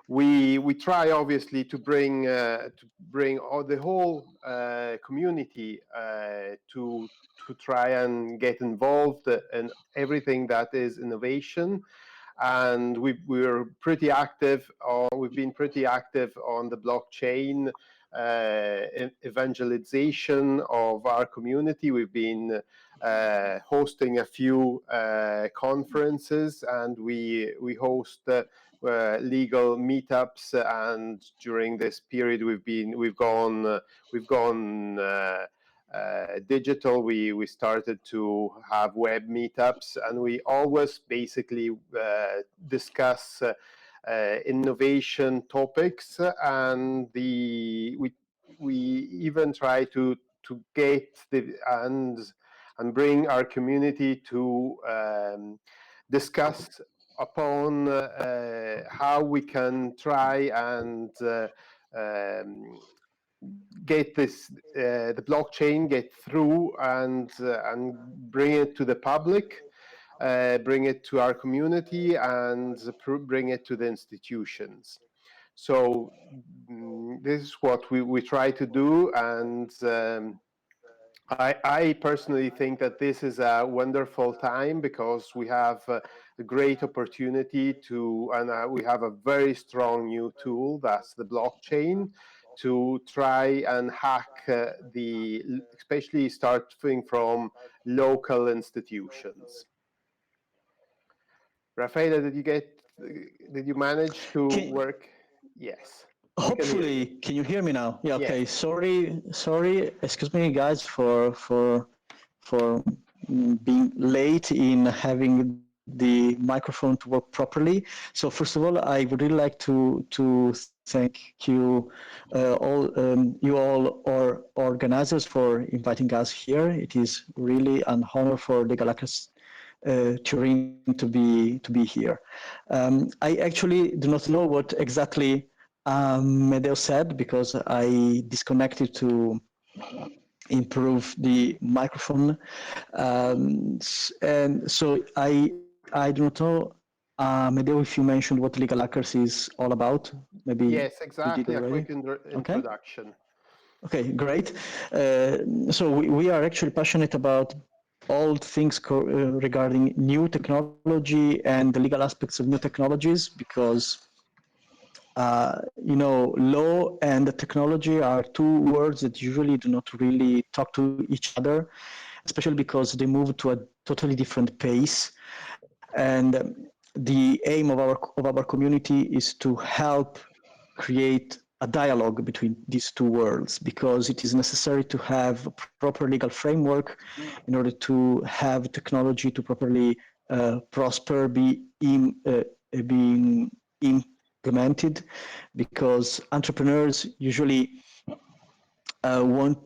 We try obviously to bring all the whole community to try and get involved in everything that is innovation. And we're pretty active. We've been pretty active on the blockchain evangelization of our community. We've been hosting a few conferences, and we host legal meetups. And during this period, we've gone digital. We started to have web meetups, and we always basically discuss innovation topics, and we even try to get and bring our community to discuss upon how we can try and get the blockchain get through and bring it to the public, bring it to our community, and bring it to the institutions. So this is what we try to do, and I personally think that this is a wonderful time because we have a great opportunity to, and we have a very strong new tool, that's the blockchain, to try and hack especially starting from local institutions. Raffaele, did you manage to work? Yes. Hopefully, can you hear me now? Yeah. Okay. Yes. Sorry. Excuse me, guys, for being late in having the microphone to work properly. So first of all, I would really like to thank you all or organizers for inviting us here. It is really an honor for Legal Hackers TURIN to be here. I actually do not know what exactly Medeo said because I disconnected to improve the microphone, and so I do not know, Medeo, if you mentioned what Legal Hackers is all about. Maybe yes, exactly. A quick introduction. Okay, great. So we are actually passionate about all things regarding new technology and the legal aspects of new technologies because law and technology are two words that usually do not really talk to each other, especially because they move to a totally different pace. And the aim of our community is to help create a dialogue between these two worlds because it is necessary to have a proper legal framework in order to have technology to properly prosper, being implemented, because entrepreneurs usually want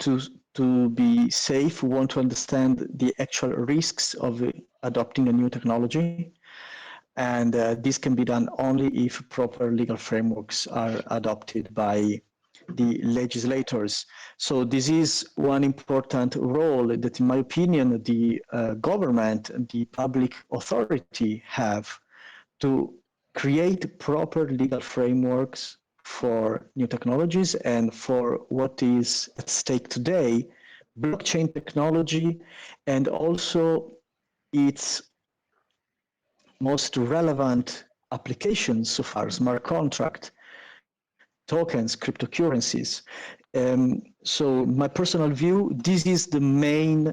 to be safe, want to understand the actual risks of adopting a new technology. And this can be done only if proper legal frameworks are adopted by the legislators. So this is one important role that, in my opinion, the government and the public authority have to create proper legal frameworks for new technologies and for what is at stake today, blockchain technology, and also its most relevant applications so far: smart contract, tokens, cryptocurrencies. So my personal view, this is the main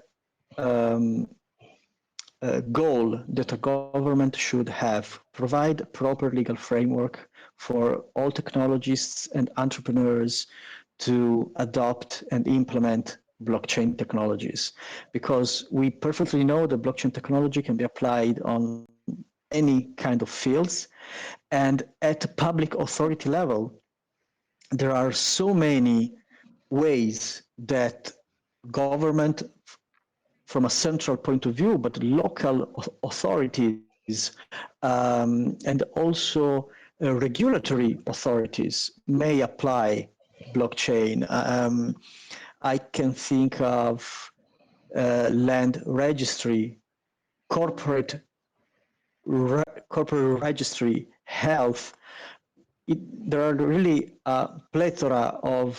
goal that a government should have: provide proper legal framework for all technologists and entrepreneurs to adopt and implement blockchain technologies, because we perfectly know that blockchain technology can be applied on any kind of fields, and at public authority level there are so many ways that government from a central point of view, but local authorities and also regulatory authorities may apply blockchain. I can think of land registry, corporate corporate registry, health. There are really a plethora of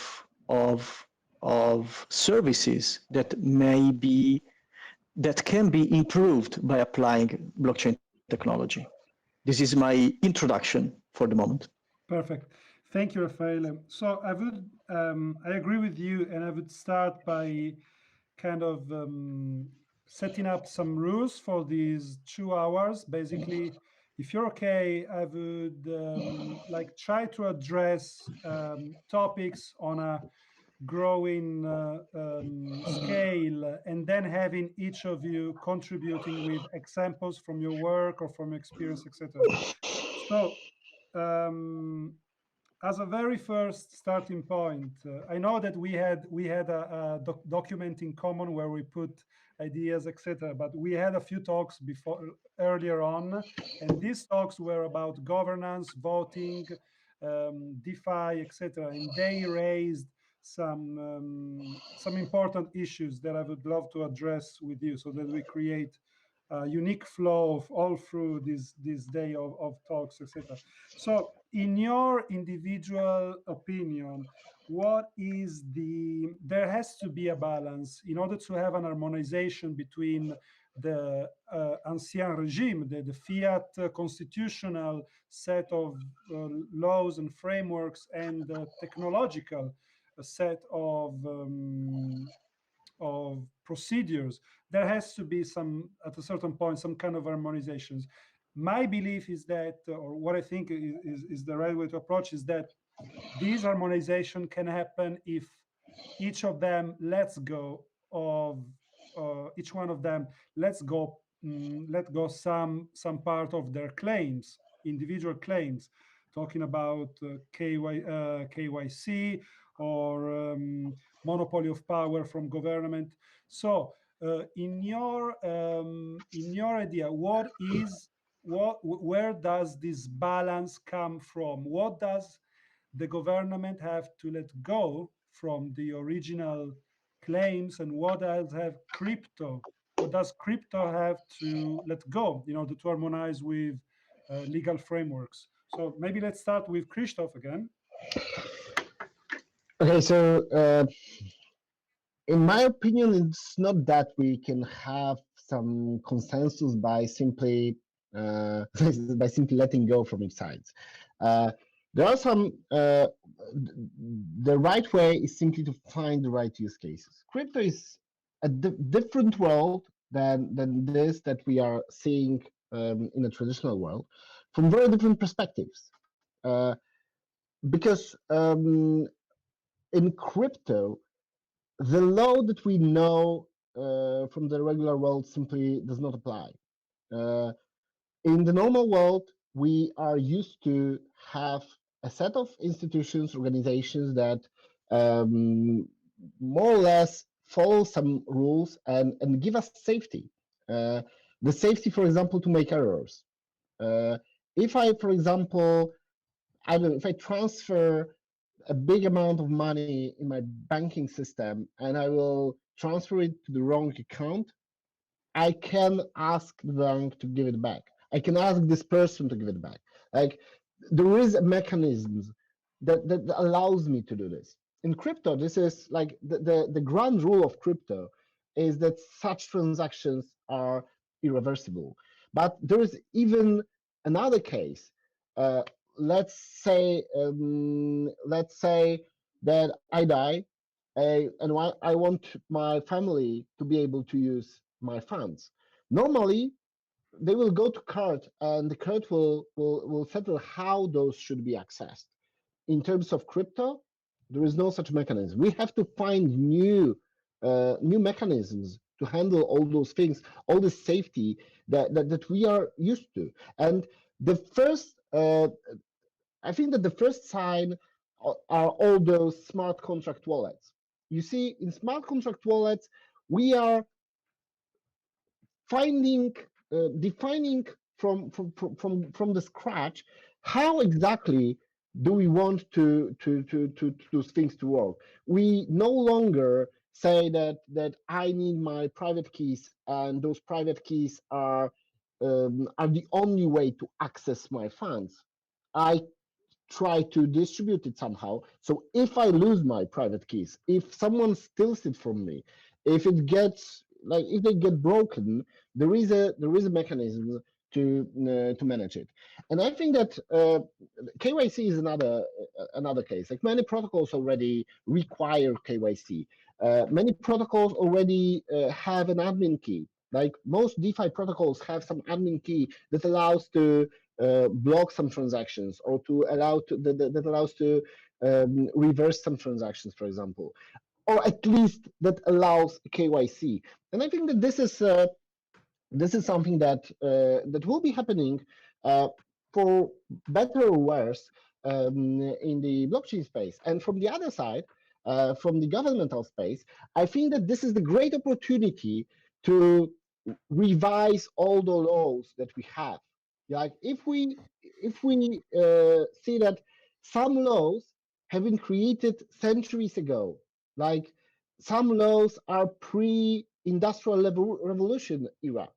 services that can be improved by applying blockchain technology. This is my introduction for the moment. Perfect. Thank you, Raffaele. So I agree with you, and I would start by kind of setting up some rules for these 2 hours. Basically, if you're okay, I would like try to address topics on a growing scale, and then having each of you contributing with examples from your work or from experience, etc. So as a very first starting point, I know that we had a document in common where we put ideas, etc. But we had a few talks before earlier on, and these talks were about governance, voting, DeFi, etc. And they raised some important issues that I would love to address with you, so that we create a unique flow of all through this day of talks, etc. So, in your individual opinion, what is there has to be a balance in order to have an harmonization between the ancien regime, the fiat constitutional set of laws and frameworks, and the technological set of procedures. There has to be at a certain point, some kind of harmonizations. My belief is that, or what I think is the right way to approach, is that this harmonization can happen if each of them lets go of each one of them let go some part of their claims, individual claims, talking about KYC or monopoly of power from government. So in your idea, where does this balance come from? What does the government have to let go from the original claims, and what does crypto have to let go in order to harmonize with legal frameworks? So maybe let's start with Christoph again. Okay, so in my opinion, it's not that we can have some consensus by simply by simply letting go from each side. There are some. The right way is simply to find the right use cases. Crypto is a different world than this that we are seeing in a traditional world, from very different perspectives. Because in crypto, the law that we know from the regular world simply does not apply. In the normal world, we are used to have a set of institutions, organizations that more or less follow some rules and give us safety. The safety, for example, to make errors. If I, for example, I don't know, if I transfer a big amount of money in my banking system and I will transfer it to the wrong account, I can ask the bank to give it back. I can ask this person to give it back. Like, there is a mechanism that allows me to do this. In crypto, this is like the ground rule of crypto is that such transactions are irreversible. But there is even another case. Let's say that I die, and I want my family to be able to use my funds. Normally, they will go to court, and the court will settle how those should be accessed. In terms of crypto, there is no such mechanism. We have to find new mechanisms to handle all those things, all the safety that we are used to. And the first, I think that the first sign are all those smart contract wallets. You see, in smart contract wallets, we are finding, defining from the scratch how exactly do we want to those things to work. We no longer say that I need my private keys, and those private keys are the only way to access my funds. I try to distribute it somehow. So if I lose my private keys, if someone steals it from me, if it gets like if they get broken, there is a mechanism to manage it. And I think that KYC is another case. Like many protocols already require KYC. Many protocols already have an admin key. Like most DeFi protocols have some admin key that allows to block some transactions, or to allow that allows to reverse some transactions, for example, or at least that allows KYC. And I think that this is something that will be happening for better or worse in the blockchain space. And from the other side, from the governmental space, I think that this is the great opportunity to revise all the laws that we have. Like if we see that some laws have been created centuries ago, like some laws are pre-industrial revolution era,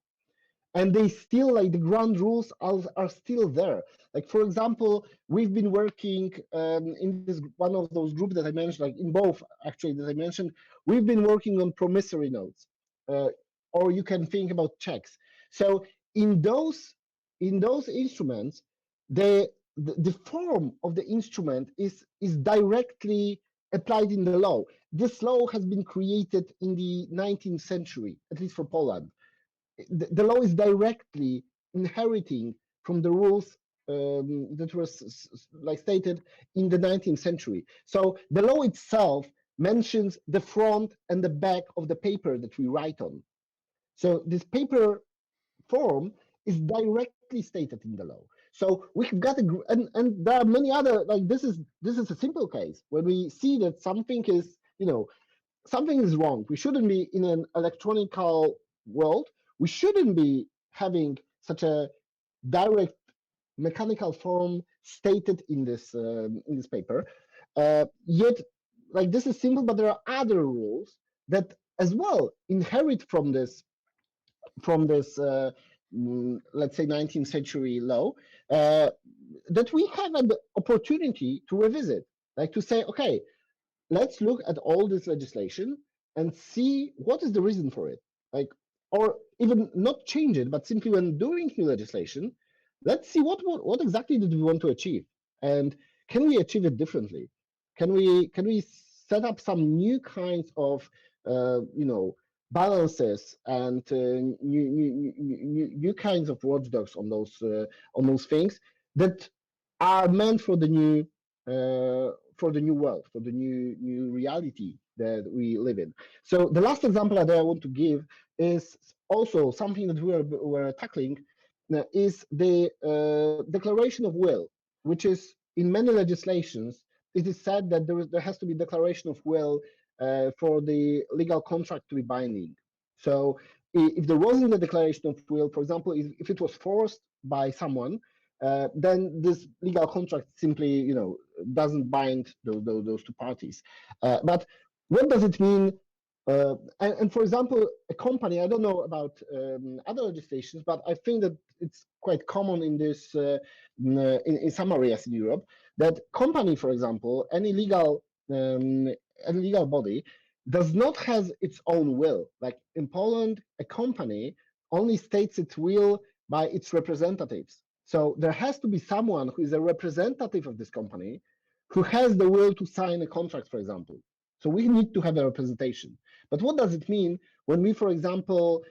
and they still, like, the ground rules are still there. Like, for example, we've been working in this one of those groups that I mentioned, like in both actually that I mentioned, we've been working on promissory notes, or you can think about checks. So in those instruments, the form of the instrument is directly applied in the law. This law has been created in the 19th century, at least for Poland. The law is directly inheriting from the rules that were like stated in the 19th century. So the law itself mentions the front and the back of the paper that we write on. So this paper form is directly stated in the law. So we've got and there are many other, like this is a simple case where we see that something is, something is wrong. We shouldn't be in an electronical world. We shouldn't be having such a direct mechanical form stated in this paper. Yet, like, this is simple, but there are other rules that as well inherit from this let's say 19th century law, that we have an opportunity to revisit, like to say, okay, let's look at all this legislation and see what is the reason for it. Like, or even not change it, but simply when doing new legislation, let's see what exactly did we want to achieve, and can we achieve it differently? Can we set up some new kinds of balances and new kinds of watchdogs on those things that are meant for the new world, for the new reality that we live in. So the last example that I want to give is also something that we're tackling, is the declaration of will, which is in many legislations. It is said that there has to be declaration of will for the legal contract to be binding. So if there wasn't a declaration of will, for example, if it was forced by someone, then this legal contract simply, doesn't bind those two parties. But what does it mean? And for example, a company, I don't know about other legislations, but I think that it's quite common in this in some areas in Europe, that company, for example, any legal body does not have its own will. Like in Poland, a company only states its will by its representatives. So there has to be someone who is a representative of this company who has the will to sign a contract, for example. So we need to have a representation. But what does it mean when we, for example,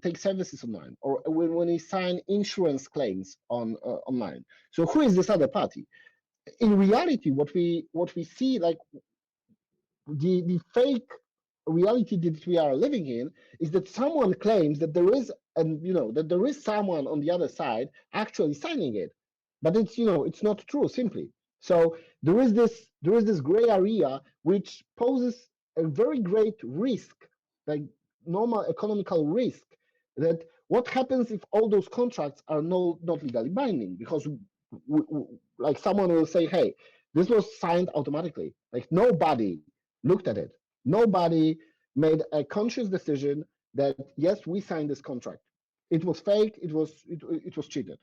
take services online, or when we sign insurance claims online? So who is this other party? In reality, what we see, like the fake reality that we are living in, is that someone claims that there is, and that there is someone on the other side actually signing it, but it's not true simply. So there is this gray area which poses a very great risk, like normal economical risk, that what happens if all those contracts are not legally binding, because like someone will say, hey, this was signed automatically, like nobody looked at it. Nobody made a conscious decision that yes, we signed this contract. It was fake. It was cheated.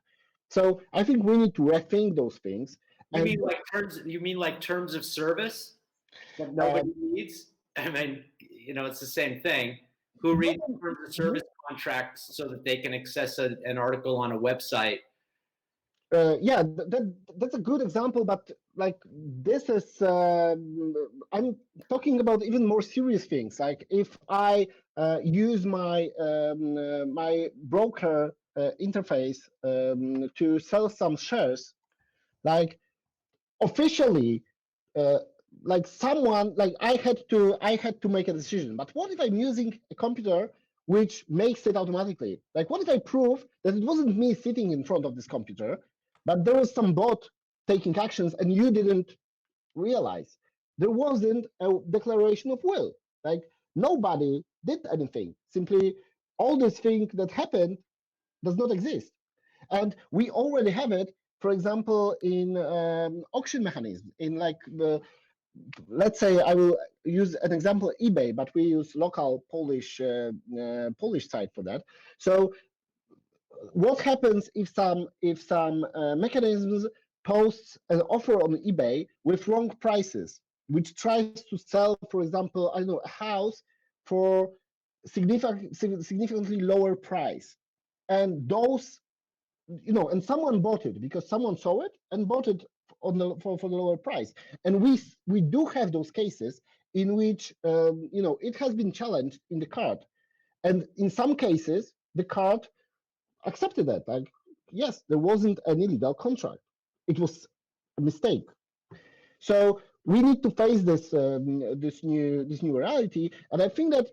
So I think we need to rethink those things. You mean like terms? You mean like terms of service that nobody reads? I mean, it's the same thing. Who reads terms of service contracts so that they can access an article on a website? Yeah, that's a good example, but like this is, I'm talking about even more serious things. Like if I use my my broker interface to sell some shares, like officially, like someone, like I had to make a decision. But what if I'm using a computer which makes it automatically? Like what if I prove that it wasn't me sitting in front of this computer, but there was some bot taking actions and you didn't realize? There wasn't a declaration of will. Like nobody did anything. Simply all this thing that happened does not exist. And we already have it, for example, in auction mechanisms, in like let's say I will use an example, eBay, but we use local Polish site for that. So what happens if some mechanisms posts an offer on eBay with wrong prices, which tries to sell, for example, I don't know, a house for significantly lower price, and those, and someone bought it because someone saw it and bought it on for the lower price, and we do have those cases in which it has been challenged in the court, and in some cases the court accepted that, like, yes, there wasn't an illegal contract, it was a mistake. So we need to face this new reality, and I think that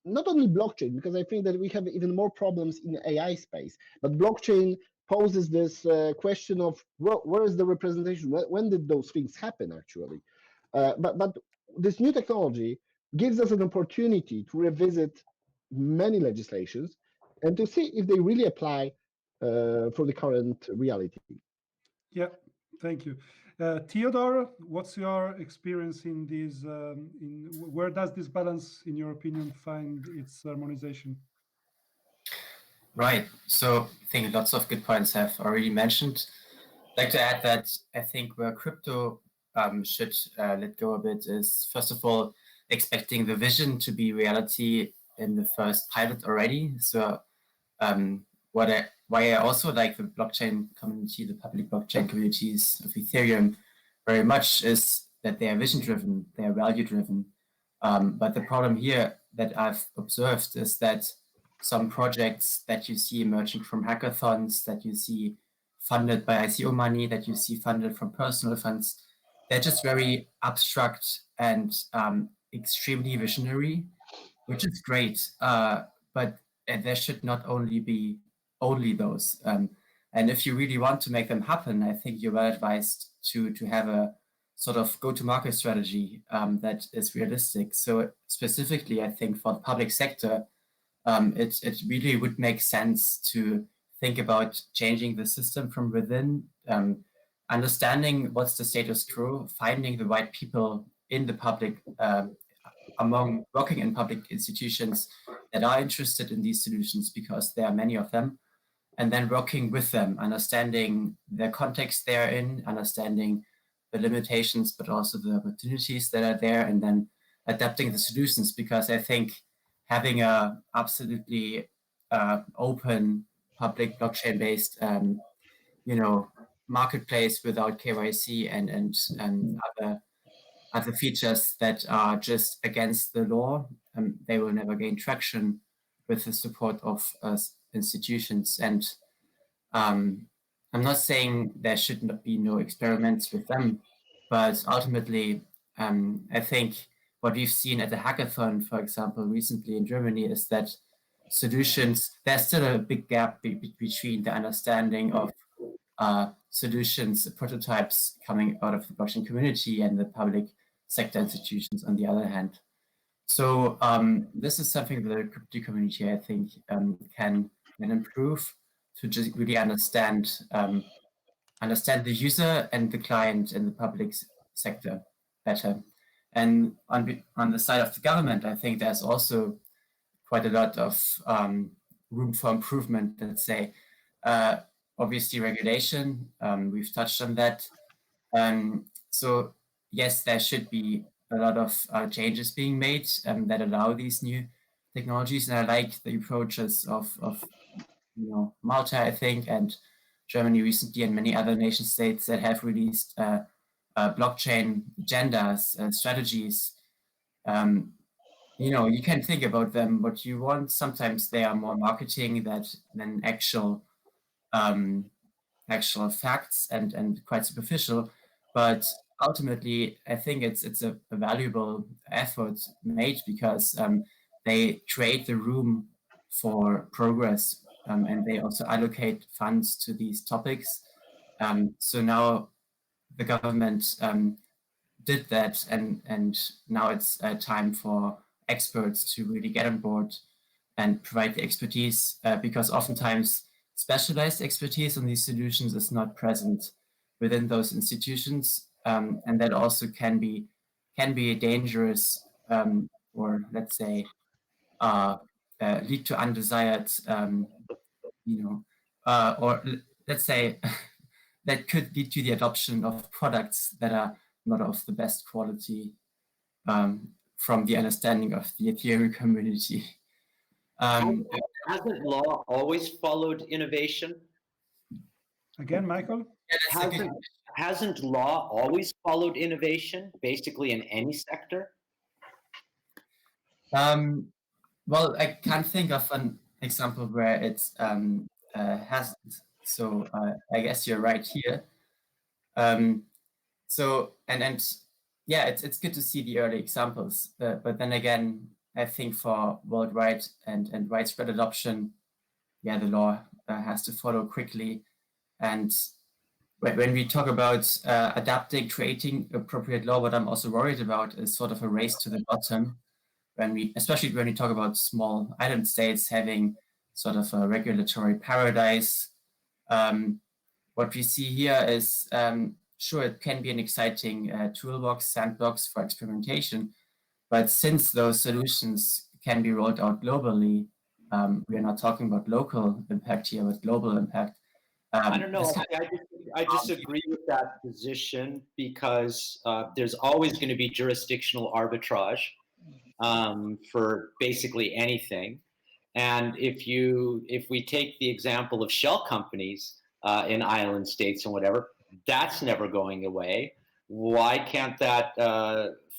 not only blockchain, because I think that we have even more problems in the AI space, but blockchain poses this question of where is the representation? When did those things happen actually? But this new technology gives us an opportunity to revisit many legislations and to see if they really apply for the current reality. Yeah, thank you. Theodore, what's your experience in these? Where does this balance, in your opinion, find its harmonization? Right. So I think lots of good points have already mentioned. I'd like to add that I think where crypto should let go a bit is, first of all, expecting the vision to be reality in the first pilot already. So why I also like the blockchain community, the public blockchain communities of Ethereum very much, is that they are vision driven, they are value driven. But the problem here that I've observed is that some projects that you see emerging from hackathons, that you see funded by ICO money, that you see funded from personal funds, they're just very abstract and extremely visionary, which is great. But there should not only be only those. And if you really want to make them happen, I think you're well advised to have a sort of go-to-market strategy that is realistic. So specifically, I think for the public sector, it really would make sense to think about changing the system from within, understanding what's the status quo, finding the right people in the public, among working in public institutions that are interested in these solutions, because there are many of them, and then working with them, understanding the context they're in, understanding the limitations, but also the opportunities that are there, and then adapting the solutions. Because I think having a absolutely open public blockchain-based, marketplace without KYC and other features that are just against the law, they will never gain traction with the support of institutions. And I'm not saying there should not be no experiments with them, but ultimately, I think what we've seen at the hackathon, for example, recently in Germany, is that there's still a big gap between the understanding of solutions, prototypes coming out of the blockchain community and the public sector institutions on the other hand. So this is something that the crypto community, I think, can improve to just really understand the user and the client in the public sector better. And on the side of the government, I think there's also quite a lot of room for improvement, let's say. Obviously, regulation, we've touched on that. So yes, there should be a lot of changes being made that allow these new technologies. And I like the approaches of Malta, I think, and Germany recently, and many other nation states that have released blockchain agendas, strategies. You can think about them what you want. Sometimes they are more marketing than actual facts and quite superficial. But ultimately, I think it's a valuable effort made because they create the room for progress, and they also allocate funds to these topics. So now the government did that, and now it's time for experts to really get on board and provide the expertise, because oftentimes specialized expertise on these solutions is not present within those institutions, and that also can be dangerous, or let's say lead to undesired, or let's say that could lead to the adoption of products that are not of the best quality, from the understanding of the Ethereum community. Hasn't law always followed innovation? Again, Michael? Hasn't law always followed innovation, basically in any sector? Well, I can't think of an example where it hasn't. So I guess you're right here. So yeah, it's good to see the early examples, but then again, I think for worldwide and widespread adoption, yeah, the law has to follow quickly. And when we talk about adapting, creating appropriate law, what I'm also worried about is sort of a race to the bottom, especially when we talk about small island states having sort of a regulatory paradise. What we see here is, sure, it can be an exciting toolbox, sandbox for experimentation, but since those solutions can be rolled out globally, we are not talking about local impact here, but global impact. I don't know. I disagree with that position because there's always going to be jurisdictional arbitrage for basically anything. And if we take the example of shell companies in island states and whatever, that's never going away. Why can't that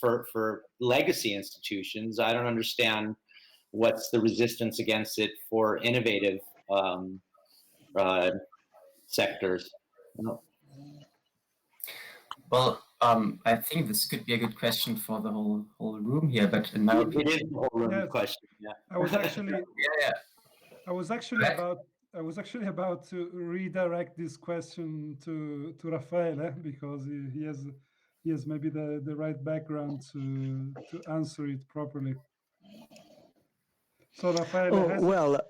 for legacy institutions? I don't understand what's the resistance against it for innovative sectors. No. Well, I think this could be a good question for the whole room here, but in my opinion, it is the whole room question. Yeah. I was actually yeah. I was actually about to redirect this question to Raffaele because he has maybe the right background to answer it properly. So Raffaele,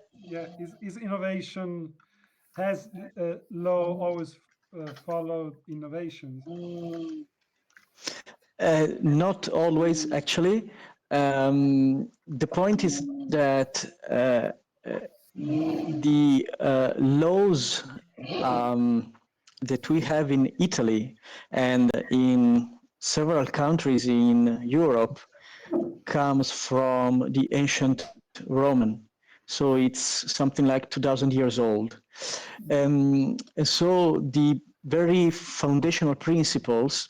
is innovation, has law always followed innovations? Not always, actually. The point is that the laws that we have in Italy and in several countries in Europe comes from the ancient Roman, So it's something like 2,000 years old. And so the very foundational principles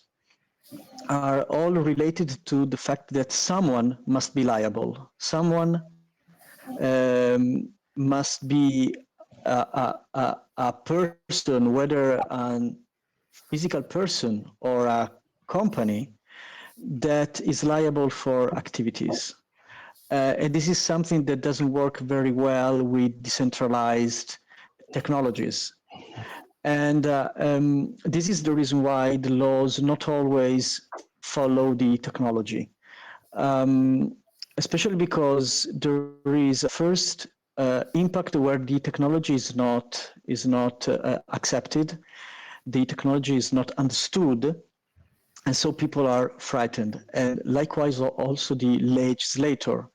are all related to the fact that someone must be liable. Someone must be a person, whether a physical person or a company, that is liable for activities. And this is something that doesn't work very well with decentralized technologies. And this is the reason why the laws not always follow the technology. Especially because there is a first impact where the technology is not accepted, the technology is not understood, and so people are frightened. And likewise, also the legislator.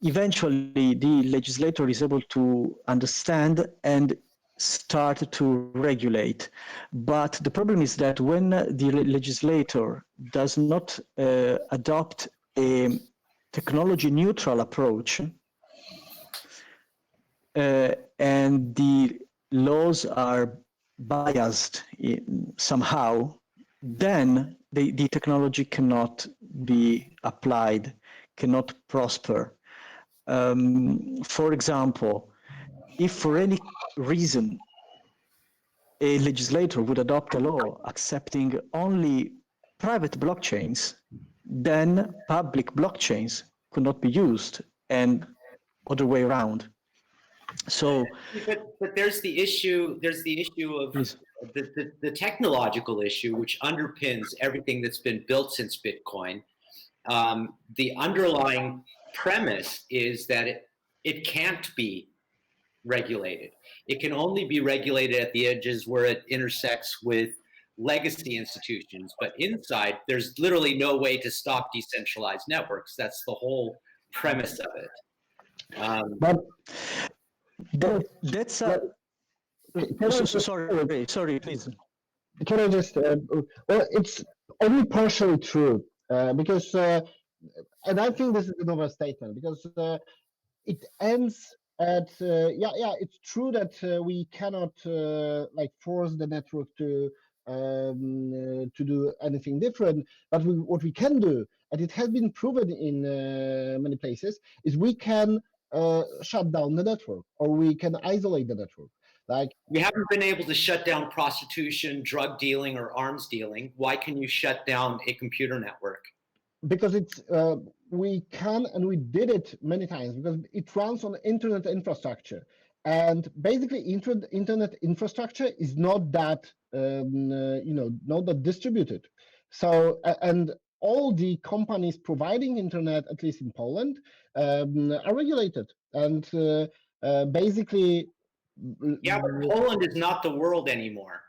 Eventually, the legislator is able to understand and start to regulate. But the problem is that when the legislator does not adopt a technology neutral approach, and the laws are biased somehow, then the technology cannot be applied, cannot prosper. For example, if for any reason a legislator would adopt a law accepting only private blockchains, then public blockchains could not be used, and other way around. So, but there's the issue. There's the issue of the technological issue, which underpins everything that's been built since Bitcoin. The underlying premise is that it can't be regulated. It can only be regulated at the edges where it intersects with legacy institutions. But inside, there's literally no way to stop decentralized networks. That's the whole premise of it. But that's a... Sorry, please. Can I just, well, it's only partially true, because, and I think this is an overstatement, because it ends at, yeah, it's true that we cannot like force the network to do anything different, but what we can do, and it has been proven in many places, is we can shut down the network, or we can isolate the network. Like, we haven't been able to shut down prostitution, drug dealing, or arms dealing. Why can you shut down a computer network? Because it's we can, and we did it many times, because it runs on internet infrastructure, and basically internet infrastructure is not that not that distributed. So and all the companies providing internet, at least in Poland, are regulated, and basically. Yeah, but Poland is not the world anymore.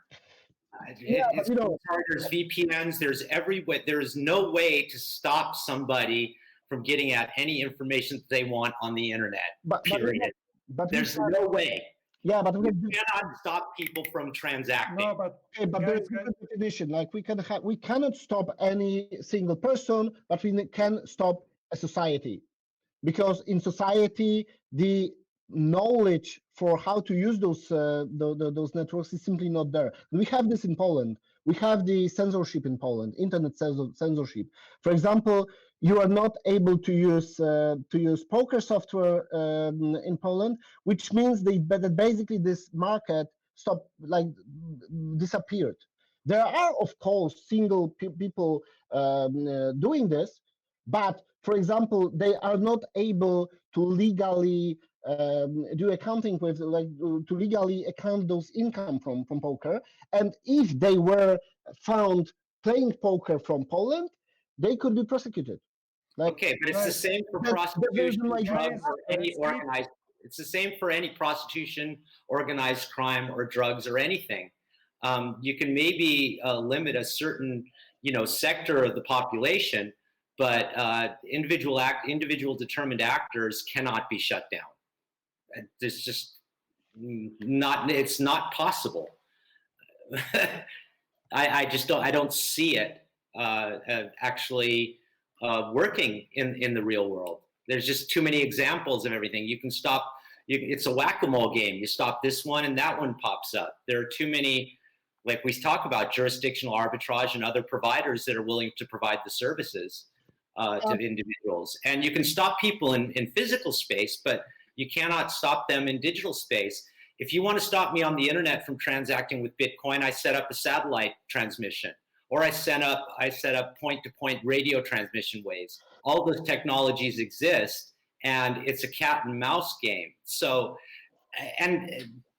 It's there's VPNs. There's every way. There is no way to stop somebody from getting at any information that they want on the internet. Period. But there's no way. Yeah, but we cannot stop people from transacting. No, but there's a definition. Like we cannot stop any single person, but we can stop a society, because in society the knowledge for how to use those networks is simply not there. We have this in Poland. We have the censorship in Poland, internet censorship. For example, you are not able to use poker software in Poland, which means that basically this market disappeared. There are, of course, single people doing this, but for example, they are not able to legally do accounting with, to legally account those income from poker. And if they were found playing poker from Poland, they could be prosecuted. Okay, but it's the same for prostitution, drugs, or any organized. It's the same for any prostitution, organized crime, or drugs, or anything. You can maybe limit a certain, sector of the population, but individual determined actors cannot be shut down. It's just not. It's not possible. I don't see it actually working in the real world. There's just too many examples of everything. You can stop it's a whack-a-mole game. You stop this one and that one pops up. There are too many, like we talk about, jurisdictional arbitrage and other providers that are willing to provide the services to individuals. And you can stop people in physical space, but you cannot stop them in digital space. If you want to stop me on the internet from transacting with Bitcoin, I set up a satellite transmission, or I set up point-to-point radio transmission waves. All those technologies exist, and it's a cat and mouse game. So,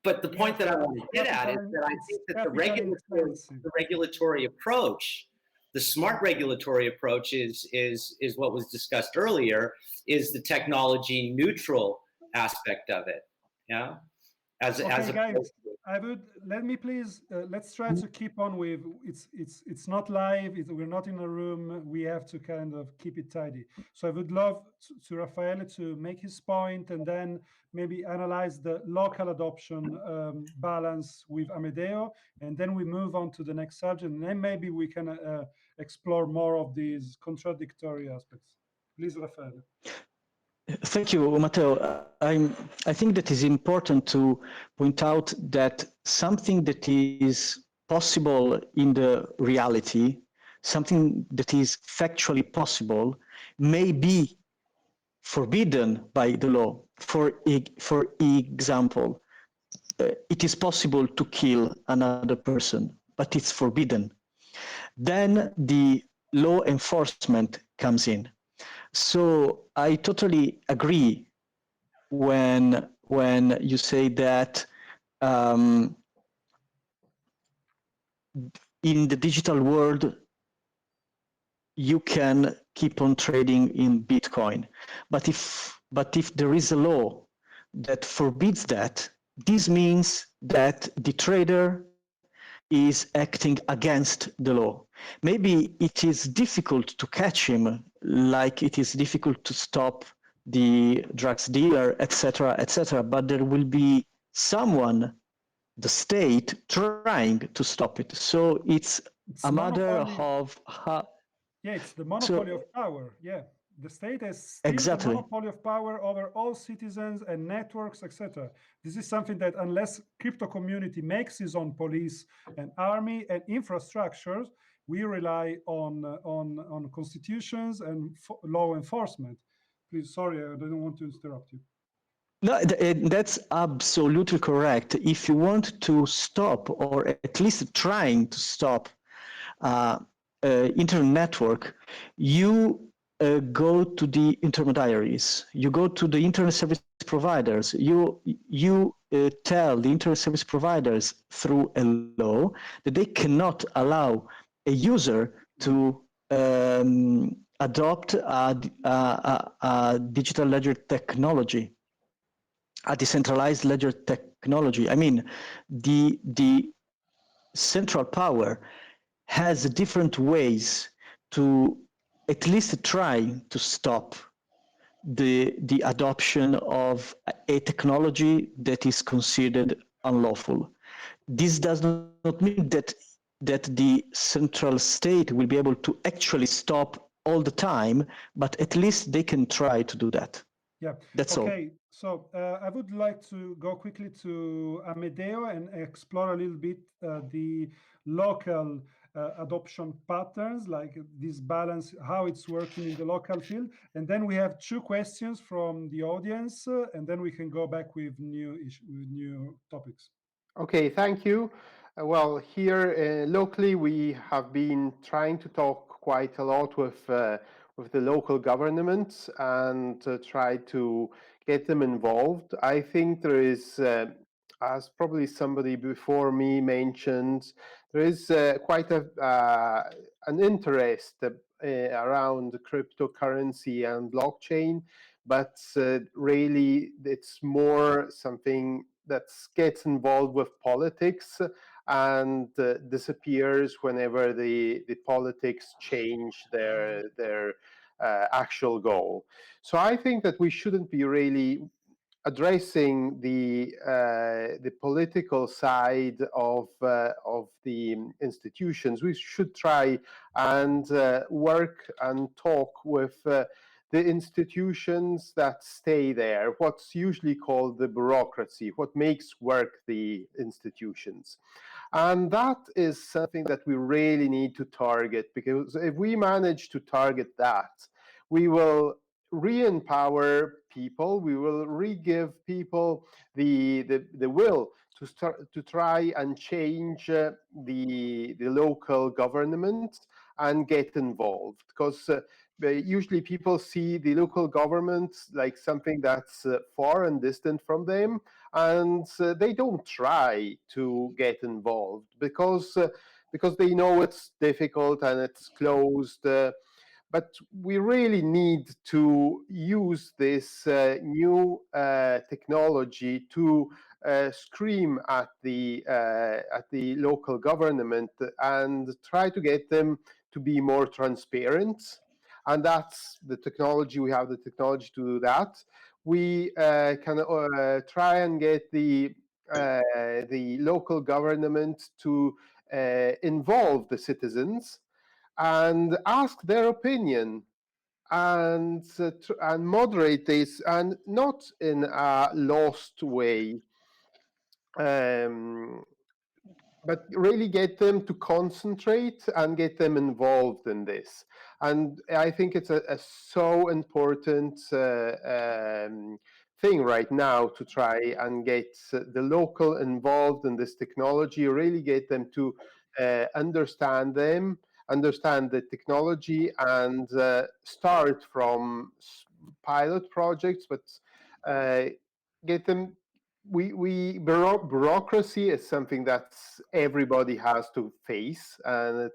but the point that I want to get at is that I think that the regulatory approach, the smart regulatory approach, is what was discussed earlier, is the technology neutral aspect of it. Yeah. Guys, let me please, let's try to keep on with, it's not live, we're not in a room, we have to kind of keep it tidy. So I would love to Raffaele to make his point and then maybe analyze the local adoption balance with Amedeo, and then we move on to the next subject, and then maybe we can explore more of these contradictory aspects. Please, Raffaele. Thank you, Matteo. I think that is important to point out that something that is possible in the reality, something that is factually possible, may be forbidden by the law. For example, it is possible to kill another person, but it's forbidden. Then the law enforcement comes in. So I totally agree when you say that in the digital world you can keep on trading in Bitcoin, but if there is a law that forbids that, this means that the trader is acting against the law. Maybe it is difficult to catch him, like it is difficult to stop the drugs dealer, etc., but there will be someone, the state, trying to stop it. So it's a matter of how... Yeah, it's the monopoly of power. Yeah, the state has still Exactly. the monopoly of power over all citizens and networks, etc. This is something that unless crypto community makes its own police and army and infrastructures, we rely on constitutions and law enforcement. Please, sorry, I didn't want to interrupt you. No, that's absolutely correct. If you want to stop, or at least trying to stop, internet network, you go to the intermediaries. You go to the internet service providers. You tell the internet service providers through a law that they cannot allow a user to adopt a digital ledger technology, a decentralized ledger technology. I mean, the central power has different ways to at least try to stop the adoption of a technology that is considered unlawful. This does not mean that the central state will be able to actually stop all the time, but at least they can try to do that. Yeah, that's all. Okay, so I would like to go quickly to Amedeo and explore a little bit the local adoption patterns, like this balance, how it's working in the local field. And then we have two questions from the audience, and then we can go back with new topics. Okay, thank you. Well, here locally, we have been trying to talk quite a lot with the local governments and try to get them involved. I think there is, as probably somebody before me mentioned, there is quite an interest around cryptocurrency and blockchain, but really it's more something that gets involved with politics and disappears whenever the politics change their actual goal. So I think that we shouldn't be really addressing the political side of the institutions. We should try and work and talk with the institutions that stay there, what's usually called the bureaucracy, what makes work the institutions. And that is something that we really need to target, because if we manage to target that, we will re-empower people, we will re-give people the will to start to try and change the local government and get involved, because usually people see the local government like something that's far and distant from them, and they don't try to get involved because they know it's difficult and it's closed. But we really need to use this new technology to scream at the local government and try to get them to be more transparent. And that's the technology. We have the technology to do that. We can try and get the local government to involve the citizens and ask their opinion, and moderate this, and not in a lost way, but really get them to concentrate and get them involved in this. And I think it's a so important thing right now to try and get the local involved in this technology, really get them to understand the technology, and start from pilot projects, but get them. Bureaucracy is something that everybody has to face, and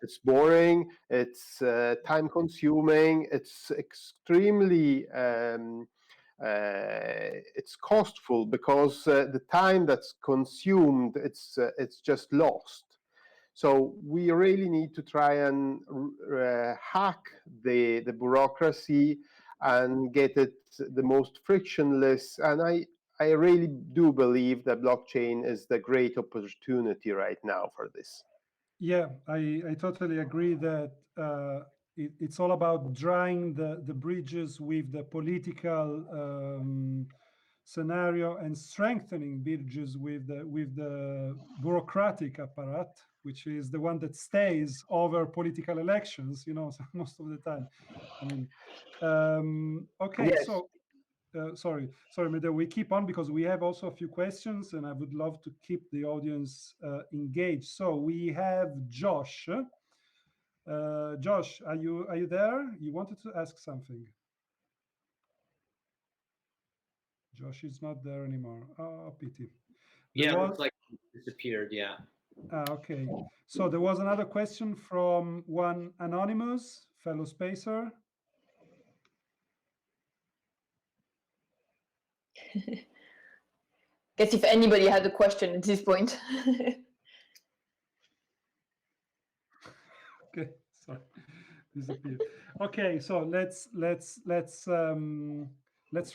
it's boring, it's time consuming, it's extremely it's costful, because the time that's consumed, it's just lost. So we really need to try and hack the bureaucracy and get it the most frictionless. And I really do believe that blockchain is the great opportunity right now for this. Yeah, I totally agree that it's all about drawing the bridges with the political scenario, and strengthening bridges with the bureaucratic apparatus, which is the one that stays over political elections, most of the time. I mean, okay, yes. So sorry, Medeo, we keep on because we have also a few questions, and I would love to keep the audience engaged. So we have Josh. Josh, are you there? You wanted to ask something. Josh is not there anymore. Oh, pity. Yeah, it looks like he disappeared. Yeah. Okay. So there was another question from one anonymous fellow spacer. Guess if anybody had a question at this point. Okay, sorry, disappeared. Okay, so let's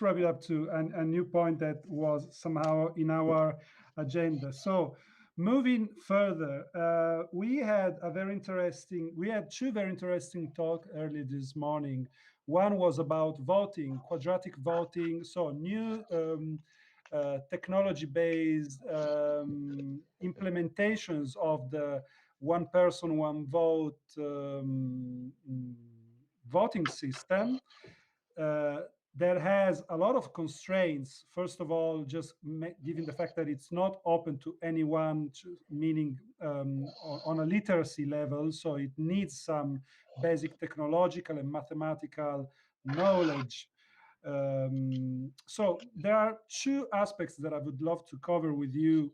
wrap it up to a new point that was somehow in our agenda. So moving further, we had two very interesting talks early this morning. One was about voting, quadratic voting, so new technology-based implementations of the one person, one vote voting system that has a lot of constraints. First of all, just given the fact that it's not open to anyone, meaning on a literacy level, so it needs some basic technological and mathematical knowledge. So there are two aspects that I would love to cover with you,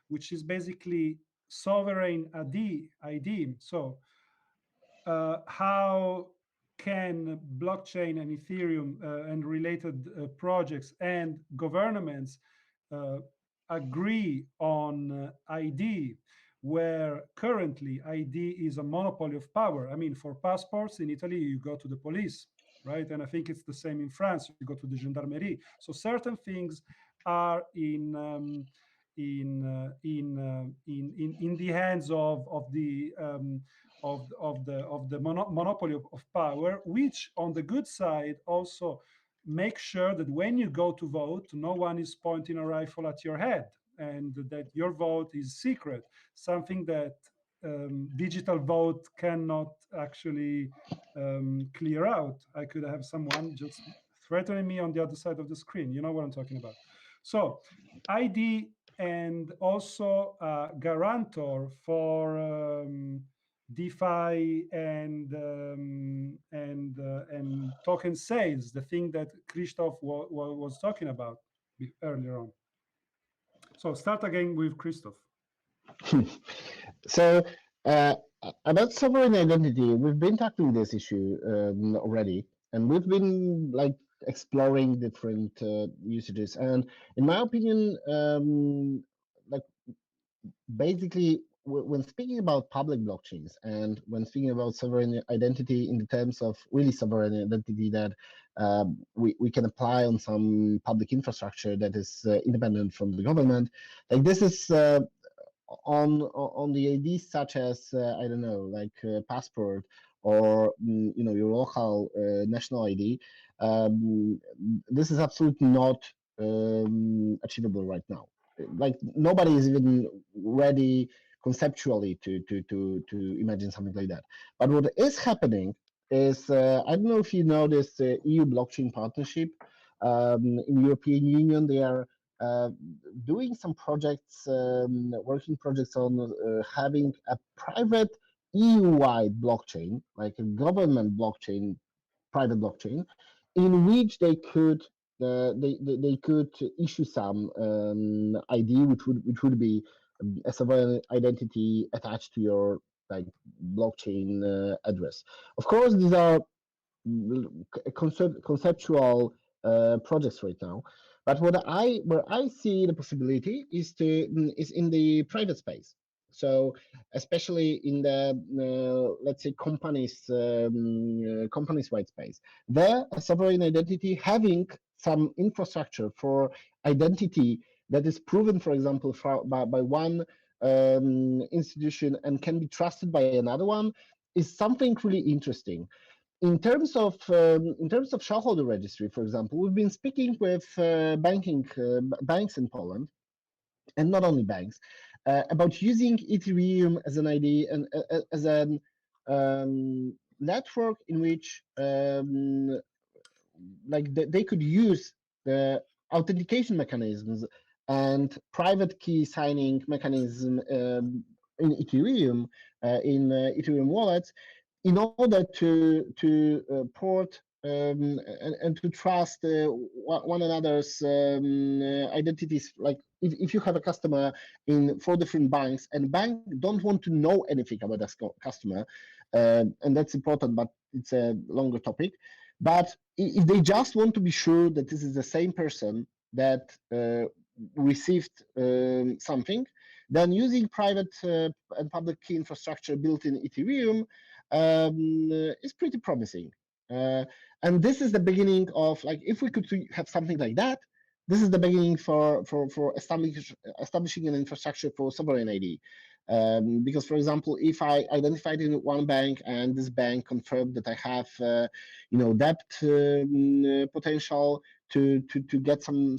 which is basically sovereign ID. So how can blockchain and Ethereum and related projects and governments agree on ID, where currently ID is a monopoly of power? I mean, for passports in Italy, you go to the police, right? And I think it's the same in France. You go to the gendarmerie. So certain things are in in the hands of the monopoly of power, which on the good side also make sure that when you go to vote, no one is pointing a rifle at your head, and that your vote is secret, something that digital vote cannot actually clear out. I could have someone just threatening me on the other side of the screen. You know what I'm talking about. So ID and also guarantor for DeFi and token sales, the thing that Christoph was talking about earlier on. So start again with Christoph. So about sovereign identity, we've been tackling this issue already, and we've been like exploring different usages. And in my opinion, like basically when speaking about public blockchains and when speaking about sovereign identity in the terms of really sovereign identity that we can apply on some public infrastructure that is independent from the government, like this is on the IDs such as I don't know, like passport or your local national ID. This is absolutely not achievable right now. Like nobody is even ready conceptually to imagine something like that. But what is happening is I don't know if you know this EU blockchain partnership in European Union. They are doing some projects, working projects on having a private EU-wide blockchain, like a government blockchain, private blockchain, in which they could issue some ID, which would be a sovereign identity attached to your like blockchain address. Of course, these are conceptual projects right now. But where I see the possibility is in the private space. So especially in the let's say companies wide space, there a sovereign identity having some infrastructure for identity that is proven, for example, by one institution and can be trusted by another one is something really interesting. In terms of shareholder registry, for example, we've been speaking with banks in Poland, and not only banks, about using Ethereum as an ID and as a network in which like they could use the authentication mechanisms and private key signing mechanism in Ethereum Ethereum wallets in order to port and to trust one another's identities. Like if you have a customer in 4 different banks and bank don't want to know anything about that customer, and that's important, but it's a longer topic. But if they just want to be sure that this is the same person that received something, then using private and public key infrastructure built in Ethereum is pretty promising. And this is the beginning of, like, if we could have something like that, this is the beginning for establishing an infrastructure for sovereign ID. Because, for example, if I identified in one bank and this bank confirmed that I have, debt potential to get some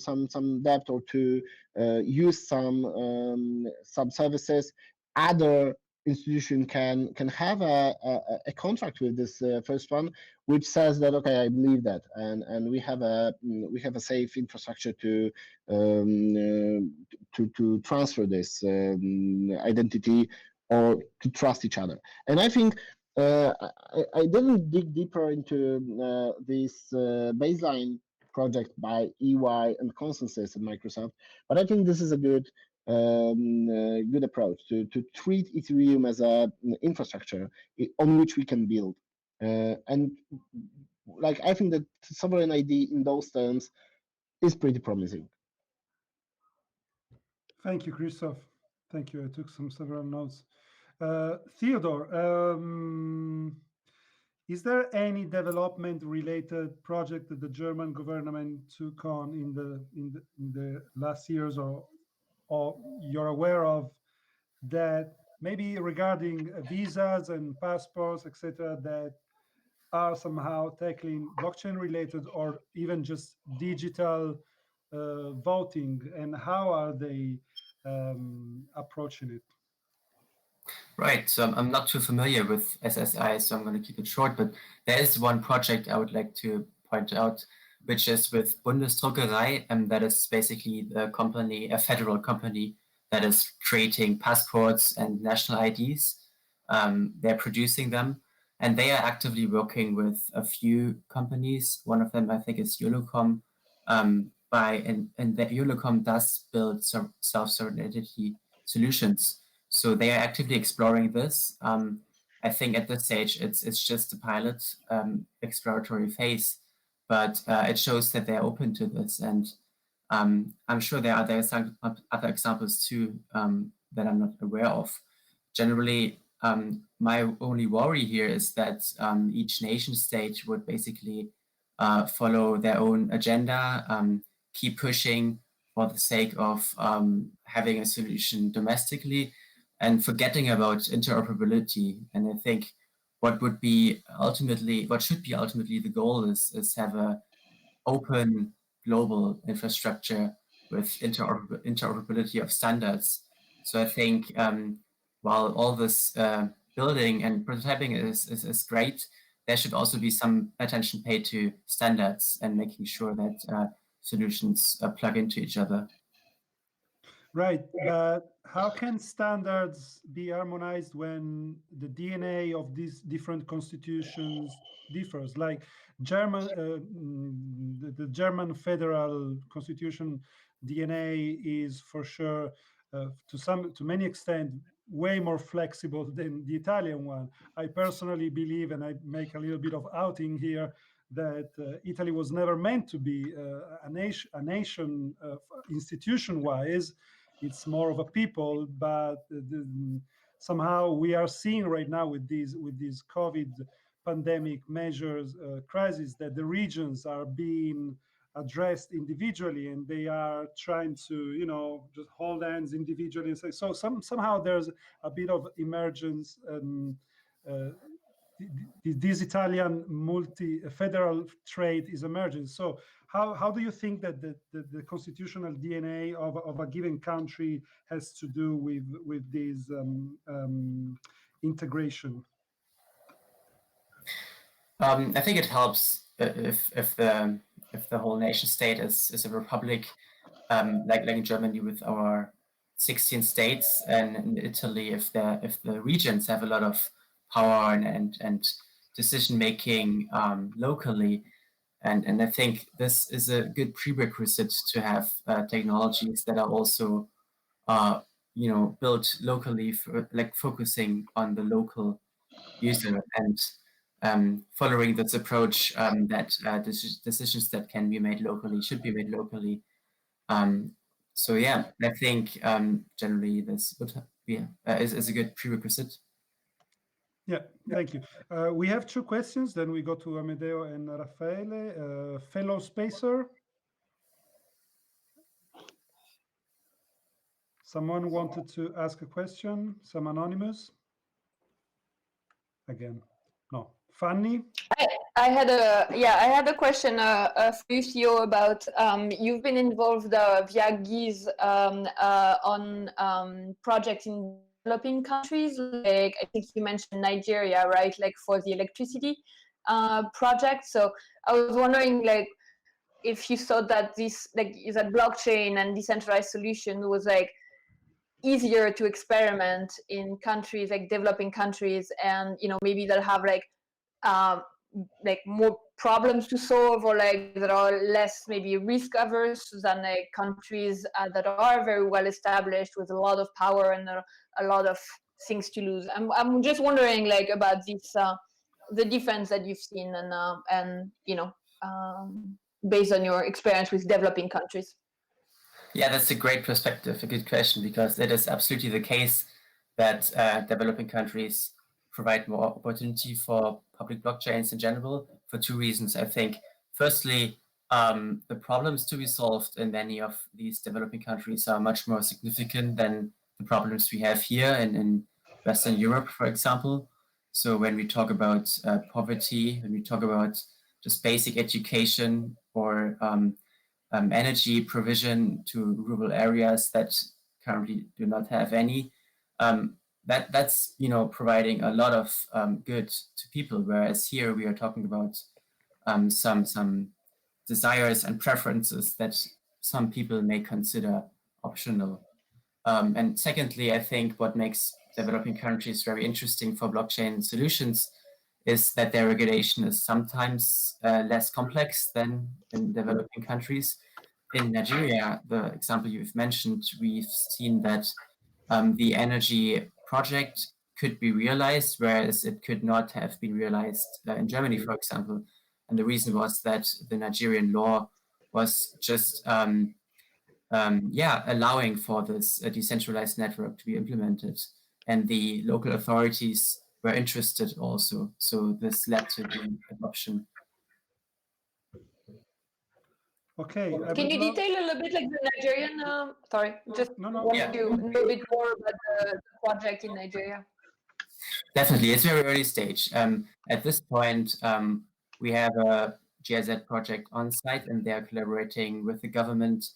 debt or to use some services, other institution can have a contract with this first one, which says that, okay, I believe that, and we have a safe infrastructure to transfer this identity or to trust each other. And I think I didn't dig deeper into this baseline project by EY and Consensus and Microsoft, but I think this is a good approach to treat Ethereum as a infrastructure on which we can build. And like I think that sovereign ID in those terms is pretty promising. Thank you, Christoph. Thank you. I took several notes. Theodore, is there any development related project that the German government took on in the last years, or you're aware of that maybe regarding visas and passports, etc., that are somehow tackling blockchain related or even just digital voting, and how are they approaching it? Right. So I'm not too familiar with SSI, so I'm going to keep it short. But there is one project I would like to point out, which is with Bundesdruckerei, and that is basically the company, a federal company that is creating passports and national IDs. They're producing them, and they are actively working with a few companies. One of them, I think, is Eurocom. And that Eurocom does build some self-sovereignty solutions. So they are actively exploring this. I think at this stage it's just a pilot exploratory phase, but it shows that they're open to this, and I'm sure there are other examples too that I'm not aware of. Generally, my only worry here is that each nation state would basically follow their own agenda, keep pushing for the sake of having a solution domestically, and forgetting about interoperability. And I think what should be ultimately the goal is have a open global infrastructure with interoperability of standards. So I think while all this building and prototyping is great, there should also be some attention paid to standards and making sure that solutions plug into each other. Right, but how can standards be harmonized when the DNA of these different constitutions differs? Like the German federal constitution DNA is for sure, to many extent, way more flexible than the Italian one. I personally believe, and I make a little bit of outing here, that Italy was never meant to be a nation institution-wise. It's more of a people, but somehow we are seeing right now with these COVID pandemic measures, crisis, that the regions are being addressed individually, and they are trying to, just hold hands individually and say. So somehow there's a bit of emergence. This Italian multi-federal trade is emerging. So how do you think that the constitutional DNA of a given country has to do with this integration? I think it helps if the whole nation state is a republic, like in Germany with our 16 states, and in Italy if the regions have a lot of power and decision making locally, and I think this is a good prerequisite to have technologies that are also built locally, for like focusing on the local user and following this approach that decisions that can be made locally should be made locally. So yeah, I think generally this would be is a good prerequisite. Yeah, thank you. We have two questions, then we go to Amedeo and Raffaele. Fellow Spacer? Someone wanted to ask a question? Some anonymous? Again, no. Fanny? I had a question for you, Theo, about you've been involved via GIZ on projects in developing countries, like I think you mentioned Nigeria, right? Like for the electricity project. So I was wondering, like, if you thought that this, like, that blockchain and decentralized solution was like easier to experiment in countries like developing countries, and maybe that have like more problems to solve, or like that are less maybe risk averse than like countries that are very well established with a lot of power and a lot of things to lose. I'm just wondering, like, about this the difference that you've seen, and based on your experience with developing countries. Yeah, that's a great perspective, a good question, because it is absolutely the case that developing countries provide more opportunity for public blockchains in general for two reasons. I think, firstly, the problems to be solved in many of these developing countries are much more significant than the problems we have here in Western Europe, for example. So when we talk about poverty, when we talk about just basic education or energy provision to rural areas that currently do not have any, that's providing a lot of good to people. Whereas here we are talking about some desires and preferences that some people may consider optional. And secondly, I think what makes developing countries very interesting for blockchain solutions is that their regulation is sometimes less complex than in developing countries. In Nigeria, the example you've mentioned, we've seen that the energy project could be realized, whereas it could not have been realized in Germany, for example. And the reason was that the Nigerian law was just allowing for this decentralized network to be implemented. And the local authorities were interested also. So this led to the adoption. Okay. Can you detail a little bit like the Nigerian? Sorry, just want Yeah. to know a bit more about the project in Nigeria. Definitely, it's very early stage. At this point, we have a GIZ project on site, and they're collaborating with the government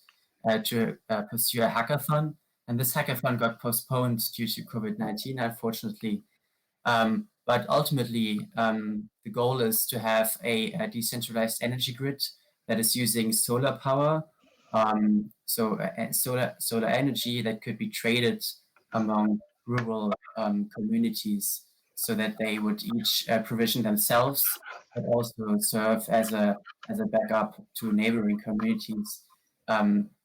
to pursue a hackathon. And this hackathon got postponed due to COVID-19, unfortunately. But ultimately, the goal is to have a decentralized energy grid that is using solar power, solar energy that could be traded among rural communities, so that they would each provision themselves, but also serve as a backup to neighboring communities.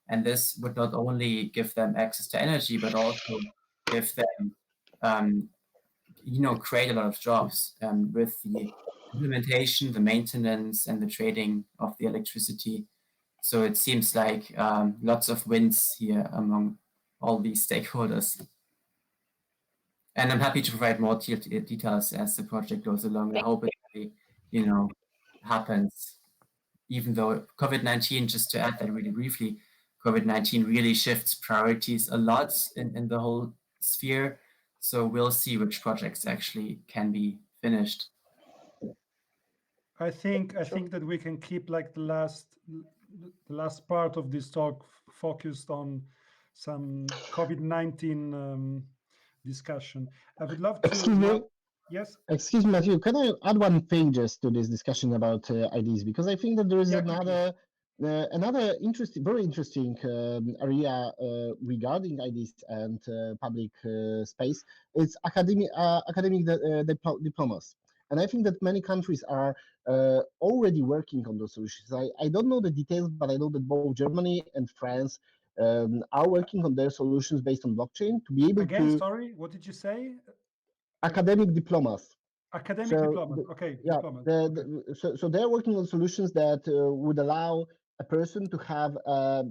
And this would not only give them access to energy, but also give them create a lot of jobs with the implementation, the maintenance, and the trading of the electricity. So it seems like lots of wins here among all these stakeholders. And I'm happy to provide more details as the project goes along. I hope it really, happens. Even though COVID-19, just to add that really briefly, COVID-19 really shifts priorities a lot in the whole sphere. So we'll see which projects actually can be finished. I think that we can keep like the last part of this talk focused on some COVID-19 discussion. I would love to. Excuse me. Yes. Excuse me, Matthew. Can I add one thing just to this discussion about IDs? Because I think that there is another interesting, very interesting area regarding IDs and public space. It's academic diplomas. And I think that many countries are already working on those solutions. I don't know the details, but I know that both Germany and France are working on their solutions based on blockchain to be able to. Sorry, what did you say? Academic diplomas. Academic diploma. Okay. Yeah. So they're working on solutions that would allow a person to have a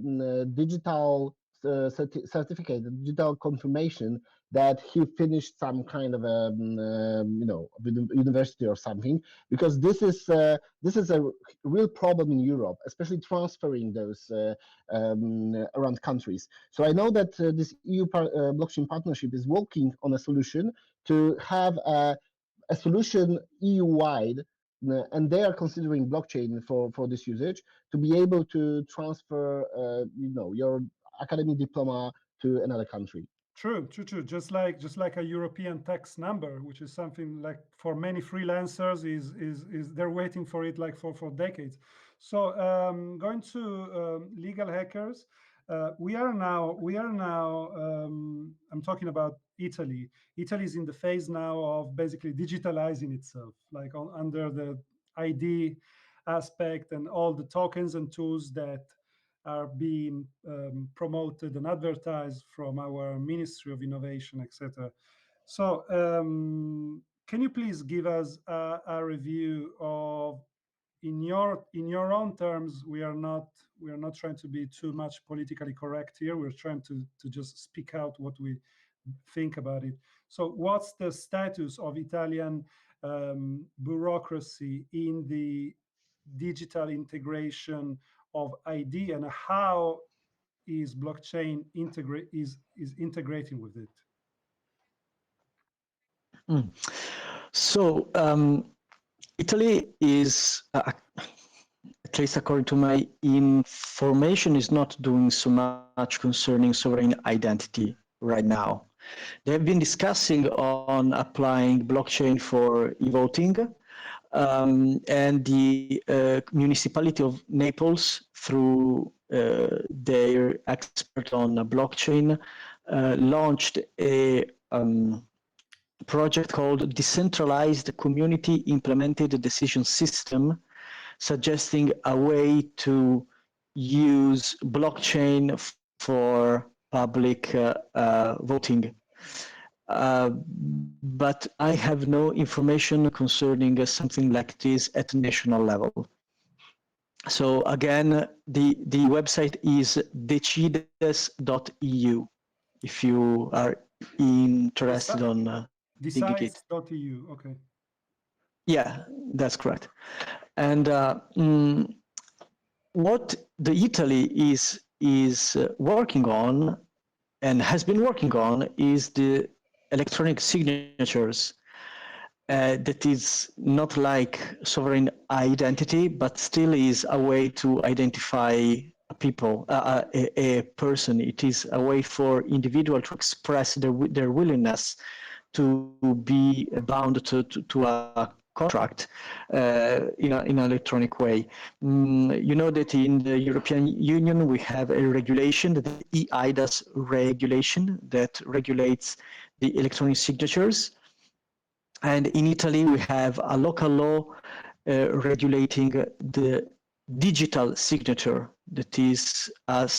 digital certificate, a digital confirmation that he finished some kind of a university or something, because this is a real problem in Europe, especially transferring those around countries. So I know that this EU blockchain partnership is working on a solution to have a solution EU-wide, and they are considering blockchain for this usage to be able to transfer, your academic diploma to another country. True. Just like a European tax number, which is something like for many freelancers is they're waiting for it like for decades. So going to legal hackers, we are now. I'm talking about Italy. Italy is in the phase now of basically digitalizing itself, like under the ID aspect and all the tokens and tools that are being promoted and advertised from our Ministry of Innovation, etc. So can you please give us a review of, in your own terms, we are not trying to be too much politically correct here. We're trying to just speak out what we think about it. So what's the status of Italian bureaucracy in the digital integration of ID, and how is blockchain integrating with it? So Italy is, at least according to my information, is not doing so much concerning sovereign identity right now. They have been discussing on applying blockchain for e-voting, and the municipality of Naples, through their expert on blockchain, launched a project called Decentralized Community Implemented Decision System, suggesting a way to use blockchain for public voting. But I have no information concerning something like this at national level. So again, the website is decides.eu if you are interested on digging it. Decides.eu, okay. Yeah, that's correct. And what the Italy is working on and has been working on is the electronic signatures. That is not like sovereign identity, but still is a way to identify a people, a person. It is a way for individual to express their willingness to be bound to a contract in an electronic way. You know that in the European Union we have a regulation, the EIDAS regulation, that regulates the electronic signatures. And in Italy we have a local law regulating the digital signature, that is a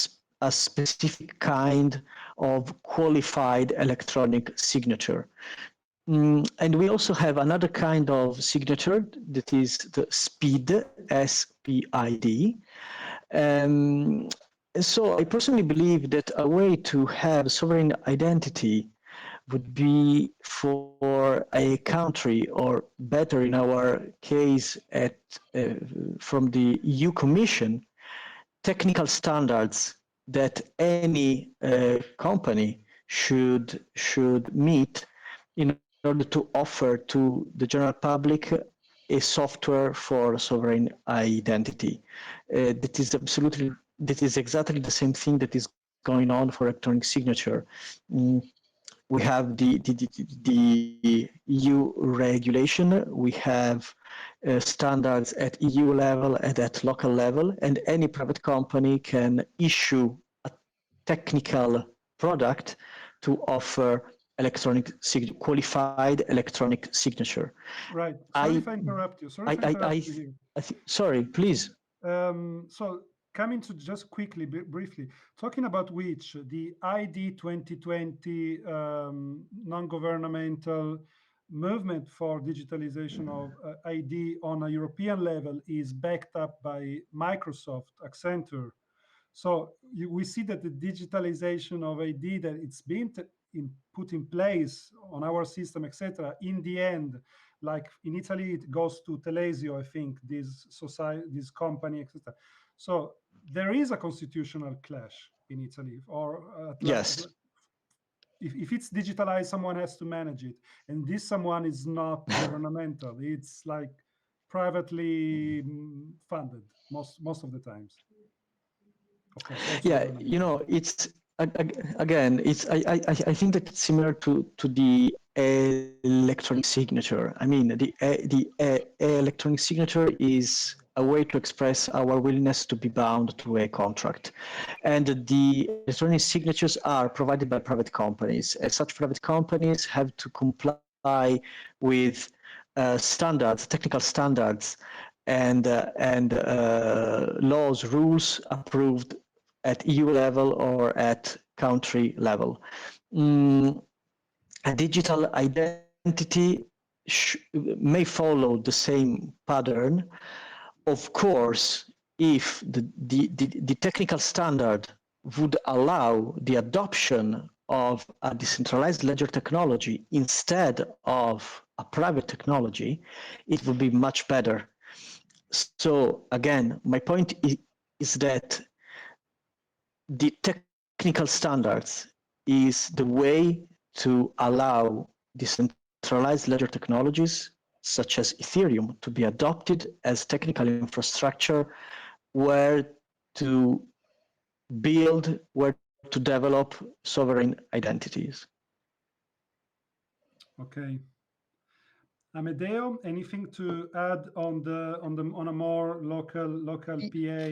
specific kind of qualified electronic signature. And we also have another kind of signature that is the SPID, S-P-I-D. So I personally believe that a way to have sovereign identity would be for a country, or better in our case from the EU Commission, technical standards that any company should meet in order to offer to the general public a software for sovereign identity. That is exactly the same thing that is going on for electronic signature. We have the EU regulation, we have standards at EU level and at local level, and any private company can issue a technical product to offer qualified electronic signature. Right. Sorry if I interrupt you. Sorry, please. So coming to just quickly, briefly, talking about which the ID 2020 non-governmental movement for digitalization of ID on a European level is backed up by Microsoft, Accenture. So we see that the digitalization of ID, that it's been put in place on our system, etc. In the end, like in Italy, it goes to Telesio, I think, this company, etc. So there is a constitutional clash in Italy, or yes. If it's digitalized, someone has to manage it, and this someone is not governmental. It's like privately funded most of the times. Of course, yeah, you know, it's again, I think that it's similar to the electronic signature. I mean, the electronic signature is a way to express our willingness to be bound to a contract, and the electronic signatures are provided by private companies. As such, private companies have to comply with standards, technical standards, and laws, rules approved at EU level or at country level. A digital identity may follow the same pattern. Of course, if the technical standard would allow the adoption of a decentralized ledger technology instead of a private technology, it would be much better. So again, my point is that the technical standards is the way to allow decentralized ledger technologies such as Ethereum to be adopted as technical infrastructure where to build, where to develop sovereign identities. Okay. Amedeo, anything to add on a more local PA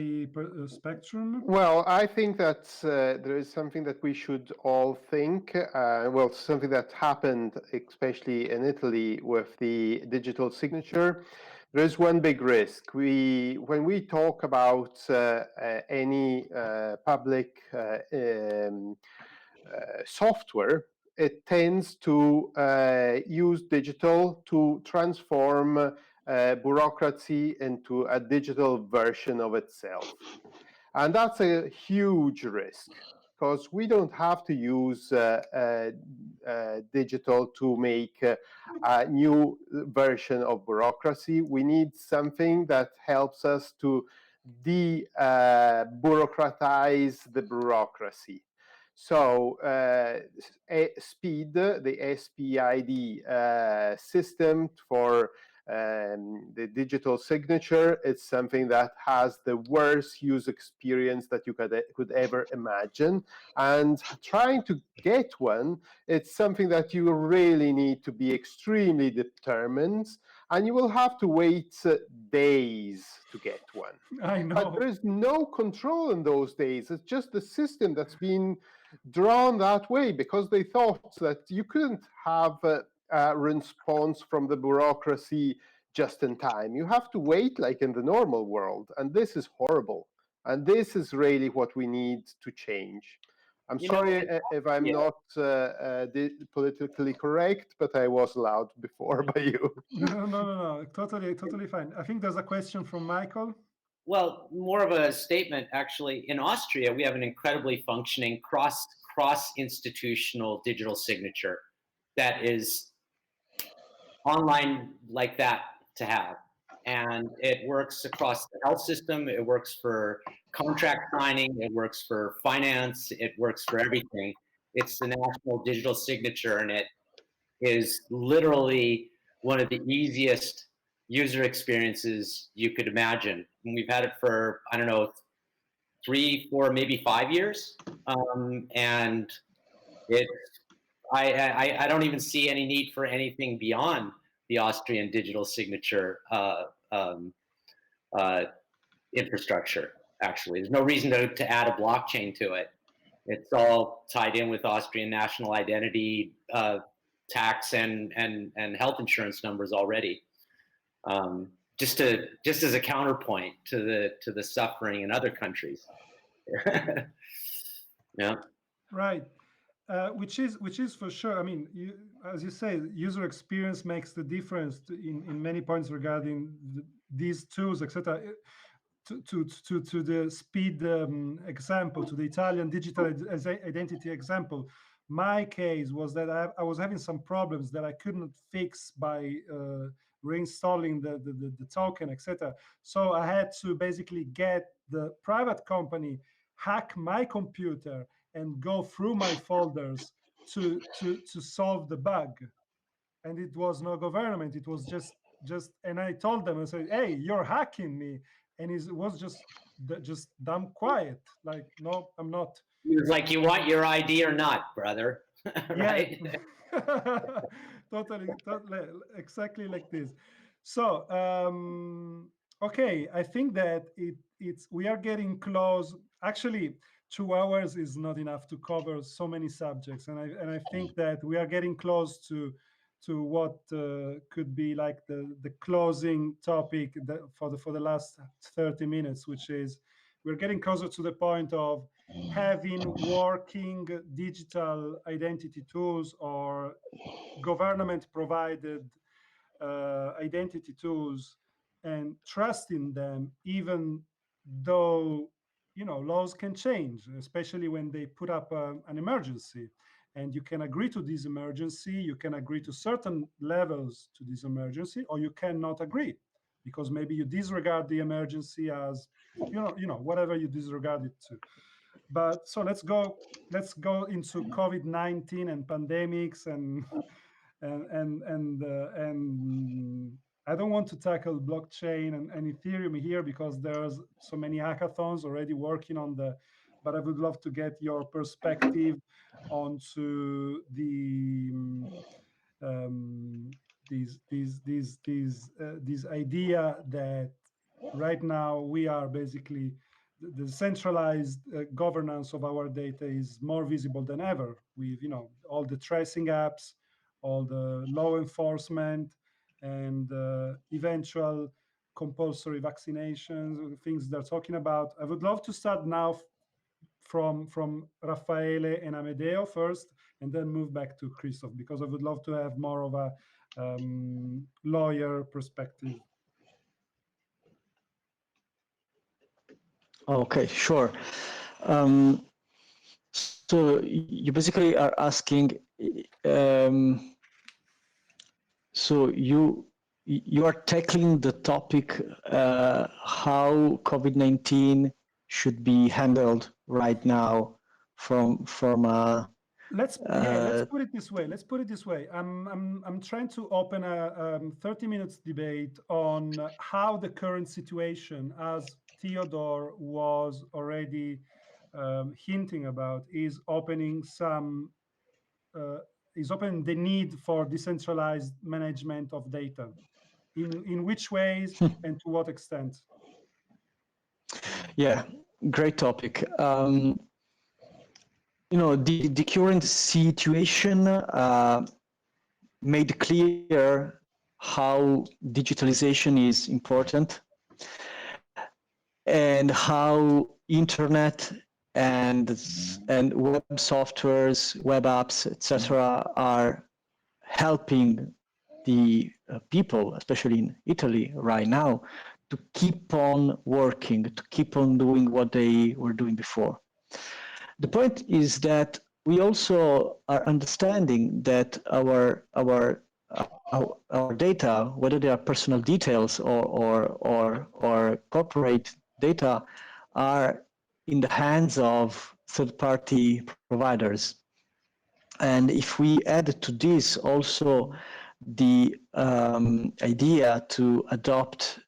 spectrum? Well, I think that there is something that we should all think. Well, something that happened, especially in Italy, with the digital signature. There is one big risk. When we talk about any public software, it tends to use digital to transform bureaucracy into a digital version of itself. And that's a huge risk because we don't have to use digital to make a new version of bureaucracy. We need something that helps us to de-bureaucratize the bureaucracy. So SPID, the SPID system for the digital signature, it's something that has the worst user experience that you could ever imagine. And trying to get one, it's something that you really need to be extremely determined, and you will have to wait days to get one. I know. But there is no control in those days. It's just the system that's been drawn that way because they thought that you couldn't have a response from the bureaucracy just in time. You have to wait like in the normal world, and this is horrible. And this is really what we need to change. I'm sorry if I'm not politically correct, but I was allowed before by you. No, totally fine. I think there's a question from Michael. Well, more of a statement, actually. In Austria, we have an incredibly functioning cross-institutional digital signature that is online like that to have. And it works across the health system. It works for contract signing. It works for finance. It works for everything. It's the national digital signature, and it is literally one of the easiest user experiences you could imagine. And we've had it for, I don't know, 3, 4, maybe 5 years. And I don't even see any need for anything beyond the Austrian digital signature infrastructure, actually. There's no reason to add a blockchain to it. It's all tied in with Austrian national identity, tax and health insurance numbers already. Just as a counterpoint to the suffering in other countries. Yeah. Right. Which is for sure. I mean, as you say, user experience makes the difference in many points regarding these tools, etc. To the speed example, to the Italian digital identity example. My case was that I was having some problems that I couldn't fix by reinstalling the token, etc. So I had to basically get the private company hack my computer and go through my folders to solve the bug. And it was no government. It was just and I told them, I said, hey, you're hacking me. And it was just dumb quiet. Like, no, I'm not. He was like, you want your ID or not, brother? Right? Yeah. totally, exactly like this. So, okay, I think that we are getting close. Actually, 2 hours is not enough to cover so many subjects, and I think that we are getting close to what could be like the closing topic for the last 30 minutes, which is we're getting closer to the point of having working digital identity tools or government provided identity tools and trusting them, even though laws can change, especially when they put up an emergency. And you can agree to this emergency, you can agree to certain levels to this emergency, or you cannot agree because maybe you disregard the emergency as, whatever you disregard it to. But so let's go into COVID-19 and pandemics and and I don't want to tackle blockchain and Ethereum here because there's so many hackathons already working on but I would love to get your perspective onto this idea that right now we are basically the centralized governance of our data is more visible than ever with all the tracing apps, all the law enforcement, and eventual compulsory vaccinations, things they're talking about. I would love to start now from Raffaele and Amedeo first, and then move back to Christoph, because I would love to have more of a lawyer perspective. Okay, sure. So you basically are asking, so you are tackling the topic how COVID-19 should be handled right now from Let's put it this way. I'm trying to open a 30 minutes debate on how the current situation, as Theodore was already hinting about, is opening the need for decentralized management of data. In which ways and to what extent? Yeah, great topic. The current situation made clear how digitalization is important and how internet and web softwares, web apps, etc., are helping the people, especially in Italy right now, to keep on working, to keep on doing what they were doing before. The point is that we also are understanding that our data, whether they are personal details or corporate data, are in the hands of third-party providers. And if we add to this also the idea to adopt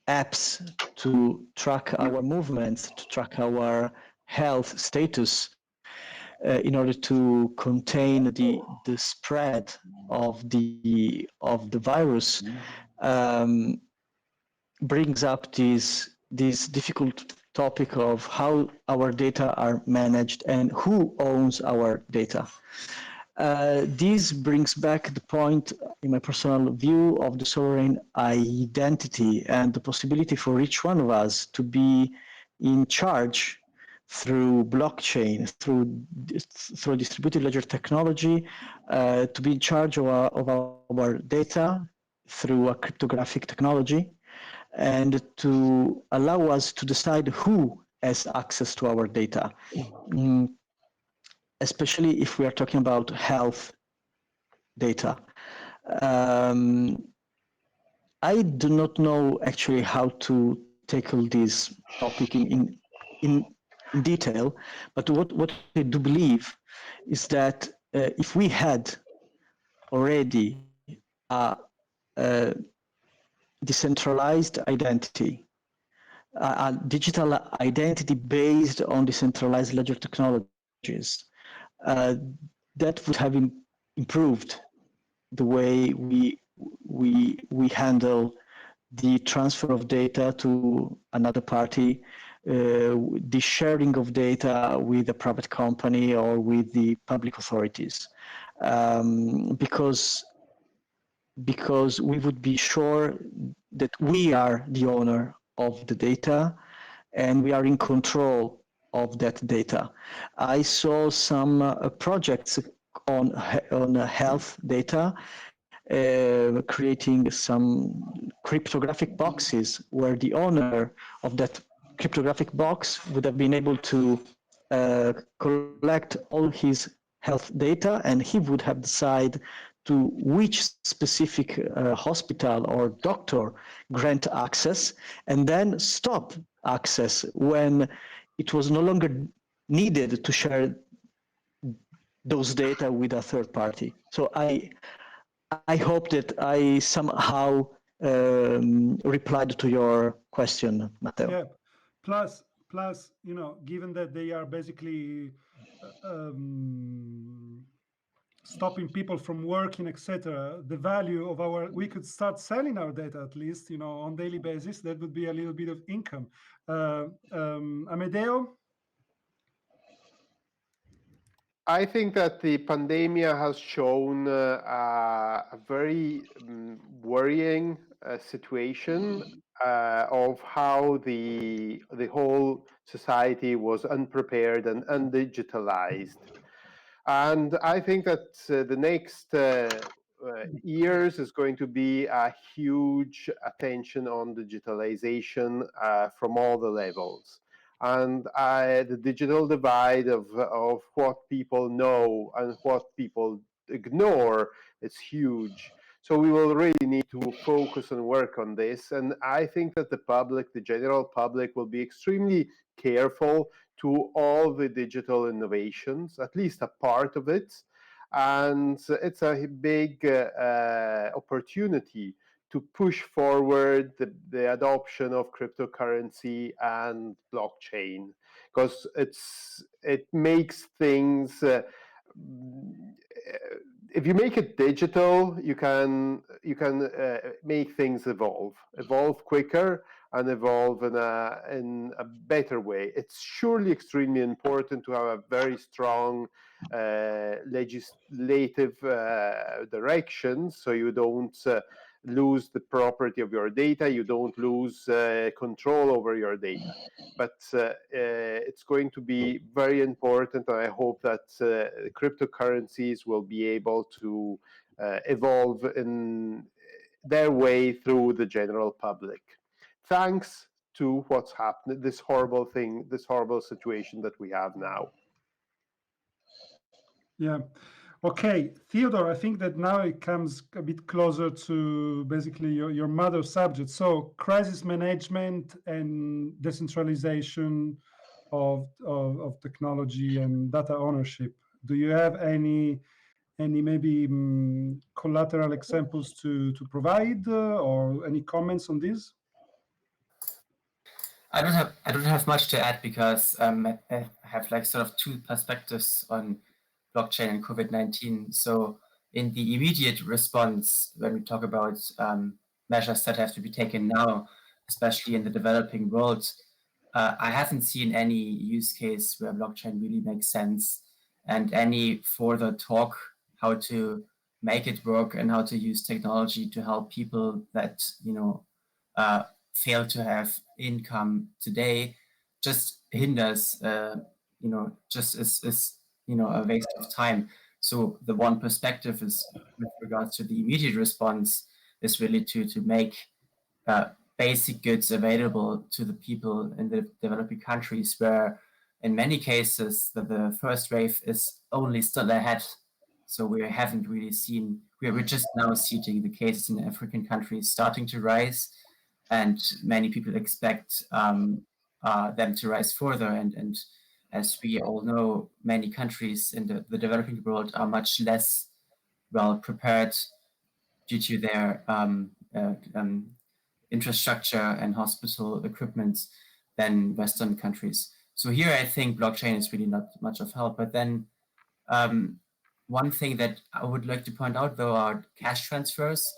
apps to track our movements, to track our health status, in order to contain the spread of the virus, brings up this difficult topic of how our data are managed and who owns our data. This brings back the point, in my personal view, of the sovereign identity and the possibility for each one of us to be in charge through blockchain, through distributed ledger technology, to be in charge of our data through a cryptographic technology, and to allow us to decide who has access to our data. Especially if we are talking about health data. I do not know actually how to tackle this topic in detail, but what I do believe is that if we had already a decentralized identity, a digital identity based on decentralized ledger technologies, that would have improved the way we handle the transfer of data to another party, the sharing of data with a private company or with the public authorities, because we would be sure that we are the owner of the data and we are in control of that data. I saw some projects on health data, creating some cryptographic boxes where the owner of that cryptographic box would have been able to collect all his health data, and he would have decided to which specific hospital or doctor grant access and then stop access when it was no longer needed to share those data with a third party. So I hope that I somehow replied to your question, Matteo. Yeah. Plus, given that they are basically stopping people from working, etc., the value of we could start selling our data at least, on daily basis. That would be a little bit of income. Amedeo? I think that the pandemia has shown a very worrying situation of how the whole society was unprepared and undigitalized. And I think that the next years is going to be a huge attention on digitalization from all the levels. And the digital divide of what people know and what people ignore is huge. So we will really need to focus and work on this. And I think that the public, the general public, will be extremely careful to all the digital innovations, at least a part of it. And it's a big opportunity to push forward the adoption of cryptocurrency and blockchain, because it makes things if you make it digital, you can make things evolve quicker and evolve in a better way. It's surely extremely important to have a very strong legislative direction, so you don't lose the property of your data, you don't lose control over your data. But it's going to be very important, and I hope that cryptocurrencies will be able to evolve in their way through the general public. Thanks to what's happened, this horrible thing, this horrible situation that we have now. Yeah. Okay, Theodore, I think that now it comes a bit closer to basically your mother subject. So crisis management and decentralization of technology and data ownership. Do you have any maybe collateral examples to provide or any comments on this? I don't have much to add because I have like sort of two perspectives on blockchain and COVID-19. So in the immediate response, when we talk about measures that have to be taken now, especially in the developing world, I haven't seen any use case where blockchain really makes sense, and any further talk how to make it work and how to use technology to help people that fail to have income today just hinders, just is a waste of time. So the one perspective is with regards to the immediate response is really to make basic goods available to the people in the developing countries, where in many cases the first wave is only still ahead. So we haven't really seen, we're just now seeing the cases in African countries starting to rise, and many people expect them to rise further. And as we all know, many countries in the developing world are much less well prepared due to their infrastructure and hospital equipment than Western countries. So here I think blockchain is really not much of help. But then one thing that I would like to point out, though, are cash transfers.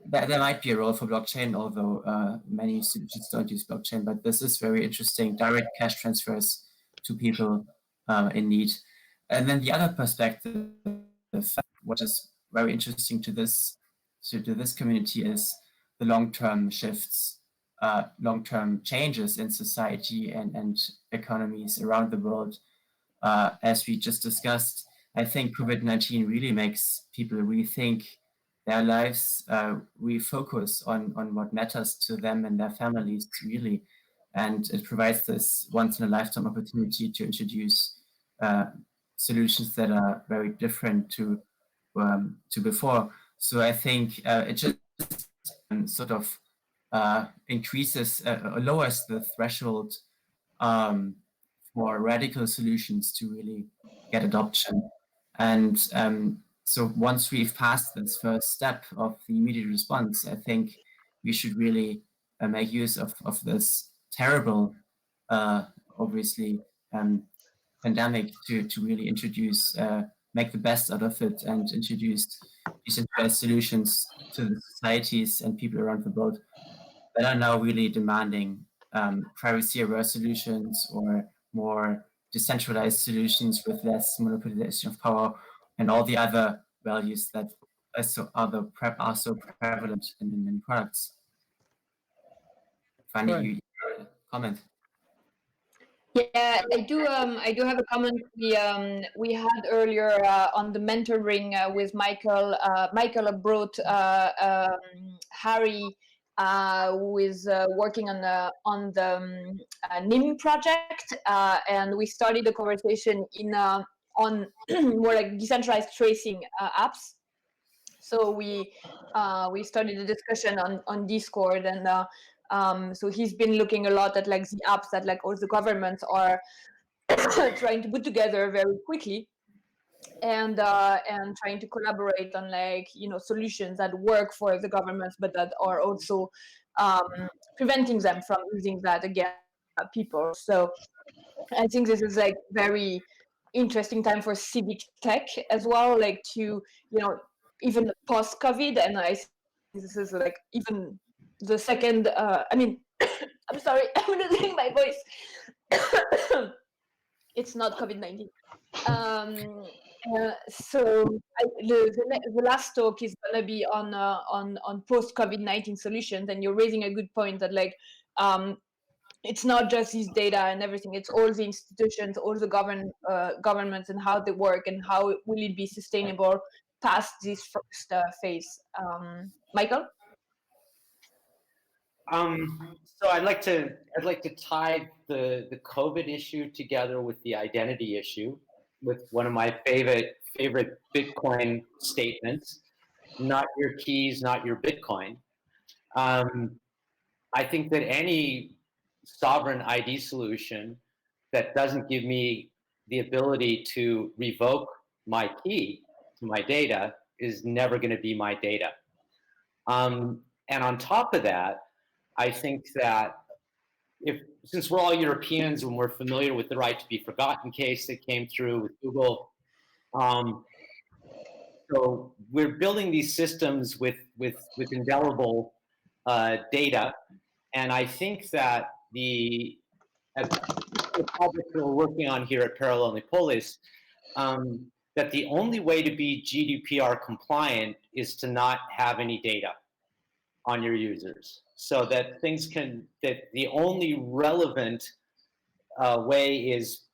There might be a role for blockchain, although many institutions don't use blockchain, but this is very interesting, direct cash transfers to people in need. And then the other perspective, what is very interesting to this community, is the long-term shifts, long-term changes in society and economies around the world. As we just discussed, I think COVID-19 really makes people rethink their lives, refocus on what matters to them and their families, really. And it provides this once-in-a-lifetime opportunity to introduce solutions that are very different to before. So I think it just sort of increases, lowers the threshold for radical solutions to really get adoption. And so once we've passed this first step of the immediate response, I think we should really make use of this terrible, obviously, pandemic to really introduce, make the best out of it and introduce decentralized solutions to the societies and people around the world that are now really demanding privacy-aware solutions or more decentralized solutions with less monopolization of power and all the other values that are so prevalent in many products. Fanny, Right. you comment? Yeah, I do. I do have a comment. We had earlier on the mentoring with Michael. Michael brought Harry, who is working on the NIM project, and we started the conversation on more like decentralized tracing apps. So we started a discussion on Discord, and so he's been looking a lot at like the apps that like all the governments are trying to put together very quickly, and trying to collaborate on like solutions that work for the governments, but that are also preventing them from using that against people. So I think this is like very interesting time for civic tech as well, like to even post-COVID, and I think this is like even the second. I mean, I'm sorry, I'm losing my voice. It's not COVID-19. So the last talk is gonna be on post-COVID-19 solutions, and you're raising a good point that like it's not just these data and everything, it's all the institutions, all the governments and how they work and how will it be sustainable past this first phase. Michael? So I'd like to tie the COVID issue together with the identity issue with one of my favorite Bitcoin statements: "Not your keys, not your Bitcoin." I think that any sovereign ID solution that doesn't give me the ability to revoke my key to my data is never going to be my data. And on top of that, I think that since we're all Europeans and we're familiar with the right to be forgotten case that came through with Google, so we're building these systems with indelible data, and I think that the project that we're working on here at Parallel Polis, that the only way to be GDPR compliant is to not have any data on your users, so that the only relevant way is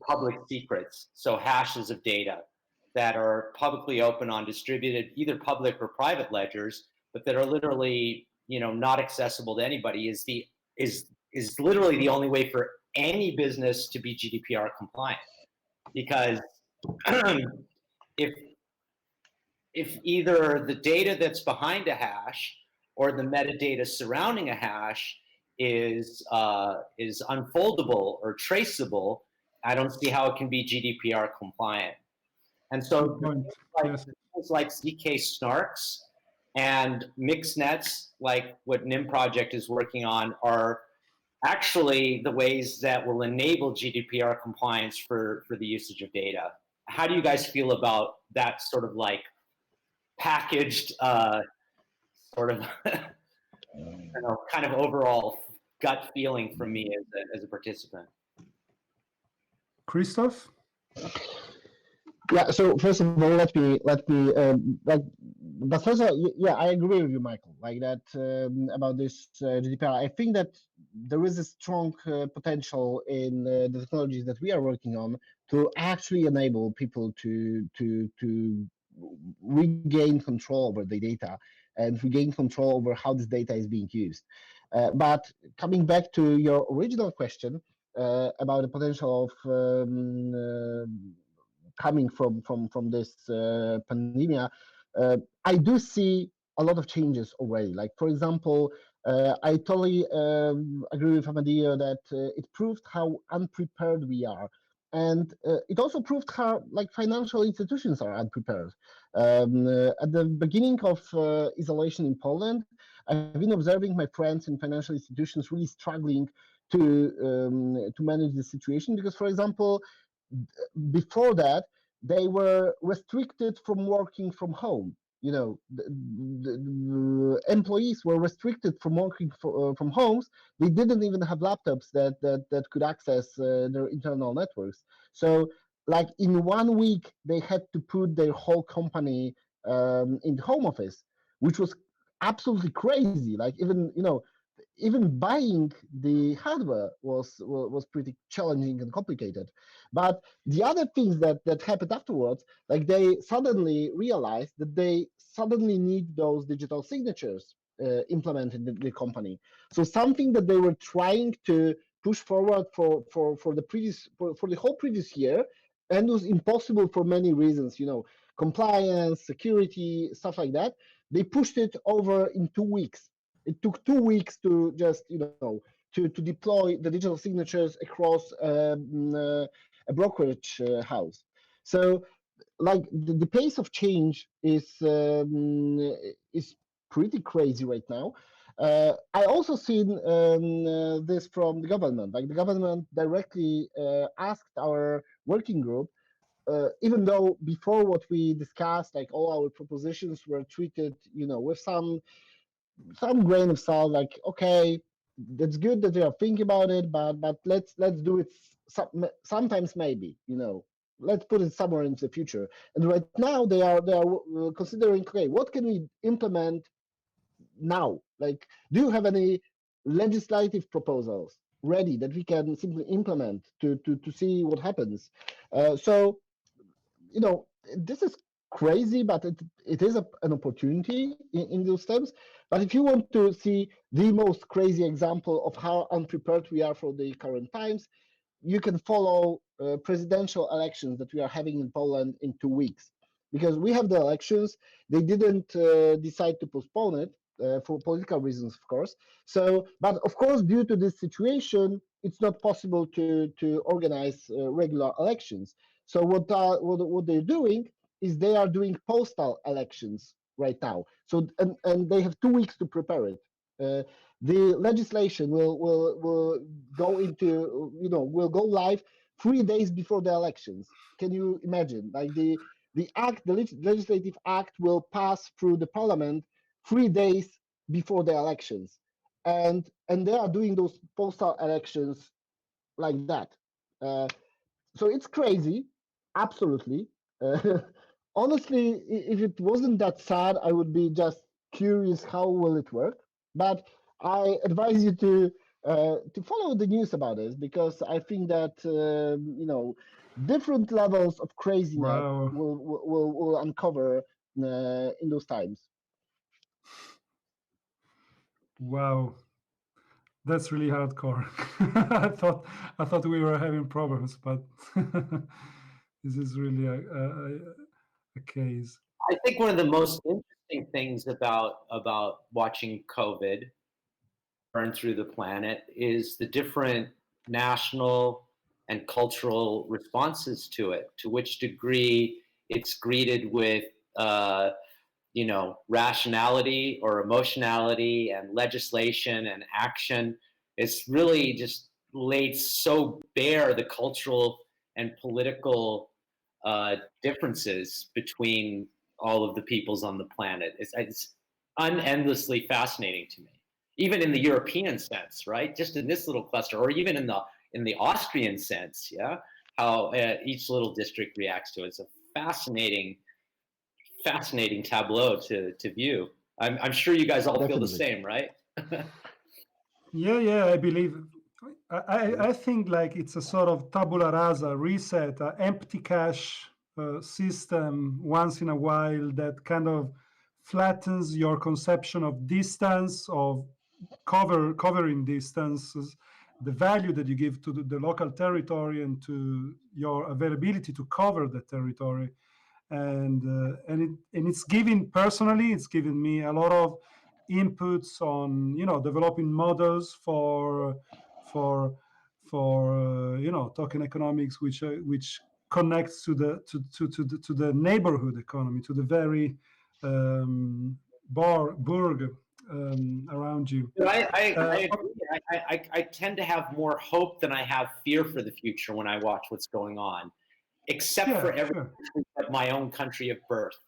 public secrets, so hashes of data that are publicly open on distributed either public or private ledgers, but that are literally not accessible to anybody is literally the only way for any business to be GDPR compliant. Because if either the data that's behind a hash or the metadata surrounding a hash is unfoldable or traceable, I don't see how it can be GDPR compliant. And so things like ZK snarks and mixed nets, like what NIM project is working on, are actually the ways that will enable GDPR compliance for the usage of data. How do you guys feel about that sort of like packaged sort of kind of overall gut feeling from me as a participant? Christoph? Yeah. So first of all, let me but first of all, yeah, I agree with you, Michael. Like that about this GDPR. I think that there is a strong potential in the technologies that we are working on to actually enable people to regain control over the data and regain control over how this data is being used. But coming back to your original question about the potential of coming from this pandemic, I do see a lot of changes already. Like, for example, I totally agree with Amadeo that it proved how unprepared we are. And it also proved how like financial institutions are unprepared. At the beginning of isolation in Poland, I've been observing my friends in financial institutions really struggling to manage the situation because, for example, before that they were restricted from working from home. You know, the employees were restricted from working from homes. They didn't even have laptops that could access their internal networks. So, like in 1 week, they had to put their whole company in the home office, which was absolutely crazy. Like even buying the hardware was pretty challenging and complicated. But the other things that happened afterwards, like they suddenly realized that they suddenly need those digital signatures implemented in the company. So something that they were trying to push forward for the previous for the whole previous year, and was impossible for many reasons, compliance, security, stuff like that. They pushed it over in 2 weeks. It took 2 weeks to just, to deploy the digital signatures across a brokerage house. So, like the pace of change is pretty crazy right now. I also seen this from the government. Like the government directly asked our working group, even though before what we discussed, like all our propositions were treated, with some grain of salt, like, okay, that's good that they are thinking about it, but let's do it sometimes, maybe, let's put it somewhere in the future. And right now they are considering, okay, what can we implement now? Like, do you have any legislative proposals ready that we can simply implement to see what happens? So, this is crazy, but it is an opportunity in those terms. But if you want to see the most crazy example of how unprepared we are for the current times, you can follow presidential elections that we are having in Poland in 2 weeks. Because we have the elections, they didn't decide to postpone it for political reasons, of course. So, but of course, due to this situation, it's not possible to organize regular elections. So what they're doing is they are doing postal elections right now. So and they have 2 weeks to prepare it. The legislation will go into will go live 3 days before the elections. Can you imagine? Like the legislative act will pass through the parliament 3 days before the elections, and they are doing those postal elections like that. Uh, so it's crazy, absolutely. Honestly, if it wasn't that sad, I would be just curious how will it work. But I advise you to follow the news about this, because I think that different levels of craziness Wow. will uncover in those times. Wow, that's really hardcore. I thought we were having problems, but this is really a case. I think one of the most interesting things about watching COVID burn through the planet is the different national and cultural responses to it. To which degree it's greeted with, rationality or emotionality and legislation and action. It's really just laid so bare the cultural and political differences between all of the peoples on the planet. It's unendlessly fascinating to me, even in the European sense, right? Just in this little cluster, or even in the Austrian sense, yeah, how each little district reacts to it. It's a fascinating tableau to view. I'm sure you guys all feel the Definitely. same, right? Yeah, I believe. I think like it's a sort of tabula rasa reset, empty cache system once in a while that kind of flattens your conception of distance, of covering distances, the value that you give to the local territory and to your availability to cover the territory. And it's giving me a lot of inputs on, developing models for token economics, which connects to the neighborhood economy, to the very burg around you. I agree. I tend to have more hope than I have fear for the future when I watch what's going on, except for every country but my own country of birth.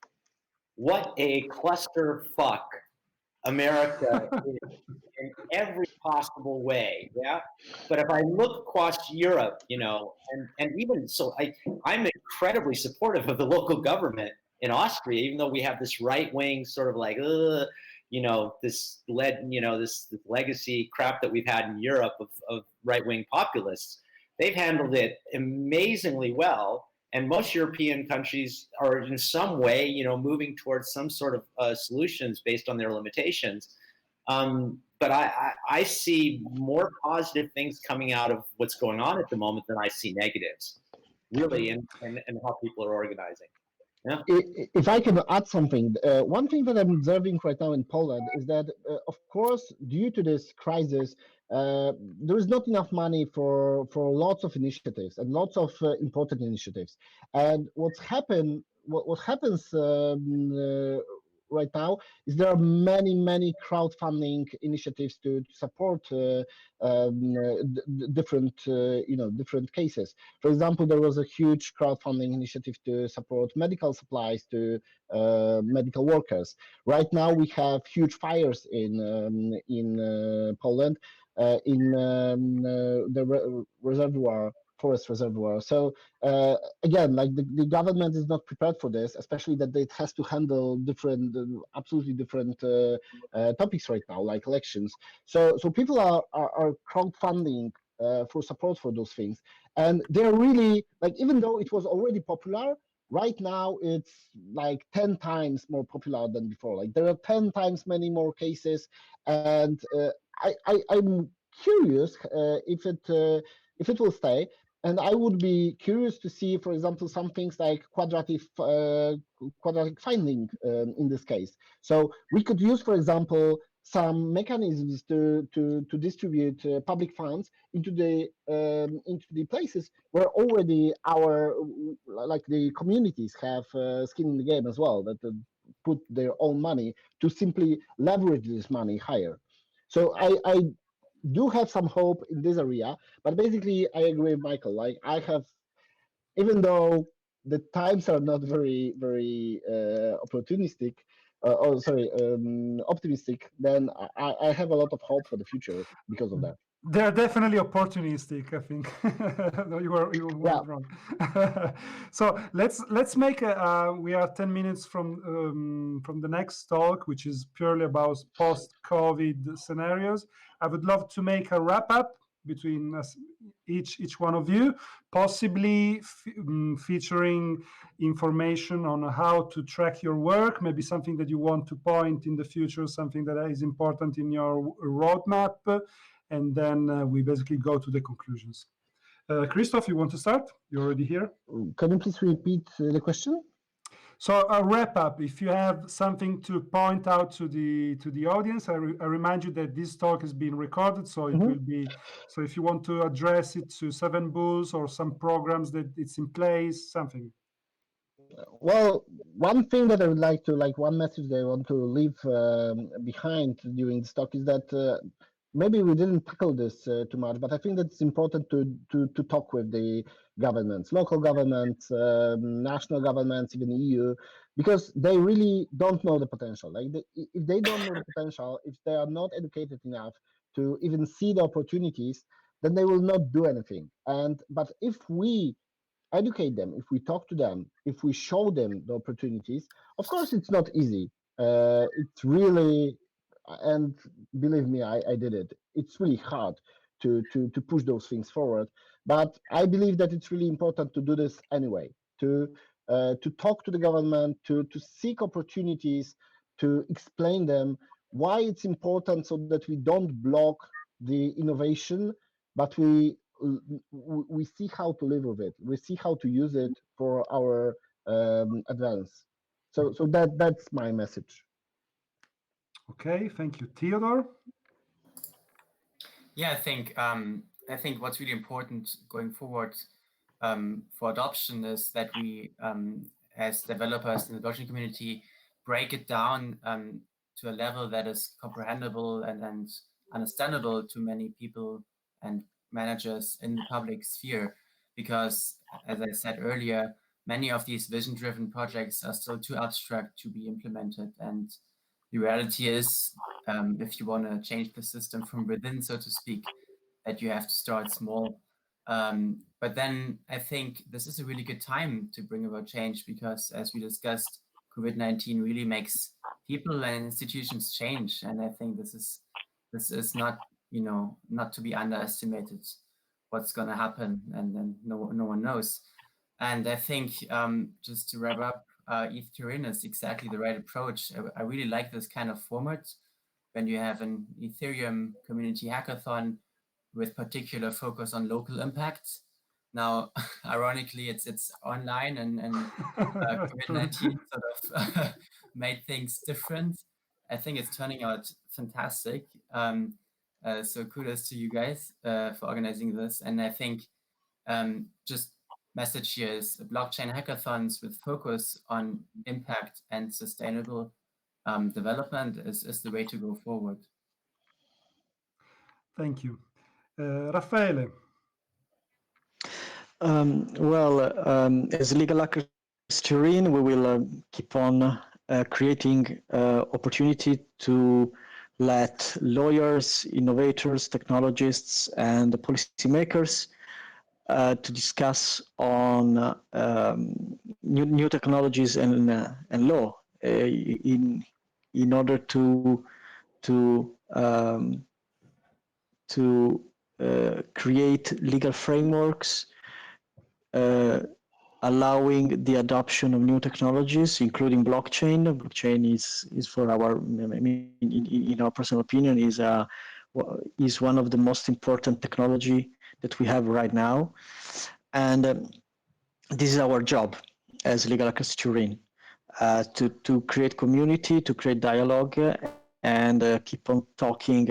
What a clusterfuck America is in every possible way. Yeah. But if I look across Europe, and even so, I'm incredibly supportive of the local government in Austria, even though we have this right wing sort of like, this legacy crap that we've had in Europe of right wing populists. They've handled it amazingly well. And most European countries are in some way, moving towards some sort of solutions based on their limitations. But I see more positive things coming out of what's going on at the moment than I see negatives, really, and how people are organizing. Yeah. If I can add something, one thing that I'm observing right now in Poland is that, of course, due to this crisis, there is not enough money for lots of initiatives and lots of important initiatives. And what happens right now is there are many crowdfunding initiatives to support different different cases. For example, there was a huge crowdfunding initiative to support medical supplies to medical workers. Right now we have huge fires in Poland in the reservoir, forest reservoir. So again, like the government is not prepared for this, especially that it has to handle different, absolutely different topics right now, like elections. So people are crowdfunding for support for those things, and they're really like, even though it was already popular, right now it's like 10 times more popular than before. Like there are 10 times many more cases, and I'm curious if it will stay. And I would be curious to see, for example, some things like quadratic funding in this case. So we could use, for example, some mechanisms to distribute public funds into the places where already the communities have skin in the game as well, that put their own money to simply leverage this money higher. So I do have some hope in this area, but basically I agree with Michael. Like I have, even though the times are not very opportunistic, optimistic, then I have a lot of hope for the future because of that. They're definitely opportunistic, I think. No, you were wrong. So let's make we are 10 minutes from the next talk, which is purely about post-COVID scenarios. I would love to make a wrap up between us, each one of you, possibly featuring information on how to track your work, maybe something that you want to point in the future, something that is important in your roadmap. And then we basically go to the conclusions. Christoph, you want to start? You're already here. Can you please repeat the question? So a wrap up. If you have something to point out to the audience, I remind you that this talk is being recorded, so it will be. So if you want to address it to Seven Bulls or some programs that it's in place, something. Well, one thing that I would like to, one message that I want to leave behind during this talk is that maybe we didn't tackle this too much, but I think that it's important to talk with the governments, local governments, national governments, even EU, because they really don't know the potential. Like if they don't know the potential, if they are not educated enough to even see the opportunities, then they will not do anything. But if we educate them, if we talk to them, if we show them the opportunities, of course it's not easy. It's really, and believe me, I did it. It's really hard to push those things forward. But I believe that it's really important to do this anyway, to talk to the government, to seek opportunities, to explain them why it's important, so that we don't block the innovation, but we see how to live with it. We see how to use it for our advance. So that's my message. Okay, thank you. Theodore? Yeah, I think what's really important going forward for adoption is that we, as developers in the blockchain community, break it down to a level that is comprehensible and understandable to many people and managers in the public sphere. Because, as I said earlier, many of these vision-driven projects are still too abstract to be implemented. And the reality is, if you want to change the system from within, so to speak, that you have to start small. But then I think this is a really good time to bring about change because, as we discussed, COVID-19 really makes people and institutions change, and I think this is not, you know, not to be underestimated. What's going to happen, and then no one knows. And I think just to wrap up, ETH TURIN is exactly the right approach. I really like this kind of format when you have an Ethereum community hackathon with particular focus on local impact. Now, ironically, it's online and COVID-19 sort of made things different. I think it's turning out fantastic. So kudos to you guys for organizing this. And I think just message here is blockchain hackathons with focus on impact and sustainable development is the way to go forward. Thank you. Raffaele? As Legal Hackers TURIN, we will keep on creating opportunity to let lawyers, innovators, technologists, and policymakers to discuss on new technologies and law in order to create legal frameworks allowing the adoption of new technologies, including blockchain. Blockchain is for our, in our personal opinion, is one of the most important technology that we have right now, and this is our job as Legal Hackers TURIN, to create community, to create dialogue, and keep on talking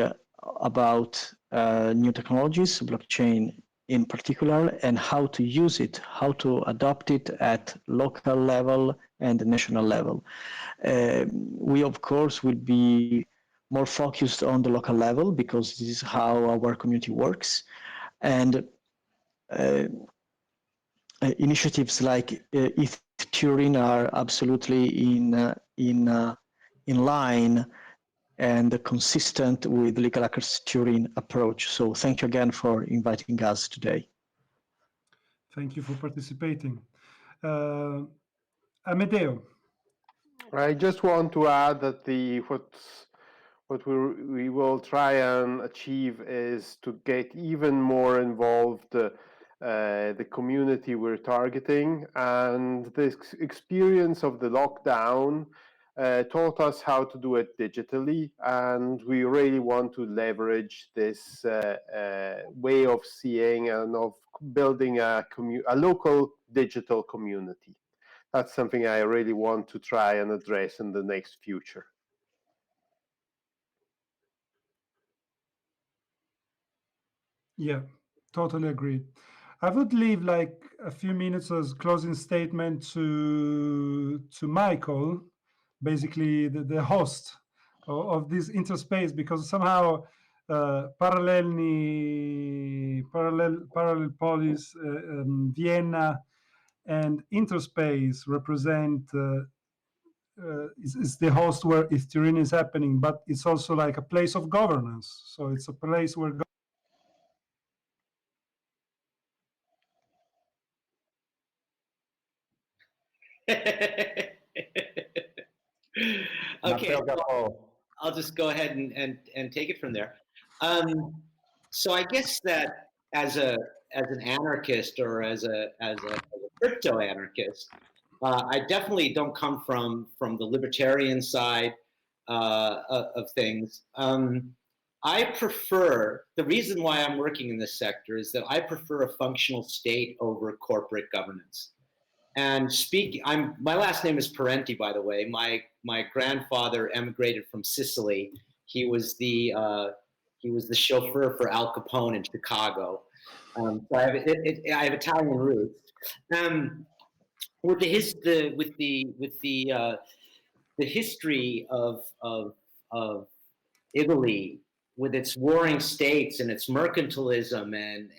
about new technologies, blockchain in particular, and how to use it, how to adopt it at local level and national level. We, of course, will be more focused on the local level because this is how our community works. And initiatives like ETH TURIN are absolutely in line and consistent with Legal Hackers TURIN approach. So thank you again for inviting us today. Thank you for participating. Amedeo? I just want to add that what we will try and achieve is to get even more involved the community we're targeting, and this experience of the lockdown taught us how to do it digitally, and we really want to leverage this way of seeing and of building a local digital community. That's something I really want to try and address in the next future. Yeah, totally agreed. I would leave like a few minutes as closing statement to Michael, basically the host of this interspace, because somehow parallel polis, Vienna, and interspace represent is the host where ETH TURIN is happening, but it's also like a place of governance. So it's a place where Okay, well, I'll just go ahead and take it from there. So I guess that as an anarchist or as a crypto anarchist, I definitely don't come from the libertarian side of things. I prefer, the reason why I'm working in this sector is that I prefer a functional state over corporate governance. And my last name is Parenti, by the way. My grandfather emigrated from Sicily. He was the chauffeur for Al Capone in Chicago. So I have Italian roots. With the history of Italy, with its warring states and its mercantilism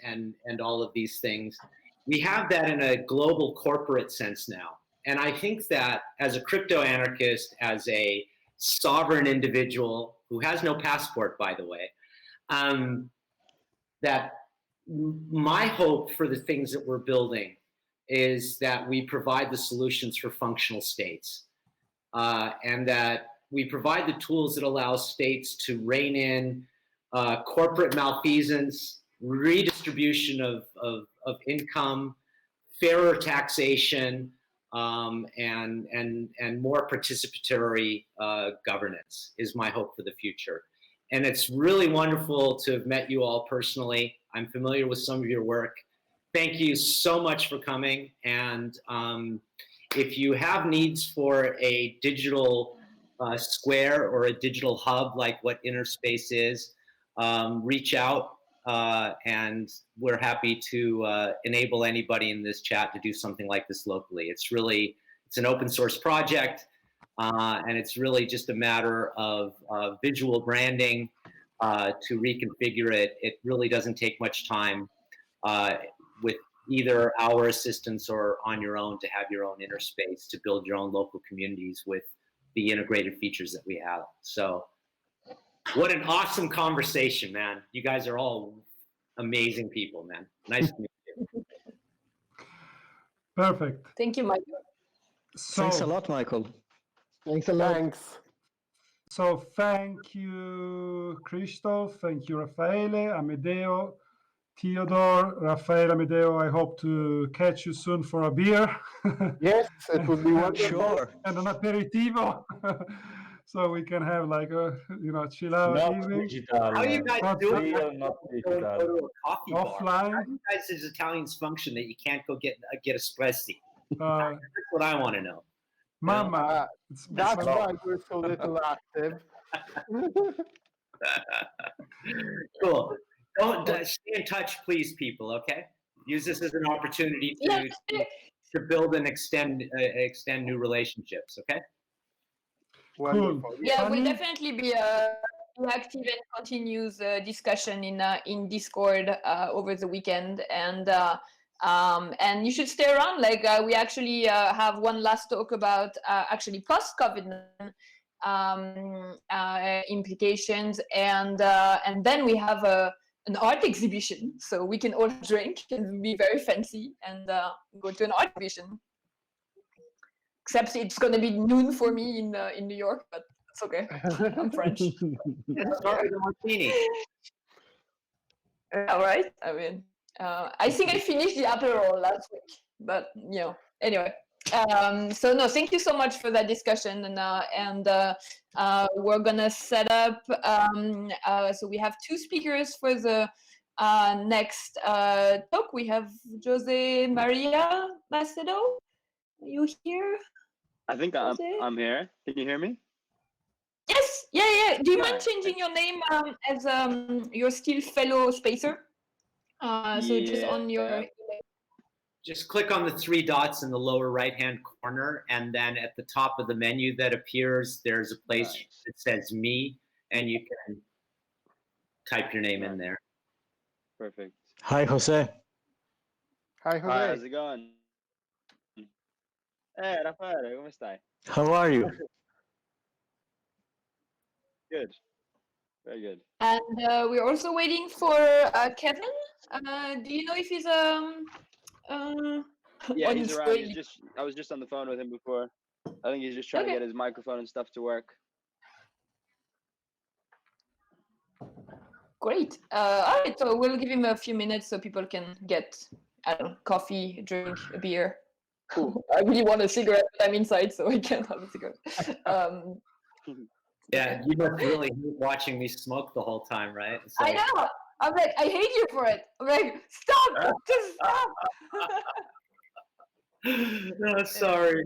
and all of these things, we have that in a global corporate sense now. And I think that as a crypto anarchist, as a sovereign individual who has no passport, by the way, that my hope for the things that we're building is that we provide the solutions for functional states, and that we provide the tools that allow states to rein in corporate malfeasance, redistribution of income, fairer taxation, and more participatory governance is my hope for the future. And it's really wonderful to have met you all personally. I'm familiar with some of your work. Thank you so much for coming. And if you have needs for a digital square or a digital hub like what Innerspace is, reach out, and we're happy to enable anybody in this chat to do something like this locally. It's an open source project, and it's really just a matter of visual branding to reconfigure it. It really doesn't take much time with either our assistance or on your own to have your own inner space to build your own local communities with the integrated features that we have. So what an awesome conversation, man. You guys are all amazing people, man. Nice to meet you. Perfect. Thank you, Michael. So, Thanks a lot, Michael. Thanks a lot. Thanks. So thank you, Christoph. Thank you, Raffaele, Amedeo, Theodore, Raffaele, Amedeo. I hope to catch you soon for a beer. Yes, it would be wonderful. Sure. And an aperitivo. So we can have like a chill out Not evening. digital. How you guys do it? Not Go digital. to a coffee bar. Offline. How do you guys as Italians function that you can't go get espressi? Uh, That's what I want to know. Mama. That's why we're so little active. Cool. Don't stay in touch, please, people. Okay. Use this as an opportunity to build and extend new relationships. Okay. Wonderful. Yeah, we'll definitely be active and continues discussion in Discord over the weekend, and you should stay around. Like we actually have one last talk about actually post-COVID implications, and then we have an art exhibition, so we can all drink and be very fancy and go to an art exhibition. Except it's going to be noon for me in New York, but it's okay. I'm French. Start with a martini. All right. I mean, I think I finished the Aperol last week, but anyway. So no, thank you so much for that discussion, and we're gonna set up. So we have two speakers for the next talk. We have Jose Maria Macedo. Are you here? I think I'm here. Can you hear me? Yes. Yeah. Do you mind changing your name as your still fellow spacer? So just on your. Just click on the three dots in the lower right-hand corner, and then at the top of the menu that appears, there's a place that says "Me," and you can type your name in there. Perfect. Hi, Jose. Hi, Jose. Hi, how's it going? Hey, Raffaele, come stai? How are you? Good. Very good. And we're also waiting for Kevin. Do you know if he's Yeah, on he's his around. way? I was just on the phone with him before. I think he's just trying to get his microphone and stuff to work. Great. All right, so we'll give him a few minutes so people can get, I don't know, coffee, drink, a beer. Cool. I really want a cigarette, but I'm inside, so I can't have a cigarette. Yeah, you must really hate watching me smoke the whole time, right? It's I like, know. I'm like, I hate you for it. I'm like, stop, just stop. No, sorry.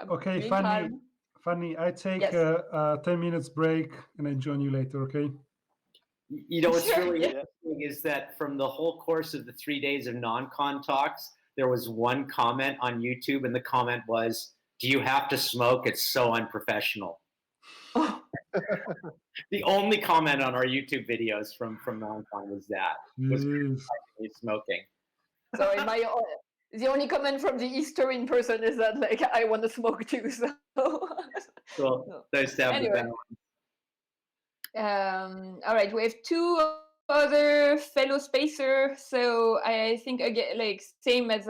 Okay, Meantime- Fanny, I take Yes. a 10 minutes break and I join you later, okay? You know what's Sure, really yeah. interesting is that from the whole course of the 3 days of non-con talks, there was one comment on YouTube, and the comment was, "Do you have to smoke? It's so unprofessional." The only comment on our YouTube videos from non-con was that. Was smoking. So in my the only comment from the Eastern person is that like I want to smoke too. So Cool. Nice to have Anyway. the balance. All right, we have two other fellow spacer. So I think again, like same as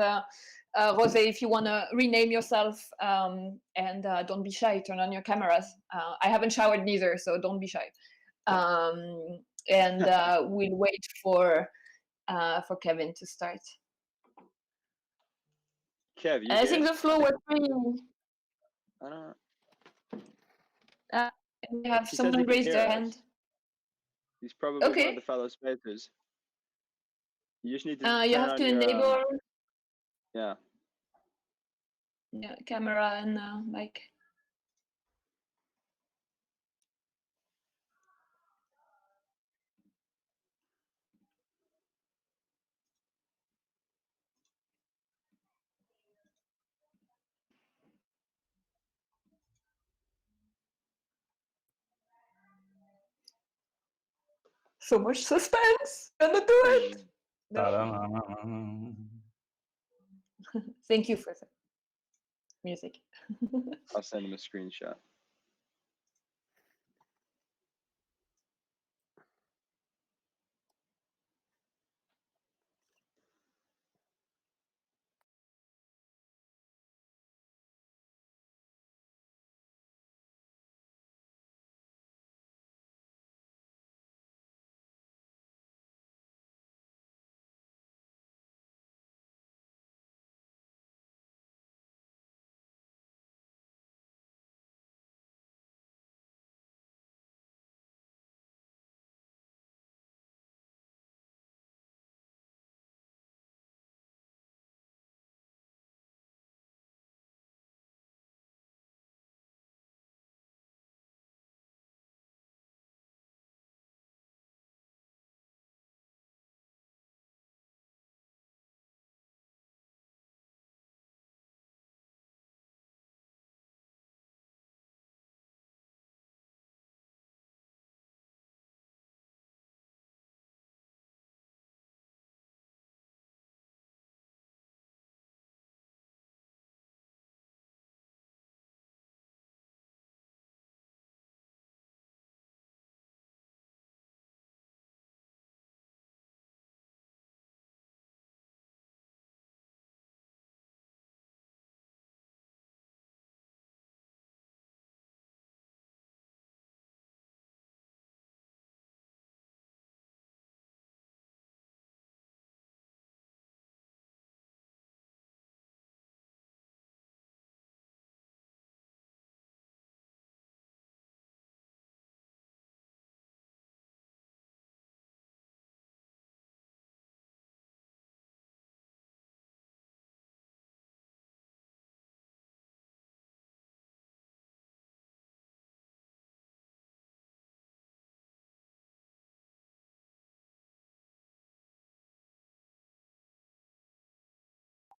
Rose, if you want to rename yourself and don't be shy, turn on your cameras. I haven't showered neither, so don't be shy. And we'll wait for Kevin to start. Kev, you I think good? the floor was pretty. I don't know. We have He says he someone can raise hear their us. hand. He's probably one Okay. of the fellow spacers. You just need to You turn have on to your, enable yeah. camera and mic. So much suspense. Gonna do it. No. Thank you for the music. I'll send him a screenshot.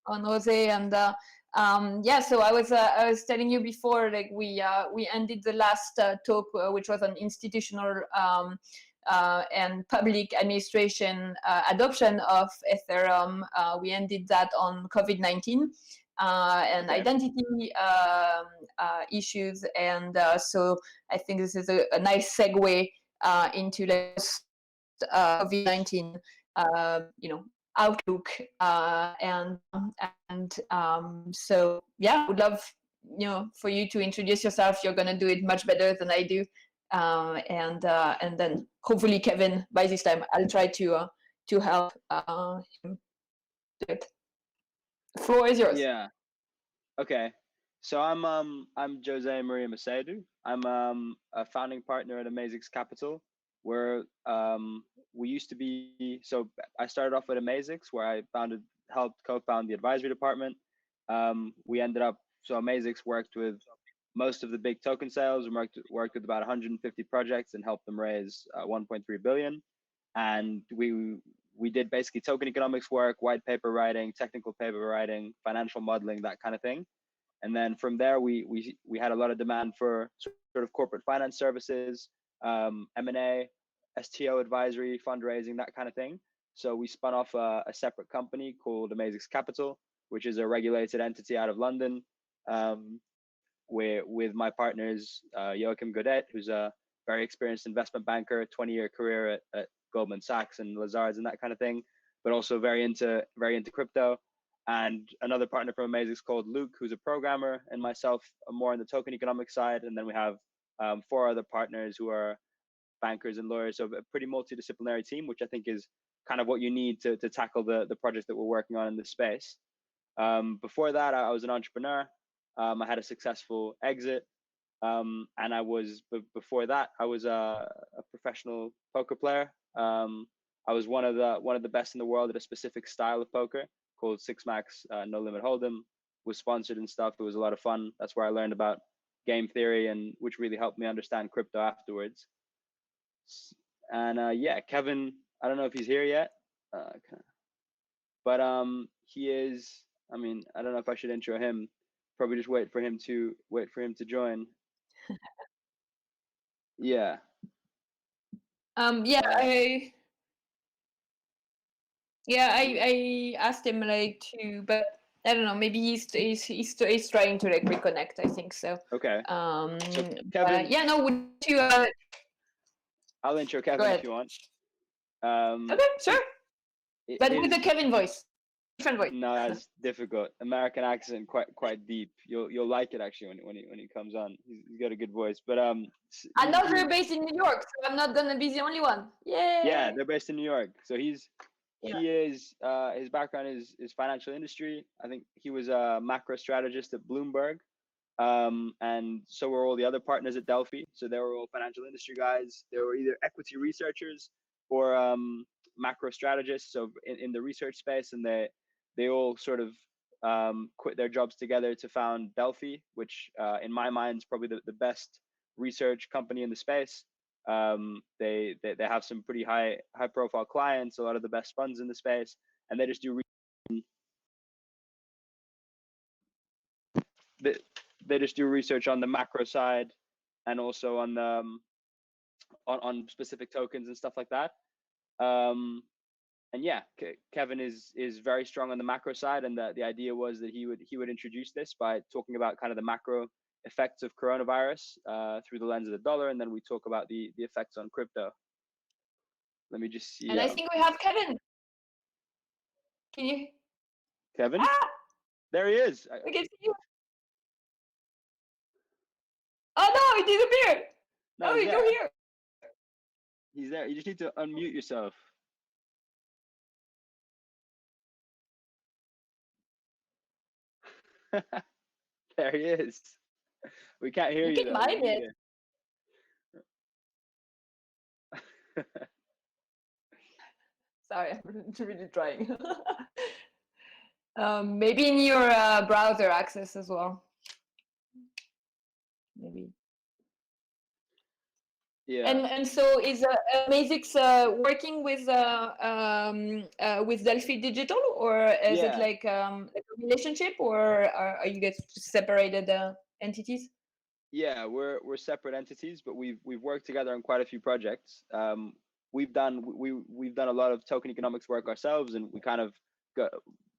On Jose and yeah, so I was telling you before, like we ended the last talk, which was on institutional and public administration adoption of Ethereum. We ended that on COVID-19 and identity issues, and so I think this is a nice segue into COVID-19, outlook, and so yeah, would love for you to introduce yourself. You're gonna do it much better than I do, and then hopefully Kevin, by this time I'll try to help him do it. The floor is yours. Yeah. Okay. So I'm Jose Maria Macedo. I'm a founding partner at Amazix Capital, where we used to be. So I started off with Amazix, where I helped co-found the advisory department, we ended up, so Amazix worked with most of the big token sales, and worked with about 150 projects and helped them raise 1.3 billion. And we did basically token economics work, white paper writing, technical paper writing, financial modeling, that kind of thing. And then from there, we had a lot of demand for sort of corporate finance services, M&A, STO advisory, fundraising, that kind of thing. So we spun off a separate company called Amazix Capital, which is a regulated entity out of London, with my partners, Joachim Godet, who's a very experienced investment banker, 20-year career at Goldman Sachs and Lazard's and that kind of thing, but also very into crypto. And another partner from Amazix called Luke, who's a programmer, and myself, more on the token economic side. And then we have 4 other partners who are bankers and lawyers, so a pretty multidisciplinary team, which I think is kind of what you need to tackle the projects that we're working on in this space. Before that, I was an entrepreneur. I had a successful exit. And before that, I was a professional poker player. I was one of the best in the world at a specific style of poker called Six Max No Limit Hold'em. Was sponsored and stuff. It was a lot of fun. That's where I learned about game theory, and which really helped me understand crypto afterwards. And yeah, Kevin, I don't know if he's here yet, but he is. I mean, I don't know if I should intro him. Probably just wait for him to join. Yeah. I asked him like to, but I don't know. Maybe he's trying to like reconnect. I think so. Okay. So Kevin, yeah, no. Would you? I'll intro Kevin if you want. Okay, sure. But with the Kevin voice, different voice. No, that's difficult. American accent, quite deep. You'll like it actually when he comes on. He's got a good voice. But I know they're based in New York, so I'm not gonna be the only one. Yeah. Yeah, they're based in New York. So he is his background is financial industry. I think he was a macro strategist at Bloomberg. And so were all the other partners at Delphi. So they were all financial industry guys. They were either equity researchers or macro strategists. So in the research space, and they all sort of quit their jobs together to found Delphi, which in my mind is probably the best research company in the space. They have some pretty high profile clients, a lot of the best funds in the space, and they just do they just do research on the macro side, and also on the on specific tokens and stuff like that. And yeah, Kevin is very strong on the macro side, and the idea was that he would introduce this by talking about kind of the macro effects of coronavirus through the lens of the dollar, and then we talk about the effects on crypto. Let me just see. And I think we have Kevin. Can you? Kevin? There he is. We can see you. Oh no, he disappeared. No, he's still here. He's there. You just need to unmute yourself. There he is. We can't hear you. You can mime it. Sorry, I'm really trying. Maybe in your browser access as well. Maybe. Yeah. And so is Amazix working with Delphi Digital, or is it like a relationship, or are you guys separated entities? Yeah, we're separate entities, but we've worked together on quite a few projects. We've done a lot of token economics work ourselves, and we kind of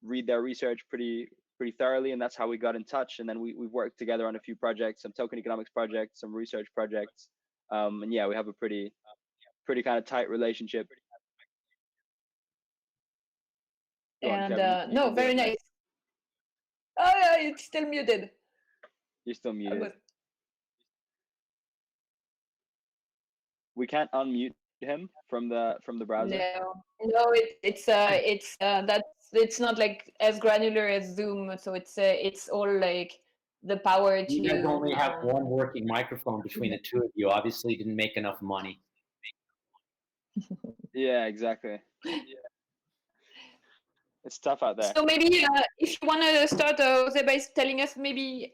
read their research pretty thoroughly, and that's how we got in touch. And then we've worked together on a few projects, some token economics projects, some research projects. And yeah, we have a pretty kind of tight relationship. And no, very nice. Oh yeah, it's still muted. You're still muted. We can't unmute him from the browser. No, it's not like as granular as Zoom. So it's all like the power to. You guys only have one working microphone between the two of you. Obviously, didn't make enough money. Yeah, exactly. It's tough out there. So maybe if you want to start, Jose, by telling us maybe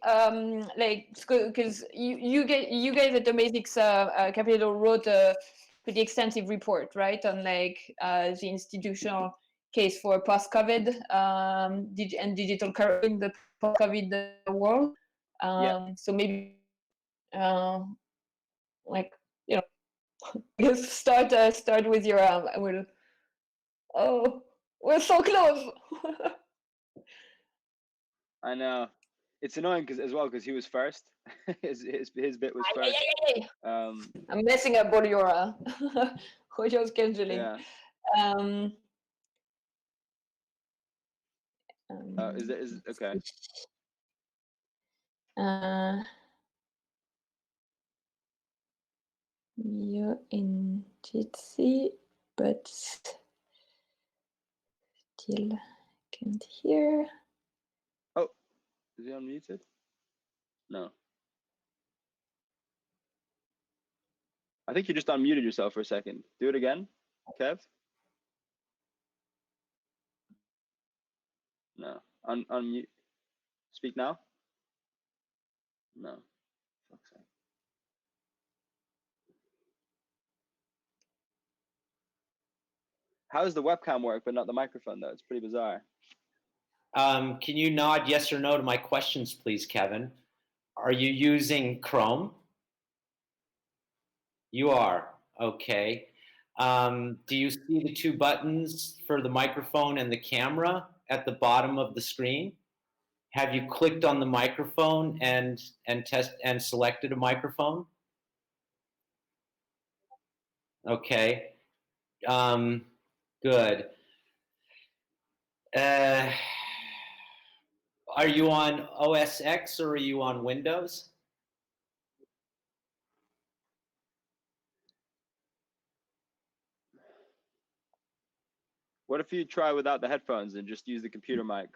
like because you guys at the Basics Capital wrote a pretty extensive report, right, on like the institutional case for post-COVID and digital currency in the post-COVID world. So maybe like you know, just start with your oh, we're so close. I know. It's annoying because he was first. his bit was first. I'm messing up all your scheduling. Yeah. Is okay. You're in Jitsi, but still can't hear. Oh, is he unmuted? No. I think you just unmuted yourself for a second. Do it again, Kev. No. Unmute. Speak now. No. Fuck's sake. How does the webcam work, but not the microphone though? It's pretty bizarre. Can you nod yes or no to my questions, please, Kevin? Are you using Chrome? You are. Okay. Do you see the two buttons for the microphone and the camera at the bottom of the screen? Have you clicked on the microphone and selected a microphone? Okay. Good. Are you on OS X or are you on Windows? What if you try without the headphones and just use the computer mic?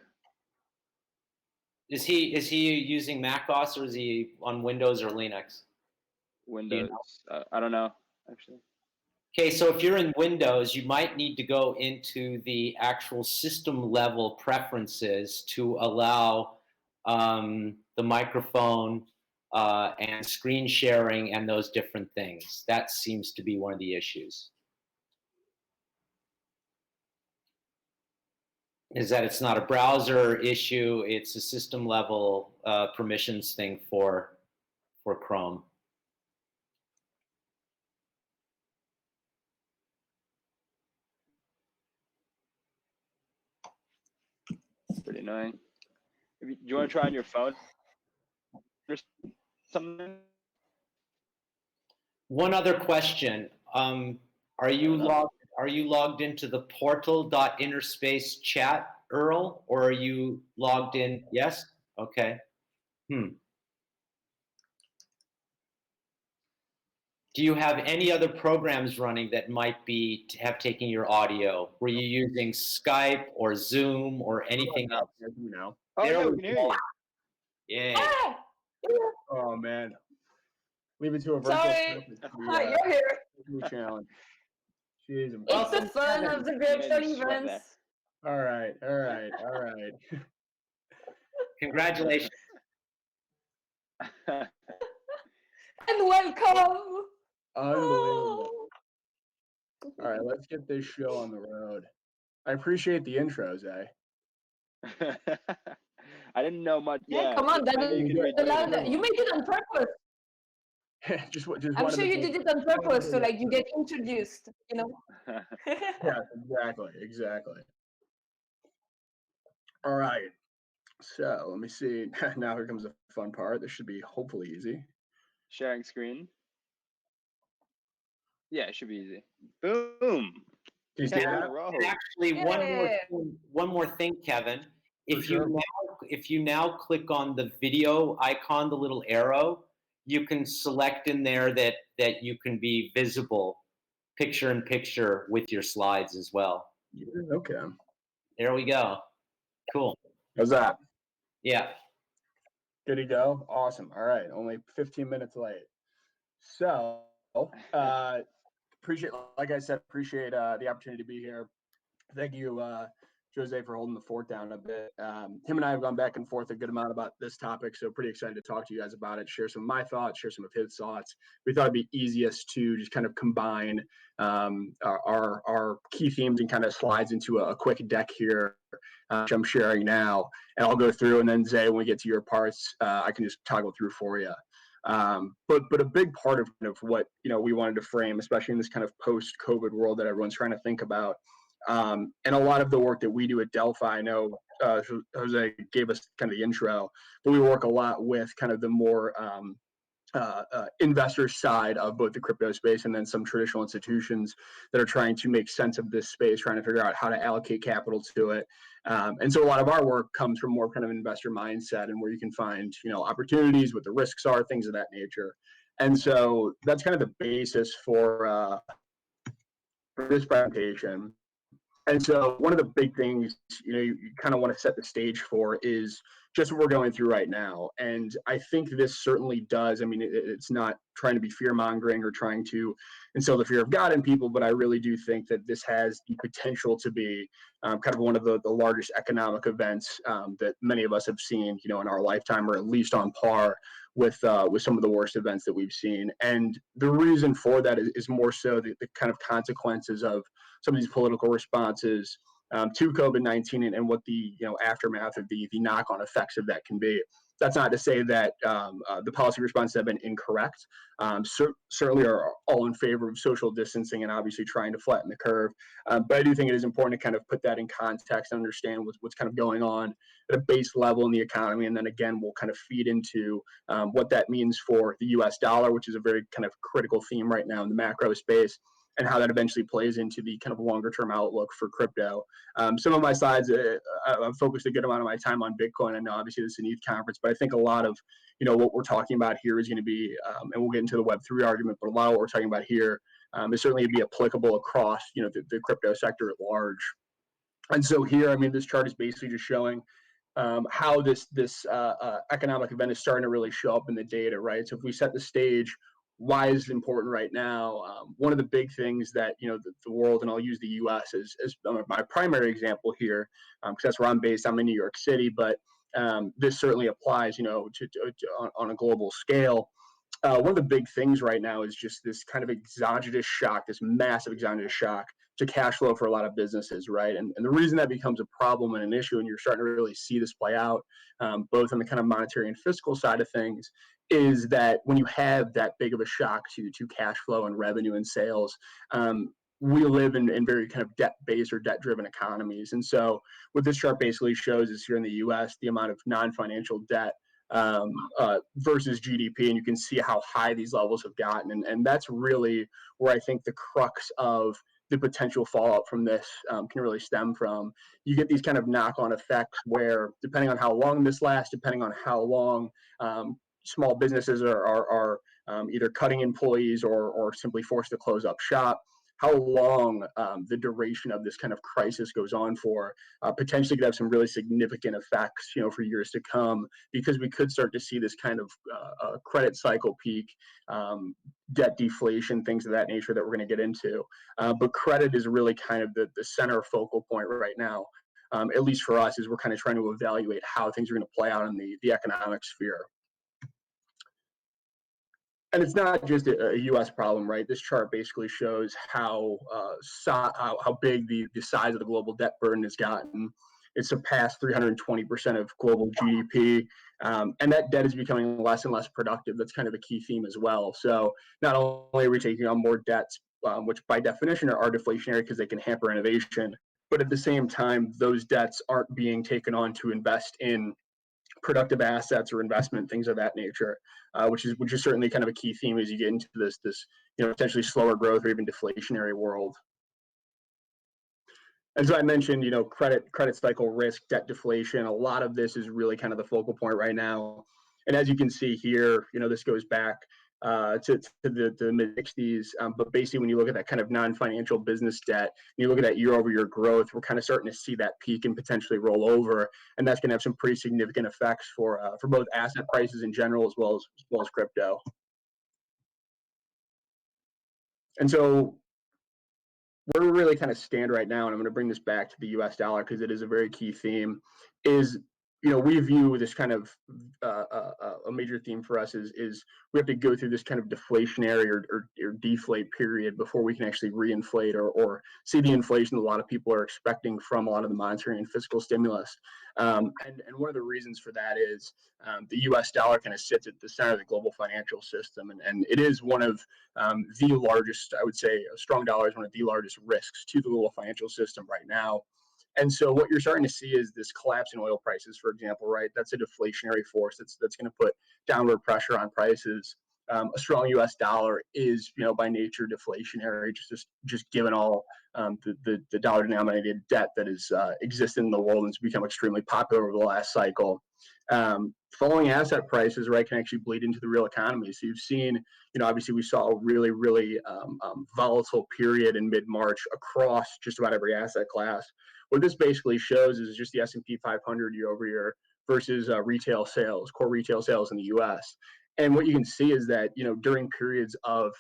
Is he using Mac OS or is he on Windows or Linux? Windows. I don't know, actually. Okay, so if you're in Windows, you might need to go into the actual system level preferences to allow the microphone and screen sharing and those different things. That seems to be one of the issues. Is that it's not a browser issue, it's a system level permissions thing for Chrome. It's pretty annoying. Do you want to try on your phone or something? One other question. Are you logged into the portal.interspace chat, Earl, or are you logged in? Yes? Okay. Do you have any other programs running that might have taken your audio? Were you using Skype or Zoom or anything else? No. Oh, yeah, we can hear you. Yeah. Oh man, leave it to a virtual Sorry, you're here. challenge. Jeez, It's the fun of the virtual events. All right. Congratulations. And welcome. Unbelievable. All right, let's get this show on the road. I appreciate the intros, eh? I didn't know much. Yeah, come on, you made it on purpose. just I'm sure you did it on purpose, so like you get introduced, you know. Yeah, exactly. All right. So let me see. Now here comes the fun part. This should be hopefully easy. Sharing screen. Yeah, it should be easy. Boom. Actually, one more thing, Kevin. If you now click on the video icon, the little arrow, you can select in there that you can be visible, picture in picture with your slides as well. Yeah, okay. There we go. Cool. How's that? Yeah. Good to go. Awesome. All right. Only 15 minutes late. So appreciate the opportunity to be here. Thank you, Jose for holding the fort down a bit. Him and I have gone back and forth a good amount about this topic, so pretty excited to talk to you guys about it, share some of my thoughts, share some of his thoughts. We thought it'd be easiest to just kind of combine our key themes and kind of slides into a quick deck here, which I'm sharing now. And I'll go through, and then Zay, when we get to your parts, I can just toggle through for you. But a big part of what we wanted to frame, especially in this kind of post-COVID world that everyone's trying to think about, and a lot of the work that we do at Delphi, I know Jose gave us kind of the intro, but we work a lot with kind of the more investor side of both the crypto space and then some traditional institutions that are trying to make sense of this space, trying to figure out how to allocate capital to it. And so a lot of our work comes from more kind of an investor mindset and where you can find, opportunities, what the risks are, things of that nature. And so that's kind of the basis for this presentation. And so one of the big things, you kind of want to set the stage for is just what we're going through right now. And I think this certainly does. I mean, it's not trying to be fear-mongering or trying to instill the fear of God in people, but I really do think that this has the potential to be kind of one of the largest economic events that many of us have seen, in our lifetime, or at least on par with some of the worst events that we've seen. And the reason for that is more so the kind of consequences of some of these political responses to COVID-19 and what the aftermath of the knock-on effects of that can be. That's not to say that the policy responses have been incorrect. Certainly are all in favor of social distancing and obviously trying to flatten the curve. But I do think it is important to kind of put that in context and understand what's kind of going on at a base level in the economy. And then again, we'll kind of feed into what that means for the US dollar, which is a very kind of critical theme right now in the macro space, and how that eventually plays into the kind of longer term outlook for crypto. Some of my slides, I've focused a good amount of my time on Bitcoin. I know obviously this is an ETH conference, but I think a lot of what we're talking about here is going to be, and we'll get into the Web3 argument, but a lot of what we're talking about here is certainly be applicable across the crypto sector at large. And so here, I mean, this chart is basically just showing how this economic event is starting to really show up in the data, right? So if we set the stage, why is it important right now? One of the big things that the world, and I'll use the U.S. as my primary example here, because that's where I'm based. I'm in New York City, but this certainly applies, on a global scale. One of the big things right now is just this kind of exogenous shock, this massive exogenous shock to cash flow for a lot of businesses, right? And the reason that becomes a problem and an issue, and you're starting to really see this play out, both on the kind of monetary and fiscal side of things, is that when you have that big of a shock to cash flow and revenue and sales, we live in very kind of debt-based or debt-driven economies. And so what this chart basically shows is here in the US, the amount of non-financial debt versus GDP, and you can see how high these levels have gotten. And that's really where I think the crux of the potential fallout from this can really stem from. You get these kind of knock-on effects where, depending on how long this lasts, depending on how long small businesses are either cutting employees or simply forced to close up shop, how long the duration of this kind of crisis goes on for, potentially could have some really significant effects, for years to come, because we could start to see this kind of credit cycle peak, debt deflation, things of that nature that we're going to get into. But credit is really kind of the center focal point right now, at least for us, as we're kind of trying to evaluate how things are going to play out in the economic sphere. And it's not just a U.S. problem, right? This chart basically shows how big the size of the global debt burden has gotten. It's surpassed 320% of global GDP, and that debt is becoming less and less productive. That's kind of a key theme as well. So not only are we taking on more debts, which by definition are deflationary because they can hamper innovation, but at the same time, those debts aren't being taken on to invest in productive assets or investment, things of that nature, which is certainly kind of a key theme as you get into this potentially slower growth or even deflationary world. As I mentioned, credit cycle risk, debt deflation, a lot of this is really kind of the focal point right now. And as you can see here, this goes back to the mid-60s. But basically, when you look at that kind of non-financial business debt, you look at that year-over-year growth, we're kind of starting to see that peak and potentially roll over. And that's going to have some pretty significant effects for both asset prices in general as well as crypto. And so where we really kind of stand right now, and I'm going to bring this back to the U.S. dollar because it is a very key theme, is we view this kind of a major theme for us is we have to go through this kind of deflationary or deflate period before we can actually reinflate or see the inflation that a lot of people are expecting from a lot of the monetary and fiscal stimulus. And one of the reasons for that is the U.S. dollar kind of sits at the center of the global financial system, and it is one of the largest, I would say, a strong dollar is one of the largest risks to the global financial system right now. And so what you're starting to see is this collapse in oil prices, for example, right? That's a deflationary force that's going to put downward pressure on prices. A strong U.S. dollar is, by nature deflationary, just given all the dollar-denominated debt that is existed in the world and has become extremely popular over the last cycle. Falling asset prices, right, can actually bleed into the real economy. So you've seen, obviously we saw a really, really volatile period in mid-March across just about every asset class. What this basically shows is just the S&P 500 year over year versus retail sales, core retail sales in the U.S. And what you can see is that, during periods of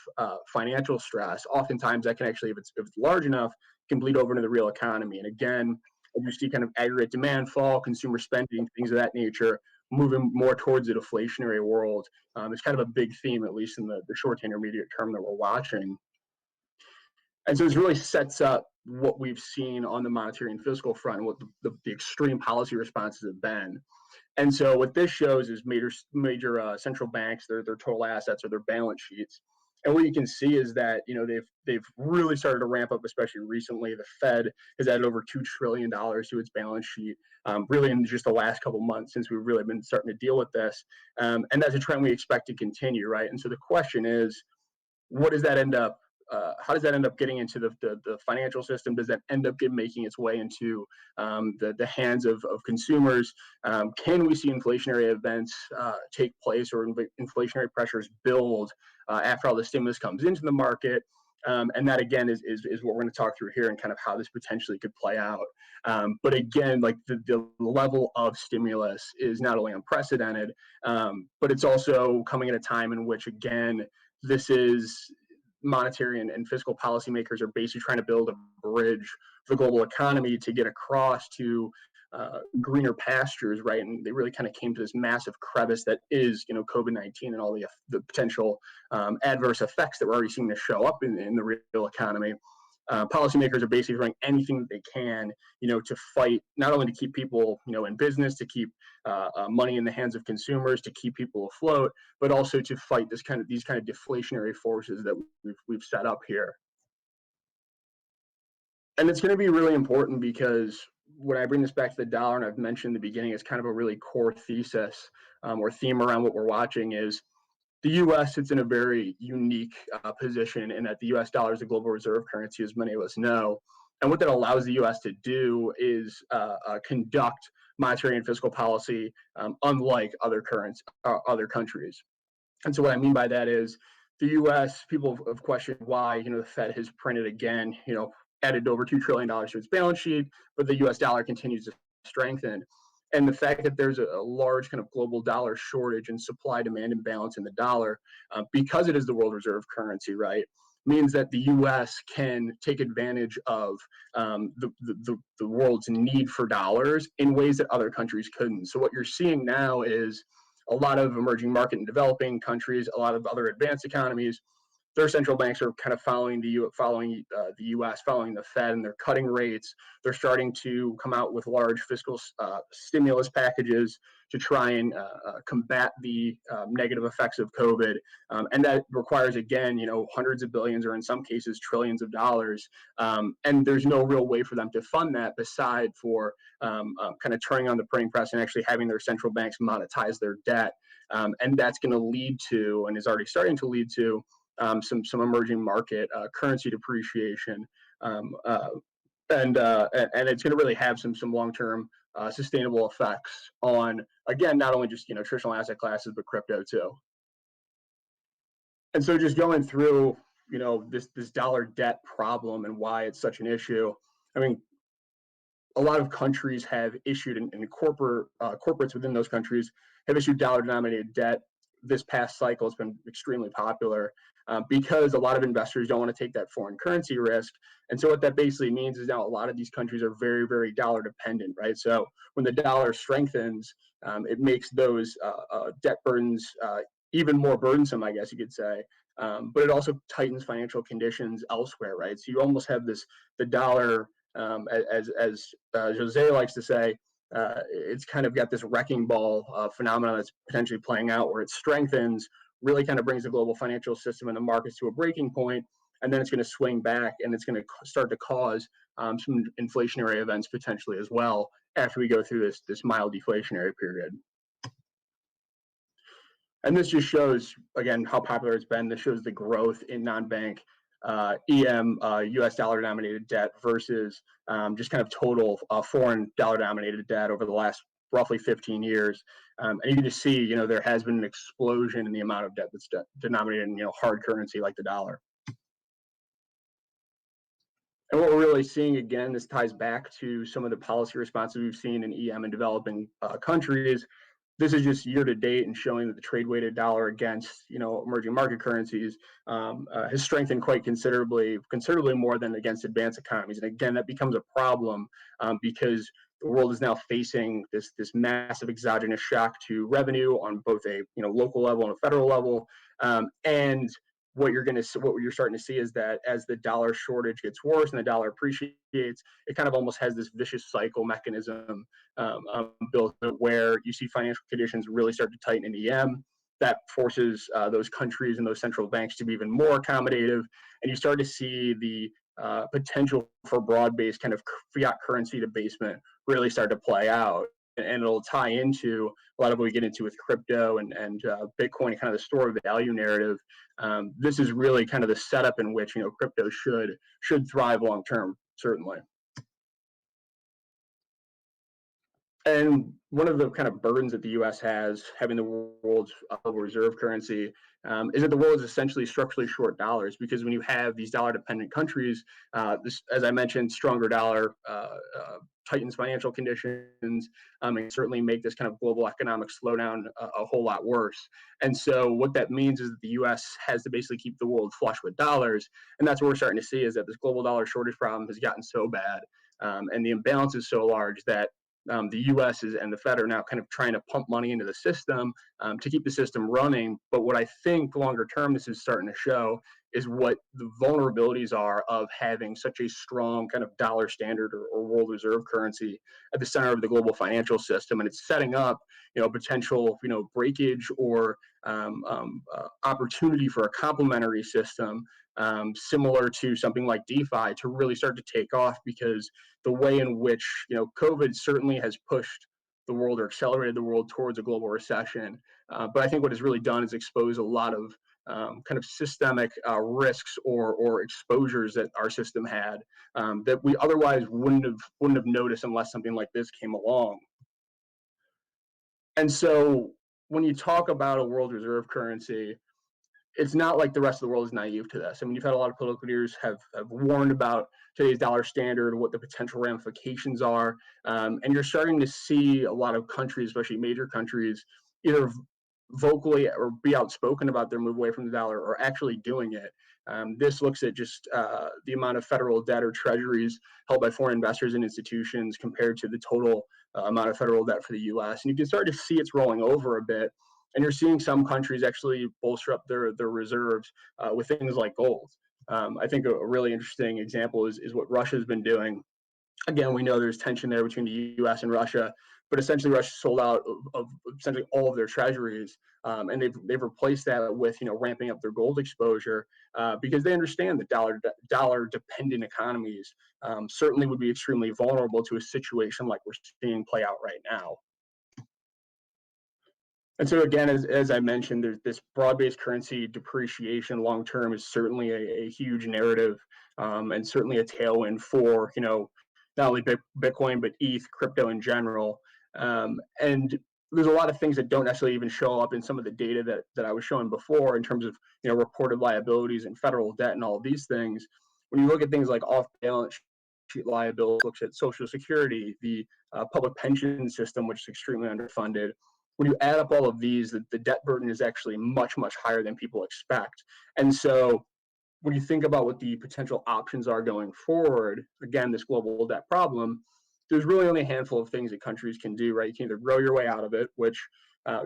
financial stress, oftentimes that can actually, if it's large enough, can bleed over into the real economy. And again, you see kind of aggregate demand fall, consumer spending, things of that nature, moving more towards a deflationary world. It's kind of a big theme, at least in the short to intermediate term that we're watching. And so this really sets up what we've seen on the monetary and fiscal front, and what the extreme policy responses have been. And so what this shows is major central banks, their total assets or their balance sheets. And what you can see is that they've really started to ramp up, especially recently. The Fed has added over $2 trillion to its balance sheet, really in just the last couple of months since we've really been starting to deal with this. And that's a trend we expect to continue, right? And so the question is, what does that end up? How does that end up getting into the financial system? Does that end up making its way into the hands of consumers? Can we see inflationary events take place or inflationary pressures build after all the stimulus comes into the market? And that, again, is what we're going to talk through here and kind of how this potentially could play out. But again, like the level of stimulus is not only unprecedented, but it's also coming at a time in which, again, this is monetary and fiscal policymakers are basically trying to build a bridge for the global economy to get across to greener pastures, right? And they really kind of came to this massive crevice that is, COVID-19 and all the potential adverse effects that we're already seeing to show up in the real economy. Policymakers are basically doing anything that they can, to fight, not only to keep people, in business, to keep money in the hands of consumers, to keep people afloat, but also to fight these kind of deflationary forces that we've set up here. And it's going to be really important because when I bring this back to the dollar, and I've mentioned in the beginning, it's kind of a really core thesis or theme around what we're watching is the U.S. sits in a very unique position in that the U.S. dollar is a global reserve currency, as many of us know. And what that allows the U.S. to do is conduct monetary and fiscal policy unlike other countries. And so what I mean by that is the U.S., people have questioned why, the Fed has printed again, added over $2 trillion to its balance sheet, but the U.S. dollar continues to strengthen. And the fact that there's a large kind of global dollar shortage and supply-demand imbalance in the dollar, because it is the world reserve currency, right, means that the U.S. can take advantage of the world's need for dollars in ways that other countries couldn't. So what you're seeing now is a lot of emerging market and developing countries, a lot of other advanced economies, their central banks are kind of following the U.S., following the Fed, and they're cutting rates. They're starting to come out with large fiscal stimulus packages to try and combat the negative effects of COVID. And that requires, again, hundreds of billions or in some cases trillions of dollars. And there's no real way for them to fund that beside for kind of turning on the printing press and actually having their central banks monetize their debt. And that's going to lead to, and is already starting to lead to, some emerging market currency depreciation, and it's going to really have some long-term sustainable effects on, again, not only just traditional asset classes but crypto too. And so just going through this dollar debt problem and why it's such an issue. I mean, a lot of countries have issued, and corporates within those countries have issued dollar-denominated debt. This past cycle has been extremely popular. because a lot of investors don't want to take that foreign currency risk. And so what that basically means is now a lot of these countries are very, very dollar dependent, right? So when the dollar strengthens, it makes those debt burdens even more burdensome, I guess you could say. But it also tightens financial conditions elsewhere, right? So you almost have the dollar, as Jose likes to say, it's kind of got this wrecking ball phenomenon that's potentially playing out where it strengthens, really kind of brings the global financial system and the markets to a breaking point, and then it's going to swing back and it's going to start to cause some inflationary events potentially as well after we go through this mild deflationary period. And this just shows, again, how popular it's been. This shows the growth in non-bank EM, US dollar denominated debt versus just kind of total foreign dollar denominated debt over the last roughly 15 years. And you can just see, you know, there has been an explosion in the amount of debt that's denominated in, you know, hard currency like the dollar. And what we're really seeing, again, this ties back to some of the policy responses we've seen in EM and developing countries. This is just year to date and showing that the trade weighted dollar against, you know, emerging market currencies has strengthened quite considerably more than against advanced economies. And again, that becomes a problem because the world is now facing this massive exogenous shock to revenue on both a local level and a federal level, and what you're starting to see is that as the dollar shortage gets worse and the dollar appreciates, it kind of almost has this vicious cycle mechanism built where you see financial conditions really start to tighten in EM. That forces those countries and those central banks to be even more accommodative, and you start to see the potential for broad-based kind of fiat currency debasement really start to play out. And it'll tie into a lot of what we get into with crypto and Bitcoin, kind of the store of value narrative. This is really kind of the setup in which crypto should thrive long term, certainly. And one of the kind of burdens that the U.S. has, having the world's reserve currency, is that the world is essentially structurally short dollars, because when you have these dollar-dependent countries, as I mentioned, stronger dollar tightens financial conditions, and certainly make this kind of global economic slowdown a whole lot worse. And so what that means is that the U.S. has to basically keep the world flush with dollars, and that's what we're starting to see, is that this global dollar shortage problem has gotten so bad, and the imbalance is so large that the U.S. and the Fed are now kind of trying to pump money into the system to keep the system running. But what I think longer term this is starting to show is what the vulnerabilities are of having such a strong kind of dollar standard or world reserve currency at the center of the global financial system. And it's setting up, potential, breakage or opportunity for a complementary system similar to something like DeFi to really start to take off, because the way in which, COVID certainly has pushed the world or accelerated the world towards a global recession. But I think what it's really done is expose a lot of kind of systemic risks or exposures that our system had that we otherwise wouldn't have noticed unless something like this came along. And so when you talk about a world reserve currency, it's not like the rest of the world is naive to this. I mean, you've had a lot of political leaders have warned about today's dollar standard, what the potential ramifications are, and you're starting to see a lot of countries, especially major countries, either vocally or be outspoken about their move away from the dollar or actually doing it. This looks at just the amount of federal debt or treasuries held by foreign investors and institutions compared to the total amount of federal debt for the U.S. And you can start to see it's rolling over a bit. And you're seeing some countries actually bolster up their reserves with things like gold. I think a really interesting example is what Russia's been doing. Again, we know there's tension there between the U.S. and Russia, but essentially Russia sold out of essentially all of their treasuries, and they've replaced that with ramping up their gold exposure because they understand that dollar dependent economies certainly would be extremely vulnerable to a situation like we're seeing play out right now. And so again, as I mentioned, there's this broad-based currency depreciation long-term is certainly a huge narrative and certainly a tailwind for, not only Bitcoin, but ETH, crypto in general. And there's a lot of things that don't necessarily even show up in some of the data that I was showing before in terms of, reported liabilities and federal debt and all of these things. When you look at things like off-balance sheet liabilities, looks at Social Security, the public pension system, which is extremely underfunded, when you add up all of these, the debt burden is actually much, much higher than people expect. And so when you think about what the potential options are going forward, again, this global debt problem, there's really only a handful of things that countries can do, right? You can either grow your way out of it, which,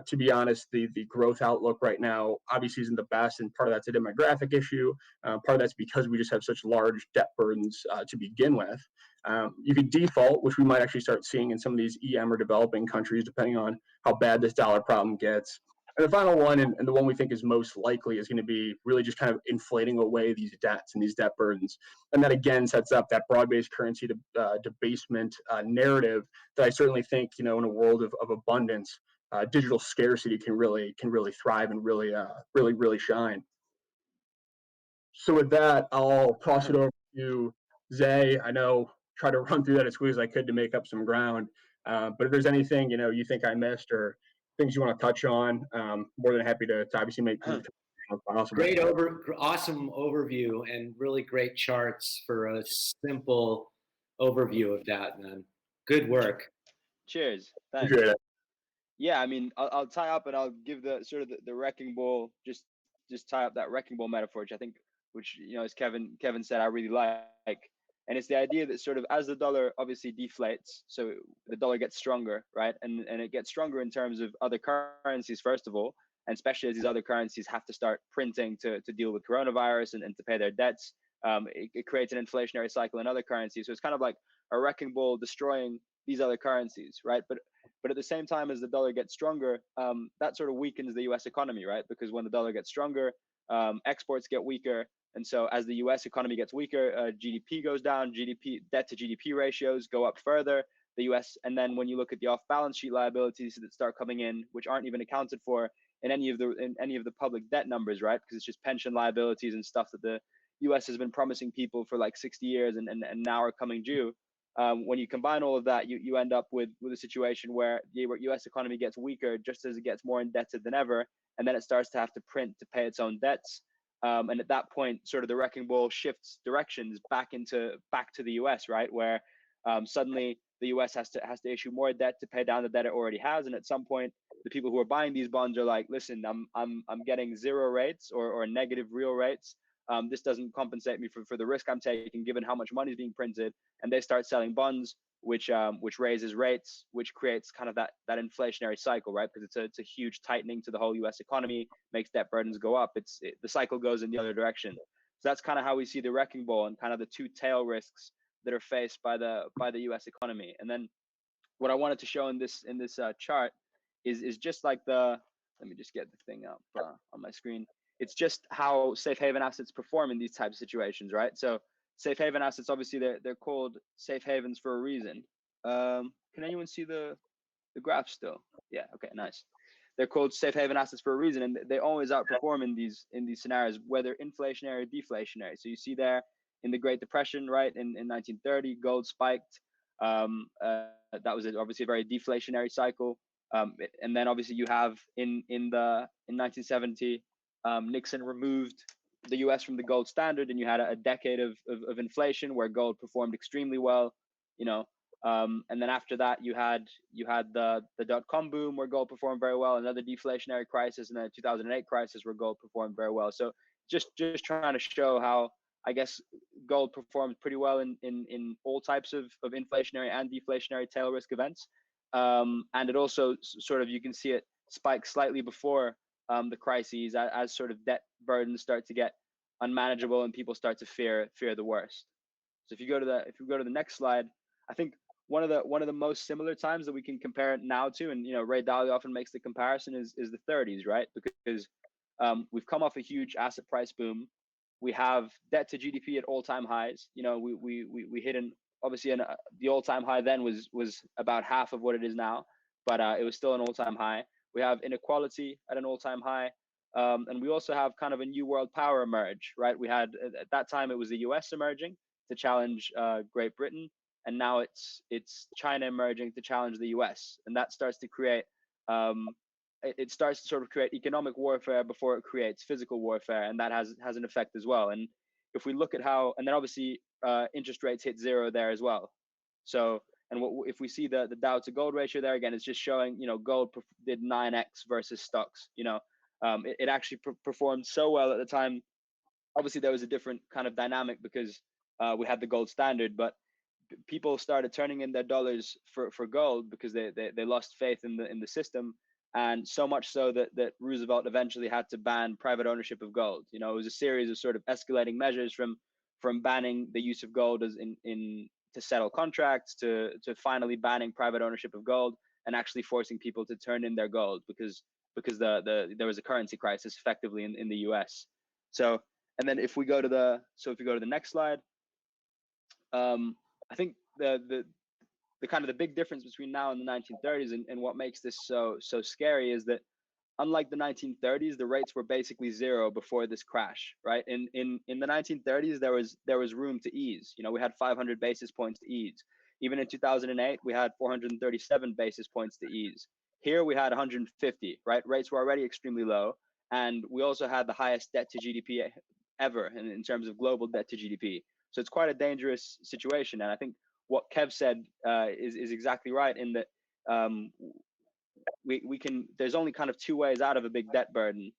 to be honest, the growth outlook right now obviously isn't the best, and part of that's a demographic issue. Part of that's because we just have such large debt burdens to begin with. You could default, which we might actually start seeing in some of these EM or developing countries, depending on how bad this dollar problem gets. And the final one, and the one we think is most likely, is going to be really just kind of inflating away these debts and these debt burdens. And that again sets up that broad-based currency debasement narrative that I certainly think, in a world of abundance, digital scarcity can really thrive and really shine. So with that, I'll toss it over to Zay. I know, try to run through that as quickly as I could to make up some ground. But if there's anything you think I missed or things you want to touch on, more than happy to obviously make possible. Awesome overview and really great charts for a simple overview of that, man. Good work. Cheers. Thanks. Appreciate it. Yeah, I mean, I'll tie up and I'll give the sort of the wrecking ball, just tie up that wrecking ball metaphor, which as Kevin said, I really like. And it's the idea that sort of as the dollar obviously deflates, so the dollar gets stronger, right? And it gets stronger in terms of other currencies, first of all, and especially as these other currencies have to start printing to deal with coronavirus and to pay their debts. It creates an inflationary cycle in other currencies. So it's kind of like a wrecking ball destroying these other currencies, right? But at the same time as the dollar gets stronger, that sort of weakens the US economy, right? Because when the dollar gets stronger, exports get weaker. And so as the US economy gets weaker, GDP goes down, debt to GDP ratios go up further. The US, and then when you look at the off-balance sheet liabilities that start coming in, which aren't even accounted for in any of the public debt numbers, right? Because it's just pension liabilities and stuff that the US has been promising people for like 60 years and now are coming due. When you combine all of that, you end up with a situation where the US economy gets weaker just as it gets more indebted than ever, and then it starts to have to print to pay its own debts. And at that point, sort of the wrecking ball shifts directions back to the US, right? Where suddenly the US has to issue more debt to pay down the debt it already has, and at some point, the people who are buying these bonds are like, listen, I'm getting zero rates or negative real rates. This doesn't compensate me for the risk I'm taking, given how much money is being printed, and they start selling bonds, which raises rates, which creates kind of that inflationary cycle, right? Because it's a huge tightening to the whole U.S. economy, makes debt burdens go up. The cycle goes in the other direction. So that's kind of how we see the wrecking ball and kind of the two tail risks that are faced by the U.S. economy. And then what I wanted to show in this chart is just like let me just get the thing up on my screen. It's just how safe haven assets perform in these types of situations, right? So safe haven assets, obviously they're called safe havens for a reason. Can anyone see the graph still? Yeah, okay, nice. They're called safe haven assets for a reason, and they always outperform in these scenarios, whether inflationary or deflationary. So you see there in the Great Depression, right, in 1930, gold spiked. That was obviously a very deflationary cycle. And then obviously you have in 1970, Nixon removed the US from the gold standard, and you had a decade of inflation where gold performed extremely well, and then after that you had the dot-com boom where gold performed very well, another deflationary crisis, and then the 2008 crisis where gold performed very well. So just trying to show how I guess gold performed pretty well in all types of inflationary and deflationary tail risk events, and it also sort of, you can see it spike slightly before the crises as sort of debt burdens start to get unmanageable and people start to fear the worst. So if you go to the next slide, I think one of the most similar times that we can compare it now to, and Ray Dalio often makes the comparison, is the 30s, right? Because we've come off a huge asset price boom. We have debt to GDP at all-time highs. We hit obviously the all-time high then was about half of what it is now, but it was still an all-time high. We have inequality at an all-time high, and we also have kind of a new world power emerge, right? We had at that time it was the US emerging to challenge Great Britain, and now it's China emerging to challenge the US, and that starts to create it starts to sort of create economic warfare before it creates physical warfare, and that has an effect as well. And if we look at how, and then obviously interest rates hit zero there as well. So And if we see the Dow to gold ratio there, again, it's just showing, gold did 9x versus stocks. It actually performed so well at the time. Obviously, there was a different kind of dynamic because we had the gold standard, but people started turning in their dollars for gold because they lost faith in the system. And so much so that Roosevelt eventually had to ban private ownership of gold. It was a series of sort of escalating measures from banning the use of gold as in to settle contracts to finally banning private ownership of gold and actually forcing people to turn in their gold because there was a currency crisis effectively in the US. So, and then if we go to the next slide, I think the kind of the big difference between now and the 1930s and what makes this so scary is that unlike the 1930s, the rates were basically zero before this crash, right? In the 1930s, there was room to ease. We had 500 basis points to ease. Even in 2008, we had 437 basis points to ease. Here we had 150, right? Rates were already extremely low. And we also had the highest debt to GDP ever in terms of global debt to GDP. So it's quite a dangerous situation. And I think what Kev said is exactly right in that we can, there's only kind of two ways out of a big debt burden.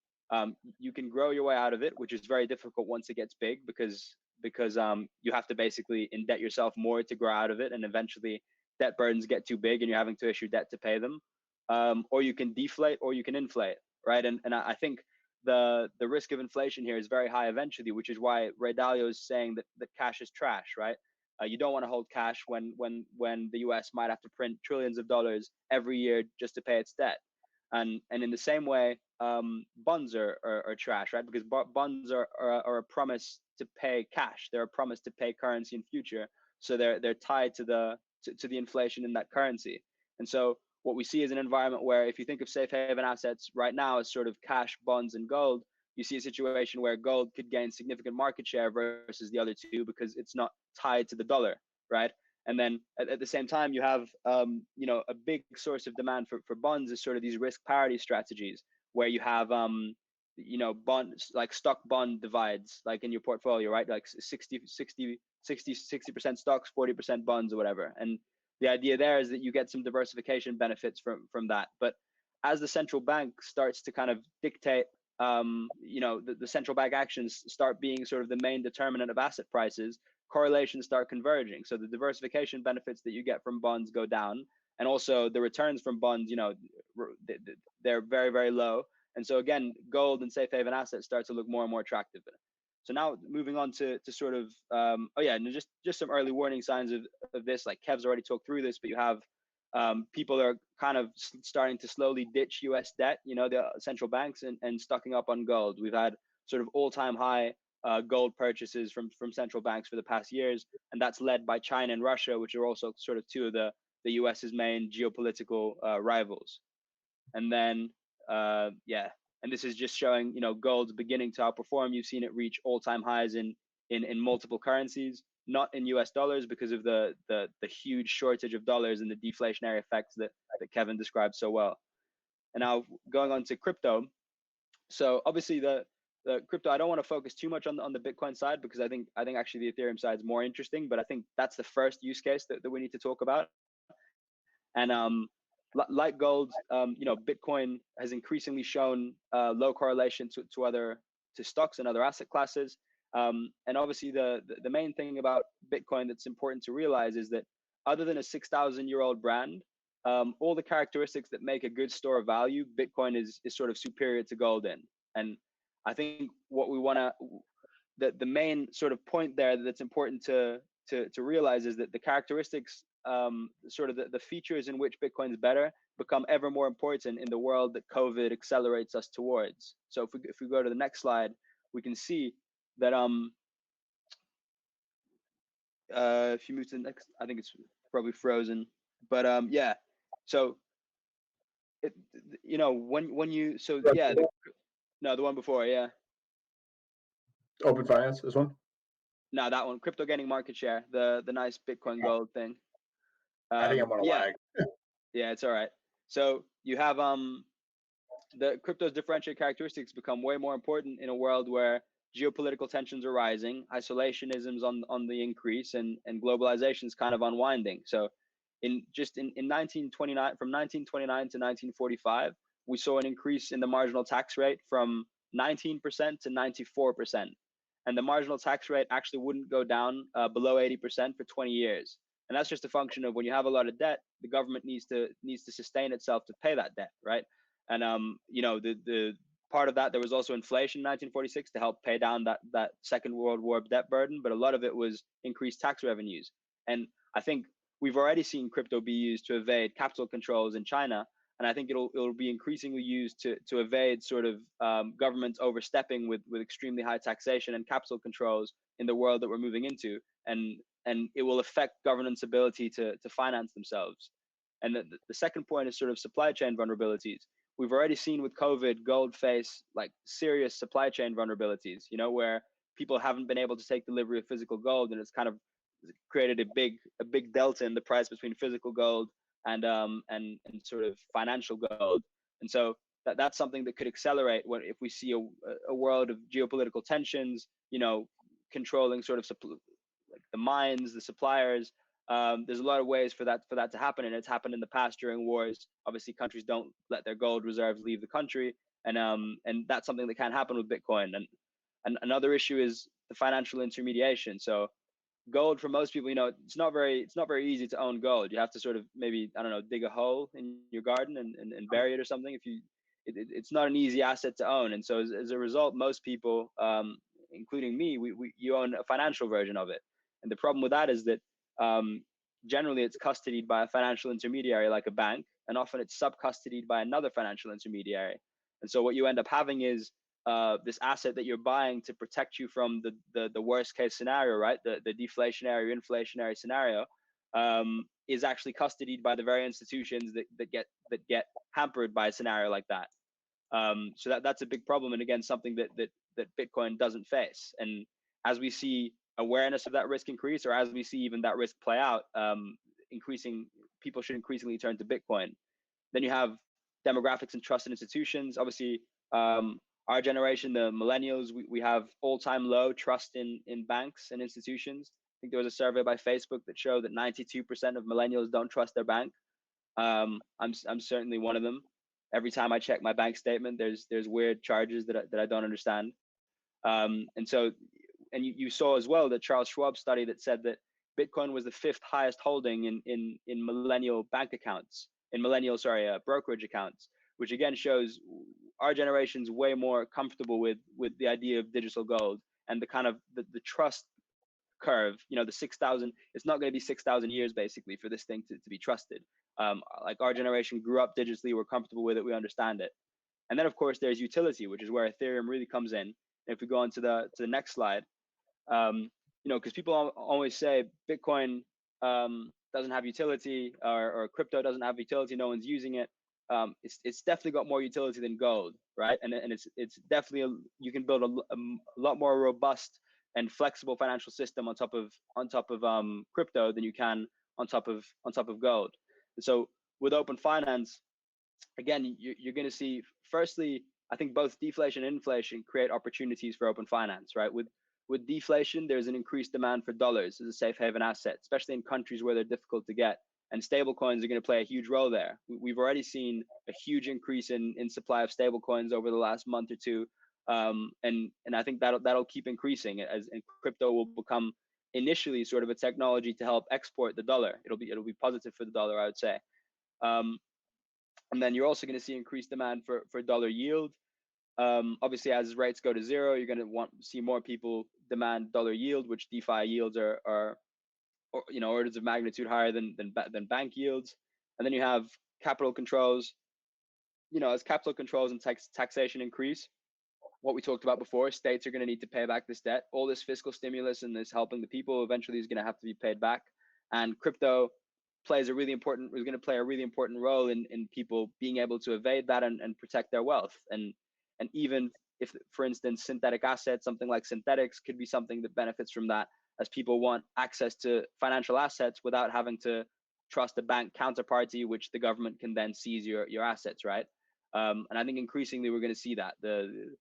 You can grow your way out of it, which is very difficult once it gets big because you have to basically indebt yourself more to grow out of it. And eventually debt burdens get too big and you're having to issue debt to pay them. Or you can deflate or you can inflate, right? And I think the risk of inflation here is very high eventually, which is why Ray Dalio is saying that cash is trash, right? You don't want to hold cash when the US might have to print trillions of dollars every year just to pay its debt. And in the same way, bonds are trash, right? Because bonds are a promise to pay cash. They're a promise to pay currency in future. So they're tied to the inflation in that currency. And so what we see is an environment where if you think of safe haven assets right now as sort of cash, bonds, and gold, you see a situation where gold could gain significant market share versus the other two because it's not tied to the dollar, right? And then at the same time, you have a big source of demand for bonds is sort of these risk parity strategies where you have bonds like stock bond divides like in your portfolio, right? Like 60% stocks, 40% bonds or whatever. And the idea there is that you get some diversification benefits from that. But as the central bank starts to kind of dictate the central bank actions start being sort of the main determinant of asset prices, correlations start converging. So the diversification benefits that you get from bonds go down. And also the returns from bonds, they're very, very low. And so again, gold and safe haven assets start to look more and more attractive. So now moving on to sort of, and just some early warning signs of this, like Kev's already talked through this, but you have people are kind of starting to slowly ditch US debt, the central banks and stocking up on gold. We've had sort of all-time high gold purchases from central banks for the past years, and that's led by China and Russia, which are also sort of two of the US's main geopolitical rivals. And then, and this is just showing, gold's beginning to outperform. You've seen it reach all-time highs in multiple currencies, not in US dollars because of the huge shortage of dollars and the deflationary effects that Kevin described so well. And now going on to crypto. So obviously the crypto, I don't want to focus too much on the Bitcoin side because I think actually the Ethereum side is more interesting, but I think that's the first use case that we need to talk about. And like gold, Bitcoin has increasingly shown low correlation to stocks and other asset classes. And obviously the main thing about Bitcoin that's important to realize is that other than a 6,000-year-old brand, all the characteristics that make a good store of value, Bitcoin is sort of superior to gold in. And I think what we want to, the main sort of point there that's important to realize is that the characteristics, sort of the features in which Bitcoin is better become ever more important in the world that COVID accelerates us towards. So if we go to the next slide, we can see that if you move to the next, I think it's probably frozen, but so it, when you the one before, Open finance, this one? No, that one, crypto gaining market share, the nice Bitcoin gold thing. I think I'm on a lag. Yeah, it's all right. So you have the crypto's differentiated characteristics become way more important in a world where geopolitical tensions are rising, isolationism's on the increase, and globalization is kind of unwinding. So in 1929, from 1929 to 1945, we saw an increase in the marginal tax rate from 19% to 94%. And the marginal tax rate actually wouldn't go down below 80% for 20 years. And that's just a function of when you have a lot of debt, the government needs to sustain itself to pay that debt, right? And you know, the part of that, there was also inflation in 1946 to help pay down that Second World War debt burden, but a lot of it was increased tax revenues. And I think we've already seen crypto be used to evade capital controls in China, and I think it'll be increasingly used to evade sort of governments overstepping with extremely high taxation and capital controls in the world that we're moving into, and it will affect governance' ability to finance themselves. And the second point is sort of supply chain vulnerabilities. We've already seen with COVID, gold face like serious supply chain vulnerabilities, you know, where people haven't been able to take delivery of physical gold, and it's kind of created a big delta in the price between physical gold and sort of financial gold. And so that's something that could accelerate if we see a world of geopolitical tensions, you know, controlling sort of like the mines, the suppliers. There's a lot of ways for that to happen, and it's happened in the past during wars. Obviously, countries don't let their gold reserves leave the country, and that's something that can happen with Bitcoin. And another issue is the financial intermediation. So gold, for most people, you know, it's not very easy to own gold. You have to sort of maybe, I don't know, dig a hole in your garden and bury it or something. It's not an easy asset to own, and so as a result, most people, including me, you own a financial version of it. And the problem with that is that generally it's custodied by a financial intermediary like a bank, and often it's sub-custodied by another financial intermediary. And so what you end up having is this asset that you're buying to protect you from the worst case scenario, right? The deflationary, inflationary scenario is actually custodied by the very institutions that get hampered by a scenario like that. So that's a big problem, and again, something that Bitcoin doesn't face. And as we see awareness of that risk increase, or as we see even that risk play out, people should increasingly turn to Bitcoin. Then you have demographics and trust in institutions. Obviously, our generation, the millennials, we have all-time low trust in banks and institutions. I think there was a survey by Facebook that showed that 92% of millennials don't trust their bank. I'm certainly one of them. Every time I check my bank statement, there's weird charges that I don't understand. And so, and you saw as well that Charles Schwab study that said that Bitcoin was the 5th highest holding in millennial bank accounts, brokerage accounts, which again shows our generation's way more comfortable with the idea of digital gold and the kind of the trust curve. You know, the 6,000, it's not going to be 6,000 years basically for this thing to be trusted. Like our generation grew up digitally, we're comfortable with it, we understand it. And then of course there's utility, which is where Ethereum really comes in. And if we go on to the next slide, you know, because people always say Bitcoin doesn't have utility, or crypto doesn't have utility, no one's using it. It's definitely got more utility than gold, right? And it's definitely you can build a lot more robust and flexible financial system on top of crypto than you can on top of gold. And so with open finance, again, you're going to see, firstly, I think both deflation and inflation create opportunities for open finance, right? With deflation, there's an increased demand for dollars as a safe haven asset, especially in countries where they're difficult to get. And stable coins are going to play a huge role there. We've already seen a huge increase in supply of stable coins over the last month or two. And I think that'll keep increasing and crypto will become initially sort of a technology to help export the dollar. It'll be positive for the dollar, I would say. And then you're also going to see increased demand for dollar yield. Obviously, as rates go to zero, you're going to see more people demand dollar yield, which DeFi yields are you know, orders of magnitude higher than bank yields. And then you have capital controls. You know, as capital controls and taxation increase, what we talked about before, states are going to need to pay back this debt. All this fiscal stimulus and this helping the people eventually is going to have to be paid back. And crypto is going to play a really important role in people being able to evade that and protect their wealth. And even if, for instance, synthetic assets, something like synthetics could be something that benefits from that, as people want access to financial assets without having to trust a bank counterparty, which the government can then seize your assets, right? And I think increasingly we're going to see that, the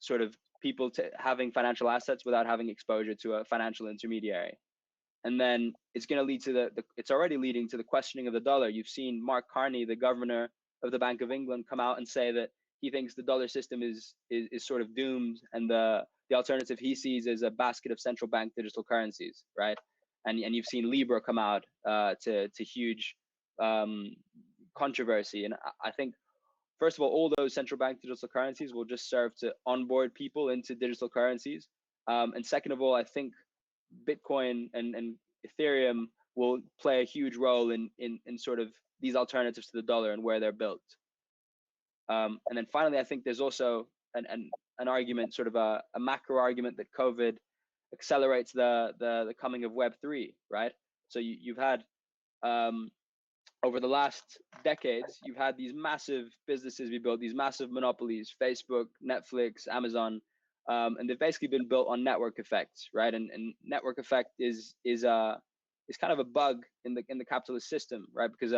sort of people having financial assets without having exposure to a financial intermediary. and then it's going to lead to it's already leading to the questioning of the dollar. You've seen Mark Carney, the governor of the Bank of England, come out and say that he thinks the dollar system is sort of doomed, and the alternative he sees is a basket of central bank digital currencies, right? And you've seen Libra come out to huge controversy. And I think, first of all those central bank digital currencies will just serve to onboard people into digital currencies. And second of all, I think Bitcoin and Ethereum will play a huge role in sort of these alternatives to the dollar and where they're built. And then finally, I think there's also an argument, sort of a macro argument, that COVID accelerates the coming of Web3, right? So you've had over the last decades, you've had these massive businesses be built, these massive monopolies, Facebook, Netflix, Amazon, and they've basically been built on network effects, right? And network effect is kind of a bug in the capitalist system, right? Because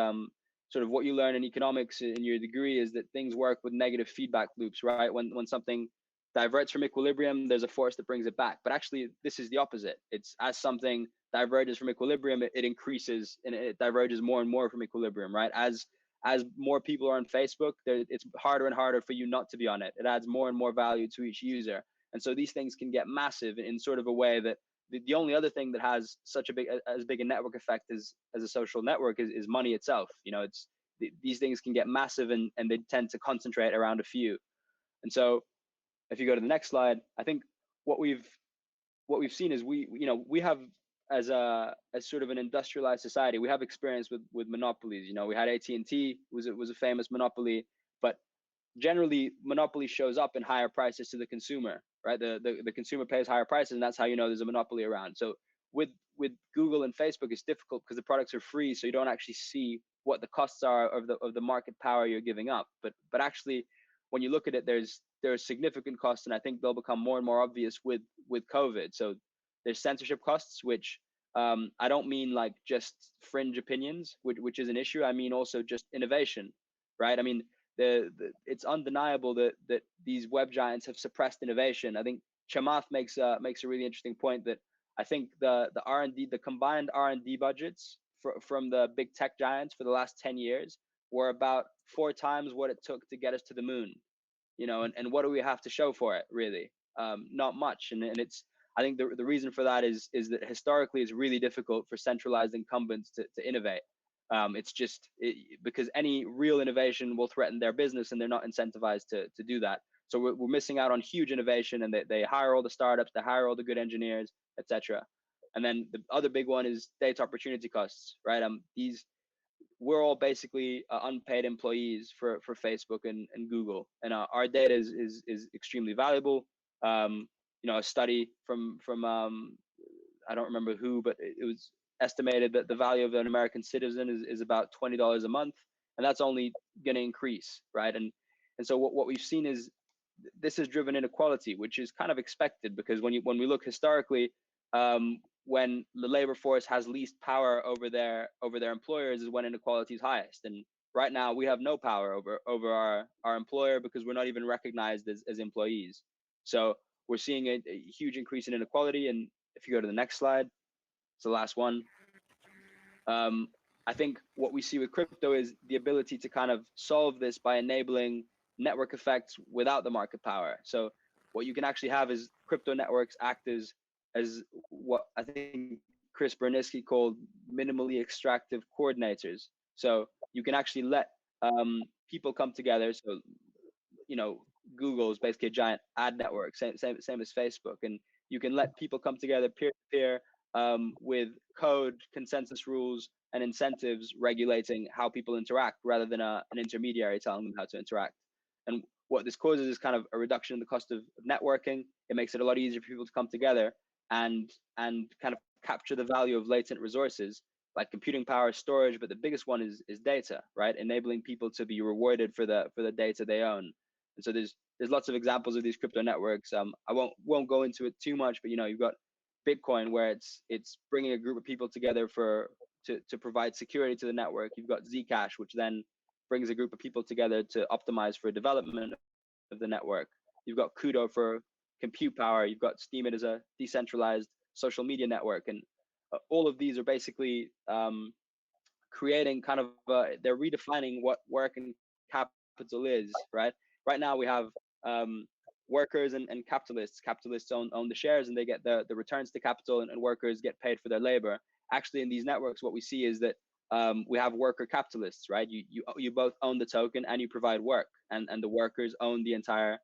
sort of what you learn in economics in your degree is that things work with negative feedback loops, right? When something diverts from equilibrium, there's a force that brings it back. But actually, this is the opposite. It's as something diverges from equilibrium, it increases and it diverges more and more from equilibrium, right? As more people are on Facebook, it's harder and harder for you not to be on it. It adds more and more value to each user. And so these things can get massive in sort of a way that the only other thing that has such as big a network effect as a social network is money itself. You know, these things can get massive and they tend to concentrate around a few. And so if you go to the next slide, I think what we've seen is we have, as sort of an industrialized society, we have experience with monopolies. You know, we had AT&T was a famous monopoly, but generally monopoly shows up in higher prices to the consumer, right? The consumer pays higher prices, and that's how you know there's a monopoly around. So with Google and Facebook, it's difficult because the products are free, so you don't actually see what the costs are of the market power you're giving up. But actually, when you look at it, there's significant costs, and I think they'll become more and more obvious with COVID. So there's censorship costs, which I don't mean like just fringe opinions, which is an issue. I mean also just innovation, right? I mean, it's undeniable that these web giants have suppressed innovation. I think Chamath makes a really interesting point that I think the R&D, the combined R&D budgets from the big tech giants for the last 10 years were about 4 times what it took to get us to the moon. You know, and what do we have to show for it, really? Not much. And it's, I think the reason for that is that historically it's really difficult for centralized incumbents to innovate. It's just because any real innovation will threaten their business, and they're not incentivized to do that. So we're missing out on huge innovation, and they hire all the startups, they hire all the good engineers, etc. And then the other big one is data opportunity costs, right? We're all basically unpaid employees for Facebook and Google, and our data is extremely valuable. You know, a study from I don't remember who, but it was estimated that the value of an American citizen is about $20 a month, and that's only going to increase, right? And so what we've seen is this has driven inequality, which is kind of expected, because when we look historically, when the labor force has least power over their employers is when inequality is highest. And right now we have no power over our employer because we're not even recognized as employees. So we're seeing a huge increase in inequality. And if you go to the next slide, it's the last one. I think what we see with crypto is the ability to kind of solve this by enabling network effects without the market power. So what you can actually have is crypto networks act as what I think Chris Berniski called minimally extractive coordinators. So you can actually let people come together. So, you know, Google is basically a giant ad network, same as Facebook, and you can let people come together peer to peer with code, consensus rules, and incentives regulating how people interact, rather than an intermediary telling them how to interact. And what this causes is kind of a reduction in the cost of networking. It makes it a lot easier for people to come together and kind of capture the value of latent resources like computing power, storage, but the biggest one is data, right? Enabling people to be rewarded for the data they own. And so there's lots of examples of these crypto networks. I won't go into it too much, but you know, you've got Bitcoin, where it's bringing a group of people together to provide security to the network. You've got Zcash, which then brings a group of people together to optimize for development of the network. You've got Kudo for compute power. You've got Steemit as a decentralized social media network. And all of these are basically creating kind of they're redefining what work and capital is, right? Right now we have workers and capitalists. Capitalists own the shares and they get the returns to capital, and workers get paid for their labor. Actually, in these networks, what we see is that we have worker capitalists, right? You both own the token and you provide work, and the workers own the entire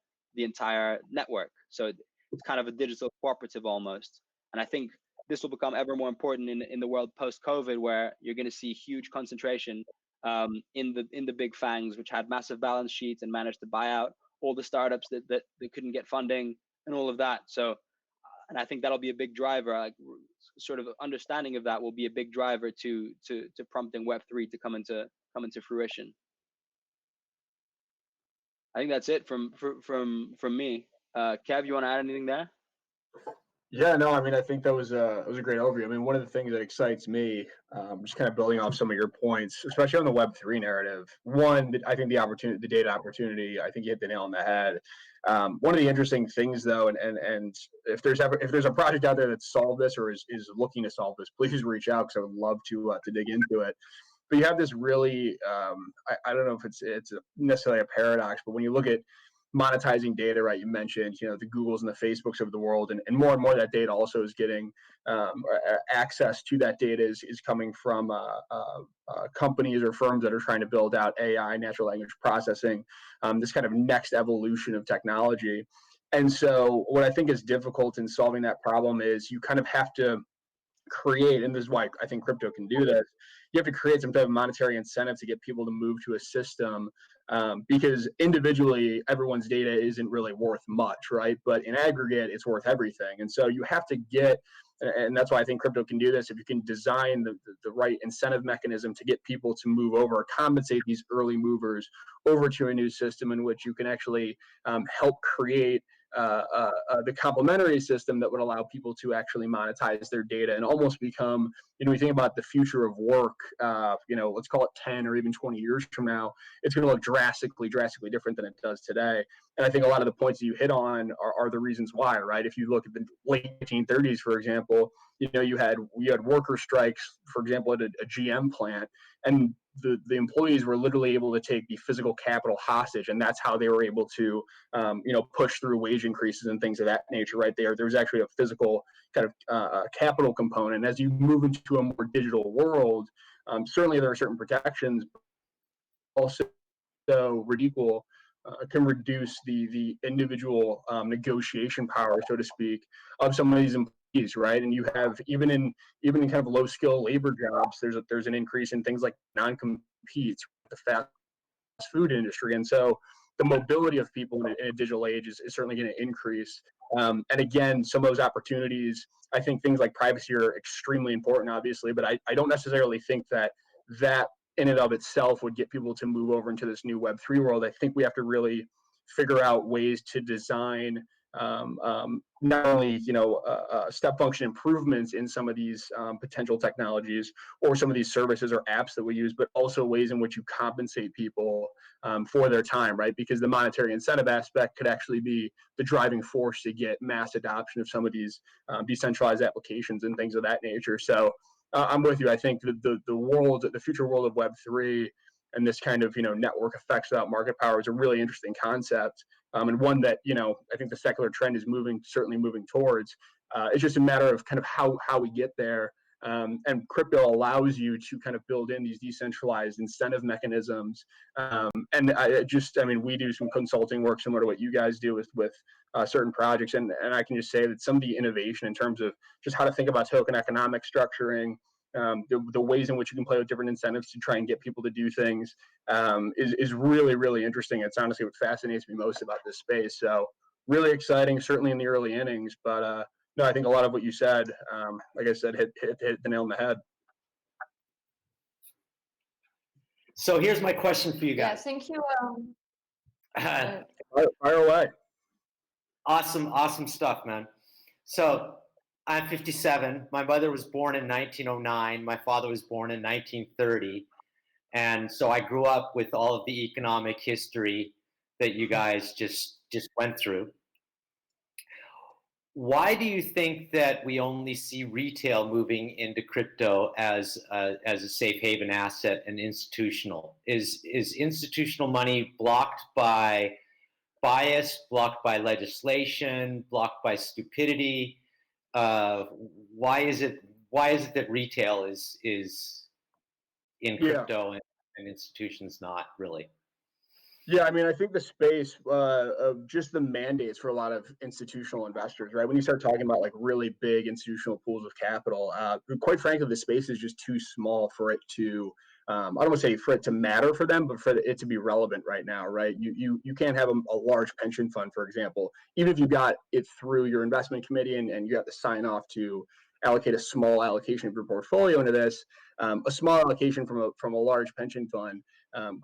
network. So it's kind of a digital cooperative almost. And I think this will become ever more important in the world post-COVID, where you're going to see huge concentration in the big fangs, which had massive balance sheets and managed to buy out all the startups that couldn't get funding and all of that. So, and I think that'll be a big driver. Like, sort of understanding of that will be a big driver to prompting Web3 to come into fruition. I think that's it from me. Kev, you want to add anything there? Yeah, no, I mean, I think that was a great overview. I mean, one of the things that excites me, just kind of building off some of your points, especially on the Web3 narrative. One, I think the data opportunity, I think you hit the nail on the head. One of the interesting things, though, and if there's a project out there that's solved this or is looking to solve this, please reach out, because I would love to dig into it. But you have this really, I don't know if it's necessarily a paradox, but when you look at monetizing data, right? You mentioned, the Googles and the Facebooks of the world, and more that data also is getting access to that data is coming from companies or firms that are trying to build out AI, natural language processing, this kind of next evolution of technology. And so what I think is difficult in solving that problem is you kind of have to create, and this is why I think crypto can do this, you have to create some type of monetary incentive to get people to move to a system, because individually everyone's data isn't really worth much, right? But in aggregate, it's worth everything. And so you have to get, and that's why I think crypto can do this, if you can design the right incentive mechanism to get people to move over, compensate these early movers over to a new system in which you can actually help create the complementary system that would allow people to actually monetize their data and almost become, we think about the future of work, let's call it 10 or even 20 years from now, it's going to look drastically different than it does today. And I think a lot of the points that you hit on are the reasons why, right? If you look at the late 1930s, for example, you had worker strikes, for example, at a GM plant, and the employees were literally able to take the physical capital hostage, and that's how they were able to push through wage increases and things of that nature. Right there was actually a physical kind of capital component. As you move into a more digital world, certainly there are certain protections, but also equal can reduce the individual negotiation power, so to speak, of some of these employees, right? And you have even in kind of low skill labor jobs, there's an increase in things like non-competes, the fast food industry, and so the mobility of people in a digital age is certainly going to increase. And again, some of those opportunities, I think things like privacy are extremely important, obviously, but I don't necessarily think that in and of itself would get people to move over into this new Web3 world. I think we have to really figure out ways to design not only step function improvements in some of these potential technologies or some of these services or apps that we use, but also ways in which you compensate people for their time, right? Because the monetary incentive aspect could actually be the driving force to get mass adoption of some of these decentralized applications and things of that nature. So I'm with you. I think the future world of Web3 and this kind of network effects without market power is a really interesting concept, and one that I think the secular trend is certainly moving towards. It's just a matter of kind of how we get there, and crypto allows you to kind of build in these decentralized incentive mechanisms. And we do some consulting work similar to what you guys do with certain projects, and I can just say that some of the innovation in terms of just how to think about token economic structuring, the ways in which you can play with different incentives to try and get people to do things is really, really interesting. It's honestly what fascinates me most about this space. So really exciting, certainly in the early innings, but no, I think a lot of what you said, like I said, hit the nail on the head. So here's my question for you guys. Yeah, thank you. Fire away. Awesome stuff, man. So I'm 57. My mother was born in 1909. My father was born in 1930. And so I grew up with all of the economic history that you guys just went through. why do you think that we only see retail moving into crypto as a safe haven asset and institutional? Is institutional money blocked by bias, blocked by legislation, blocked by stupidity? Why is it that retail is in crypto and institutions not really? Yeah, I mean, I think the space of just the mandates for a lot of institutional investors, right? When you start talking about like really big institutional pools of capital, quite frankly, the space is just too small for it to, I don't want to say for it to matter for them, but for it to be relevant right now, right? You can't have a large pension fund, for example, even if you got it through your investment committee and you have to sign off to allocate a small allocation of your portfolio into this, a small allocation from a large pension fund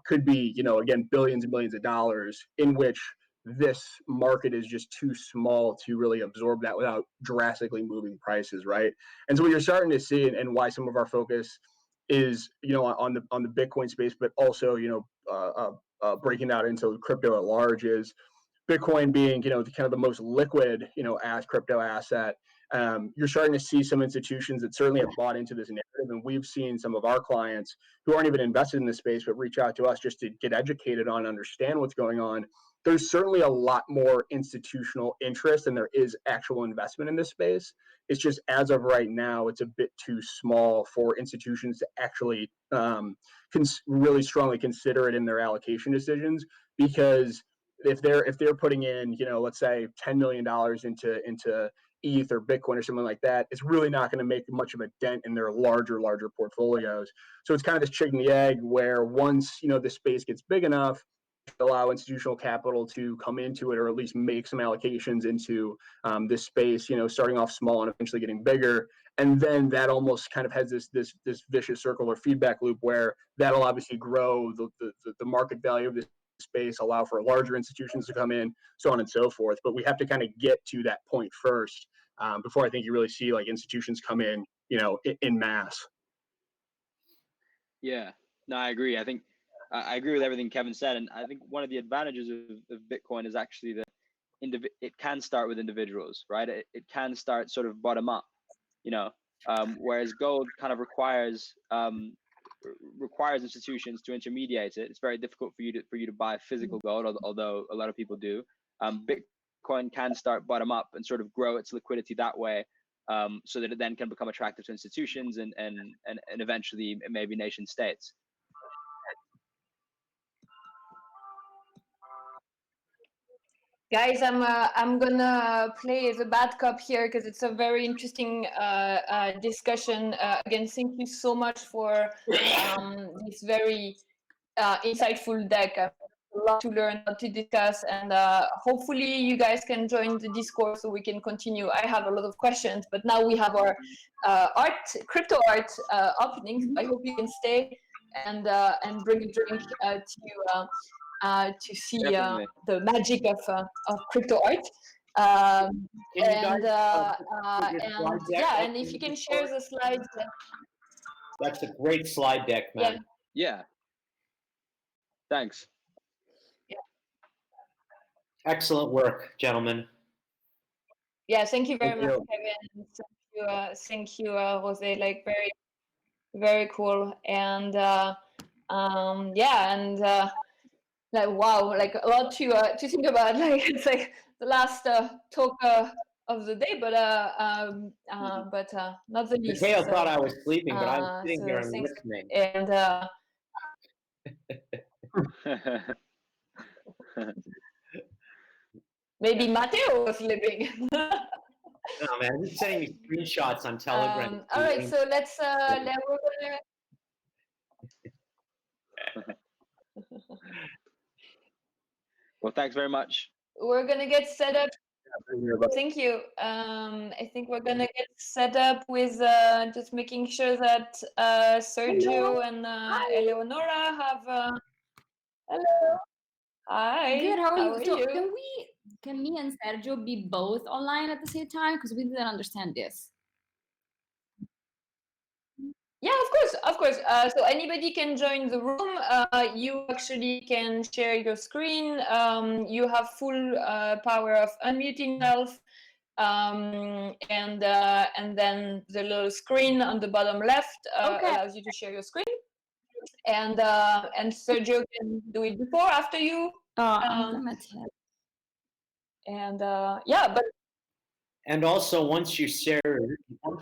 could be, again, billions and billions of dollars, in which this market is just too small to really absorb that without drastically moving prices, right? And so what you're starting to see, and why some of our focus is, on the Bitcoin space, but also, breaking out into crypto at large, is Bitcoin being, kind of the most liquid, as crypto asset. You're starting to see some institutions that certainly have bought into this narrative, and we've seen some of our clients who aren't even invested in this space but reach out to us just to get educated on, understand what's going on. There's certainly a lot more institutional interest than there is actual investment in this space. It's just, as of right now, it's a bit too small for institutions to actually really strongly consider it in their allocation decisions, because if they're putting in, let's say $10 million into ETH or Bitcoin or something like that, it's really not going to make much of a dent in their larger portfolios. So it's kind of this chicken and the egg, where once, the space gets big enough, allow institutional capital to come into it, or at least make some allocations into this space, starting off small and eventually getting bigger. And then that almost kind of has this vicious circle or feedback loop, where that'll obviously grow the market value of this space, allow for larger institutions to come in, so on and so forth. But we have to kind of get to that point first, before I think you really see like institutions come in, in mass. Yeah, no, I agree. I think I agree with everything Kevin said, and I think one of the advantages of Bitcoin is actually that it can start with individuals, right? It can start sort of bottom up, whereas gold kind of requires institutions to intermediate it. It's very difficult for you to buy physical gold, although a lot of people do. Bitcoin can start bottom up and sort of grow its liquidity that way, so that it then can become attractive to institutions and eventually maybe nation states. Guys, I'm gonna play the bad cop here because it's a very interesting discussion. Again, thank you so much for this very insightful deck. A lot to learn, a lot to discuss, and hopefully you guys can join the Discord so we can continue. I have a lot of questions, but now we have our crypto art opening. I hope you can stay and bring a drink to see the magic of crypto art. And if you can share the slides. That's a great slide deck, man. Yeah. Thanks. Yeah. Excellent work, gentlemen. Yeah, thank you very much, Kevin. Thank you, Jose. Like very, very cool. And like wow, like a lot to think about. Like it's like the last talk of the day, but not the least. Mateo thought I was sleeping, but I was sitting here and listening. And maybe Mateo was sleeping. No, man, he's sending me screenshots on Telegram. All right, so let's Well, thanks very much. We're gonna get set up. Thank you. I think we're gonna get set up with just making sure that Sergio and Eleonora have. Hello. Hi. Good. How are you? you? Can me and Sergio be both online at the same time? Because we didn't understand this. Yeah, of course. So anybody can join the room. You actually can share your screen. You have full power of unmuting yourself. and then the little screen on the bottom left allows you to share your screen. And Sergio can do it before, after you. I'm gonna tell. And yeah, but And also, once you share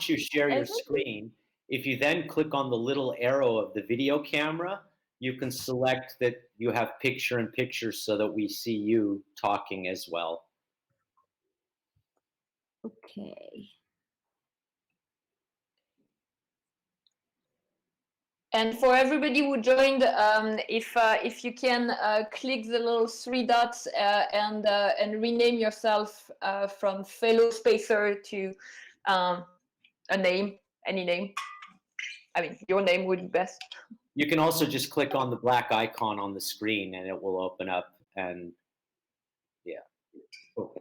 your screen, if you then click on the little arrow of the video camera, you can select that you have picture-in-picture so that we see you talking as well. Okay. And for everybody who joined, if you can click the little three dots and rename yourself from fellow spacer to a name, any name. I mean, your name would be best. You can also just click on the black icon on the screen and it will open up, and yeah. Okay.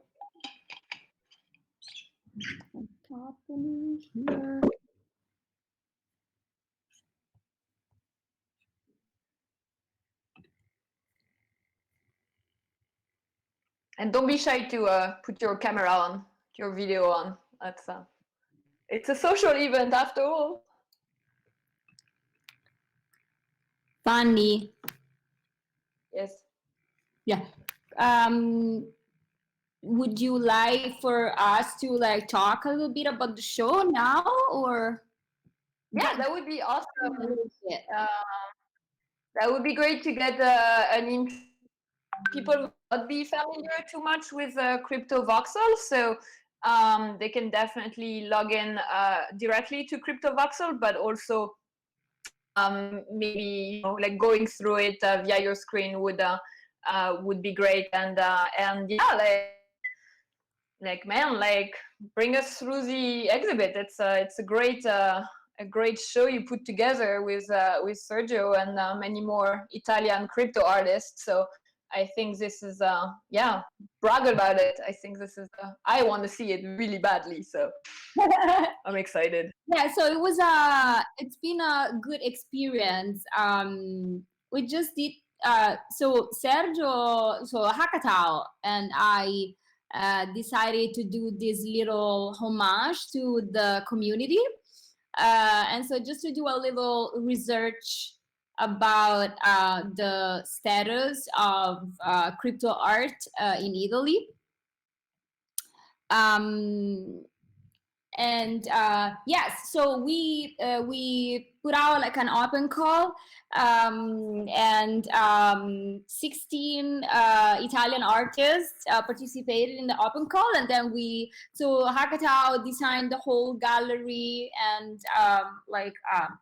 What's happening here? And don't be shy to put your camera on, your video on. That's it's a social event after all. Funny. Yes. Yeah. Would you like for us to like talk a little bit about the show now, or? Yeah, that would be awesome. That would be great to get an intro. People will not be familiar too much with Crypto Voxel, so they can definitely log in directly to Crypto Voxel, but also maybe like going through it via your screen would be great. And yeah, like man, like bring us through the exhibit. It's a great show you put together with Sergio and many more Italian crypto artists. So I think this is yeah, brag about it. I think this is I want to see it really badly, so I'm excited. Yeah, so it's been a good experience. We just did so Sergio, so Hackatao and I decided to do this little homage to the community. And so just to do a little research about the status of crypto art in Italy. And yes, so we put out like an open call, and 16 Italian artists participated in the open call, and then so Hackatao designed the whole gallery and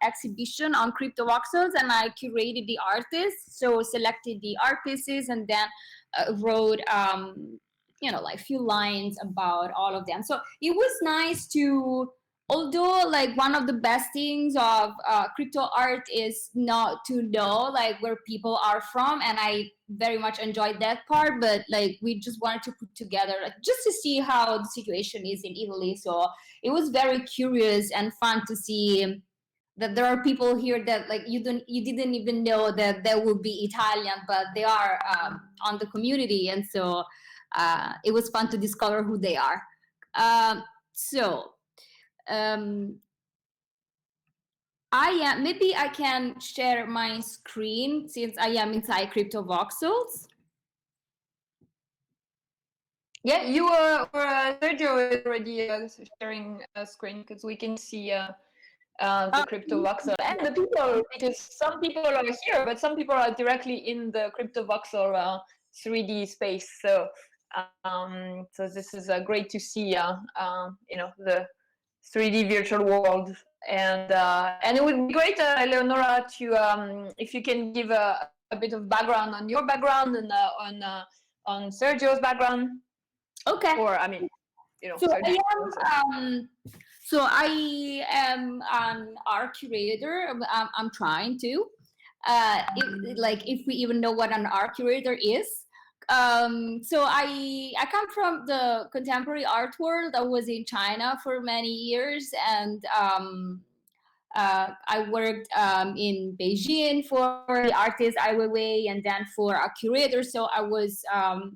exhibition on crypto voxels, and I curated the artists, so selected the art pieces and then wrote like few lines about all of them. So it was nice to, although like one of the best things of crypto art is not to know like where people are from, and I very much enjoyed that part, but like we just wanted to put together like just to see how the situation is in Italy. So it was very curious and fun to see that there are people here that like you didn't even know that they would be Italian, but they are on the community, and so it was fun to discover who they are. Maybe I can share my screen since I am inside Crypto Voxels. Yeah, you or Sergio is already sharing a screen because we can see the Crypto Voxel and the people, because some people are here, but some people are directly in the Crypto Voxel 3D space. So so this is great to see the 3D virtual world, and it would be great, Eleonora, to if you can give a bit of background on your background and on Sergio's background. Okay. Or I mean, So I am an art curator. I'm trying to, if we even know what an art curator is. So I come from the contemporary art world. I was in China for many years, and I worked in Beijing for the artist Ai Weiwei, and then for a curator. So I was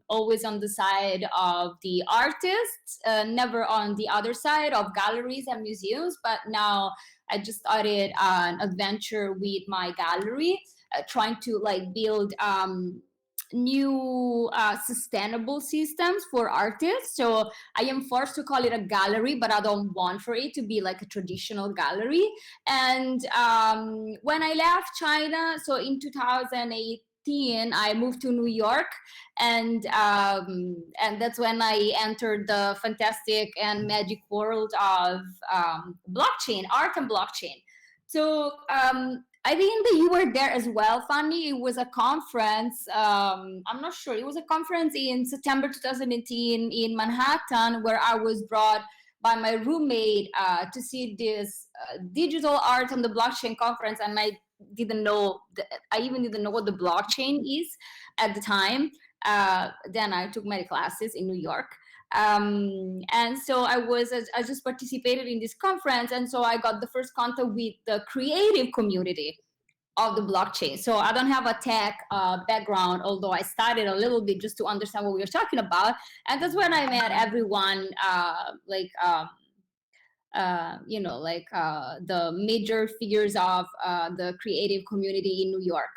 always on the side of the artists, never on the other side of galleries and museums. But now I just started an adventure with my gallery, trying to like build new sustainable systems for artists. So I am forced to call it a gallery, but I don't want for it to be like a traditional gallery. And when I left China, so in 2018, I moved to New York, and that's when I entered the fantastic and magic world of blockchain, art and blockchain. So I think that you were there as well, Fanny. It was a conference. I'm not sure. It was a conference in September 2018 in Manhattan, where I was brought by my roommate to see this digital art on the blockchain conference, and I didn't know. I even didn't know what the blockchain is at the time. Then I took many classes in New York. And so I just participated in this conference, and so I got the first contact with the creative community of the blockchain. So I don't have a tech background, although I studied a little bit just to understand what we were talking about. And that's when I met everyone, the major figures of the creative community in New York.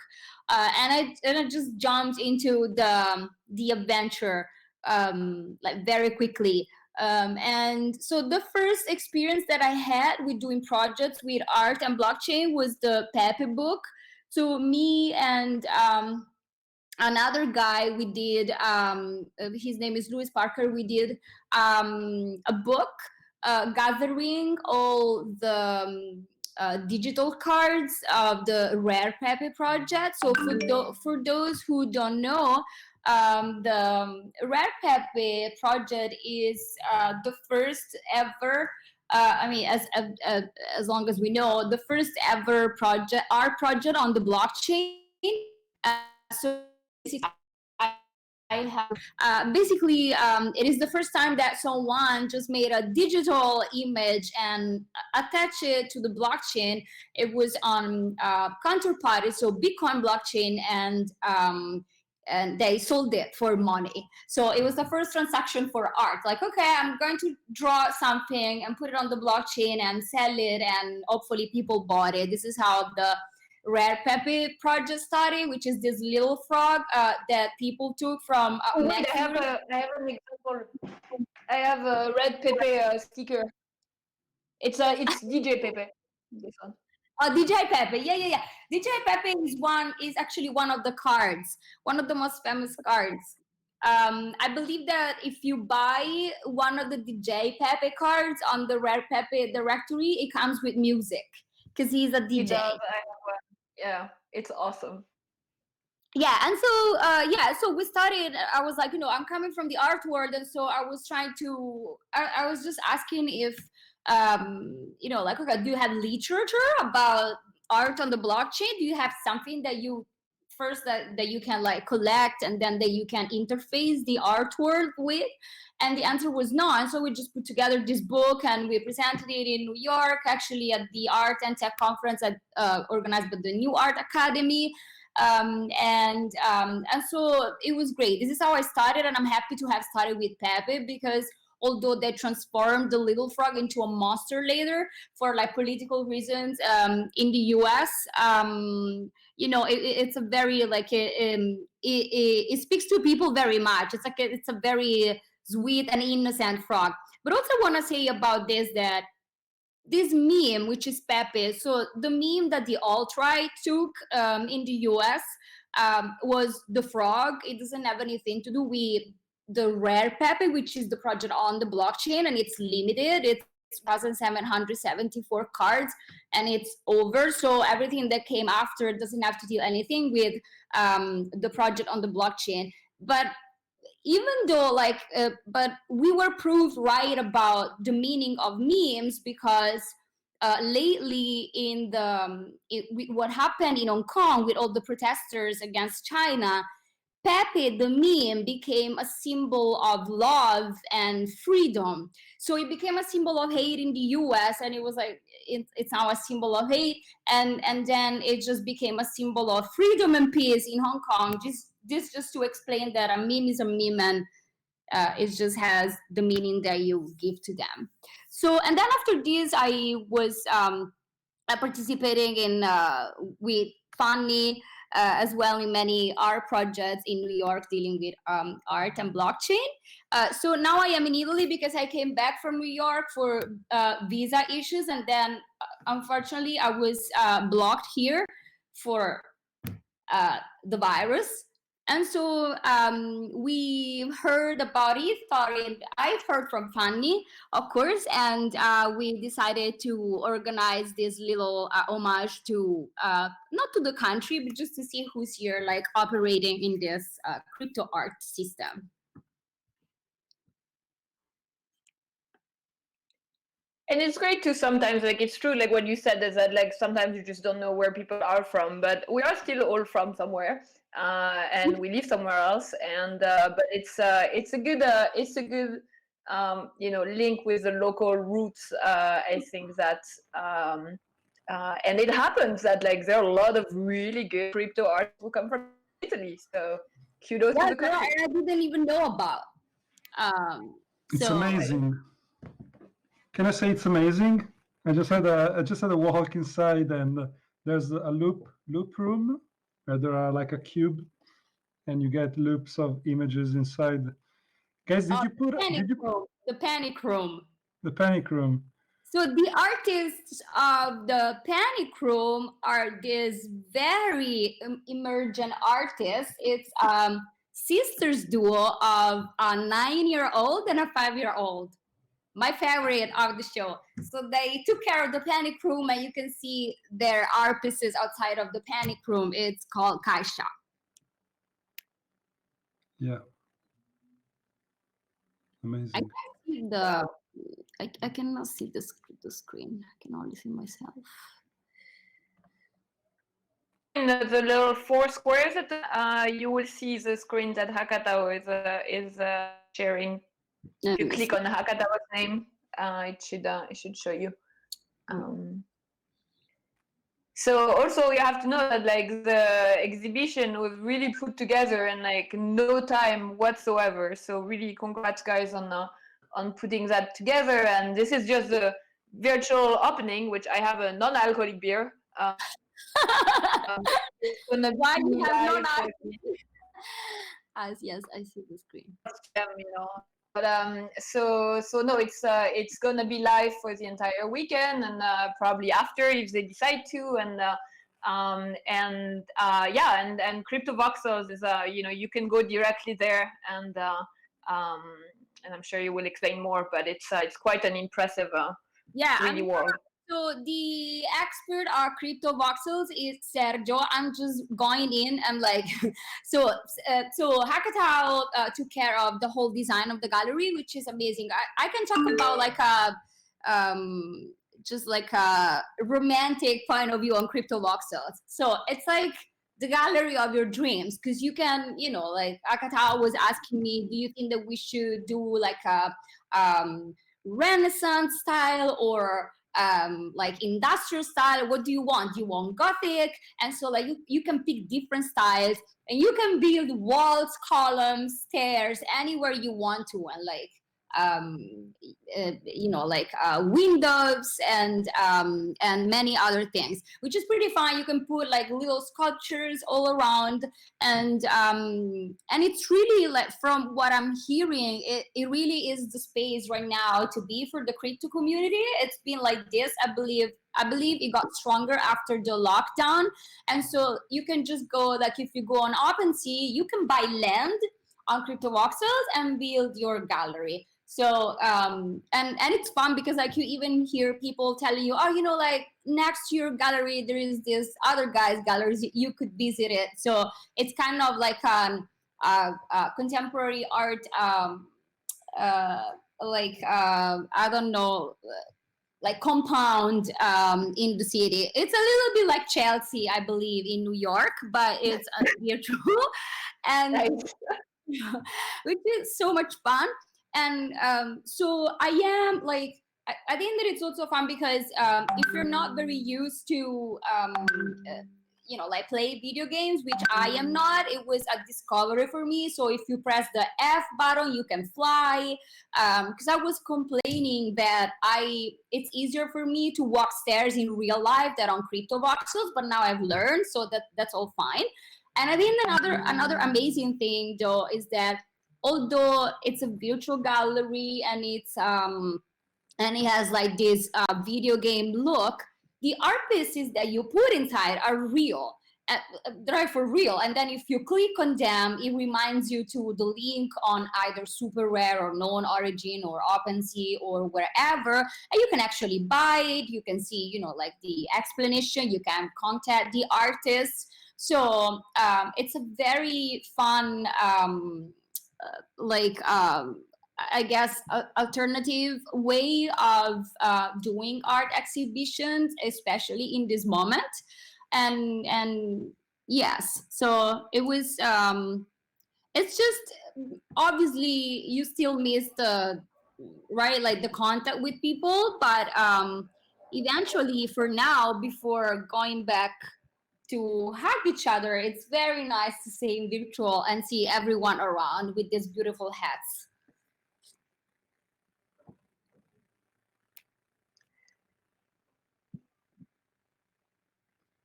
And I just jumped into the adventure like very quickly. And so the first experience that I had with doing projects with art and blockchain was the Pepe book. So me and another guy, we did, his name is Louis Parker, we did a book gathering all the digital cards of the Rare Pepe project. So for those who don't know, the Rare Pepe project is the first ever, as long as we know, the first ever art project on the blockchain. So I have it is the first time that someone just made a digital image and attached it to the blockchain. It was on Counterparty, so Bitcoin blockchain, and they sold it for money. So it was the first transaction for art. Like, okay, I'm going to draw something and put it on the blockchain and sell it, and hopefully people bought it. This is how the Rare Pepe project started, which is this little frog that people took from Wait, I have an example. I have a Red Pepe sticker. It's DJ Pepe. This one. DJ Pepe, yeah. DJ Pepe is actually one of the cards, one of the most famous cards. I believe that if you buy one of the DJ Pepe cards on the Rare Pepe directory, it comes with music because he's a DJ. It does, I have one. Yeah, it's awesome. Yeah, and so we started. I was like, I'm coming from the art world, and so I was trying to. I was just asking if, okay, do you have literature about art on the blockchain? Do you have something that you first that you can like collect, and then that you can interface the art world with? And the answer was no. And so we just put together this book, and we presented it in New York, actually at the Art and Tech Conference organized by the New Art Academy. And so it was great. This is how I started, and I'm happy to have started with Pepe, because although they transformed the little frog into a monster later for like political reasons in the US, it's a very like it speaks to people very much. It's like it's a very sweet and innocent frog. But also want to say about this that this meme, which is Pepe, so the meme that the alt-right took in the US was the frog. It doesn't have anything to do with the Rare Pepe, which is the project on the blockchain, and it's limited. It's 1,774 cards, and it's over. So everything that came after doesn't have to do anything with the project on the blockchain. But even though but we were proved right about the meaning of memes, because lately in what happened in Hong Kong with all the protesters against China, Pepe, the meme, became a symbol of love and freedom. So it became a symbol of hate in the US, and it was like, it's now a symbol of hate. And then it just became a symbol of freedom and peace in Hong Kong. Just to explain that a meme is a meme, and it just has the meaning that you give to them. So, and then after this, I was participating in with Fanny as well in many art projects in New York dealing with art and blockchain. So now I am in Italy because I came back from New York for visa issues, and then unfortunately I was blocked here for the virus. And so we heard about it. I've heard from Fanny, of course, and we decided to organize this little homage to, not to the country, but just to see who's here, like operating in this crypto art system. And it's great to sometimes, like, it's true, like what you said is that, like, sometimes you just don't know where people are from, but we are still all from somewhere, and we live somewhere else, and but it's a good you know, link with the local roots. I think that and it happens that, like, there are a lot of really good crypto artists who come from Italy, so kudos to the country. I didn't even know about. It's So amazing. Can I say it's amazing? I just had a walk inside, and there's a loop room where there are like a cube, and you get loops of images inside. Guys, did you put the panic room? The panic room. So the artists of the panic room are this very emergent artists. It's sisters duo of a 9-year-old and a 5-year-old. My favorite of the show. So they took care of the panic room, and you can see their art pieces outside of the panic room. It's called Kaisha. Yeah. Amazing. I can't see the. I cannot see the screen. I can only see myself. In the little 4 squares, you will see the screen that Hakatao is sharing. If you click on Hakatao's name, it should show you. So also you have to know that, like, the exhibition was really put together in like no time whatsoever. So really, congrats guys on putting that together. And this is just the virtual opening, which I have a non-alcoholic beer. Why you have non-alcoholic? Yes, I see the screen. You know. But so no, it's gonna be live for the entire weekend, and probably after if they decide to, and Crypto Voxels is you know, you can go directly there, and I'm sure you will explain more, but it's quite an impressive 3D world. So the expert of Crypto Voxels is Sergio. I'm just going in and like, so Hakatao took care of the whole design of the gallery, which is amazing. I can talk about like just like a romantic point of view on Crypto Voxels. So it's like the gallery of your dreams, because you can, you know, like Hakatao was asking me, do you think that we should do like a Renaissance style or like industrial style? What do you want? Do you want Gothic? And so like you can pick different styles, and you can build walls, columns, stairs, anywhere you want to, and like you know, like windows and many other things, which is pretty fun. You can put like little sculptures all around, and it's really like, from what I'm hearing, it really is the space right now to be for the crypto community. It's been like this, I believe it got stronger after the lockdown, and so you can just go, like if you go on OpenSea, you can buy land on Crypto Voxels and build your gallery. So and it's fun because like you even hear people telling you, oh, you know, like next to your gallery there is this other guy's galleries, you could visit it. So it's kind of like contemporary art, like I don't know, like compound in the city. It's a little bit like Chelsea, I believe, in New York, but it's virtual. and Nice. which is so much fun. And so I am like, I think that it's also fun because if you're not very used to like play video games, which I am not, it was a discovery for me. So if you press the F button, you can fly. Because I was complaining that it's easier for me to walk stairs in real life than on crypto voxels, but now I've learned, so that's all fine. And I think another amazing thing though is that although it's a virtual gallery and it has like this video game look, the art pieces that you put inside are real. They're for real. And then if you click on them, it reminds you to the link on either Super Rare or Known Origin or OpenSea or wherever. And you can actually buy it. You can see, like the explanation. You can contact the artists. So it's a very fun, I guess, alternative way of doing art exhibitions, especially in this moment. And yes, so it was. It's just obviously you still miss the like the contact with people, but eventually, for now, before going back to hug each other, it's very nice to stay in virtual and see everyone around with these beautiful hats.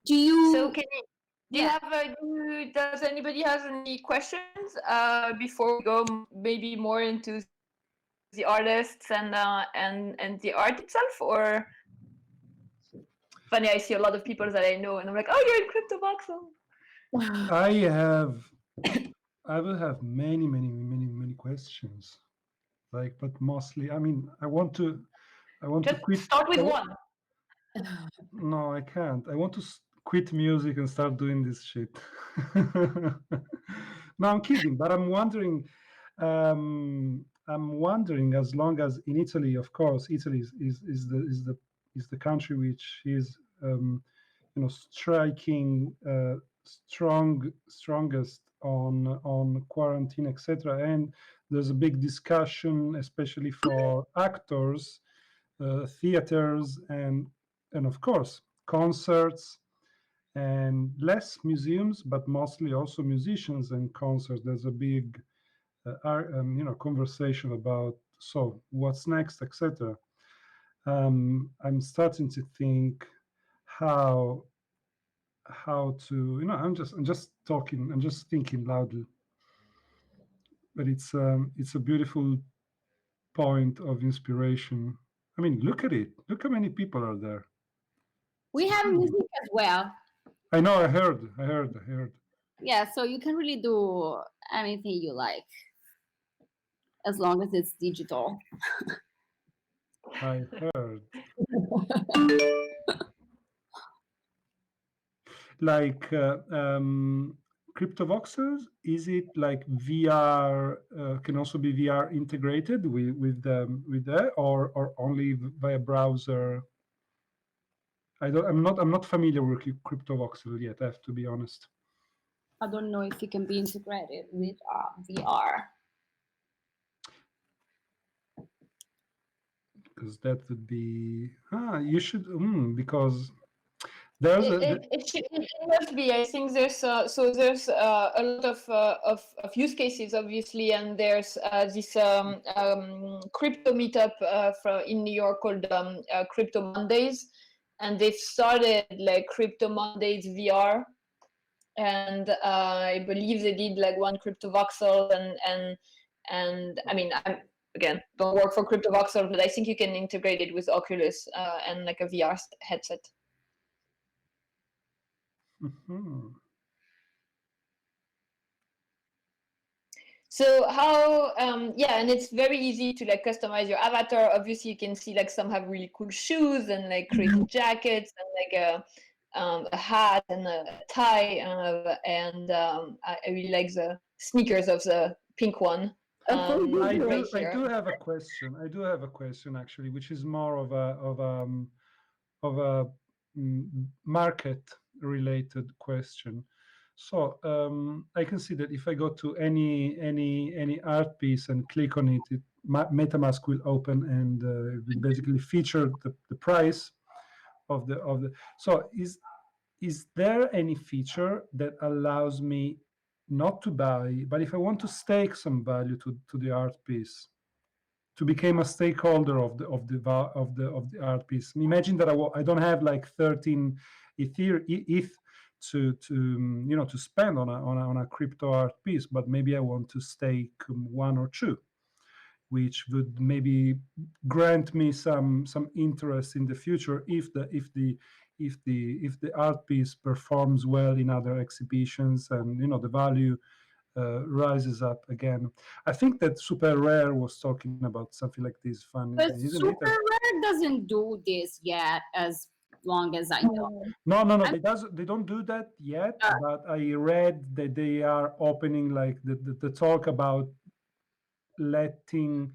Do you? So can you? Do you have does anybody has any questions before we go maybe more into the artists and the art itself? Or funny, I see a lot of people that I know and I'm like, oh, you're in Crypto Voxel. I will have many questions, but mostly, I mean, I want to quit. Start with one. No, I can't. I want to quit music and start doing this shit. No, I'm kidding, but I'm wondering. As long as in Italy, of course, Italy is the country which is striking strongest on quarantine, etc. And there's a big discussion, especially for actors, theaters, and of course concerts, and less museums, but mostly also musicians and concerts. There's a big conversation about what's next, etc. I'm starting to think how to I'm just talking, I'm just thinking loudly, but it's a beautiful point of inspiration. I mean, look at it, look how many people are there. We have music as well. I know, I heard. Yeah, so you can really do anything you like as long as it's digital. I heard. Like crypto voxels, is it like VR? Can also be VR integrated with that, or only via browser? I'm not familiar with crypto voxel yet, I have to be honest. I don't know if it can be integrated with VR. Because that would be you should because there's it must be. I think there's a lot of use cases, obviously, and there's this crypto meetup in New York called Crypto Mondays, and they've started like Crypto Mondays VR, and I believe they did like one Crypto Voxel, and I mean, again, don't work for Crypto Voxel, but I think you can integrate it with Oculus and like a VR headset. Mm-hmm. So how and it's very easy to like customize your avatar. Obviously you can see like some have really cool shoes and like crazy jackets and like a hat and a tie, and I really like the sneakers of the pink one. I do have a question actually, which is more of a market related question. So I can see that if I go to any art piece and click on it, MetaMask will open and will basically feature the price of the. So is there any feature that allows me not to buy, but if I want to stake some value to the art piece, to become a stakeholder of the art piece? Imagine that I don't have like 13 ETH to to spend on a crypto art piece, but maybe I want to stake one or two, which would maybe grant me some interest in the future if the art piece performs well in other exhibitions, and the value rises up again. I think that Super Rare was talking about something like this fun, But isn't Super it? Rare doesn't do this yet, as long as I know. No, they don't do that yet, but I read that they are opening like the talk about letting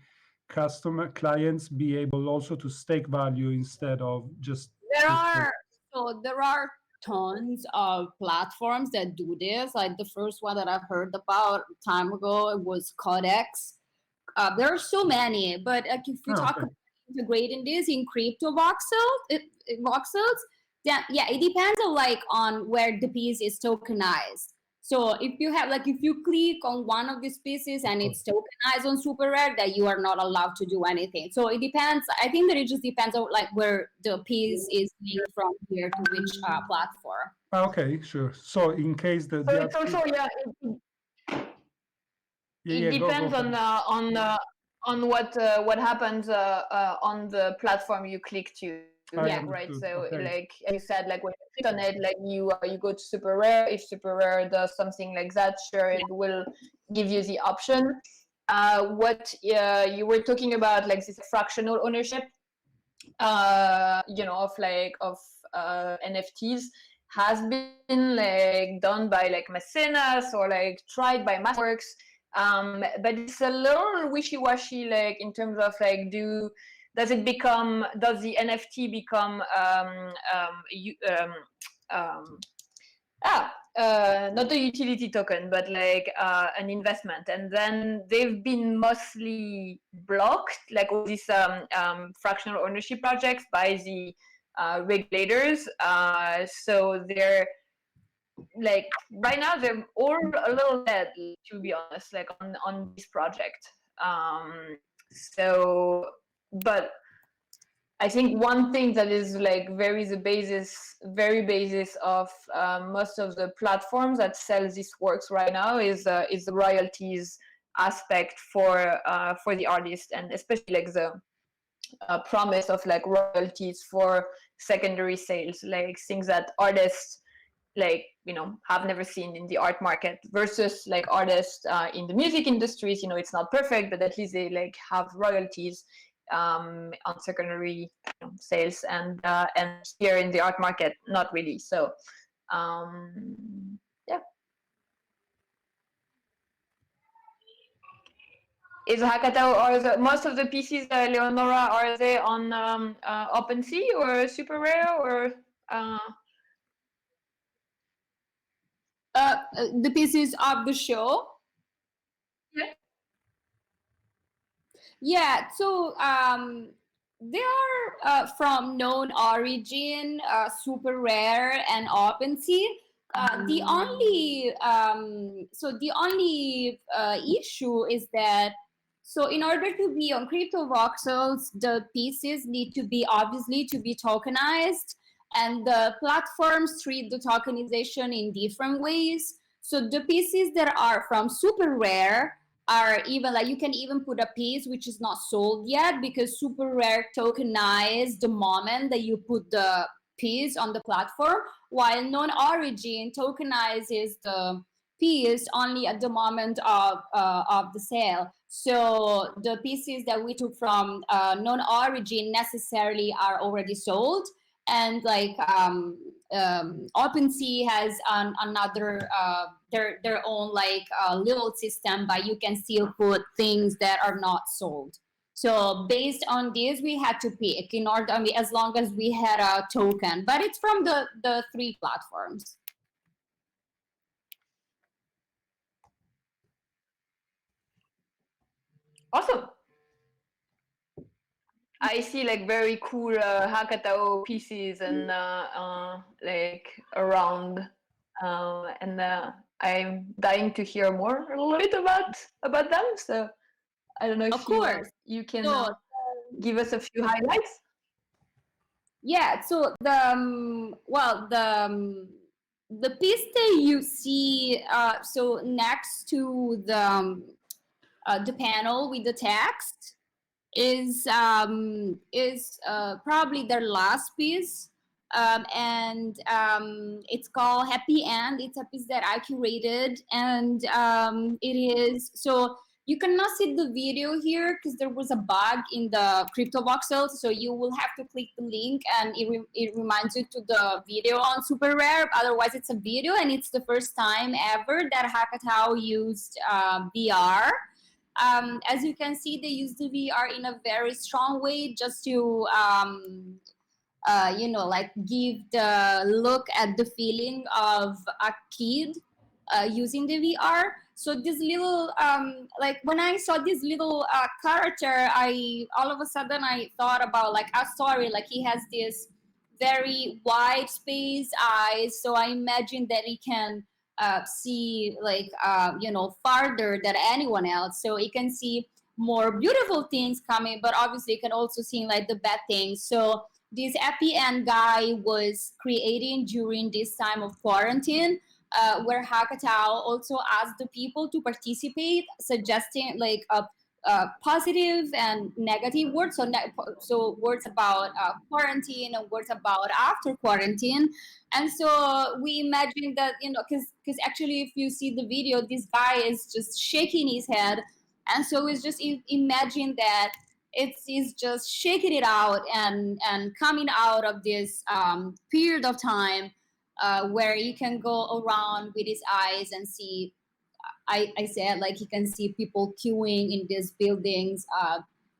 clients be able also to stake value instead of just there are tons of platforms that do this. Like the first one that I've heard about time ago, it was Codex. There are so many, but like if we talk about integrating this in crypto voxels, then yeah, it depends on on where the piece is tokenized. So if you click on one of these pieces and it's tokenized on Super Rare, that you are not allowed to do anything. So it depends. I think that it just depends on where the piece is linked from here to which platform. Okay, sure. So in case so it's also it depends on what happens on the platform you click to. Right. So like as you said, like when you click on it, like you go to Super Rare. If Super Rare does something like that, sure, it will give you the option. What you were talking about, like this fractional ownership, of NFTs, has been like done by like Mecenas or like tried by Massworks, but it's a little wishy-washy, like in terms of like does the NFT become not a utility token, but like an investment, and then they've been mostly blocked, like all these fractional ownership projects, by the regulators. So they're like right now they're all a little dead, to be honest, like on this project. So, but I think one thing that is like very basis of most of the platforms that sell these works right now is the royalties aspect for the artist, and especially like the promise of like royalties for secondary sales, like things that artists have never seen in the art market, versus like artists in the music industries. It's not perfect, but at least they like have royalties on secondary sales, and here in the art market, not really. So yeah. Is Hakata, or most of the pieces, Leonora, are they on OpenSea or Super Rare, or the pieces of the show? Yeah, so they are from known origin, Super Rare, and OpenSea. The only issue is that, so in order to be on crypto voxels, the pieces need to be tokenized, and the platforms treat the tokenization in different ways. So the pieces that are from Super Rare are even like, you can even put a piece which is not sold yet, because Super Rare tokenized the moment that you put the piece on the platform, while non-origin tokenizes the piece only at the moment of the sale. So the pieces that we took from non-origin necessarily are already sold, and like OpenSea has another their own like little system, but you can still put things that are not sold. So based on this, we had to pick in order, as long as we had a token, but it's from the three platforms. Awesome. I see like very cool Hakatao pieces and like around, and I'm dying to hear more a little bit about them. So I don't know if Of course. you can So, give us a few highlights. yeah, so the piece that you see so next to the panel with the text is probably their last piece, and it's called Happy End. It's a piece that I curated, and it is so you cannot see the video here because there was a bug in the crypto voxel, so you will have to click the link and it reminds you to the video on Super Rare. Otherwise it's a video, and it's the first time ever that Hakatao used VR. As you can see, they use the VR in a very strong way, just to like give the look at the feeling of a kid using the VR. So this little like when I saw this little character, I all of a sudden I thought about like a story. Like he has this very wide space eyes, so I imagine that he can see like farther than anyone else, so he can see more beautiful things coming, but obviously you can also see like the bad things. So this happy end guy was creating during this time of quarantine, where Hakatao also asked the people to participate, suggesting like positive and negative words. So words about quarantine and words about after quarantine. And so we imagine that, because actually if you see the video, this guy is just shaking his head. And so it's just imagine that it's just shaking it out and coming out of this period of time where you can go around with his eyes and see. I said like he can see people queuing in these buildings,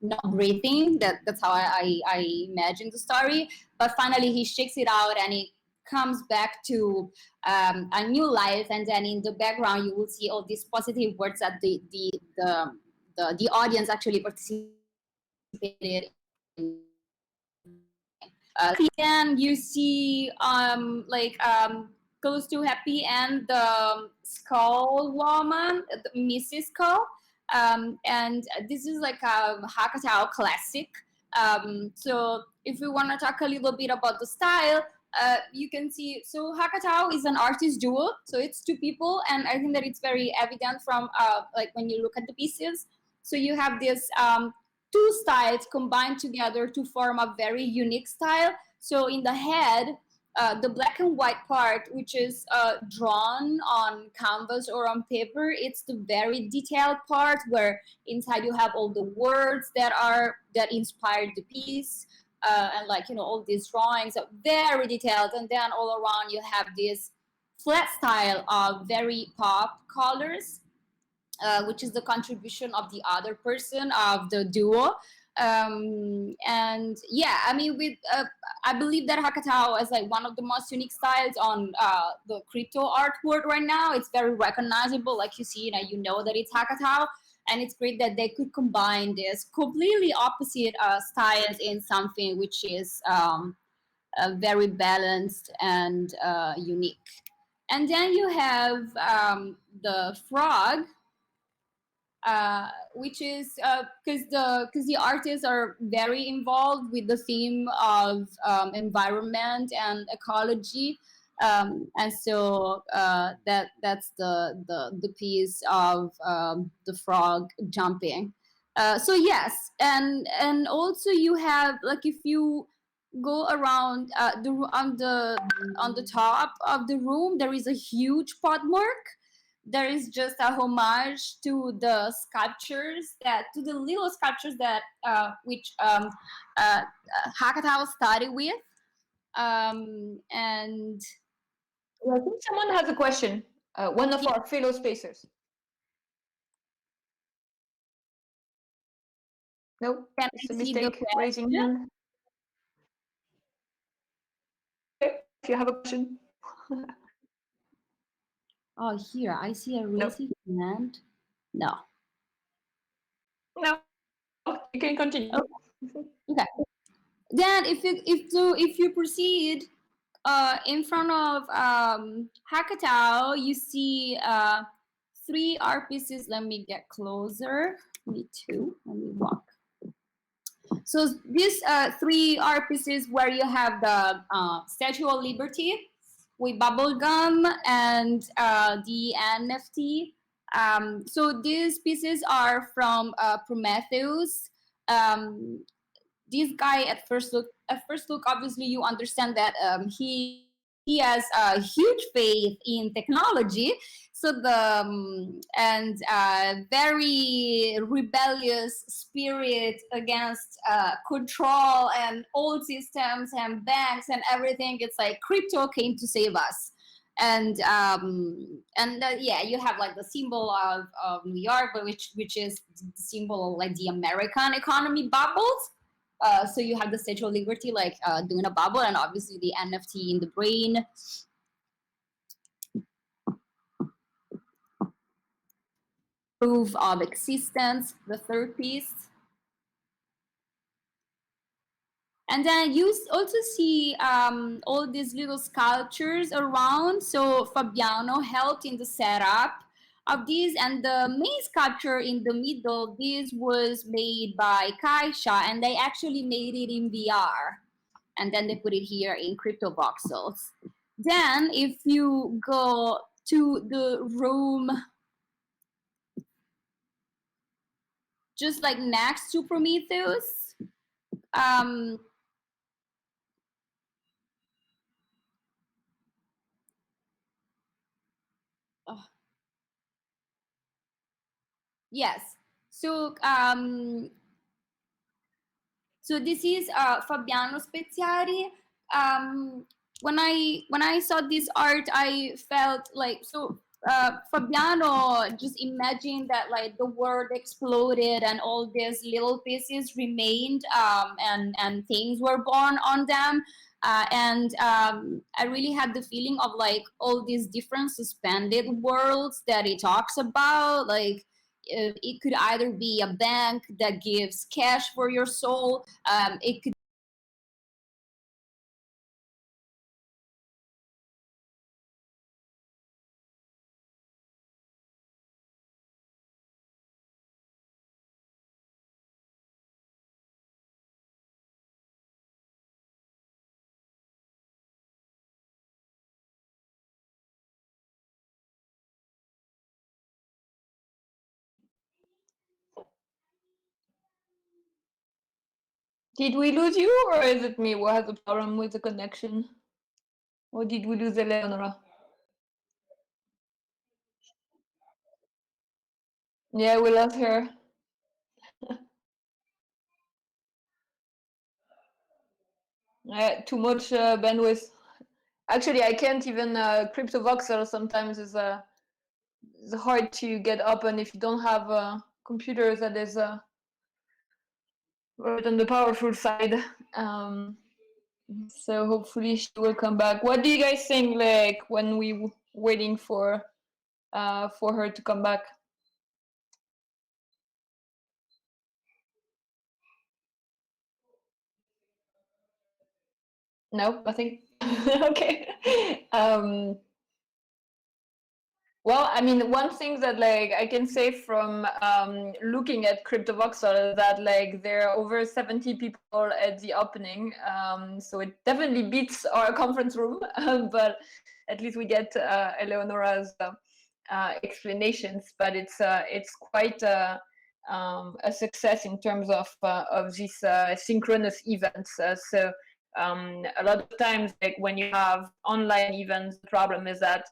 not breathing. That's how I imagine the story. But finally he shakes it out and it comes back to a new life. And then in the background you will see all these positive words that the audience actually participated in. Then you see close to happy end the skull woman, the Mrs. Skull, and this is like a Hakatao classic. So if we want to talk a little bit about the style, you can see, so Hakatao is an artist duo, so it's two people, and I think that it's very evident from like when you look at the pieces. So you have this two styles combined together to form a very unique style. So in the head, the black and white part, which is drawn on canvas or on paper, it's the very detailed part where inside you have all the words that inspired the piece, and all these drawings are very detailed. And then all around you have this flat style of very pop colors, which is the contribution of the other person of the duo. And yeah, I mean, I believe that Hakatao is like one of the most unique styles on the crypto art world right now. It's very recognizable, like you see, you know that it's Hakatao. And it's great that they could combine this completely opposite styles in something which is very balanced and unique. And then you have the frog, which is because the artists are very involved with the theme of environment and ecology, and so that's the piece of the frog jumping. So yes, and also you have, like, if you go around on the top of the room, there is a huge pot mark. There is just a homage to the sculptures to the little sculptures that which Hakatao started with, and I think someone has a question. One of our fellow spacers. No, can it's I a see the mistake. Raising question? hand. If you have a question. Oh, here I see a raising hand. No. No, you can continue. Okay. Then if you proceed in front of Hakatao, you see 3 art pieces. Let me get closer. Me too. Let me walk. So these 3 art pieces where you have the Statue of Liberty with bubblegum and the NFT. So these pieces are from Prometheus. This guy at first look, obviously you understand that he has a huge faith in technology. So the and very rebellious spirit against control and old systems and banks and everything. It's like crypto came to save us. And yeah, you have like the symbol of New York, but which is the symbol of like the American economy bubbles. So you have the Statue of Liberty like doing a bubble, and obviously the NFT in the brain. Proof of existence, the third piece. And then you also see all these little sculptures around. So Fabiano helped in the setup of these, and the main sculpture in the middle, this was made by Kaisha, and they actually made it in VR. And then they put it here in crypto voxels. Then if you go to the room just like next to Prometheus, yes. So so this is Fabiano Speziari. When I saw this art, I felt like Fabiano just imagined that like the world exploded and all these little pieces remained and things were born on them. I really had the feeling of like all these different suspended worlds that he talks about, like it could either be a bank that gives cash for your soul. It could Did we lose you, or is it me who has a problem with the connection? Or did we lose Eleonora? Yeah, we lost her. Too much bandwidth. Actually, I can't even crypto voxel sometimes is it's hard to get open if you don't have a computer that is right on the powerful side. So hopefully she will come back. What do you guys think, like when we waiting for her to come back? No, nothing. Okay. Well, I mean, one thing that like I can say from looking at CryptoVoxel is that like there are over 70 people at the opening, so it definitely beats our conference room. But at least we get Eleonora's explanations. But it's quite a success in terms of these synchronous events. So a lot of times, like when you have online events, the problem is that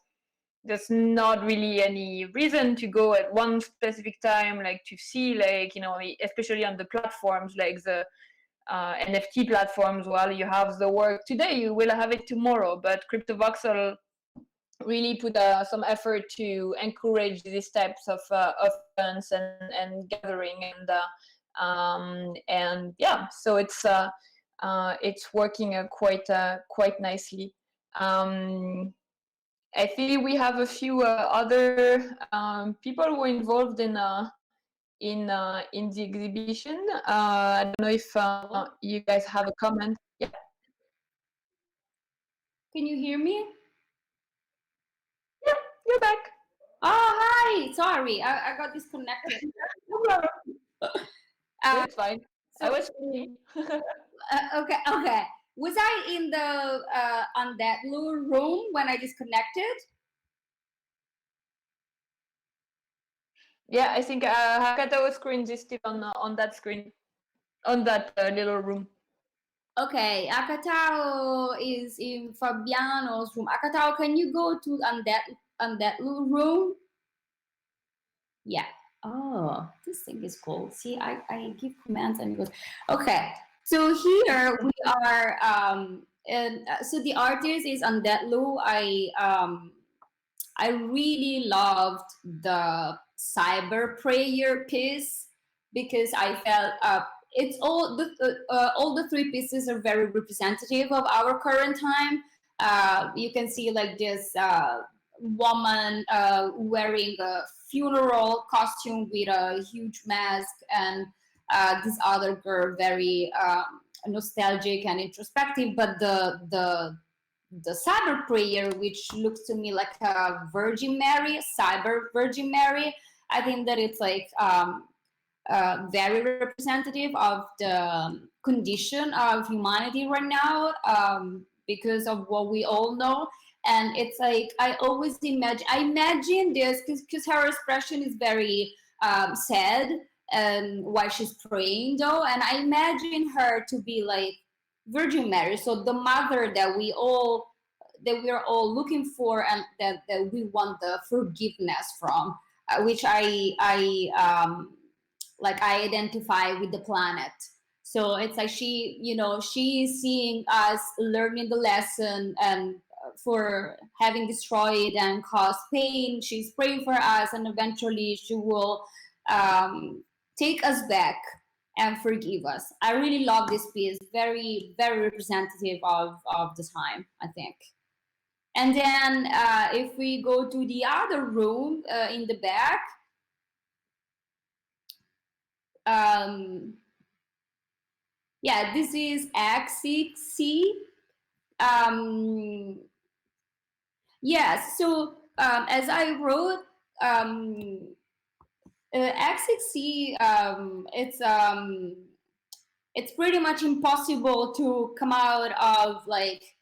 there's not really any reason to go at one specific time, like to see, like, you know, especially on the platforms like the NFT platforms. While you have the work today, you will have it tomorrow. But CryptoVoxel really put some effort to encourage these types of events and gathering, and yeah, so it's working quite nicely. I think we have a few other people who are involved in in the exhibition. I don't know if you guys have a comment. Yeah. Can you hear me? Yeah, you're back. Oh, hi. Sorry, I got disconnected. It's fine. I was okay. Was I in the on that little room when I disconnected? Yeah, I think Hakata screen is still on that screen, on that little room. Okay, Akatao is in Fabiano's room. Akatao, can you go to on that little room? Yeah. Oh, this thing is cool. See, I give commands and it goes. Okay, so here we are. And so the artist is on that low. I really loved the cyber prayer piece because I felt it's all the three pieces are very representative of our current time. You can see like this woman wearing a funeral costume with a huge mask, and this other girl very nostalgic and introspective. But the cyber prayer, which looks to me like a Virgin Mary, cyber Virgin Mary, I think that it's like very representative of the condition of humanity right now, because of what we all know. And it's like I imagine this because her expression is very sad while she's praying though, and I imagine her to be like Virgin Mary, so the mother that we are all looking for, and that we want the forgiveness from, which I identify with the planet. So it's like she is seeing us learning the lesson, and for having destroyed and caused pain, she's praying for us, and eventually she will take us back and forgive us. I really love this piece. Very, very representative of the time, I think. And then if we go to the other room in the back, yeah, this is X6C. Yes, so as I wrote, X6C, it's pretty much impossible to come out of like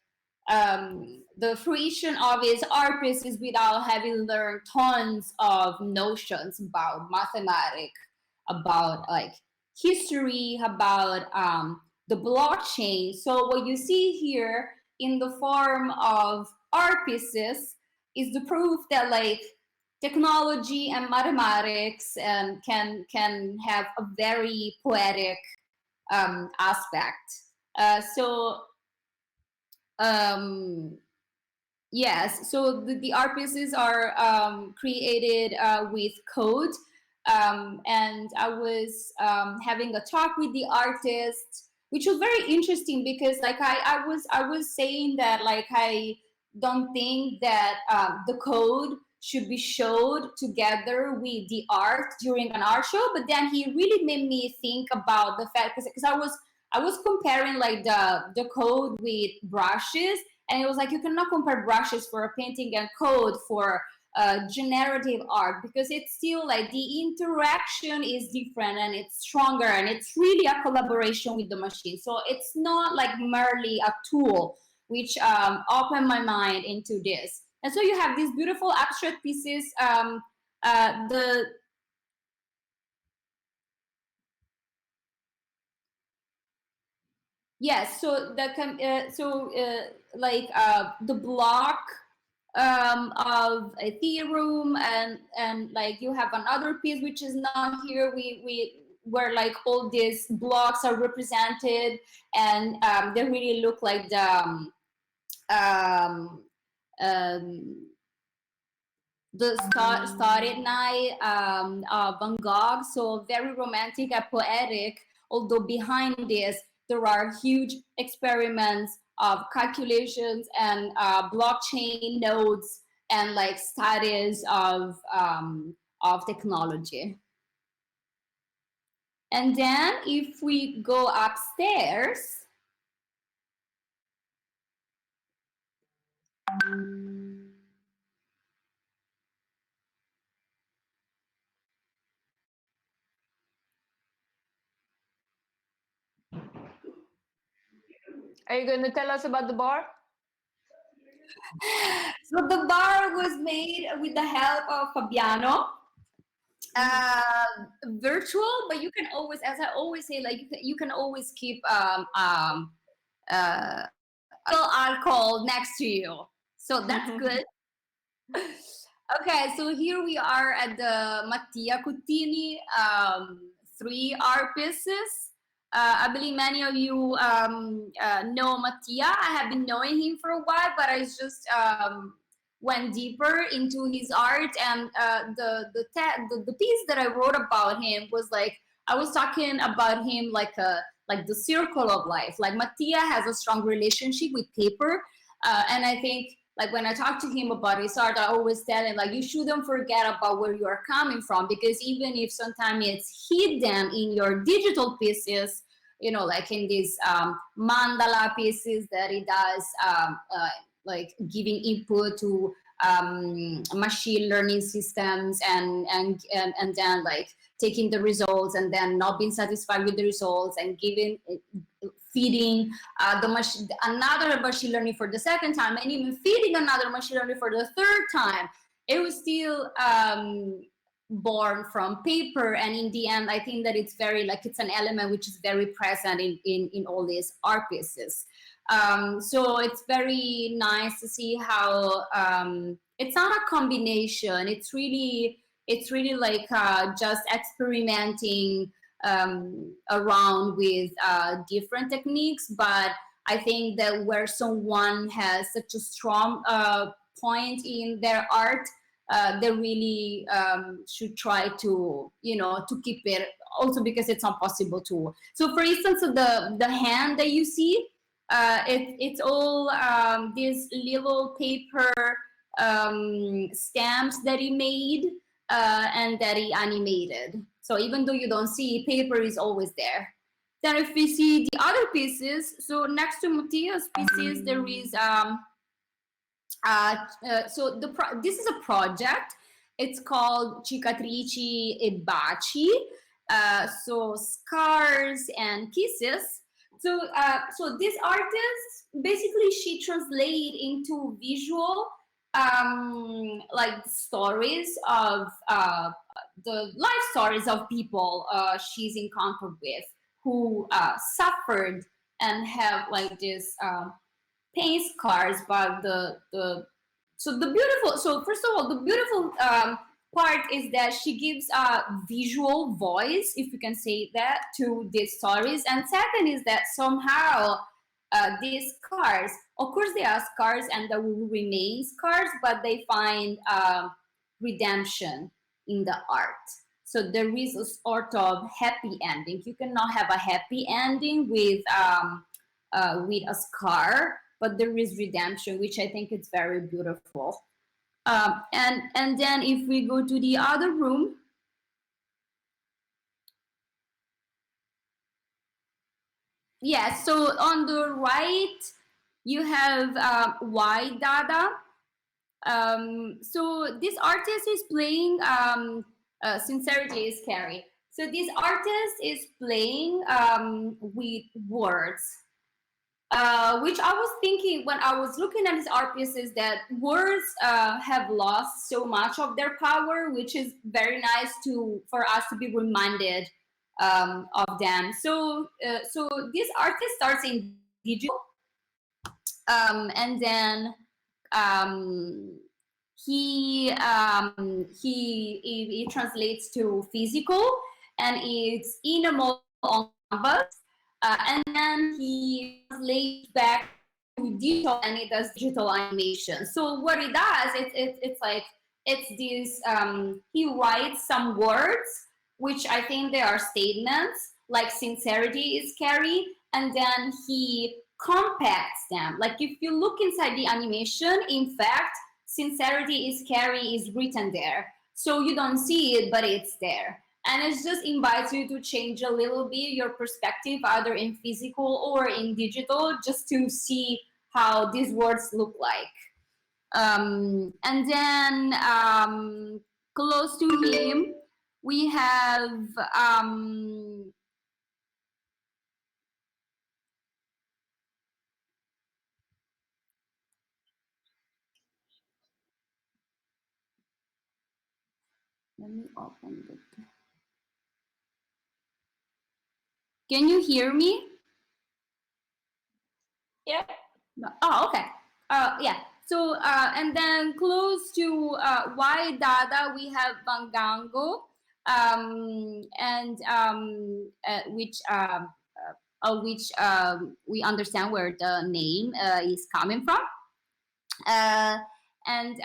the fruition of his art pieces without having learned tons of notions about mathematics, about like history, about the blockchain. So what you see here in the form of art pieces is the proof that like technology and mathematics can have a very poetic aspect. Yes, so the art pieces are created with code, and I was having a talk with the artist, which was very interesting because like I was saying that like I don't think that the code should be showed together with the art during an art show, but then he really made me think about the fact because I was comparing like the code with brushes, and it was like you cannot compare brushes for a painting and code for generative art, because it's still like the interaction is different and it's stronger, and it's really a collaboration with the machine. So it's not like merely a tool, which opened my mind into this. And so you have these beautiful abstract pieces. Yes, so the block of Ethereum, and like you have another piece which is not here. We where like all these blocks are represented, and they really look like the Starry Night Van Gogh. So very romantic and poetic, although behind this there are huge experiments of calculations and blockchain nodes and like studies of technology. And then if we go upstairs, Are you going to tell us about the bar? So the bar was made with the help of Fabiano. Virtual, but you can always, as I always say, like you can always keep alcohol next to you, so that's good. Okay, so here we are at the Mattia Cuttini 3 art pieces. I believe many of you know Mattia. I have been knowing him for a while, but I just went deeper into his art, and the piece that I wrote about him was like, I was talking about him like the circle of life. Like Mattia has a strong relationship with paper, and I think like when I talk to him about his art, I always tell him like, you shouldn't forget about where you are coming from, because even if sometimes it's hidden in your digital pieces, you know, like in these mandala pieces that he does, like giving input to machine learning systems, and then like taking the results and then not being satisfied with the results and feeding another machine learning for the second time, and even feeding another machine learning for the third time. It was still born from paper, and in the end, I think that it's very like it's an element which is very present in all these art pieces. So it's very nice to see how it's not a combination. It's really like just experimenting around with different techniques. But I think that where someone has such a strong point in their art, they really should try to, you know, to keep it, also because it's not possible to. So for instance, the hand that you see, it's all these little paper stamps that he made and that he animated. So even though you don't see, paper is always there. Then if we see the other pieces, so next to Mattia's pieces, there is this is a project. It's called Cicatrici e Baci, so scars and kisses. So this artist, basically she translated into visual like stories of the life stories of people she's encountered with, who suffered and have like this pain scars. But so first of all, the beautiful part is that she gives a visual voice, if you can say that, to these stories. And second is that somehow these scars, of course they are scars and they will remain scars, but they find redemption in the art. So there is a sort of happy ending. You cannot have a happy ending with a scar, but there is redemption, which I think is very beautiful. And then if we go to the other room, yeah, so on the right, you have White Dada. So this artist is playing Sincerity is Scary. So this artist is playing with words. Which I was thinking when I was looking at his art pieces, that words have lost so much of their power, which is very nice for us to be reminded of them. So this artist starts in digital, and then he translates to physical, and it's in a model on canvas. And then he translates back to digital, and it does digital animation. So what he does, it's like, it's this, he writes some words, which I think they are statements, like sincerity is scary, and then he compacts them. Like if you look inside the animation, in fact, sincerity is scary is written there. So you don't see it, but it's there. and it just invites you to change a little bit your perspective, either in physical or in digital, just to see how these words look like. And then close to him, we have let me open it. Can you hear me? Yeah. No. Oh, okay. Yeah. So, and then close to Y Dada, we have Bangango, and which we understand where the name is coming from. And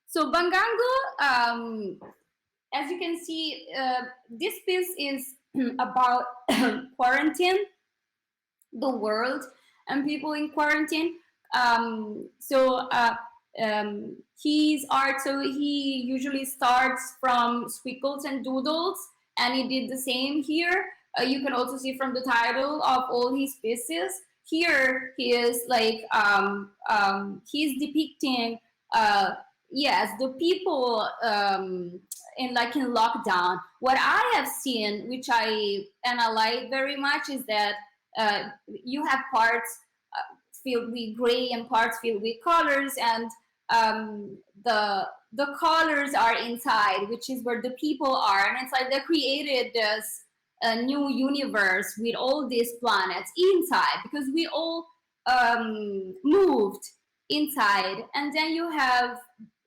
so Bangango, as you can see, this piece is about quarantine, the world, and people in quarantine. His art, so he usually starts from squiggles and doodles, and he did the same here. You can also see from the title of all his pieces. Here he is like he's depicting yes, the people in lockdown. What I have seen, which I like very much, is that you have parts filled with gray and parts filled with colors, and the colors are inside, which is where the people are, and it's like they created this new universe with all these planets inside, because we all moved inside, and then you have,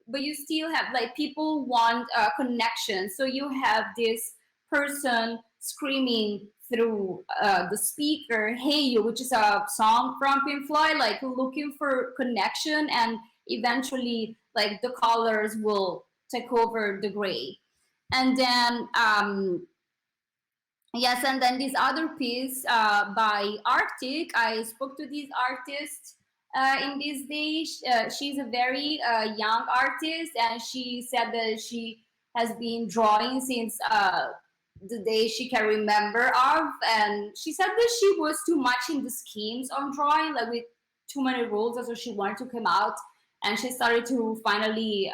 but you still have like people want a connection, so you have this person screaming through the speaker, "Hey You," which is a song from Pink Floyd, like looking for connection, and eventually like the colors will take over the gray. And then yes, and then this other piece by Arctic, I spoke to this artist in these days. She's a very young artist, and she said that she has been drawing since the day she can remember of, and she said that she was too much in the schemes on drawing, like with too many rules, and so she wanted to come out, and she started to finally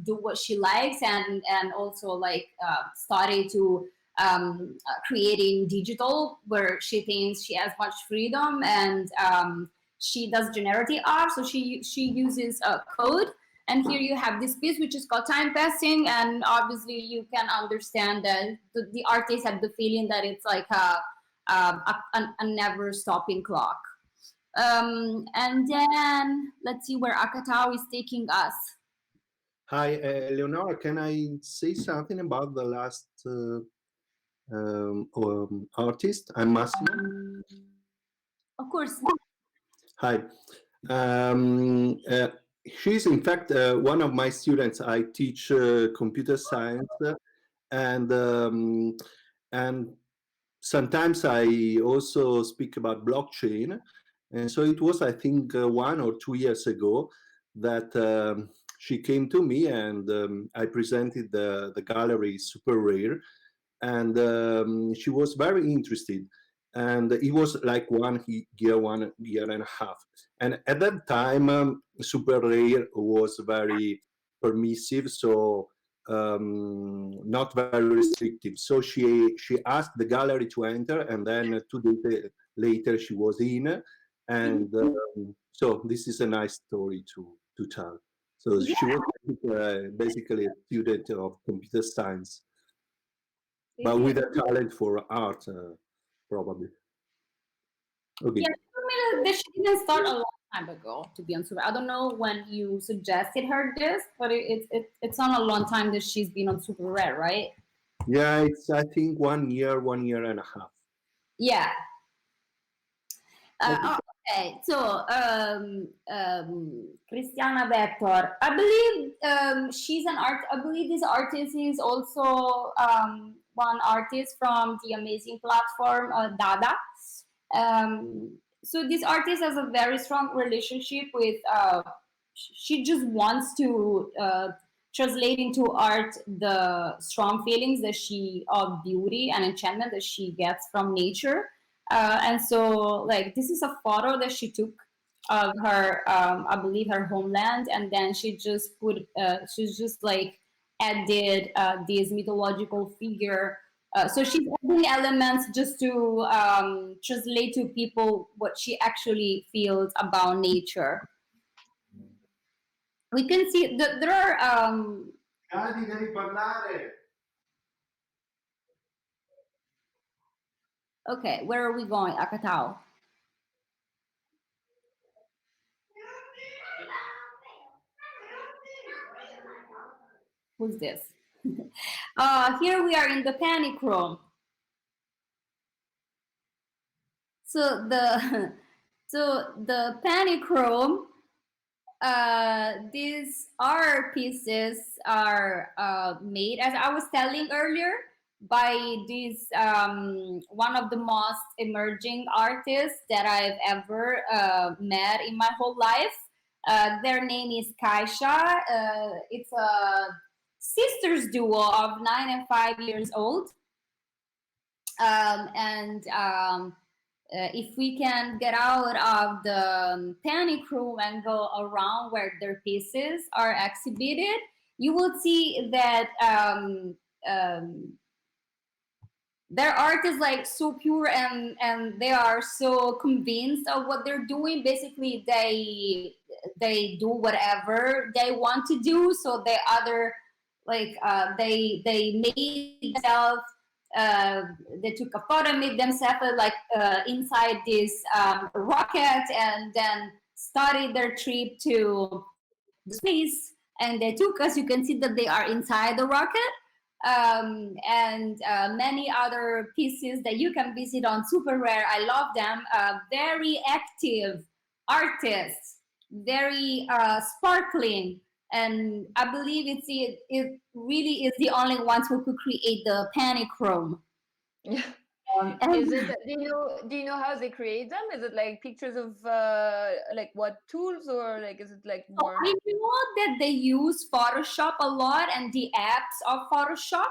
do what she likes, and also like started to creating digital, where she thinks she has much freedom, and she does generative art, so she uses code. And here you have this piece which is called Time Passing, and obviously you can understand that the artist had the feeling that it's like a never stopping clock. And then let's see where Akatao is taking us. Hi, Leonora, can I say something about the last artist? I'm Massimo. Of course. Hi. She's in fact one of my students. I teach computer science, and sometimes I also speak about blockchain. And so it was, I think, 1 or 2 years ago that she came to me, and I presented the gallery Super Rare, and she was very interested. And it was like 1 year and a half. And at that time, Super Rare was very permissive, so not very restrictive. So she asked the gallery to enter, and then 2 days later she was in. And so this is a nice story to tell. So she was basically a student of computer science, but with a talent for art, probably. Okay. Yeah, she told me that she didn't start a long time ago, to be honest. I don't know when you suggested her this, but it's not a long time that she's been on Super Rare, right? Yeah, it's I think 1 year and a half. Yeah. Okay, so Christiana Vector, I believe she's an art. I believe this artist is also one artist from the amazing platform Dada. So this artist has a very strong relationship with. She just wants to translating to art the strong feelings that of beauty and enchantment that she gets from nature. And so, like, this is a photo that she took of her, I believe, her homeland, and then she just she's just like added this mythological figure. So she's adding elements just to translate to people what she actually feels about nature. We can see that there are okay, where are we going, Akatao? Who's this? Here we are in the panic room. So the panic room, these art pieces are made, as I was telling earlier, by this one of the most emerging artists that I've ever met in my whole life. Their name is Kaisha. It's a sisters duo of 9 and 5 years old. If we can get out of the panic room and go around where their pieces are exhibited, you will see that their art is like so pure, and they are so convinced of what they're doing. Basically, they do whatever they want to do. So they made themselves. They took a photo, made themselves inside this rocket, and then started their trip to the space. And they took us. You can see that they are inside the rocket. And many other pieces that you can visit on Super Rare. I love them. Very active artists, very sparkling, and I believe it really is the only ones who could create the panic room. Is it? Do you know how they create them? Is it like pictures of like what tools, or like is it like more? I know that they use Photoshop a lot and the apps of Photoshop.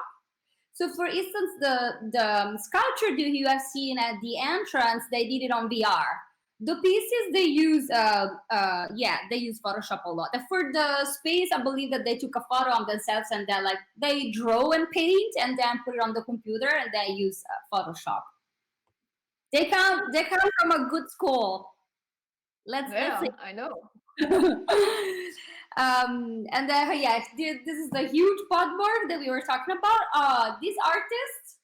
So, for instance, the sculpture that you have seen at the entrance, they did it on VR. The pieces they use, they use Photoshop a lot. For the space, I believe that they took a photo of themselves and then they draw and paint and then put it on the computer and they use Photoshop. They come from a good school. Let's see. I know. And then this is the huge podboard that we were talking about. This artist,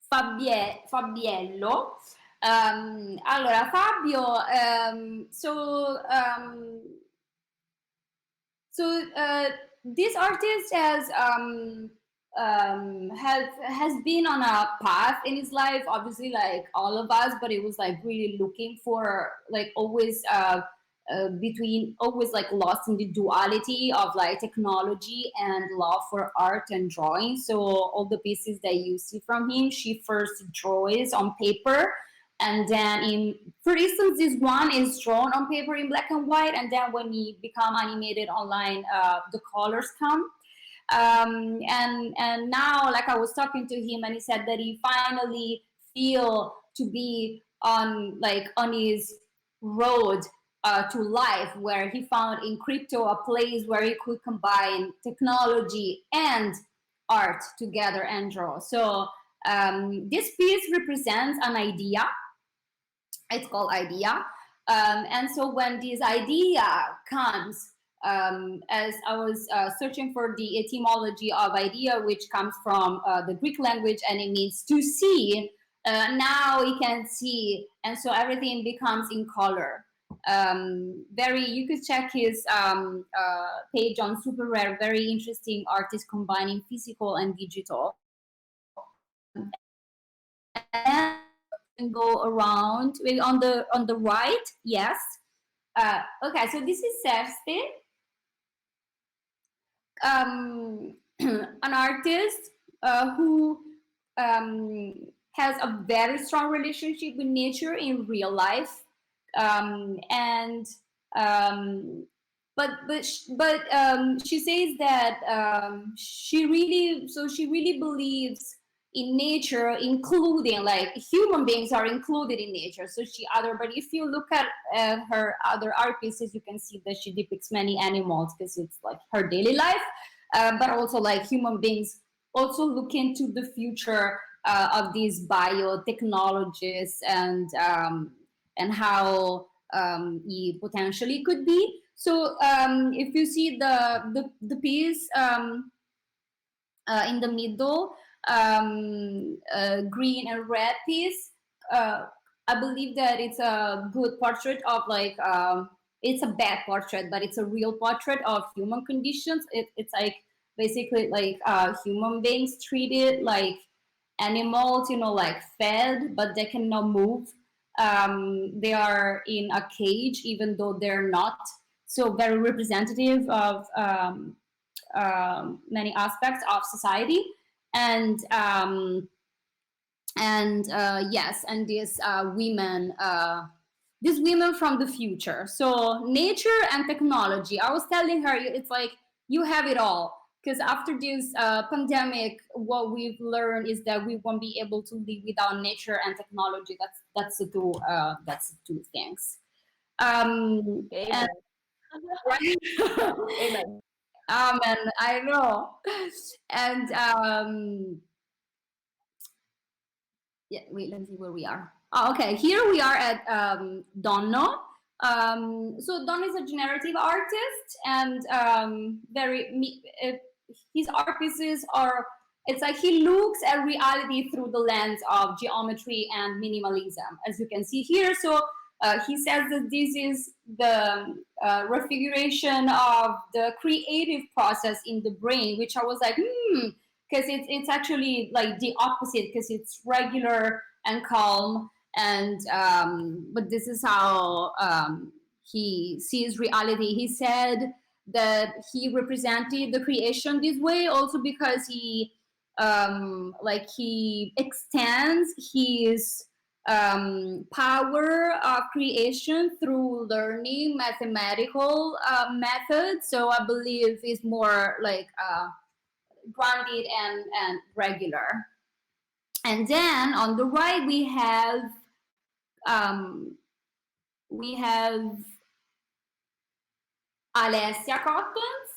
Fabiello. Allora Fabio, this artist has been on a path in his life, obviously, like all of us, but it was like really looking for like always like lost in the duality of like technology and love for art and drawing. So all the pieces that you see from him, she first draws on paper, and then for instance, this one is drawn on paper in black and white, and then when he become animated online, the colors come. And now, like, I was talking to him and he said that he finally feel to be on his road to life, where he found in crypto a place where he could combine technology and art together and draw. So this piece represents an idea. It's called idea. And so when this idea comes, as I was searching for the etymology of idea, which comes from the Greek language, and it means to see. Now we can see, and so everything becomes in color. You could check his page on Super Rare. Very interesting artist combining physical and digital. And go around on the right. Yes. Okay, so this is Serste, an artist who has a very strong relationship with nature in real life, and she says that she really believes in nature, including like human beings are included in nature. So but if you look at her other art pieces, you can see that she depicts many animals because it's like her daily life, but also like human beings also look into the future of these biotechnologies and how it potentially could be. So if you see the piece in the middle, green and red piece, I believe that it's a good portrait of like it's a bad portrait, but it's a real portrait of human conditions. It's like basically like human beings treated like animals, you know, like fed, but they cannot move. They are in a cage, even though they're not. So very representative of many aspects of society. And yes, and these women from the future. So nature and technology. I was telling her, it's like you have it all. Because after this pandemic, what we've learned is that we won't be able to live without nature and technology. That's the two things. Amen. And, right? Amen. Amen. I know. And yeah, wait, let me see where we are. Oh, okay, here we are at Donno. So Donno is a generative artist, and his art pieces are, it's like he looks at reality through the lens of geometry and minimalism, as you can see here. So he says that this is the refiguration of the creative process in the brain, which I was like, because it's actually like the opposite, because it's regular and calm, and but this is how he sees reality. He said that he represented the creation this way also because he he extends his power of creation through learning mathematical methods. So I believe is more like grounded and regular. And then on the right we have Alessia Cottons.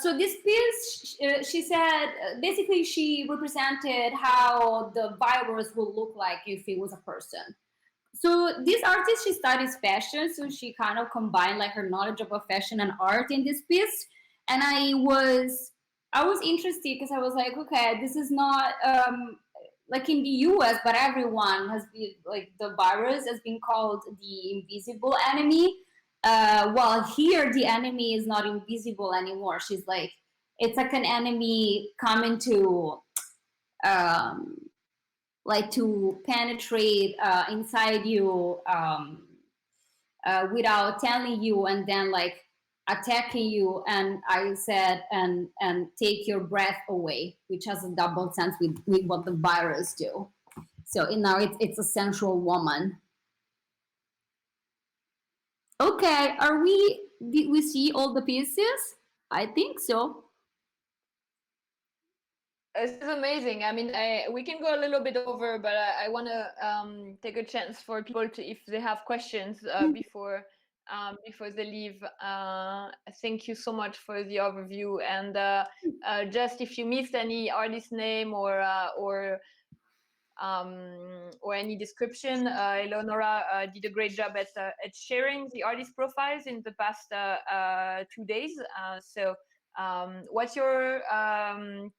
So this piece, she said, basically she represented how the virus will look like if it was a person. So this artist, she studies fashion, so she kind of combined like her knowledge about fashion and art in this piece. And I was interested because I was like, okay, this is not like in the US, but everyone has been like, the virus has been called the invisible enemy. While here the enemy is not invisible anymore. She's like, it's like an enemy coming to like to penetrate inside you without telling you, and then like attacking you. And I said, and take your breath away, which has a double sense with what the virus do. So now it's a sensual woman. Okay, did we see all the pieces? I think so. This is amazing. I mean, we can go a little bit over, but I want to take a chance for people to, if they have questions before they leave. Thank you so much for the overview. And just if you missed any artist name or any description, Eleonora did a great job at sharing the artist profiles in the past 2 days. So what's your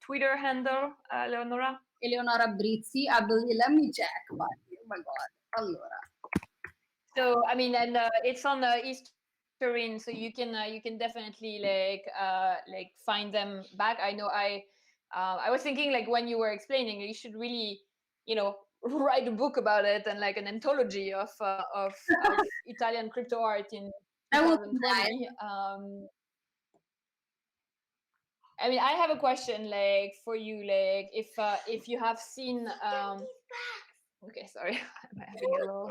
Twitter handle, Eleonora? Eleonora Brizzi, I believe. Let me check. But, oh my God. Allora. So I mean, and it's on ETH TURIN, so you can definitely like find them back. I know I was thinking, like, when you were explaining, you should really, you know, write a book about it, and like an anthology of Italian crypto art in 2020. I mean, I have a question, like, for you, like, if you have seen, okay, sorry, I'm having a little,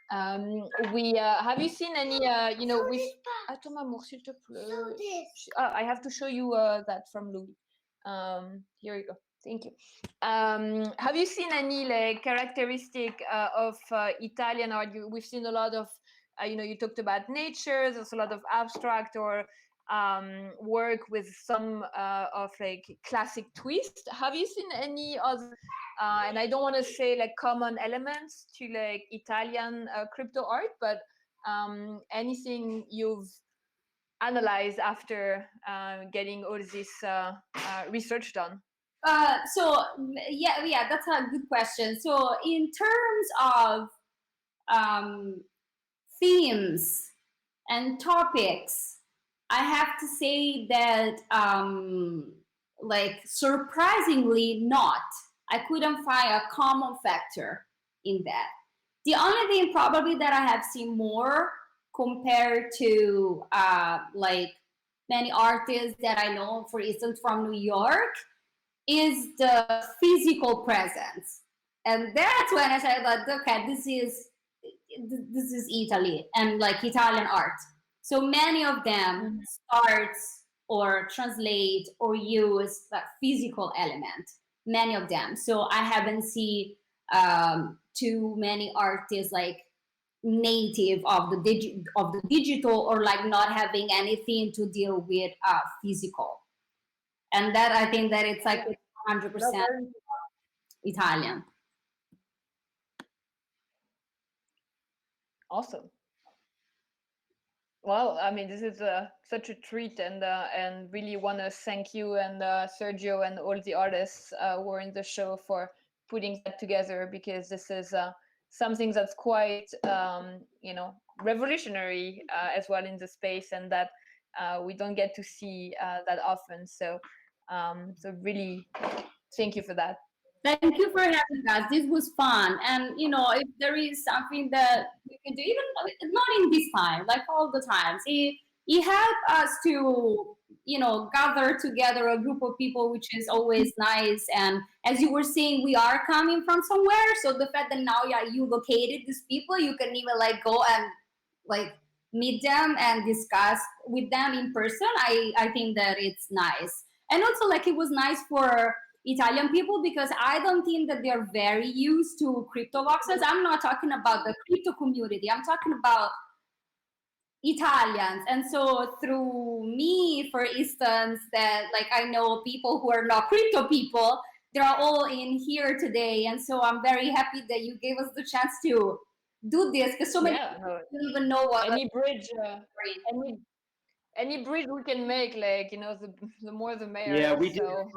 have you seen any, you know, with, attends, maman, s'il te plaît. I have to show you that from Louis. Here you go. Thank you. Have you seen any like characteristic of Italian art? We've seen a lot of, you know, you talked about nature. There's a lot of abstract or work with some of like classic twist. Have you seen any other? And I don't want to say like common elements to like Italian crypto art, but anything you've analyzed after getting all this research done? So yeah, that's a good question. So in terms of themes and topics, I have to say that like surprisingly not. I couldn't find a common factor in that. The only thing probably that I have seen more compared to like many artists that I know, for instance, from New York, is the physical presence. And that's when I said that, okay, this is Italy and like Italian art. So many of them starts or translate or use that physical element, many of them. So I haven't seen too many artists like native of the digital or like not having anything to deal with physical. And that I think that it's like 100% Italian. Awesome. Well, I mean, this is such a treat, and really want to thank you and Sergio and all the artists who are in the show for putting that together, because this is something that's quite, you know, revolutionary as well in the space, and that we don't get to see that often. So, so really, thank you for that. Thank you for having us. This was fun. And, you know, if there is something that we can do, even not in this time, like all the times, it helped us to, you know, gather together a group of people, which is always nice. And as you were saying, we are coming from somewhere. So the fact that now you located these people, you can even like go and like meet them and discuss with them in person. I think that it's nice. And also like it was nice for Italian people, because I don't think that they're very used to crypto boxes. I'm not talking about the crypto community. I'm talking about Italians. And so through me, for instance, that like I know people who are not crypto people, they're all in here today. And so I'm very happy that you gave us the chance to do this, because so many people don't even know what any bridge any bridge we can make, like, you know, the more the merrier. Yeah, we did so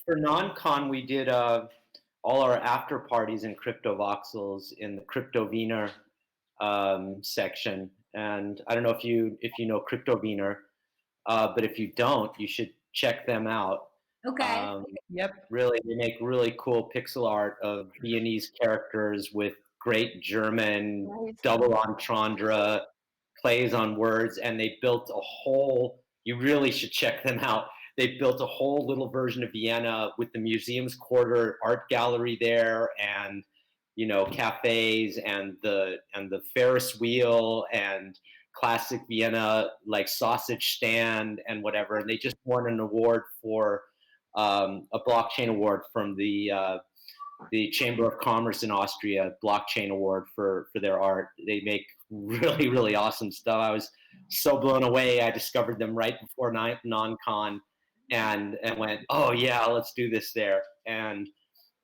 for non-con, we did all our after parties in Crypto Voxels in the Crypto Wiener section. And I don't know if you know Crypto Wiener, but if you don't, you should check them out. Okay. Yep. Really, they make really cool pixel art of Viennese characters with great German double entendre plays on words, and they built a whole, you really should check them out. They built a whole little version of Vienna with the Museum's Quarter art gallery there, and, you know, cafes and the Ferris wheel and classic Vienna like sausage stand and whatever. And they just won an award for a blockchain award from the Chamber of Commerce in Austria, blockchain award for their art. They make really, really awesome stuff. I was so blown away. I discovered them right before non-con and went, oh yeah, let's do this there. And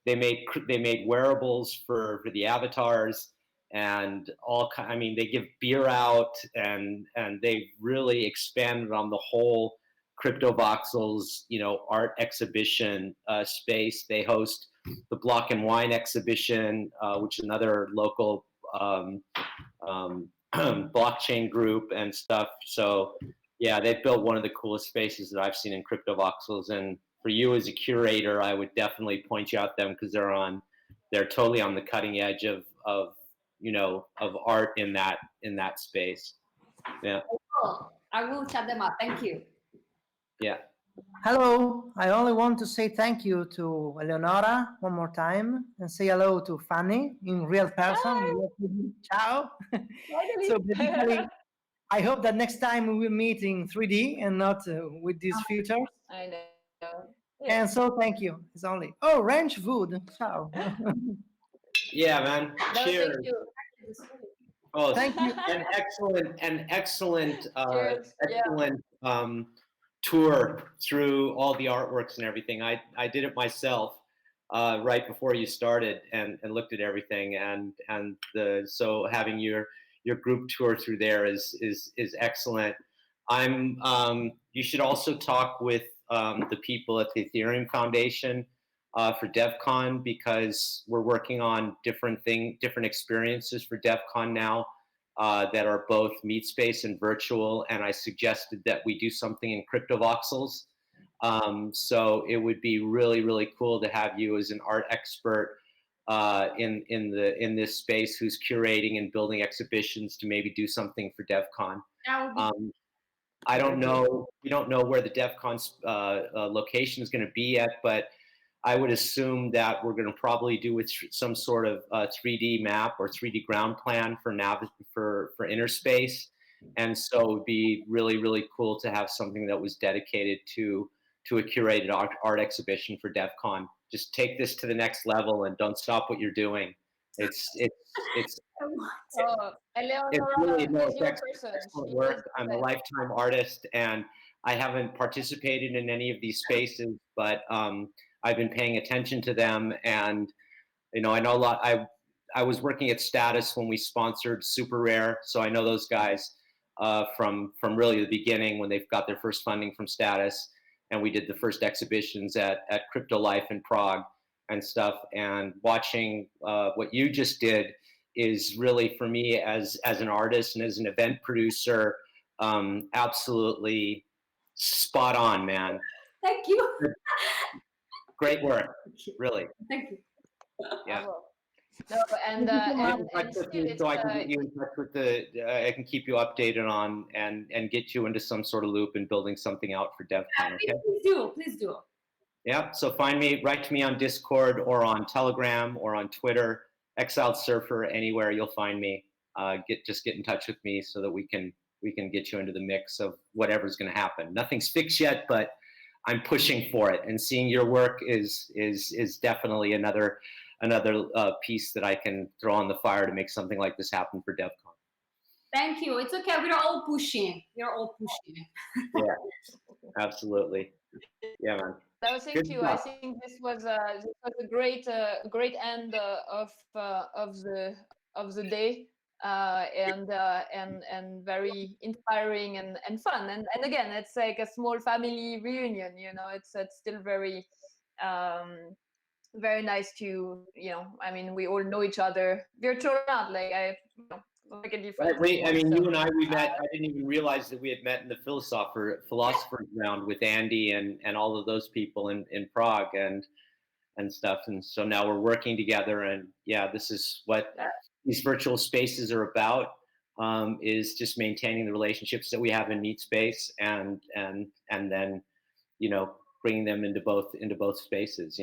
they made wearables for the avatars and I mean, they give beer out, and they really expanded on the whole Crypto Voxels, you know, art exhibition space. They host the Block and Wine exhibition, which is another local blockchain group and stuff. So yeah, they've built one of the coolest spaces that I've seen in Crypto Voxels. And for you as a curator, I would definitely point you out them, because they're totally on the cutting edge of you know, of art in that space. Yeah. Cool. I will check them out. Thank you. Yeah. Hello. I only want to say thank you to Eleonora one more time and say hello to Fanny in real person. Ciao. So basically, I hope that next time we will meet in 3D and not with these filters. I know. And so thank you. It's only, oh, ranch food. Ciao. Yeah, man. No, Cheers. thank you. Oh, thank you. An excellent, Cheers. excellent tour through all the artworks and everything. I did it myself right before you started and looked at everything, and so having your group tour through there is excellent. You should also talk with the people at the Ethereum Foundation for DevCon, because we're working on different experiences for DevCon now that are both meet space and virtual. And I suggested that we do something in crypto voxels. So it would be really, really cool to have you as an art expert in this space, who's curating and building exhibitions, to maybe do something for DevCon. I don't know. We don't know where the DevCon location is going to be yet, but I would assume that we're going to probably do with some sort of 3D map or 3D ground plan for inner space. And so it would be really, really cool to have something that was dedicated to a curated art exhibition for DevCon. Just take this to the next level and don't stop what you're doing. It's really excellent work. I'm a lifetime artist, and I haven't participated in any of these spaces, but I've been paying attention to them, and I know a lot. I was working at Status when we sponsored Super Rare, so I know those guys from really the beginning, when they've got their first funding from Status, and we did the first exhibitions at Crypto Life in Prague and stuff. And watching what you just did is really, for me as an artist and as an event producer, absolutely spot on, man. Thank you. Great work, really. Thank you. Yeah. No, and still, so I can get you in touch with I can keep you updated on and get you into some sort of loop and building something out for DevCon. Okay? Please do. Yeah. So write to me on Discord or on Telegram or on Twitter, Exiled Surfer, anywhere you'll find me. Just get in touch with me so that we can get you into the mix of whatever's going to happen. Nothing's fixed yet, but I'm pushing for it, and seeing your work is definitely another piece that I can throw on the fire to make something like this happen for DevCon. Thank you. It's okay. We're all pushing. Yeah, absolutely. Yeah, man. No, thank you. I think this was a great end of the day, and very inspiring and fun. And again, it's like a small family reunion. It's still very very nice to I mean, we all know each other virtual, not like like a different. Right. You and I, we met. I didn't even realize that we had met in the philosopher's round with Andy and all of those people in Prague and stuff. And so now we're working together. And yeah, this is what these virtual spaces are about. Is just maintaining the relationships that we have in Meet Space and then bringing them into both spaces.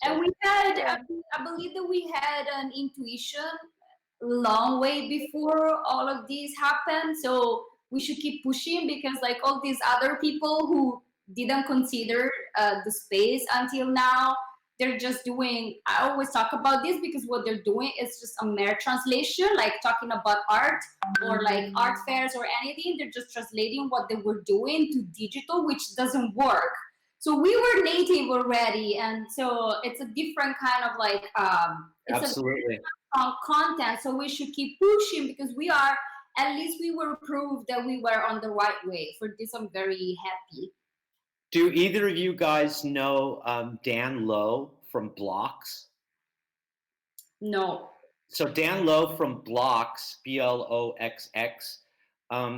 And we had, I believe that we had an intuition long way before all of these happened. So we should keep pushing, because like all these other people who didn't consider the space until now, they're just doing, I always talk about this because what they're doing is just a mere translation, like talking about art or like art fairs or anything. They're just translating what they were doing to digital, which doesn't work. So we were native already, and so it's a different kind of like it's absolutely a content. So we should keep pushing, because at least we were proved that we were on the right way. For this, I'm very happy. Do either of you guys know Dan Lowe from Blocks? No. So Dan Lowe from Blocks, BLOXX,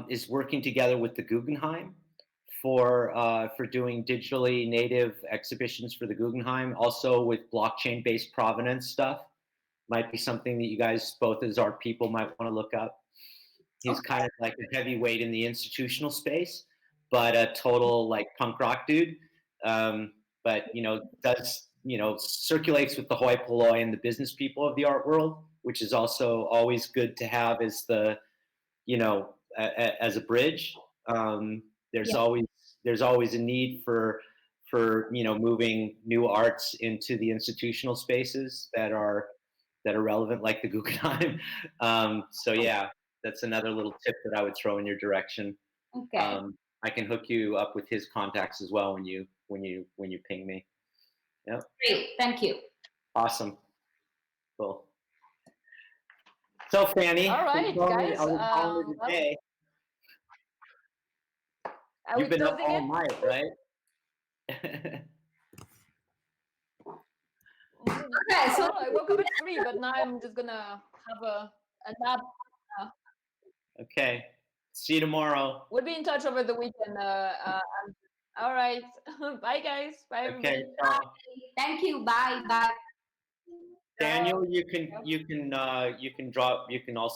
is working together with the Guggenheim for doing digitally native exhibitions for the Guggenheim, also with blockchain-based provenance stuff. Might be something that you guys, both as art people, might want to look up. He's kind of like a heavyweight in the institutional space, but a total like punk rock dude. But does circulates with the hoi polloi and the business people of the art world, which is also always good to have as the as a bridge. There's always a need for moving new arts into the institutional spaces that are relevant, like the Guggenheim. So yeah, that's another little tip that I would throw in your direction. Okay. I can hook you up with his contacts as well when you ping me. Yep. Great, thank you. Awesome. Cool. So Fanny, all right, guys. You've been up all night, right? Okay, so I woke up at 3, but now I'm just gonna have a nap. Okay. See you tomorrow. We'll be in touch over the weekend. All right. Bye, guys. Bye, everybody. Okay. Thank you. Bye. Bye. Daniel, you can also